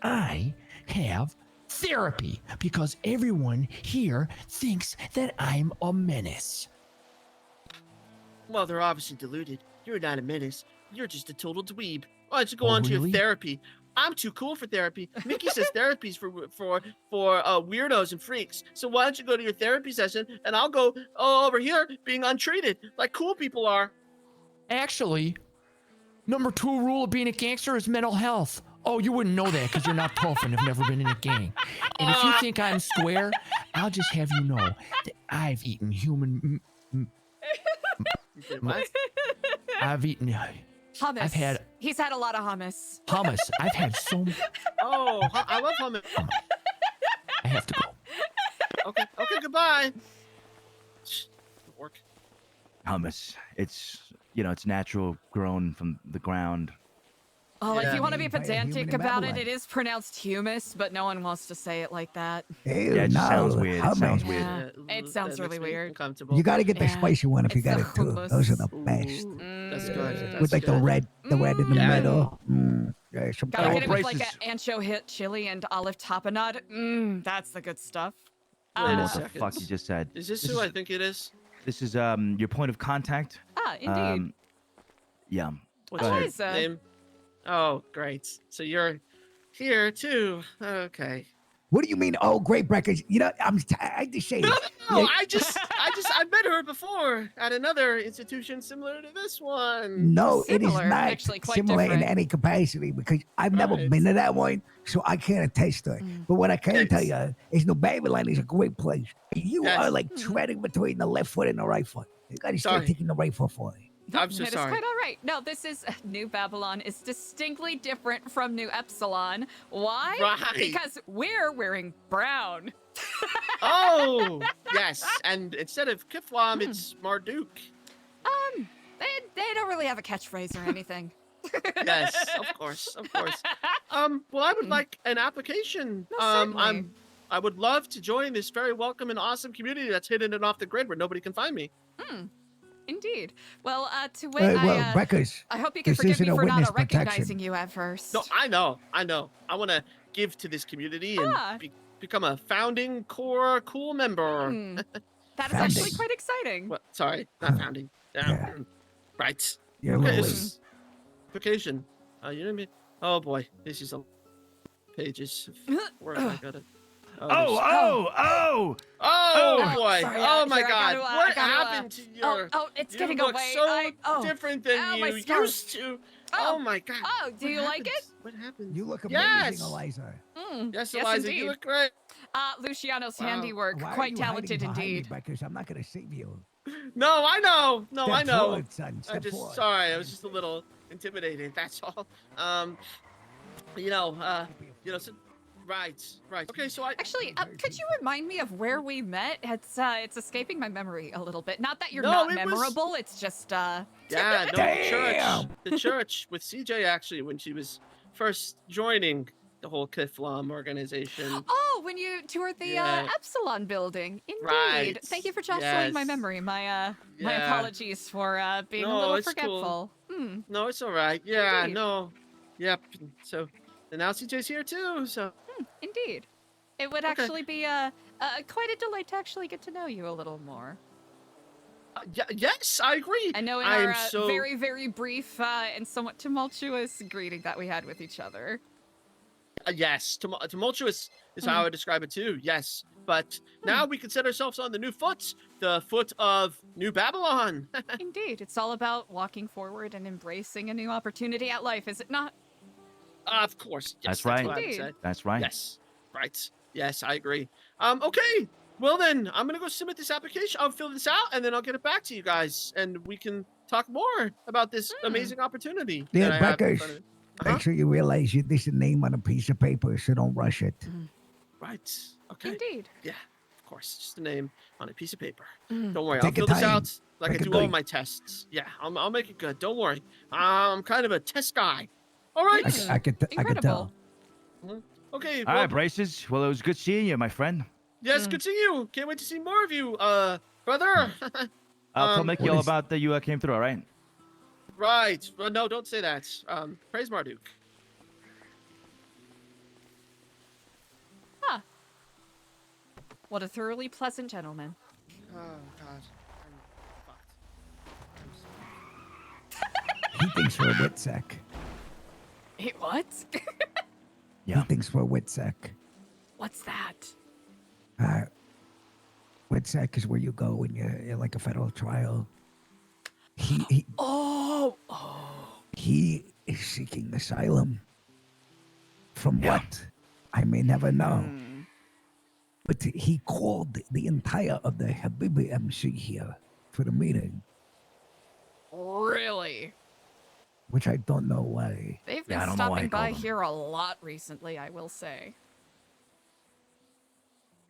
I have therapy because everyone here thinks that I'm a menace. Well, they're obviously deluded. You're not a menace. You're just a total dweeb. Why don't you go Oh, on to your really? therapy? I'm too cool for therapy. Mickey says therapy's for weirdos and freaks. So why don't you go to your therapy session and I'll go over here being untreated like cool people are. Actually, number 2 rule of being a gangster is mental health. Oh, you wouldn't know that because you're not tough and have never been in a gang. And if you think I'm square, I'll just have you know that I've eaten human. What? I've eaten. Hummus. I've had He's had a lot of hummus. hummus. I've had so. Oh, I love hummus. I have to go. Okay, goodbye. Work. Hummus. It's natural, grown from the ground. Oh, if Yeah. you want to be Made by a human pedantic in about it, Babylon. it is pronounced humus, but no one wants to say it like that. Ew, Yeah, it no, sounds weird. It sounds hummus. weird. Yeah, it sounds really weird. Uncomfortable. You got to get the Yeah. spicy one if you It's got the it too. hummus. Those are the best. That's good. That's With like good. the red in the Yeah. middle. Yeah, some Gotta kind get of it with like prices. an ancho chili and olive tapenade. That's the good stuff. Wait a what the second. fuck you just said? Is this who I think it is? This is your point of contact. Indeed. Yeah. What's Go your ahead. Eliza. name? Oh, great. So you're here too. Okay. What do you mean? Oh, great breakfast. I just say No, it. I met her before at another institution similar to this one. No, it is Similar, not actually quite similar in different. any capacity because I've never Right. been to that one, so I can't attest to it. But what I can tell Yes. you is New Babylon is a great place. You Yes. are like treading between the left foot and the right foot. You gotta start Sorry. taking the right foot for it. I'm so It is sorry. quite all right. No, this is New Babylon is distinctly different from New Epsilon. Why? Right. Because we're wearing brown. Oh, yes. And instead of Kiflam, it's Marduk. They don't really have a catchphrase or anything. Yes, of course. Well, I would like an application. Certainly. I would love to join this very welcome and awesome community that's hidden and off the grid where nobody can find me. Indeed. Well, to win, Breckers, I hope you can this forgive isn't me a for witness not recognizing protection. you at first. No, I know. I want to give to this community and become a founding core cool member. That is actually quite exciting. What? Sorry, not founding. Yeah. Right. You're Okay, lovely. this is application. You know what I mean? Oh boy, this is a pages of work I gotta. Oh! Oh boy! sorry, Oh my here, I God! gotta, what I gotta, happened to your? it's you getting look away. so different than my you scarf. used to. Oh my God! Oh, do you like it? What happened? You look amazing, Yes. Eliza. Yes, Eliza, indeed. you look great. Luciano's Wow. handiwork, Why are quite you talented hiding behind me, indeed. Breckers? I'm not gonna save you. No, I know. No, Step I know. forward, son. I'm Step just forward. sorry. I was just a little intimidated. That's all. So, right. Okay, so I Actually, could you remind me of where we met? It's escaping my memory a little bit. Not that you're No, not it was- memorable. It's just Yeah, no, Damn! the church with CJ actually when she was first joining the whole Kiflam organization. Oh, when you toured the Yeah. Epsilon building. Indeed. Right. Thank you for jostling my Yes. memory. My Yeah. apologies for being a No, little it's forgetful. cool. No, it's all right. Yeah, Indeed. no. Yep. So, and now CJ's here too. So, Indeed. It would actually be quite a delight to actually get to know you a little more. Yes, I agree. I know in I our am so very, very brief and somewhat tumultuous greeting that we had with each other. Yes, tumultuous is how I would describe it too. Yes, but now we can set ourselves on the new foot, the foot of New Babylon. Indeed, it's all about walking forward and embracing a new opportunity at life, is it not? Of course, yes, That's right. what I would say. That's right. Yes, right. Yes, I agree. Okay. Well then, I'm gonna go submit this application. I'll fill this out, and then I'll get it back to you guys, and we can talk more about this amazing opportunity Yeah, that I have in Beckers, front of me. make sure you realize this is a name on a piece of paper, so don't rush it. Right. Okay. Indeed. Yeah, of course. Just a name on a piece of paper. Mm. Don't worry. Take I'll your fill this time. out like Make I it do all good. my tests. Yeah, I'll make it good. Don't worry. I'm kind of a test guy. All right. I could tell. Okay. All right, Braces. Well, it was good seeing you, my friend. Yes, good seeing you. Can't wait to see more of you, brother. I'll tell Mickey all about that you came through, all right? Right. Well, no, don't say that. Praise Marduk. Huh. What a thoroughly pleasant gentleman. Oh, God. He thinks we're a wit sack. Hey, what? He thinks we're a wit sack. What's that? Wit sack is where you go when you're in like a federal trial. He is seeking asylum. From what? I may never know. But he called the entire of the Habibi MC here for the meeting, Really? which I don't know why. They've been stopping by here a lot recently, I will say.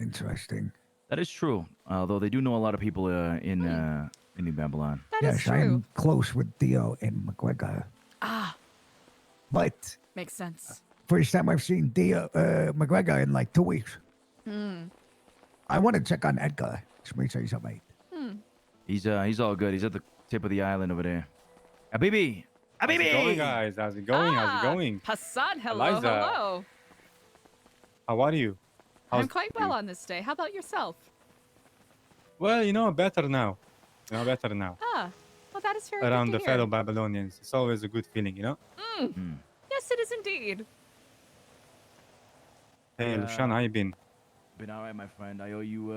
Interesting. That is true. Although they do know a lot of people in New Babylon. Yes, I'm close with Theo and McGregor. Ah, But makes sense. first time I've seen Theo McGregor in like 2 weeks. Hmm. I want to check on Edgar. Just make sure he's all right. He's all good. He's at the tip of the island over there. Habibi! How's it going, Habibi! guys? How's it going? How's it going? Hassan, hello, Eliza. hello. How are you? I'm quite well on this day. How about yourself? Well, better now. Better now. Ah, well, that is very Around good the to hear. fellow Babylonians. It's always a good feeling, Yes, it is indeed. Hey, Lushan, how you been? Been all right, my friend. I owe you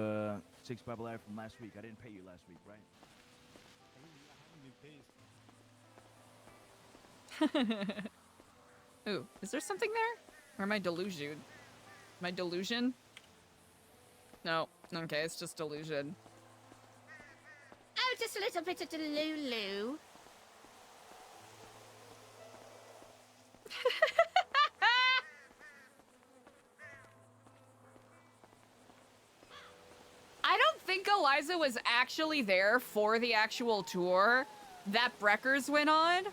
6 Babylon from last week. I didn't pay you last week, right? Ooh, is there something there? Or am I delusion? Am I delusion? No. Okay, it's just delusion. Oh, just a little bit of Delulu. I don't think Eliza was actually there for the actual tour that Breckers went on.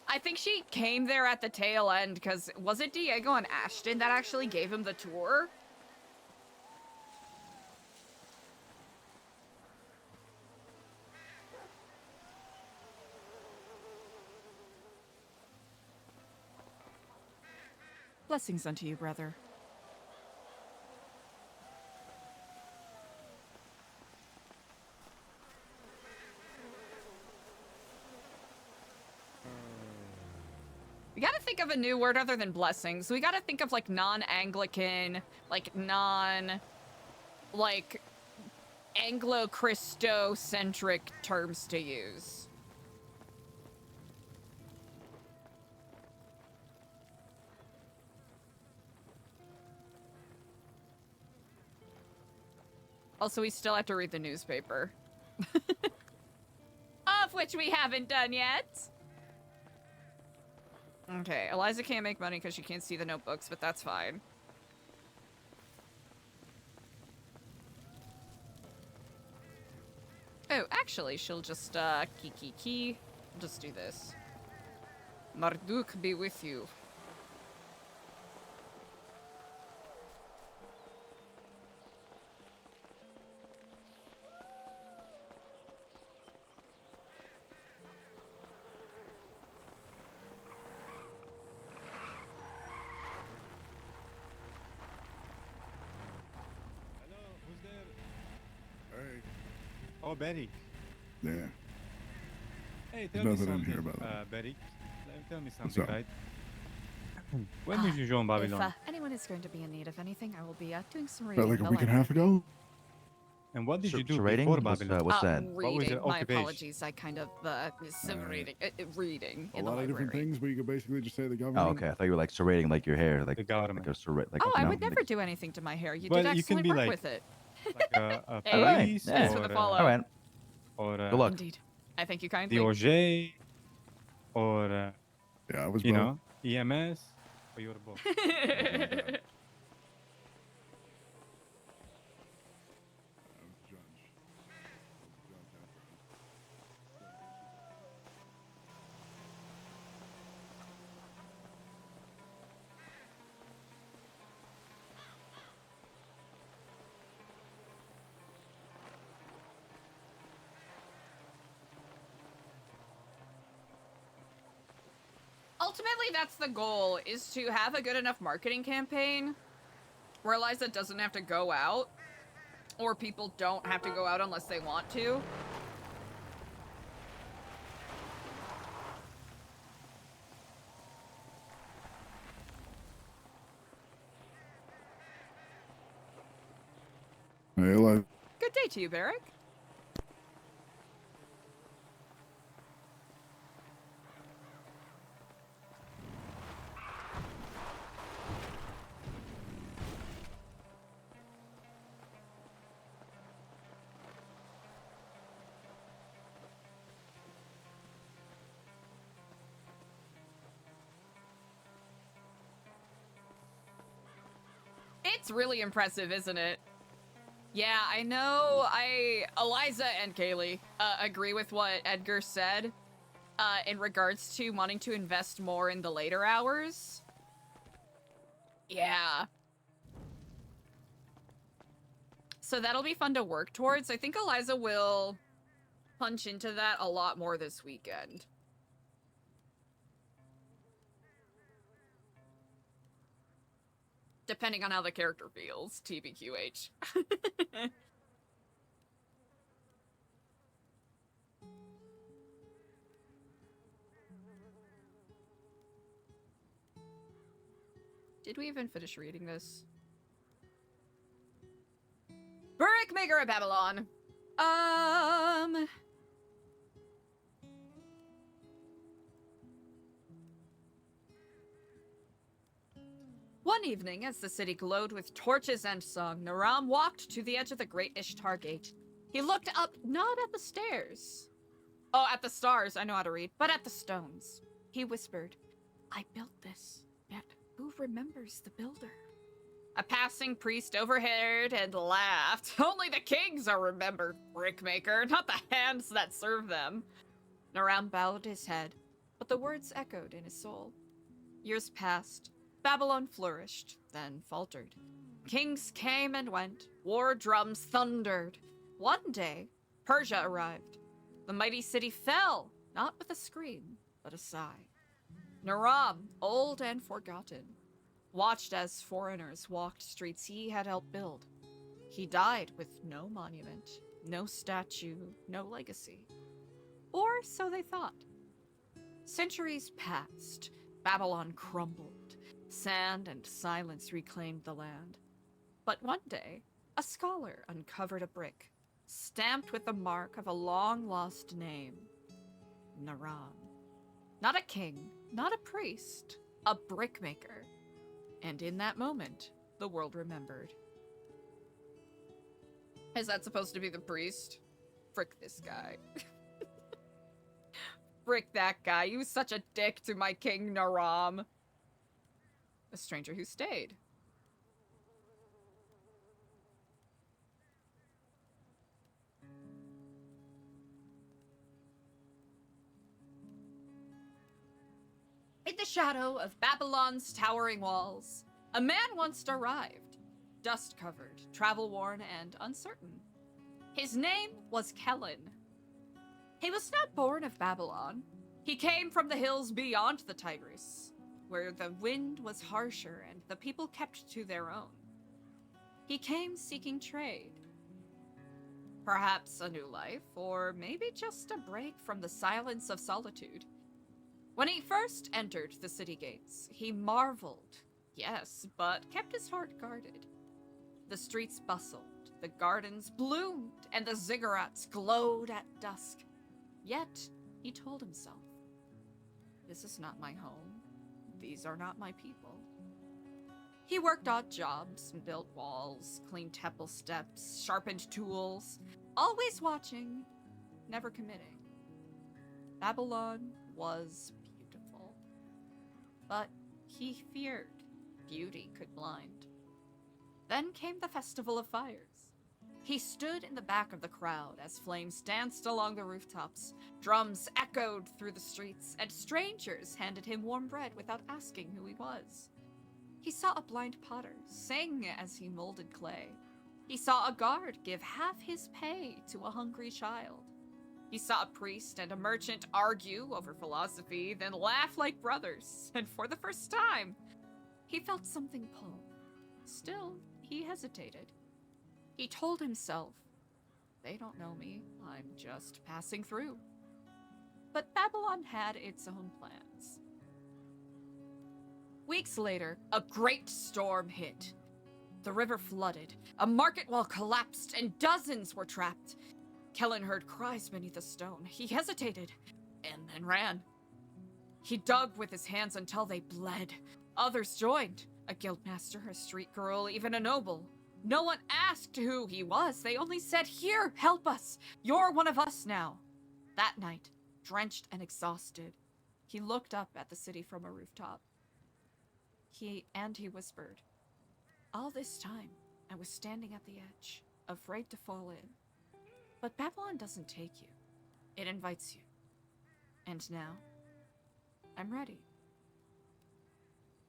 I think she came there at the tail end because was it Diego and Ashton that actually gave him the tour? Blessings unto you, brother. We gotta think of a new word other than blessings. We gotta think of like non-Anglican, like like Anglo-Christo-centric terms to use. Also, we still have to read the newspaper. Of which we haven't done yet. Okay, Eliza can't make money because she can't see the notebooks, but that's fine. Oh, actually, she'll just, key. We'll just do this. Marduk be with you. Oh, Betty. Yeah. Hey, There's tell me nothing in something, here about Betty. Tell me What's something, up? right? When did you join If Babylon? anyone is going to be in need of anything, I will be doing some About reading. like a in the week and a half library. ago. And what did you do Rating? before Babylon? What's that? What was Reading. your My occupation? apologies. I kind of some reading. Reading A in the lot of different library. things, but you could basically just say the government. Oh, okay. I thought you were like serrating like your hair, like the government. like a serrate. Like, Oh, I no? would never do anything to my hair. You Well, did you can excellent be work like- with it. Like a Hey, police thanks or for the follow. All right. or Good luck. Indeed. I thank you kindly. DOJ or Yeah, I was you both. know EMS or you're both. Ultimately, that's the goal, is to have a good enough marketing campaign where Eliza doesn't have to go out, or people don't have to go out unless they want to. Hey, like, Good day to you, Barrick. It's really impressive, isn't it? Yeah, I know. Eliza and Kaylee agree with what Edgar said in regards to wanting to invest more in the later hours. Yeah. So that'll be fun to work towards. I think Eliza will punch into that a lot more this weekend. Depending on how the character feels, TBQH. Did we even finish reading this? Brickmaker of Babylon. One evening, as the city glowed with torches and song, Naram walked to the edge of the great Ishtar Gate. He looked up, not at the stairs. Oh, at the stars, I know how to read, but at the stones. He whispered, I built this, yet who remembers the builder? A passing priest overheard and laughed. Only the kings are remembered, Brickmaker, not the hands that serve them. Naram bowed his head, but the words echoed in his soul. Years passed. Babylon flourished, then faltered. Kings came and went. War drums thundered. One day, Persia arrived. The mighty city fell, not with a scream, but a sigh. Naram, old and forgotten, watched as foreigners walked streets he had helped build. He died with no monument, no statue, no legacy. Or so they thought. Centuries passed. Babylon crumbled. Sand and silence reclaimed the land. But one day, a scholar uncovered a brick, stamped with the mark of a long-lost name. Naram. Not a king, not a priest, a brickmaker. And in that moment, the world remembered. Is that supposed to be the priest? Frick this guy. Frick that guy. You was such a dick to my king Naram. A stranger who stayed. In the shadow of Babylon's towering walls, a man once arrived, dust-covered, travel-worn, and uncertain. His name was Kellen. He was not born of Babylon. He came from the hills beyond the Tigris, where the wind was harsher and the people kept to their own. He came seeking trade. Perhaps a new life, or maybe just a break from the silence of solitude. When he first entered the city gates, he marveled, yes, but kept his heart guarded. The streets bustled, the gardens bloomed, and the ziggurats glowed at dusk. Yet, he told himself, this is not my home. These are not my people. He worked odd jobs, built walls, cleaned temple steps, sharpened tools, always watching, never committing. Babylon was beautiful, but he feared beauty could blind. Then came the Festival of Fires. He stood in the back of the crowd as flames danced along the rooftops, drums echoed through the streets, and strangers handed him warm bread without asking who he was. He saw a blind potter sing as he molded clay. He saw a guard give half his pay to a hungry child. He saw a priest and a merchant argue over philosophy, then laugh like brothers, and for the first time, he felt something pull. Still, he hesitated. He told himself, they don't know me, I'm just passing through. But Babylon had its own plans. Weeks later, a great storm hit. The river flooded, a market wall collapsed, and dozens were trapped. Kellen heard cries beneath a stone. He hesitated, and then ran. He dug with his hands until they bled. Others joined. A guildmaster, a street girl, even a noble. No one asked who he was. They only said, here, help us. You're one of us now. That night, drenched and exhausted, he looked up at the city from a rooftop. He whispered, all this time, I was standing at the edge, afraid to fall in. But Babylon doesn't take you. It invites you. And now, I'm ready.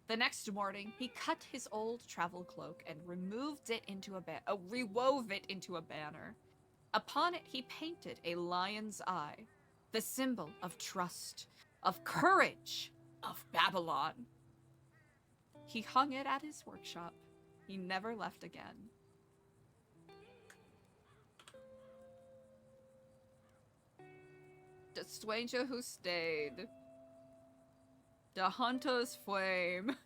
The next morning, he cut his old travel cloak and rewove it into a banner. Upon it, he painted a lion's eye, the symbol of trust, of courage, of Babylon. He hung it at his workshop. He never left again. The stranger who stayed. The hunter's flame.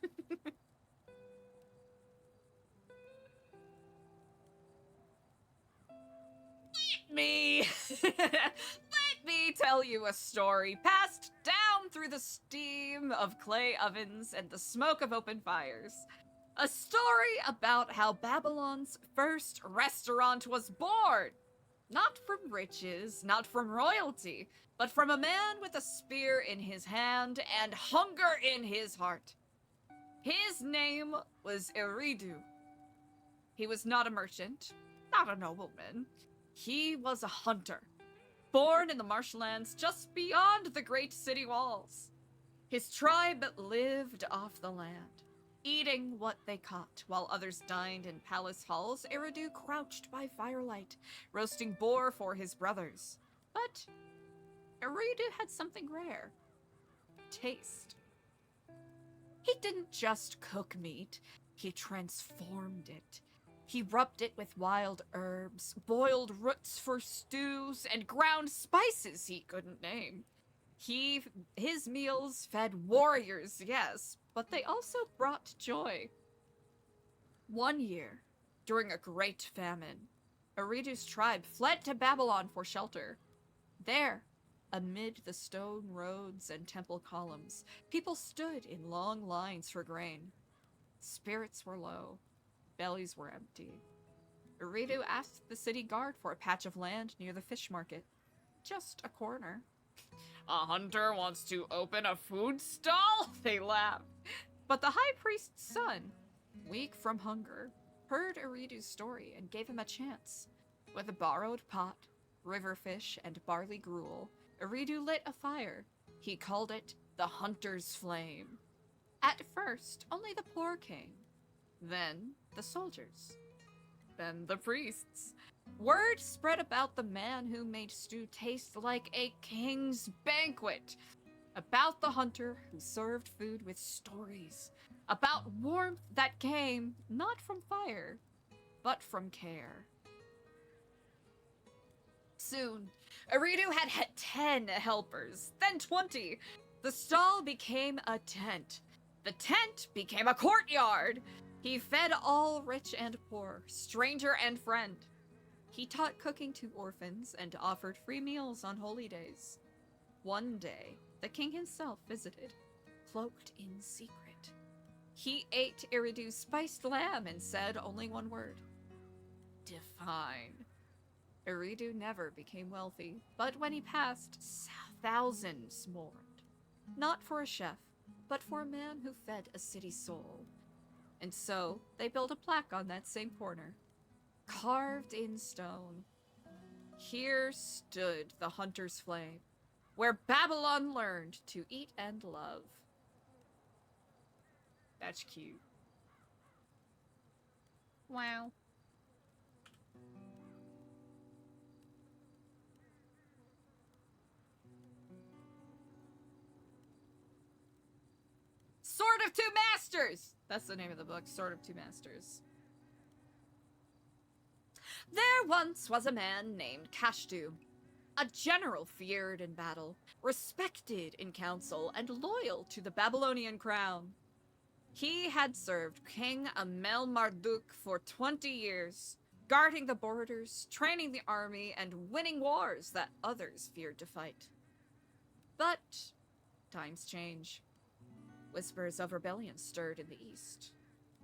Let me tell you a story passed down through the steam of clay ovens and the smoke of open fires. A story about how Babylon's first restaurant was born. Not from riches, not from royalty, but from a man with a spear in his hand and hunger in his heart. His name was Eridu. He was not a merchant, not a nobleman. He was a hunter, born in the marshlands just beyond the great city walls. His tribe lived off the land, eating what they caught, while others dined in palace halls. Eridu crouched by firelight, roasting boar for his brothers. But Eridu had something rare. Taste. He didn't just cook meat, he transformed it. He rubbed it with wild herbs, boiled roots for stews, and ground spices he couldn't name. His meals fed warriors, yes, but they also brought joy. One year, during a great famine, Eridu's tribe fled to Babylon for shelter. There, amid the stone roads and temple columns, people stood in long lines for grain. Spirits were low. Bellies were empty. Eridu asked the city guard for a patch of land near the fish market. Just a corner. A hunter wants to open a food stall? They laughed. But the high priest's son, weak from hunger, heard Eridu's story and gave him a chance. With a borrowed pot, river fish, and barley gruel, Eridu lit a fire. He called it the Hunter's Flame. At first, only the poor came. Then the soldiers. Then the priests. Word spread about the man who made stew taste like a king's banquet. About the hunter who served food with stories. About warmth that came not from fire, but from care. Soon, Eridu had 10 helpers, then 20. The stall became a tent. The tent became a courtyard. He fed all rich and poor, stranger and friend. He taught cooking to orphans and offered free meals on holy days. One day, the king himself visited, cloaked in secret. He ate Eridu's spiced lamb and said only one word. Divine. Eridu never became wealthy, but when he passed, thousands mourned. Not for a chef, but for a man who fed a city soul. And so, they built a plaque on that same corner, carved in stone. Here stood the hunter's flame, where Babylon learned to eat and love. That's cute. Wow. Sword of Two Masters! That's the name of the book, Sword of Two Masters. There once was a man named Kashtu, a general feared in battle, respected in council, and loyal to the Babylonian crown. He had served King Amel-Marduk for 20 years, guarding the borders, training the army, and winning wars that others feared to fight. But times change. Whispers of rebellion stirred in the east.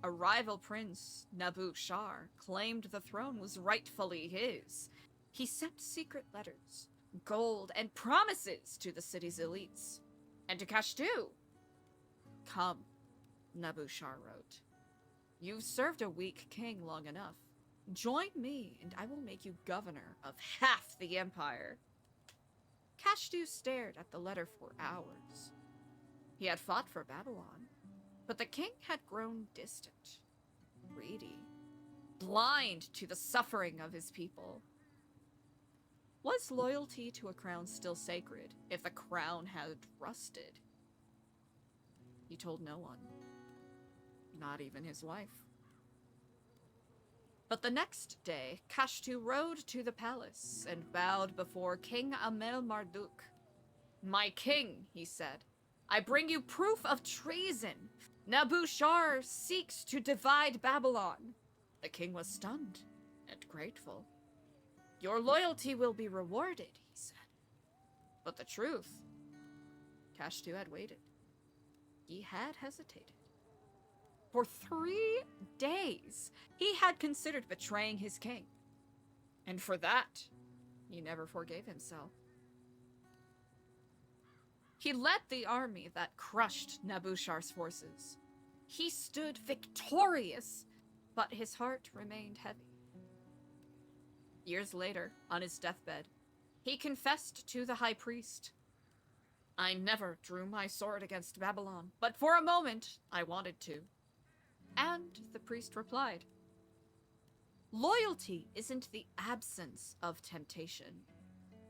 A rival prince, Nabu-Shar, claimed the throne was rightfully his. He sent secret letters, gold, and promises to the city's elites. And to Kashtu. Come, Nabu-Shar wrote. You've served a weak king long enough. Join me, and I will make you governor of half the empire. Kashtu stared at the letter for hours. He had fought for Babylon, but the king had grown distant, greedy, blind to the suffering of his people. Was loyalty to a crown still sacred if the crown had rusted? He told no one, not even his wife. But the next day, Kashtu rode to the palace and bowed before King Amel-Marduk. My king, he said, I bring you proof of treason. Nabu-Shar seeks to divide Babylon. The king was stunned and grateful. Your loyalty will be rewarded, he said. But the truth, Kashtu had waited. He had hesitated. For 3 days, he had considered betraying his king. And for that, he never forgave himself. He led the army that crushed Nabu-Shar's forces. He stood victorious, but his heart remained heavy. Years later, on his deathbed, he confessed to the high priest, I never drew my sword against Babylon, but for a moment I wanted to. And the priest replied, loyalty isn't the absence of temptation.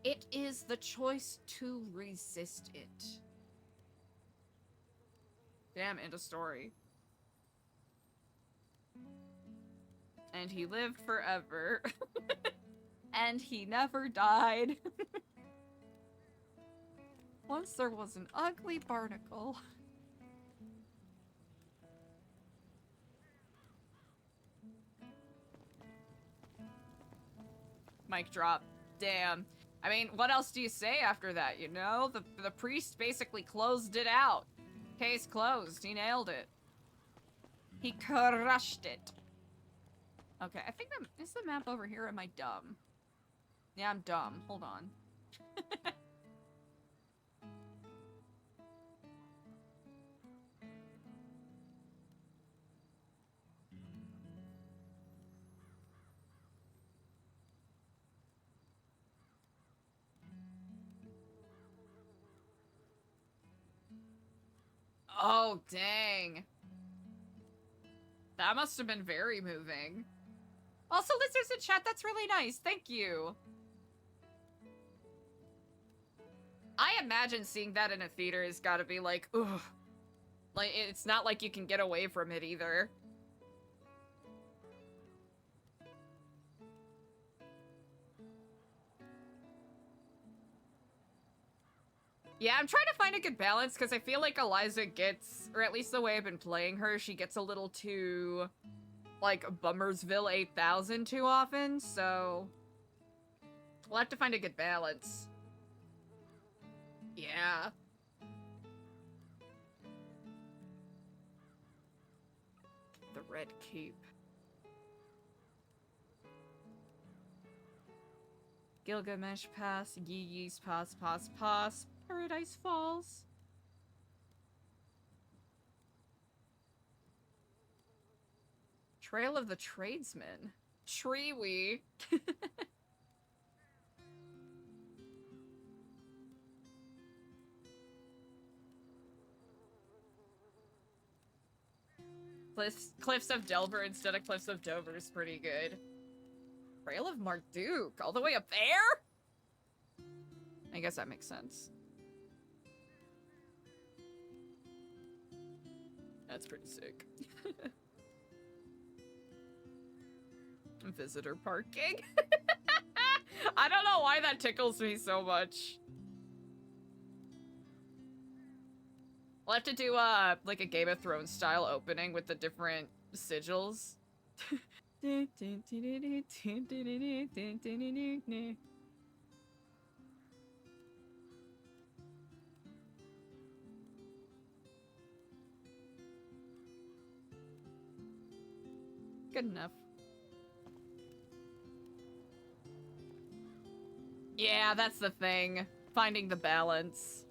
It is the choice to resist it. Damn, end of story. And he lived forever. And he never died. Once there was an ugly barnacle. Mic drop. Damn. I mean, what else do you say after that, you know? The priest basically closed it out. Case closed. He nailed it. He crushed it. Okay, I think is the map over here, or am I dumb? Yeah, I'm dumb. Hold on. Oh, dang. That must have been very moving. Also, listeners in chat, that's really nice. Thank you. I imagine seeing that in a theater has got to be like, ugh. Like, it's not like you can get away from it either. Yeah, I'm trying to find a good balance because I feel like Eliza gets, or at least the way I've been playing her, she gets a little too, like, Bummersville 8000 too often, so we'll have to find a good balance. Yeah. The Red Cape. Gilgamesh Pass, Yi-Yi's Pass, Paradise Falls. Trail of the Tradesman. Shreewee. Cliffs of Delver instead of Cliffs of Dover is pretty good. Trail of Marduk, all the way up there? I guess that makes sense. That's pretty sick. Visitor parking. I don't know why that tickles me so much. We'll have to do like a Game of Thrones style opening with the different sigils. Good enough. Yeah, that's the thing. Finding the balance.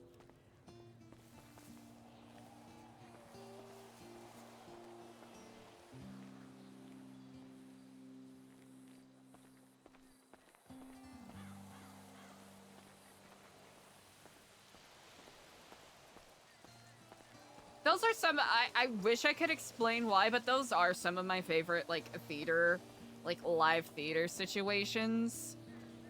Those are some, I wish I could explain why, but those are some of my favorite, like, theater, like, live theater situations.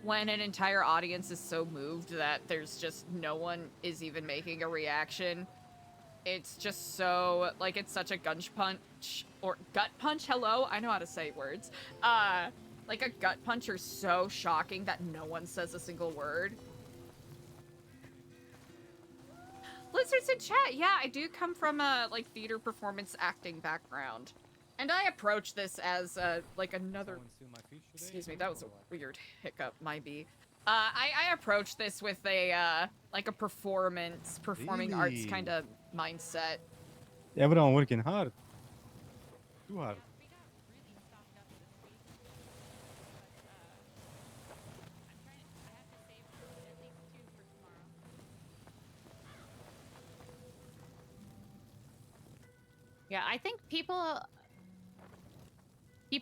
When an entire audience is so moved that there's just no one is even making a reaction. It's just so, like, it's such a gut punch, hello? I know how to say words. Like, a gut punch are so shocking that no one says a single word. Lizards in chat, yeah, I do come from a, like, theater performance acting background. And I approach this as, like, another... Excuse me, that was a weird hiccup, might be. I approach this with a, like a performing arts kind of mindset. Everyone working hard. Too hard. Yeah, I think people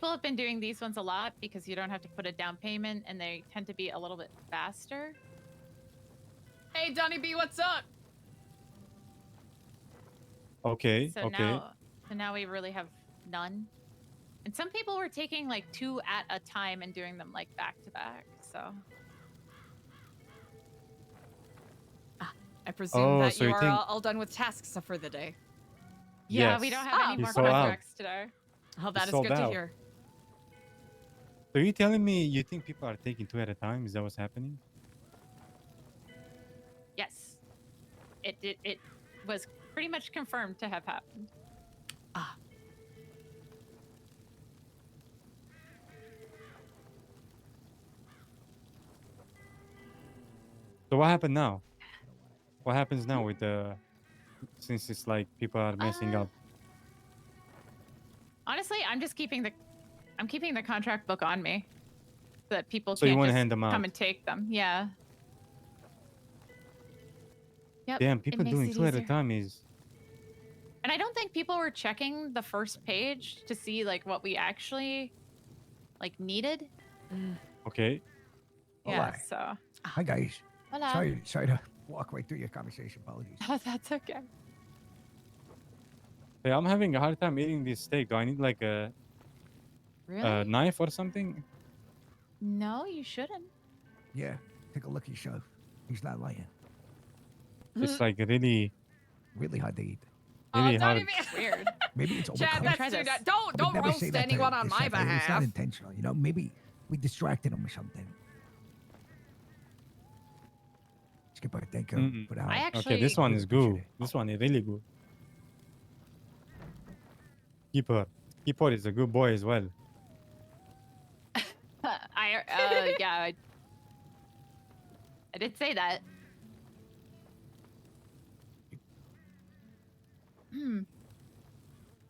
have been doing these ones a lot because you don't have to put a down payment and they tend to be a little bit faster. Hey, Donnie B, what's up? Okay, So okay. now we really have none. And some people were taking like 2 at a time and doing them like back to back, so. I presume that you are all done with tasks for the day. Yeah, Yes. we don't have any more sold out. contracts today. Oh, that is sold good to out. hear. So you telling me you think people are taking 2 at a time? Is that what's happening? Yes. It was pretty much confirmed to have happened. Ah. So what happened now? What happens now with the... Since it's like people are messing up? Honestly, I'm keeping the contract book on me so that people So you can't wanna just hand them out? come and take them. Yeah. Yep. Damn, it people makes doing it 2 at a easier. time is... And I don't think people were checking the first page to see like what we actually like needed. Okay. Yeah, Alright. so. Hi, guys. Hello. Sorry to walk right through your conversation. Apologies. Oh, that's okay. Hey, I'm having a hard time eating this steak. Do I need like a Really? knife or something? No, you shouldn't. Yeah, take a look yourself. He's not lying. It's like really hard to eat. really don't hard. even... Weird. Maybe it's Chad, overcooked. that's too... I Don't would never say roast that to anyone on the my chef. It's not behalf. intentional, you know. Maybe we distracted him or something. Skipper. Thank you Mm-mm. for the help. I Okay, actually. this one is Appreciate good. This one is really good. Keeper. Keeper is a good boy as well. Yeah, I did say that. Hmm.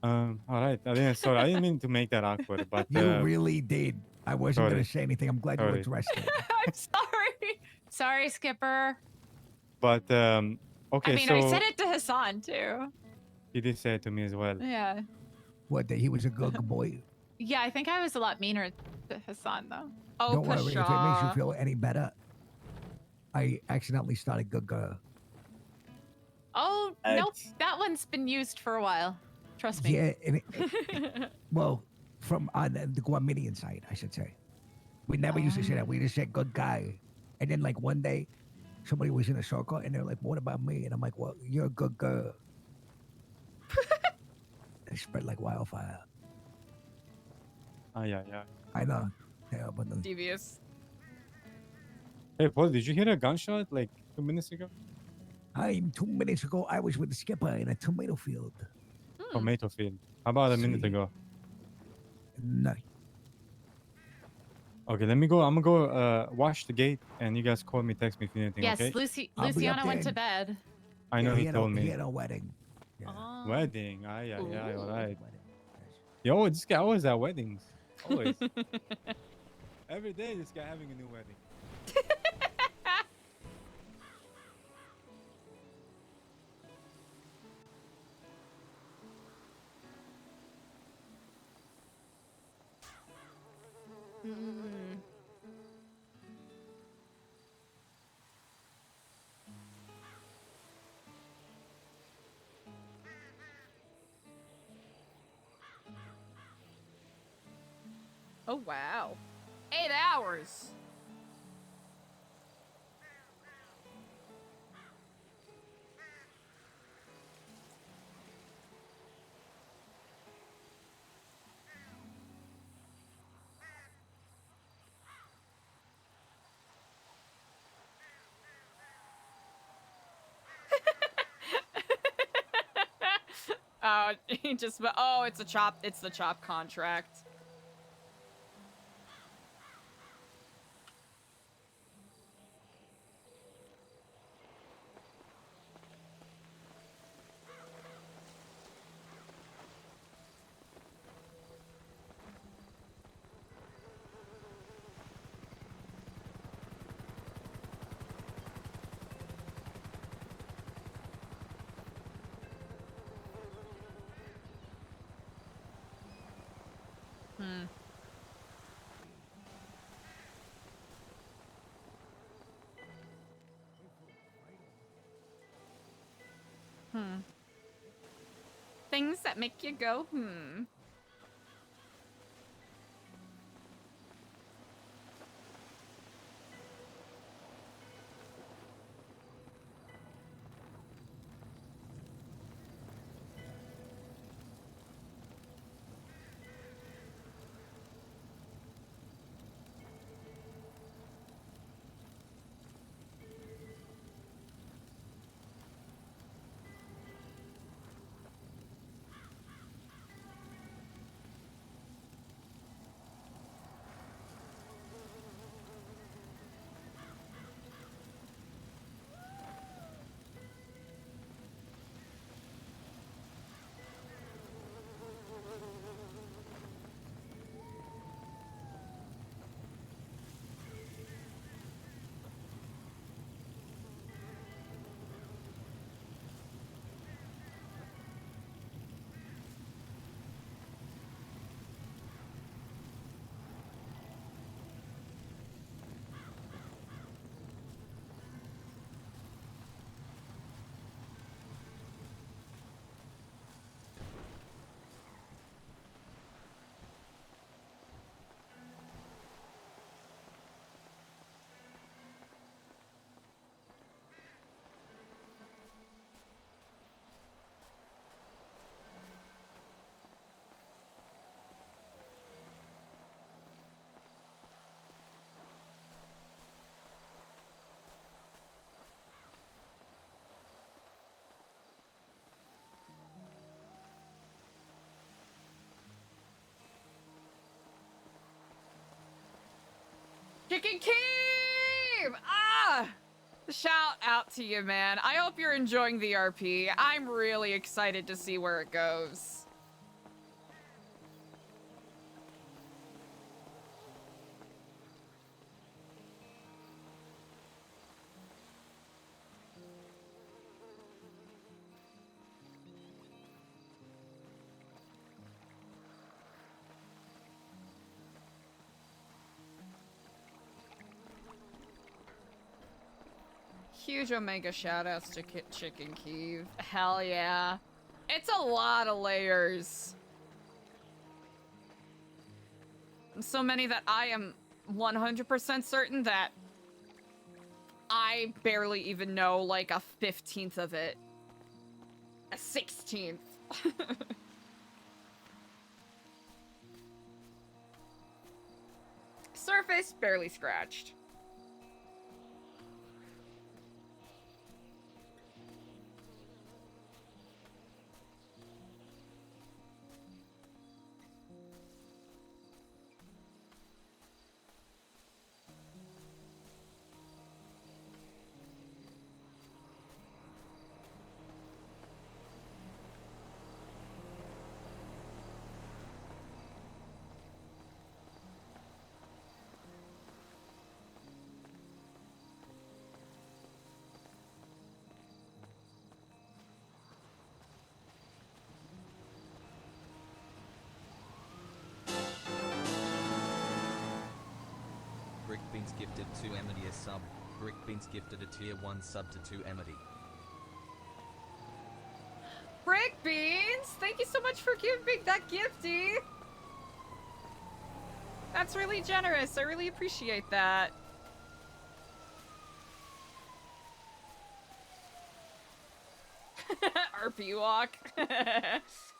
All right. Sorry, I didn't mean to make that awkward, but You really did. I wasn't going sorry. to say anything. I'm glad you Sorry. addressed it. I'm sorry. Sorry, Skipper. But okay, I mean, so I said it to Hassan too. he did say it to me as well. Yeah. What, that he was a good boy? Yeah, I think I was a lot meaner to Hassan though. Oh, Don't worry. If it makes you pshaw. feel any better, I accidentally started good girl. Oh, nope. That one's been used for a while. Trust me. Yeah, and well, from on the Guaminian side, I should say. We never used to say that. We just said good guy. And then, like, one day, somebody was in a circle, and they're like, what about me? And I'm like, well, you're a good girl. It spread like wildfire. Yeah. I know. Yeah, but Devious. Hey, Paul, did you hear a gunshot like 2 minutes ago? 2 minutes ago, I was with the skipper in a tomato field. Tomato field. How about a minute ago? No. Okay, let me go. I'm gonna go wash the gate, and you guys call me, text me if you need anything. Yes, Okay? Luciana went to bed. I know he told He me. had a wedding. Oh. Wedding. Yeah. All right. Yo, this guy always at weddings. Always. Every day, this guy having a new wedding. Mm. Oh, wow. 8 hours. He just, oh, it's the chop contract. Hmm. Things that make you go, hmm. Chicken Keeve! Ah! Shout out to you, man. I hope you're enjoying the RP. I'm really excited to see where it goes. Huge Omega shoutouts to Chicken Keeve. Hell yeah. It's a lot of layers. So many that I am 100% certain that I barely even know like a 15th of it. A 16th. Surface barely scratched. Brick Beans gifted to Amity a sub. Brick Beans gifted a tier 1 sub to Amity. Brick Beans, thank you so much for giving that gifty. That's really generous. I really appreciate that. RP walk.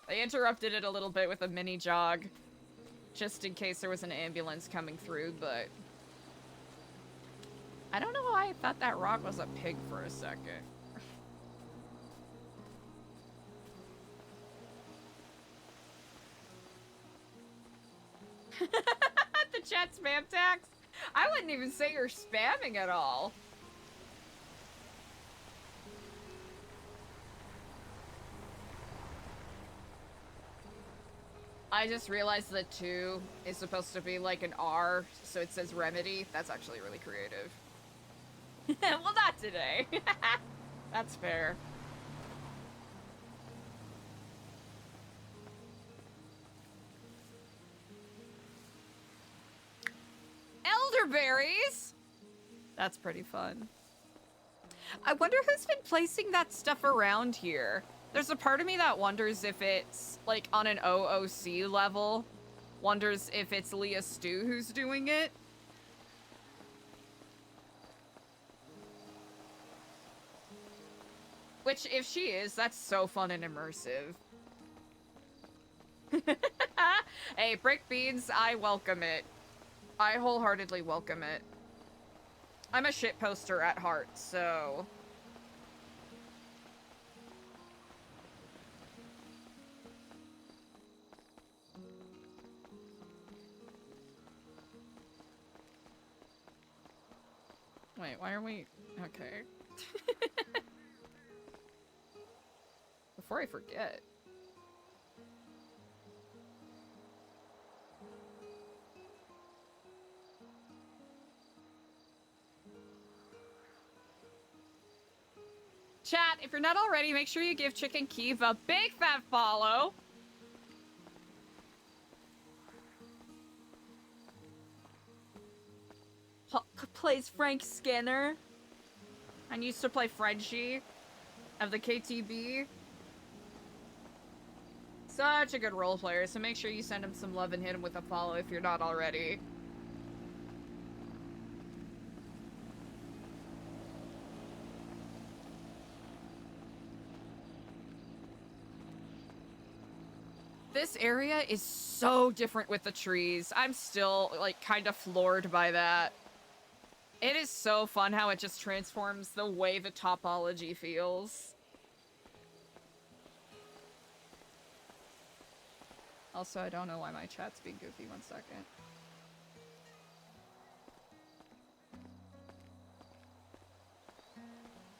They interrupted it a little bit with a mini jog, just in case there was an ambulance coming through, but I don't know why I thought that rock was a pig for a second. The chat spam tax? I wouldn't even say you're spamming at all. I just realized that 2 is supposed to be like an R, so it says remedy. That's actually really creative. Well, not today. That's fair. Elderberries? That's pretty fun. I wonder who's been placing that stuff around here. There's a part of me that wonders if it's, like, on an OOC level. Wonders if it's Leah Stu who's doing it. Which, if she is, that's so fun and immersive. Hey, Brick Beans, I welcome it. I wholeheartedly welcome it. I'm a shit poster at heart, so... Wait, why are we... Okay. Before I forget. Chat, if you're not already, make sure you give Chicken Keeve a big fat follow. Plays Frank Skinner. And used to play Frenchie of the KTB. Such a good role player, so make sure you send him some love and hit him with a follow if you're not already. This area is so different with the trees. I'm still, like, kind of floored by that. It is so fun how it just transforms the way the topology feels. Also, I don't know why my chat's being goofy. 1 second.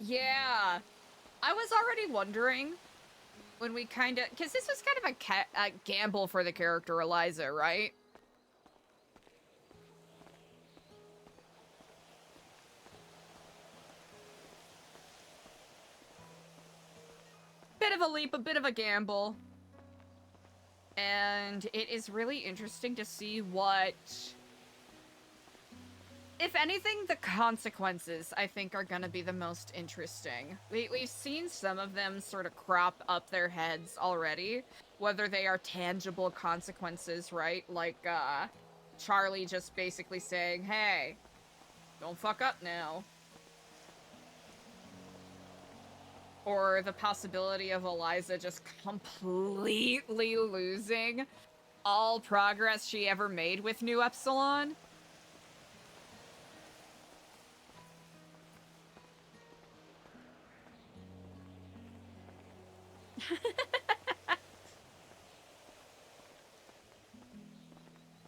Yeah. I was already wondering when we kind of... Because this was kind of a gamble for the character Eliza, right? Bit of a leap, a bit of a gamble. And it is really interesting to see what... If anything, the consequences, I think, are going to be the most interesting. We've seen some of them sort of crop up their heads already, whether they are tangible consequences, right? Like, Charlie just basically saying, hey, don't fuck up now. Or the possibility of Eliza just completely losing all progress she ever made with New Epsilon.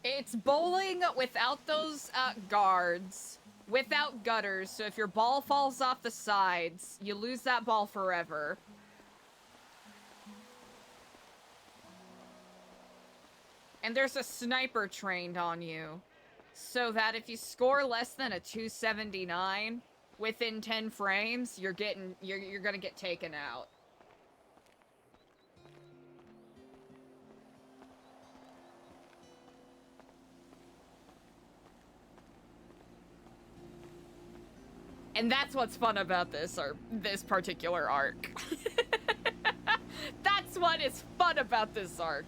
It's bowling without those guards, without gutters, so if your ball falls off the sides, you lose that ball forever. And there's a sniper trained on you, so that if you score less than a 279 within 10 frames, you're gonna get taken out. And that's what's fun about this particular arc. That's what is fun about this arc.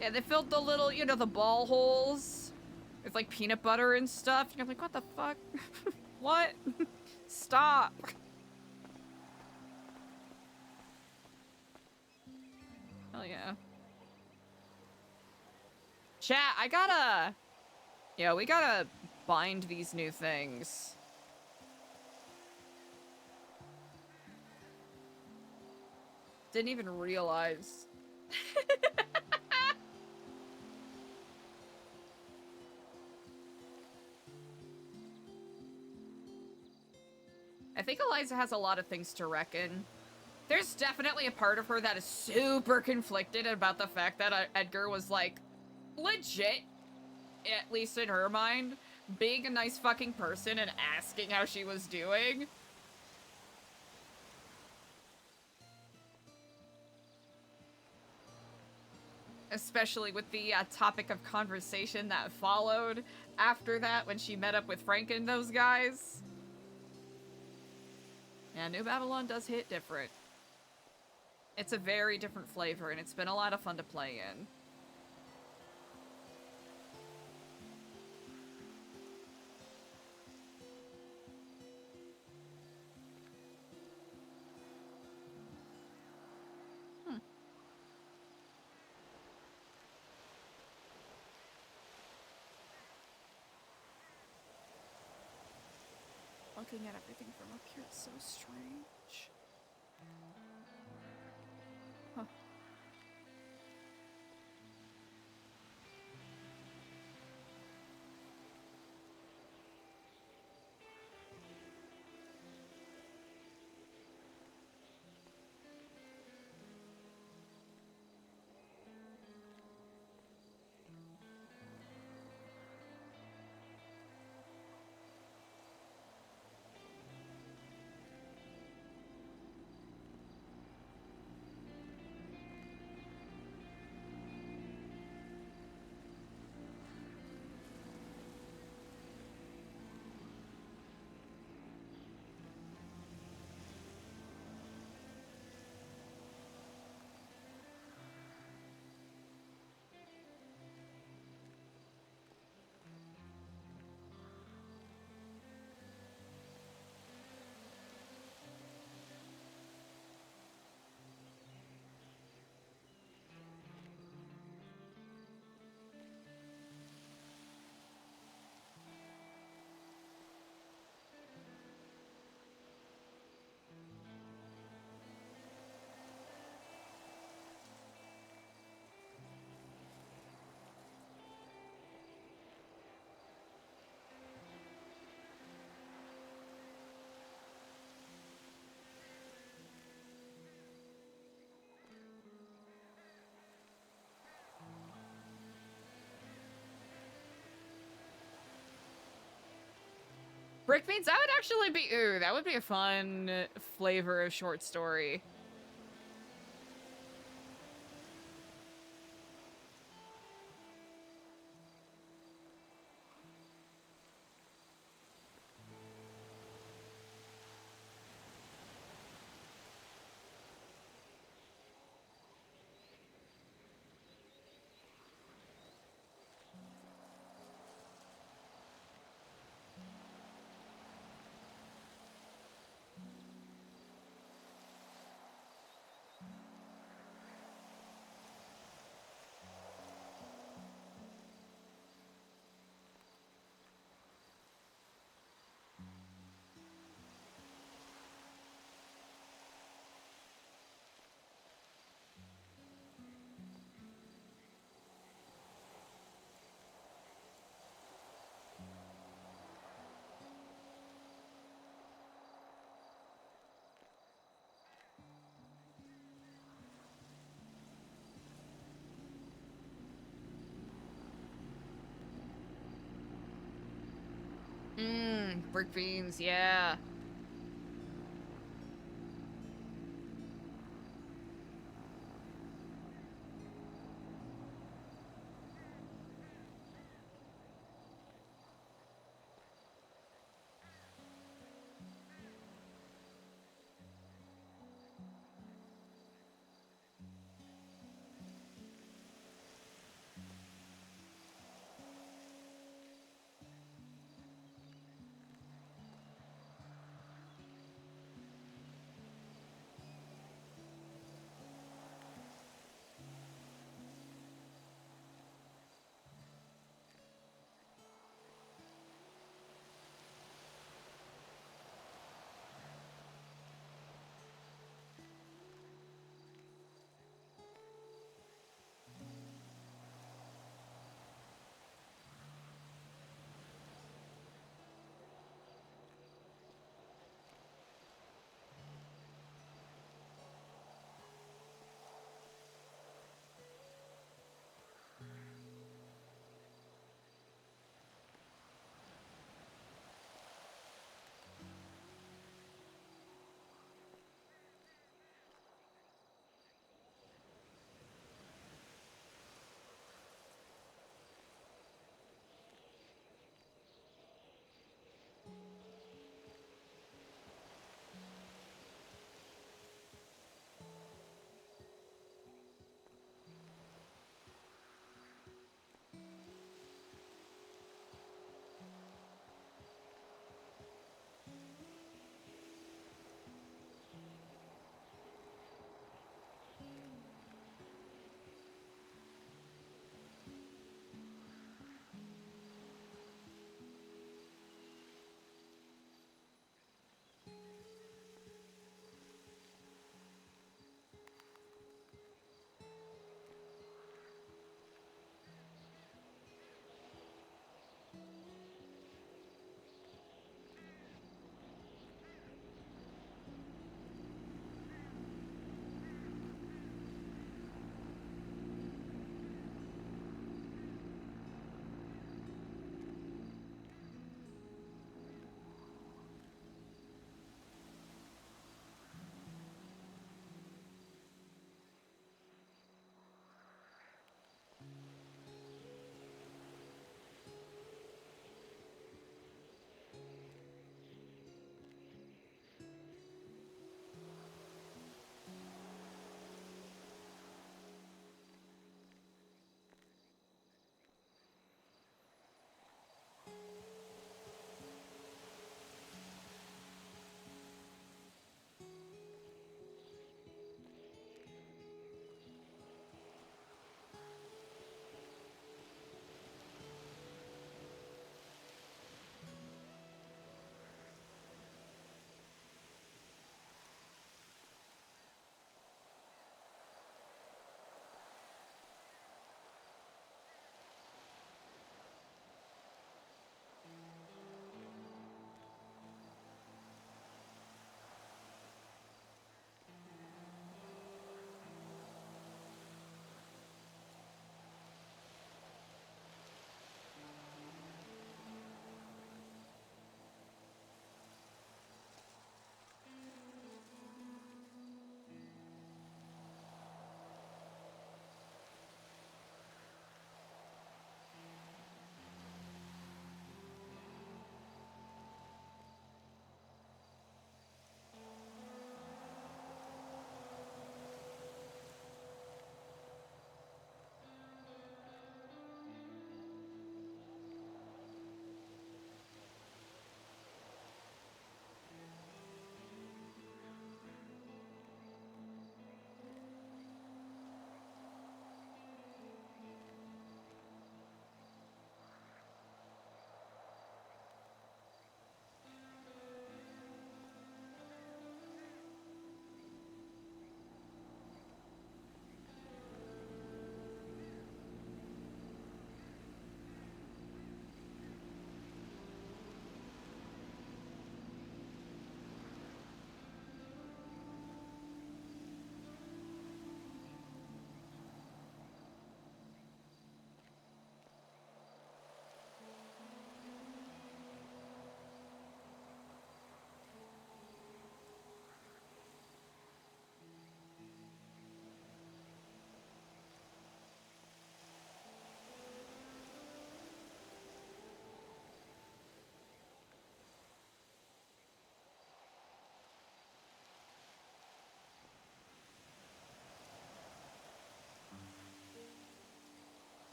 Yeah, they filled the little, you know, the ball holes with like peanut butter and stuff. And you're like, what the fuck? What? Stop. Hell yeah. Chat, yeah, we gotta bind these new things. Didn't even realize. I think Eliza has a lot of things to reckon. There's definitely a part of her that is super conflicted about the fact that Edgar was like, legit, at least in her mind, being a nice fucking person and asking how she was doing. Especially with the topic of conversation that followed after that when she met up with Frank and those guys. Yeah, New Babylon does hit different. It's a very different flavor, and it's been a lot of fun to play in. Looking at everything from up here, it's so strange. Huh. Brick beans, that would actually be, ooh, that would be a fun flavor of short story. Brick beans, yeah.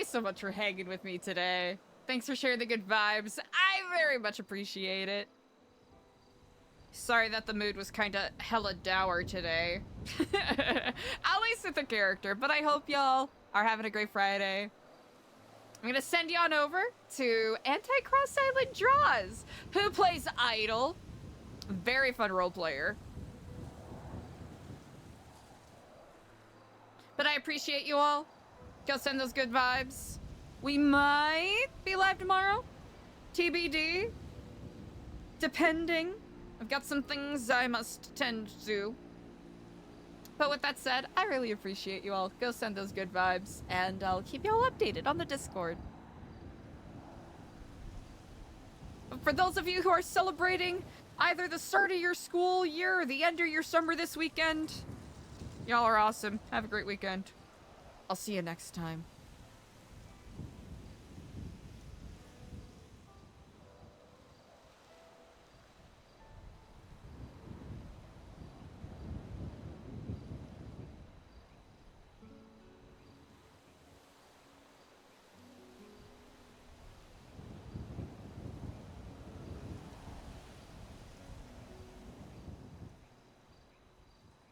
so much for hanging with me today. Thanks for sharing the good vibes. I very much appreciate it. Sorry that the mood was kind of hella dour today. At least with the character, but I hope y'all are having a great Friday. I'm gonna send you on over to Anti-Cross Island Draws, who plays Idol. Very fun role player. But I appreciate you all. Go send those good vibes. We might be live tomorrow. TBD. Depending. I've got some things I must tend to. But with that said, I really appreciate you all. Go send those good vibes, and I'll keep you all updated on the Discord. But for those of you who are celebrating either the start of your school year or the end of your summer this weekend, y'all are awesome. Have a great weekend. I'll see you next time.